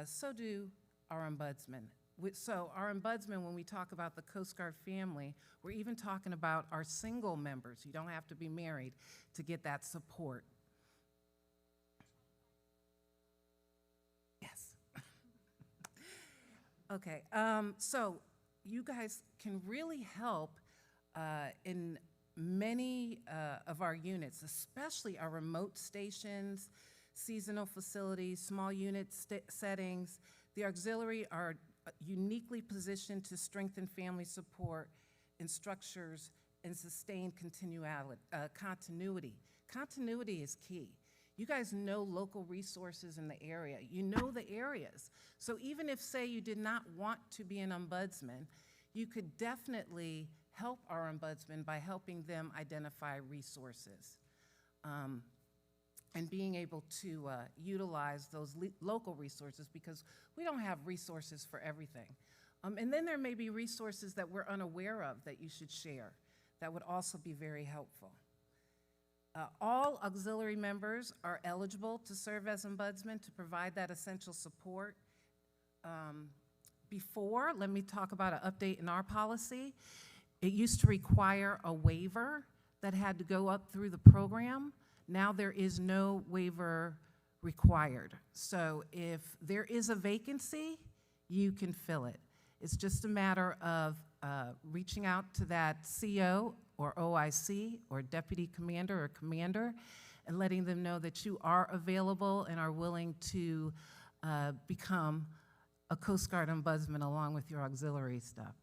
So do our ombudsman. So our ombudsman, when we talk about the Coast Guard family, we're even talking about our single members. You don't have to be married to get that support. Yes. Okay, so you guys can really help in many of our units, especially our remote stations, seasonal facilities, small unit settings. The auxiliary are uniquely positioned to strengthen family support in structures and sustain continuity. Continuity is key. You guys know local resources in the area. You know the areas. So even if, say, you did not want to be an ombudsman, you could definitely help our ombudsman by helping them identify resources and being able to utilize those local resources, because we don't have resources for everything. And then there may be resources that we're unaware of that you should share. That would also be very helpful. All auxiliary members are eligible to serve as ombudsman to provide that essential support. Before, let me talk about an update in our policy. It used to require a waiver that had to go up through the program. Now there is no waiver required. So if there is a vacancy, you can fill it. It's just a matter of reaching out to that CO or OIC or deputy commander or commander and letting them know that you are available and are willing to become a Coast Guard ombudsman along with your auxiliary stuff.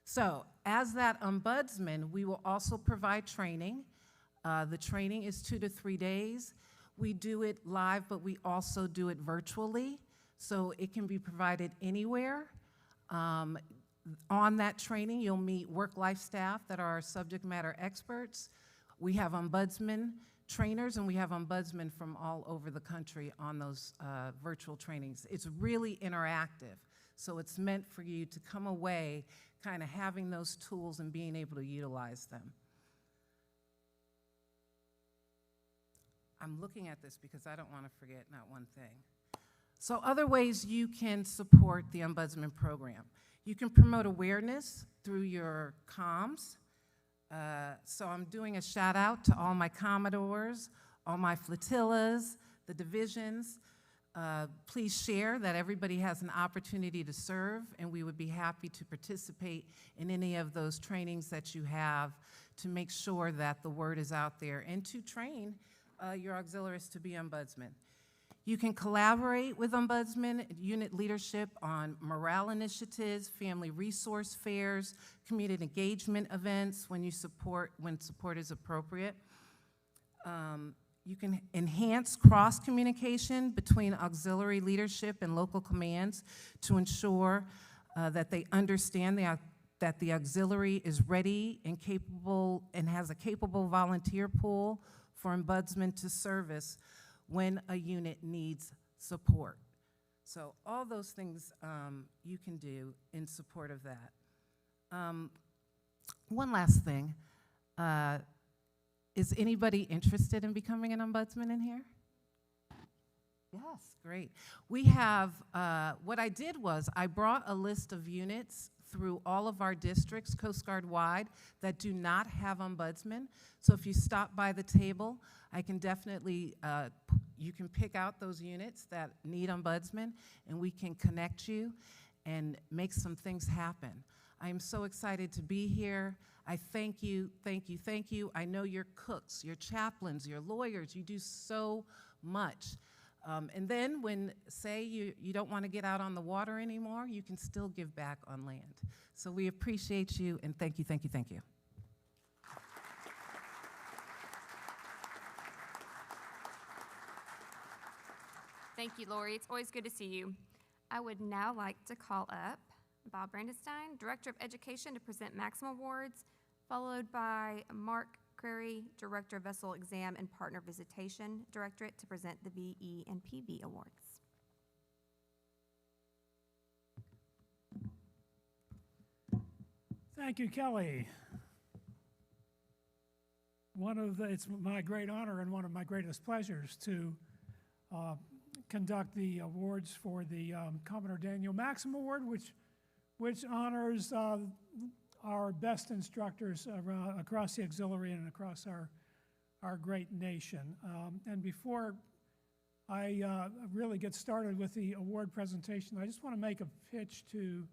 So as that ombudsman, we will also provide training. The training is 2 to 3 days. We do it live, but we also do it virtually, so it can be provided anywhere. On that training, you'll meet work-life staff that are subject matter experts. We have ombudsman trainers, and we have ombudsmen from all over the country on those virtual trainings. It's really interactive, so it's meant for you to come away kind of having those tools and being able to utilize them. I'm looking at this because I don't want to forget not one thing. So other ways you can support the ombudsman program. You can promote awareness through your comms. So I'm doing a shout out to all my Commodores, all my flotillas, the divisions. Please share that everybody has an opportunity to serve, and we would be happy to participate in any of those trainings that you have to make sure that the word is out there and to train your auxiliaries to be ombudsmen. You can collaborate with ombudsman unit leadership on morale initiatives, family resource fairs, community engagement events when support is appropriate. You can enhance cross-communication between auxiliary leadership and local commands to ensure that they understand that the auxiliary is ready and capable and has a capable volunteer pool for ombudsman to service when a unit needs support. So all those things you can do in support of that. One last thing. Is anybody interested in becoming an ombudsman in here? Yes, great. We have, what I did was I brought a list of units through all of our districts, Coast Guard wide, that do not have ombudsmen. So if you stop by the table, I can definitely, you can pick out those units that need ombudsmen, and we can connect you and make some things happen. I am so excited to be here. I thank you, thank you, thank you. I know you're cooks, you're chaplains, you're lawyers, you do so much. And then when, say, you don't want to get out on the water anymore, you can still give back on land. So we appreciate you, and thank you, thank you, thank you. Thank you, Lori. It's always good to see you. I would now like to call up Bob Brandenstein, Director of Education, to present Maxim Awards, followed by Mark Crary, Director of Vessel Exam and Partner Visitation Directorate, to present the VE and PV Awards. Thank you, Kelly. It's my great honor and one of my greatest pleasures to conduct the awards for the Commodore Daniel Maxim Award, which honors our best instructors across the auxiliary and across our great nation. And before I really get started with the award presentation, I just want to make a pitch to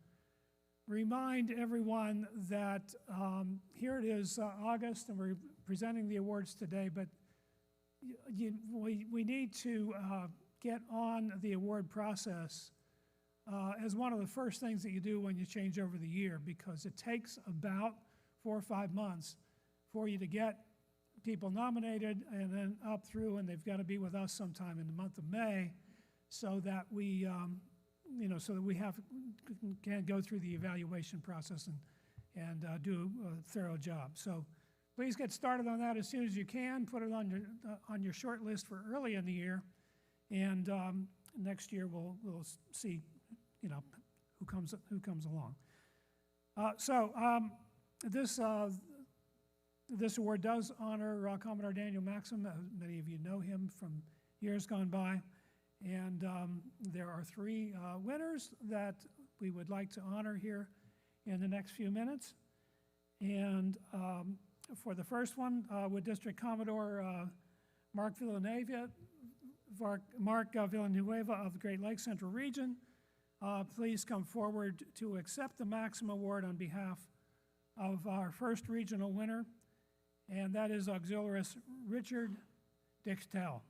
remind everyone that here it is, August, and we're presenting the awards today, but we need to get on the award process as one of the first things that you do when you change over the year, because it takes about 4 or 5 months for you to get people nominated, and then up through, and they've got to be with us sometime in the month of May, so that we, so that we can go through the evaluation process and do a thorough job. So please get started on that as soon as you can. Put it on your short list for early in the year, and next year we'll see, who comes along. This award does honor Commodore Daniel Maxim. Many of you know him from years gone by. And there are 3 winners that we would like to honor here in the next few minutes. And for the first one, with District Commodore Mark Villanueva of the Great Lakes Central Region, please come forward to accept the Maxim Award on behalf of our first regional winner, and that is Auxiliarist Richard Dichtel.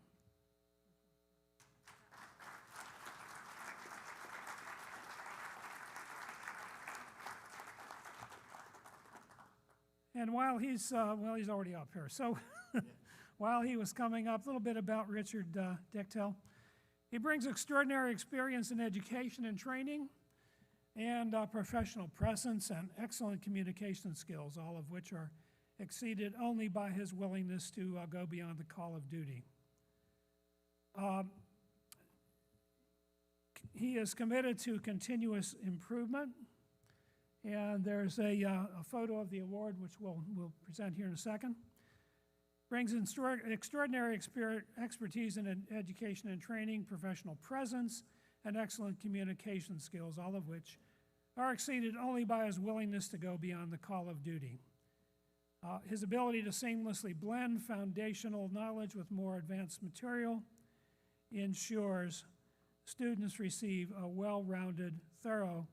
And while he's already up here. So while he was coming up, a little bit about Richard Dichtel. He brings extraordinary experience in education and training, and professional presence and excellent communication skills, all of which are exceeded only by his willingness to go beyond the call of duty. He is committed to continuous improvement, and there's a photo of the award, which we'll present here in a second. Brings extraordinary expertise in education and training, professional presence, and excellent communication skills, all of which are exceeded only by his willingness to go beyond the call of duty. His ability to seamlessly blend foundational knowledge with more advanced material ensures students receive a well-rounded, thorough,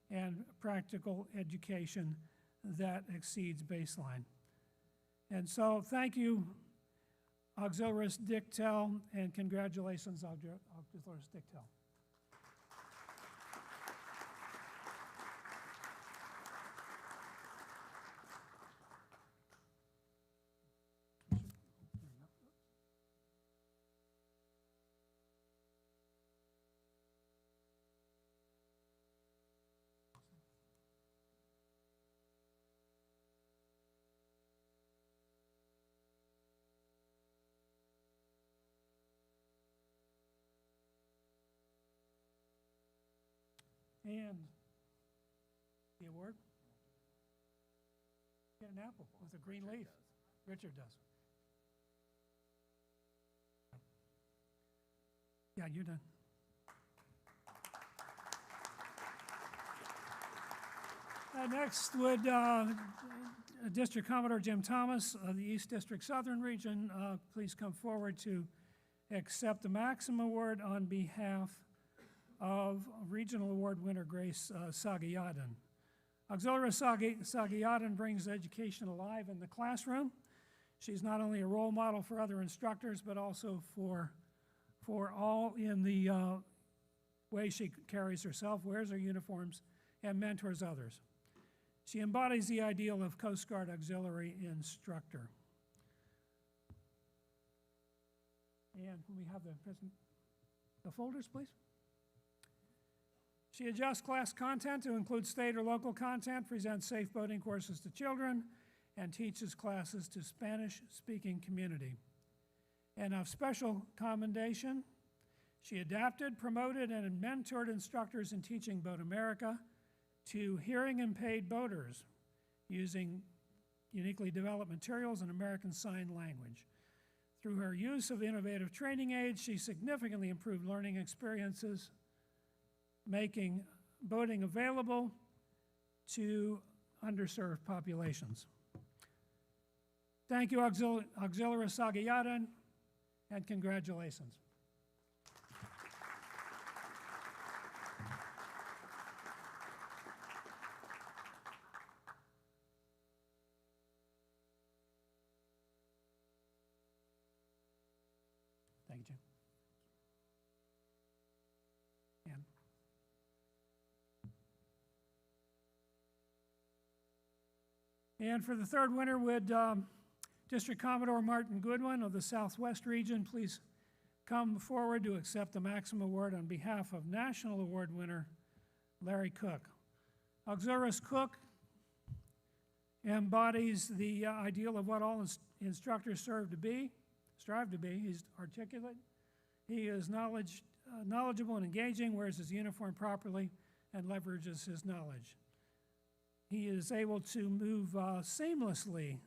and practical education that exceeds baseline. And so thank you, Auxiliarist Dichtel, and congratulations, Auxiliarist Dichtel. And the award? Get an apple with a green leaf. Richard does. Yeah, you're done. Next would District Commodore Jim Thomas of the East District Southern Region please come forward to accept the Maxim Award on behalf of Regional Award winner Grace Sagayadan. Auxiliarist Sagayadan brings education alive in the classroom. She's not only a role model for other instructors, but also for all in the way she carries herself, wears her uniforms, and mentors others. She embodies the ideal of Coast Guard auxiliary instructor. And can we have the folders, please? She adjusts class content to include state or local content, presents safe boating courses to children, and teaches classes to Spanish-speaking community. And of special commendation, she adapted, promoted, and mentored instructors in teaching Boat America to hearing impaired boaters using uniquely developed materials and American Sign Language. Through her use of innovative training aids, she significantly improved learning experiences, making boating available to underserved populations. Thank you, Auxiliarist Sagayadan, and congratulations. Thank you, Jim. And for the third winner would District Commodore Martin Goodwin of the Southwest Region, please come forward to accept the Maxim Award on behalf of National Award winner Larry Cook. Auxiliarist Cook embodies the ideal of what all instructors strive to be. He's articulate. He is knowledgeable and engaging, wears his uniform properly, and leverages his knowledge. He is able to move seamlessly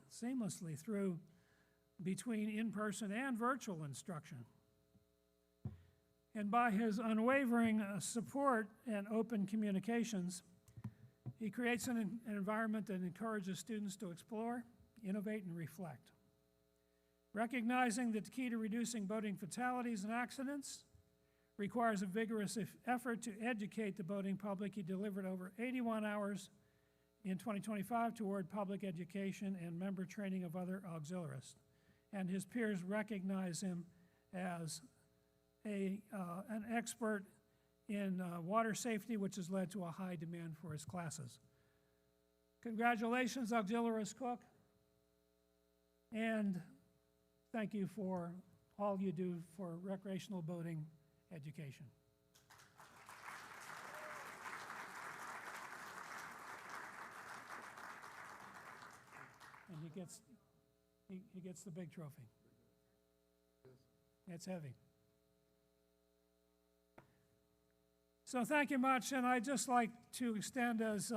through between in-person and virtual instruction. And by his unwavering support and open communications, he creates an environment that encourages students to explore, innovate, and reflect. Recognizing that the key to reducing boating fatalities and accidents requires a vigorous effort to educate the boating public, he delivered over 81 hours in 2025 toward public education and member training of other auxiliarists. And his peers recognize him as an expert in water safety, which has led to a high demand for his classes. Congratulations, Auxiliarist Cook, and thank you for all you do for recreational boating education. And he gets the big trophy. It's heavy. So thank you much, and I'd just like to extend as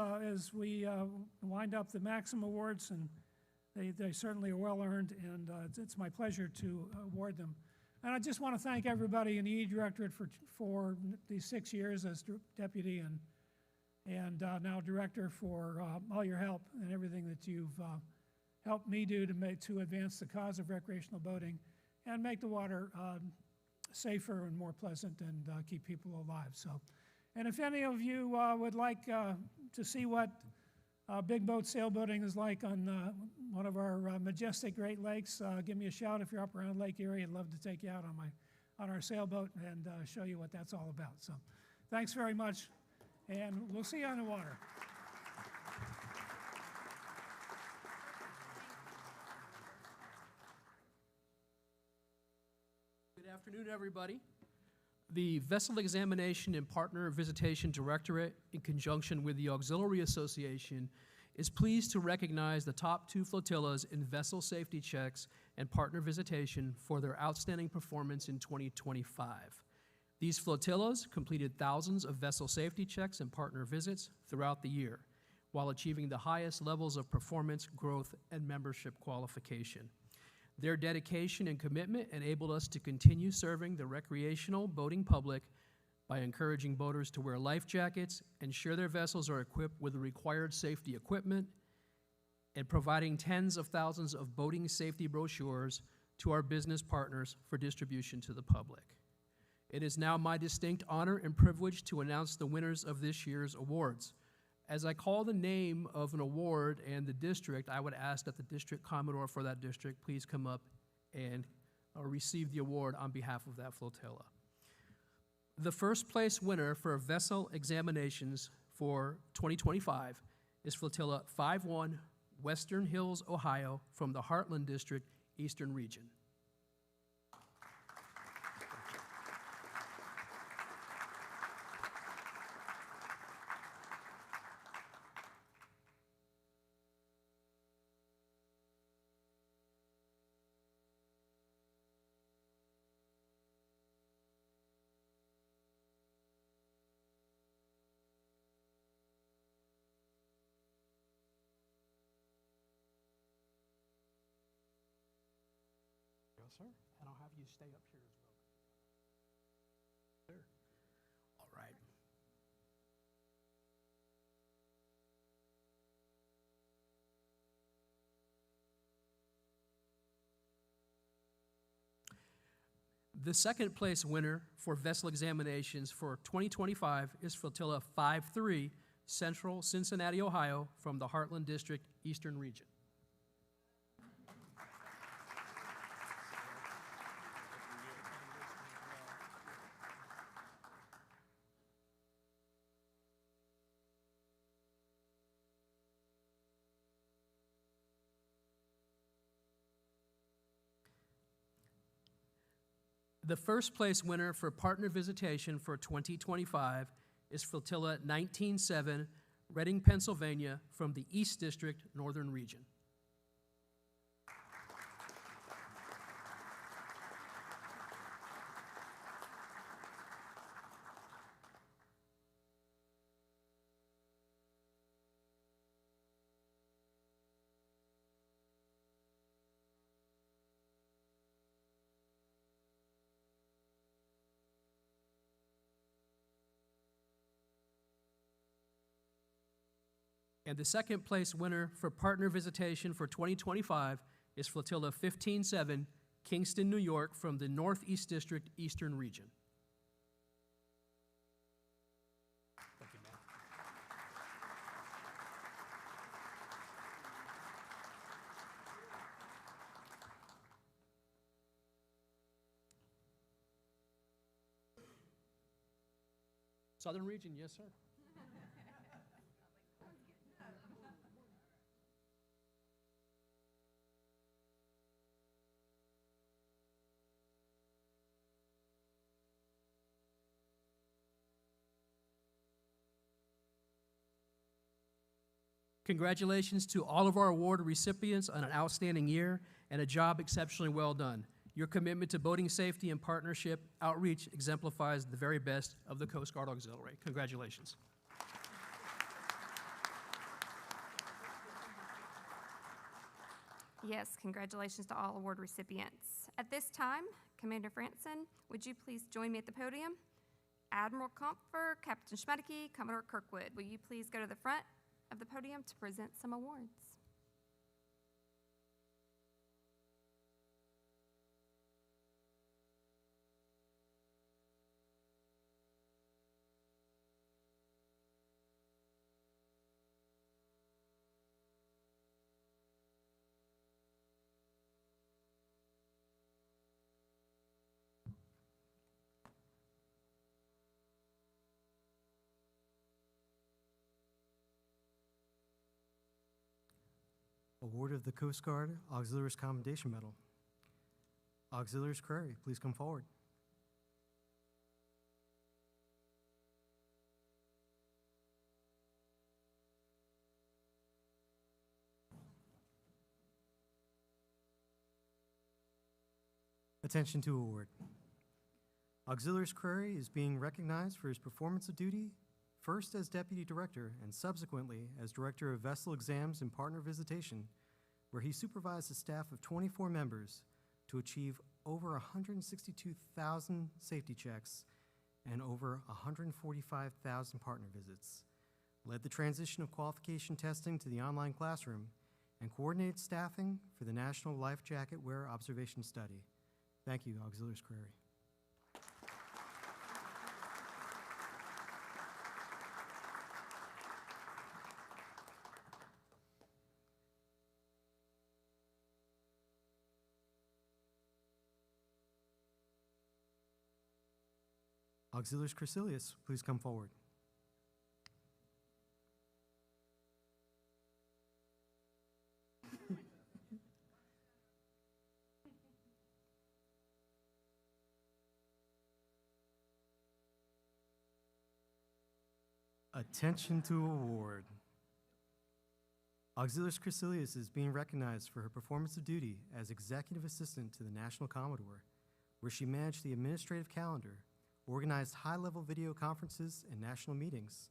we wind up the Maxim Awards, and they certainly are well earned, and it's my pleasure to award them. And I just want to thank everybody in the E Directorate for these 6 years as deputy and now director for all your help and everything that you've helped me do to advance the cause of recreational boating and make the water safer and more pleasant and keep people alive. So, and if any of you would like to see what big boat sailboating is like on one of our majestic Great Lakes, give me a shout if you're up around Lake Erie. I'd love to take you out on our sailboat and show you what that's all about. So thanks very much, and we'll see you on the water. Good afternoon, everybody. The Vessel Examination and Partner Visitation Directorate, in conjunction with the Auxiliary Association, is pleased to recognize the top 2 flotillas in vessel safety checks and partner visitation for their outstanding performance in 2025. These flotillas completed thousands of vessel safety checks and partner visits throughout the year, while achieving the highest levels of performance, growth, and membership qualification. Their dedication and commitment enabled us to continue serving the recreational boating public by encouraging boaters to wear life jackets, ensure their vessels are equipped with the required safety equipment, and providing tens of thousands of boating safety brochures to our business partners for distribution to the public. It is now my distinct honor and privilege to announce the winners of this year's awards. As I call the name of an award and the district, I would ask that the district commodore for that district please come up and receive the award on behalf of that flotilla. The first place winner for vessel examinations for 2025 is Flotilla 5-1, Western Hills, Ohio, from the Heartland District, Eastern Region. Sir, and I'll have you stay up here as well. Sir. All right. The second place winner for vessel examinations for 2025 is Flotilla 5-3, Central Cincinnati, Ohio, from the Heartland District, Eastern Region. The first place winner for partner visitation for 2025 is Flotilla 19-7, Reading, Pennsylvania, from the East District, Northern Region. And the second place winner for partner visitation for 2025 is Flotilla 15-7, Kingston, New York, from the Northeast District, Eastern Region. Thank you, ma'am. Southern Region, yes, sir. Congratulations to all of our award recipients on an outstanding year and a job exceptionally well done. Your commitment to boating safety and partnership outreach exemplifies the very best of the Coast Guard Auxiliary. Congratulations. Yes, congratulations to all award recipients. At this time, Commander Franson, would you please join me at the podium? Admiral Comfer, Captain Schmedeke, Commodore Kirkwood, will you please go to the front of the podium to present some awards? Award of the Coast Guard Auxiliaries Commendation Medal. Auxiliaries Crary, please come forward. Attention to award. Auxiliaries Crary is being recognized for his performance of duty, first as Deputy Director and subsequently as Director of Vessel Exams and Partner Visitation, where he supervised a staff of 24 members to achieve over 162,000 safety checks and over 145,000 partner visits, led the transition of qualification testing to the online classroom, and coordinated staffing for the National Life Jacket Wear Observation Study. Thank you, Auxiliaries Crary. Auxiliaries Crecilius, please come forward. Attention to award. Auxiliaries Crecilius is being recognized for her performance of duty as Executive Assistant to the National Commodore, where she managed the administrative calendar, organized high-level video conferences and national meetings,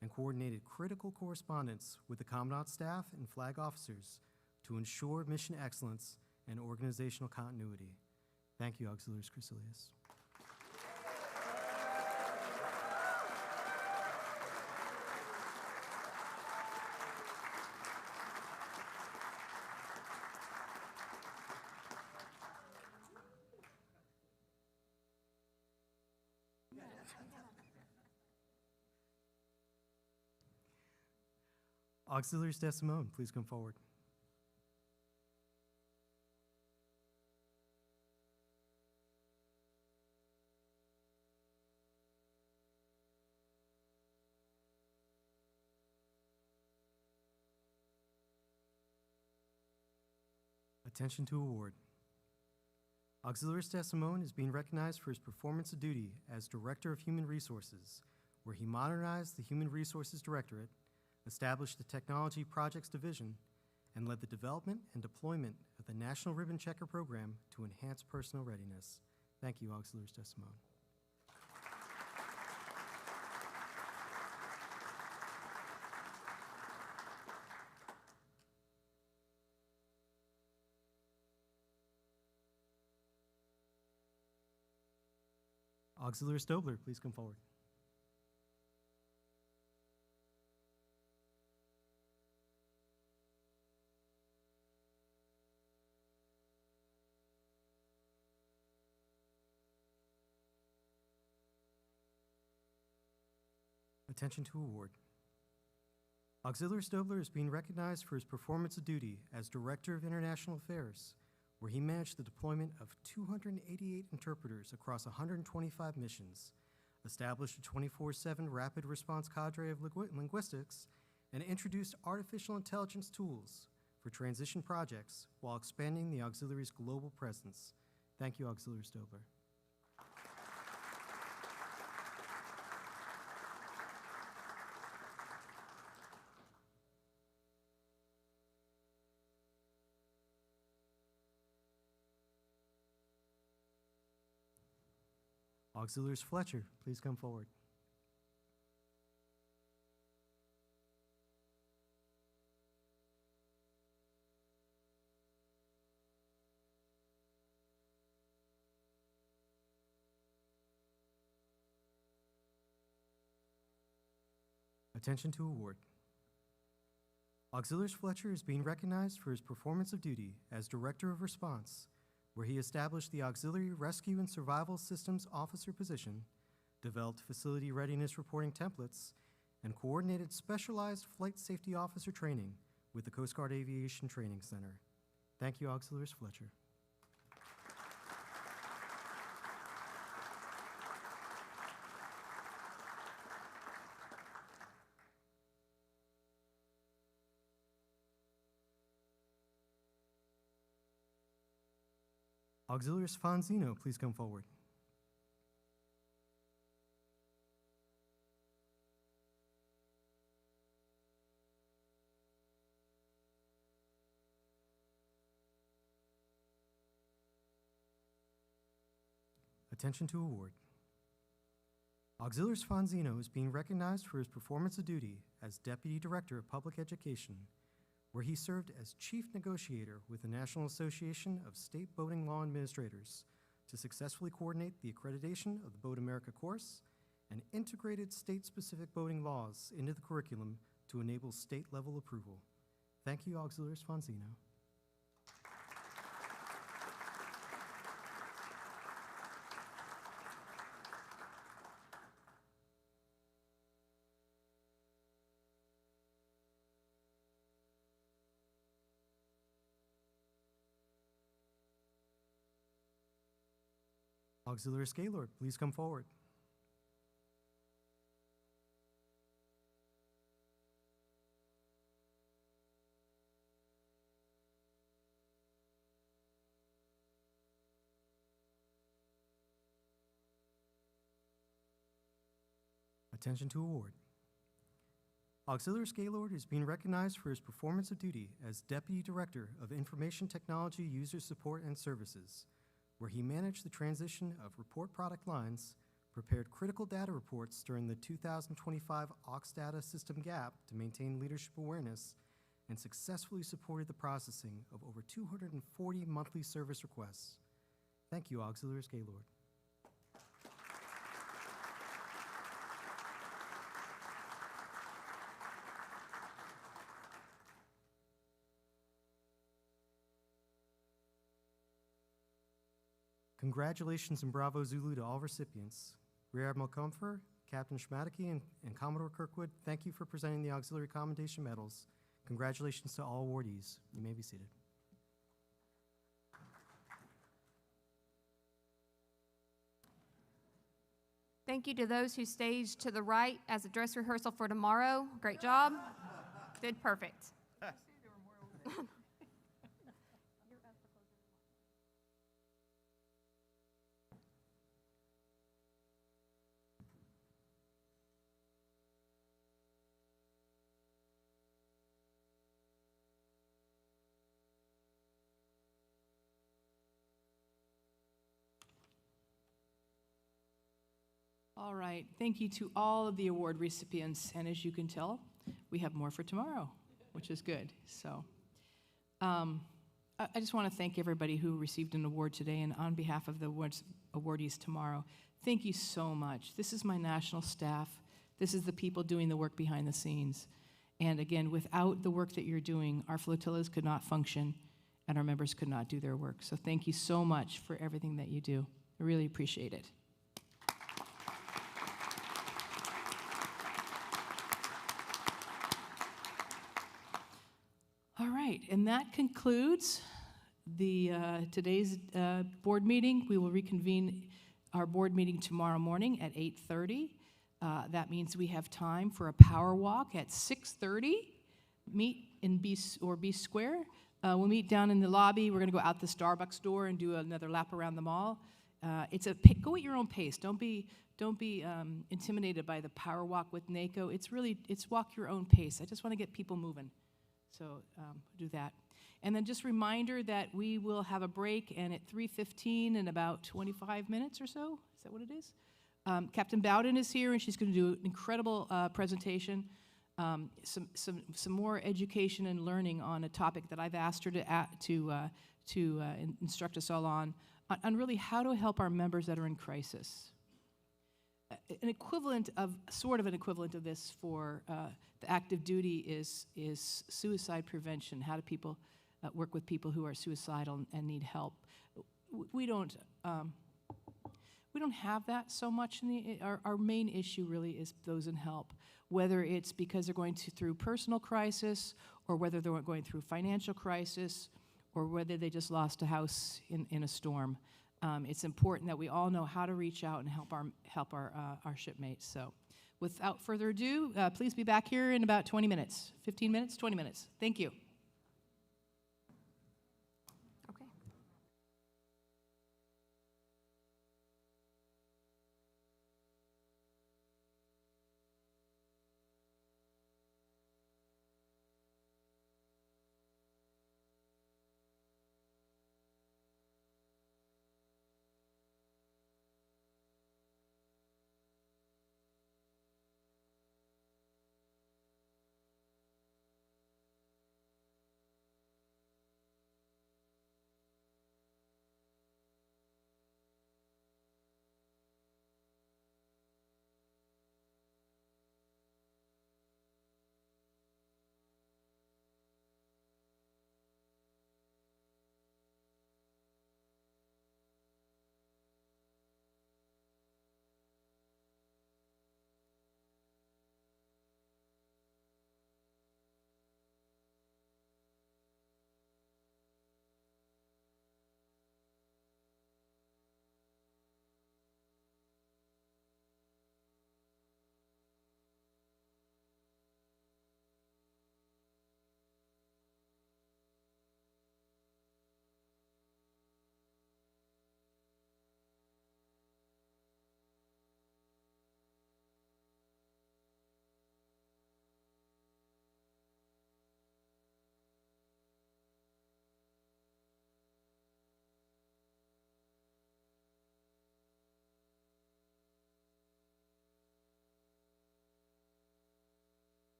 and coordinated critical correspondence with the Commandant staff and flag officers to ensure mission excellence and organizational continuity. Thank you, Auxiliaries Crecilius. Auxiliaries DeSimone, please come forward. Attention to award. Auxiliary Staff Simone is being recognized for his performance of duty as Director of Human Resources, where he modernized the Human Resources Directorate, established the Technology Projects Division, and led the development and deployment of the National Ribbon Checker program to enhance personal readiness. Thank you, Auxiliary Staff Simone. Auxiliary Stobler, please come forward. Attention to award. Auxiliary Stobler is being recognized for his performance of duty as Director of International Affairs, where he managed the deployment of 288 interpreters across 125 missions, established a 24/7 rapid response cadre of linguistics, and introduced artificial intelligence tools for transition projects while expanding the auxiliary's global presence. Thank you, Auxiliary Stobler. Auxiliaries Fletcher, please come forward. Attention to award. Auxiliaries Fletcher is being recognized for his performance of duty as Director of Response, where he established the Auxiliary Rescue and Survival Systems Officer position, developed facility readiness reporting templates, and coordinated specialized flight safety officer training with the Coast Guard Aviation Training Center. Thank you, Auxiliaries Fletcher. Auxiliaries Fonzino, please come forward. Attention to award. Auxiliaries Fonzino is being recognized for his performance of duty as Deputy Director of Public Education, where he served as Chief Negotiator with the National Association of State Boating Law Administrators to successfully coordinate the accreditation of the Boat America course and integrated state-specific boating laws into the curriculum to enable state-level approval. Thank you, Auxiliaries Fonzino. Auxiliary Scalord, please come forward. Attention to award. Auxiliary Scalord is being recognized for his performance of duty as Deputy Director of Information Technology User Support and Services, where he managed the transition of report product lines, prepared critical data reports during the 2025 AUX data system gap to maintain leadership awareness, and successfully supported the processing of over 240 monthly service requests. Thank you, Auxiliary Scalord. Congratulations and bravo Zulu to all recipients. Rear Admiral Comfer, Captain Schmadeke, and Commodore Kirkwood, thank you for presenting the Auxiliary Commendation Medals. Congratulations to all awardees. You may be seated. Thank you to those who staged to the right as a dress rehearsal for tomorrow. Great job. Did perfect. All right, thank you to all of the award recipients, and as you can tell, we have more for tomorrow, which is good. So, I just want to thank everybody who received an award today, and on behalf of the awardees tomorrow, thank you so much. This is my national staff. This is the people doing the work behind the scenes. And again, without the work that you're doing, our flotillas could not function, and our members could not do their work. So thank you so much for everything that you do. I really appreciate it. All right, and that concludes the today's board meeting. We will reconvene our board meeting tomorrow morning at 8:30. That means we have time for a power walk at 6:30. Meet in B Square. We'll meet down in the lobby. We're going to go out the Starbucks door and do another lap around the mall. Go at your own pace. Don't be intimidated by the power walk with NACO. It's walk your own pace. I just want to get people moving. So do that. And then just reminder that we will have a break, and at 3:15 in about 25 minutes or so, is that what it is? Captain Bowden is here, and she's going to do an incredible presentation, some more education and learning on a topic that I've asked her to instruct us all on really how to help our members that are in crisis. An equivalent of this for the active duty is suicide prevention. How do people work with people who are suicidal and need help? We don't have that so much. Our main issue really is those in help, whether it's because they're going through personal crisis, or whether they're going through financial crisis, or whether they just lost a house in a storm. It's important that we all know how to reach out and help our shipmates. So, without further ado, please be back here in about 20 minutes, 15 minutes, 20 minutes. Thank you.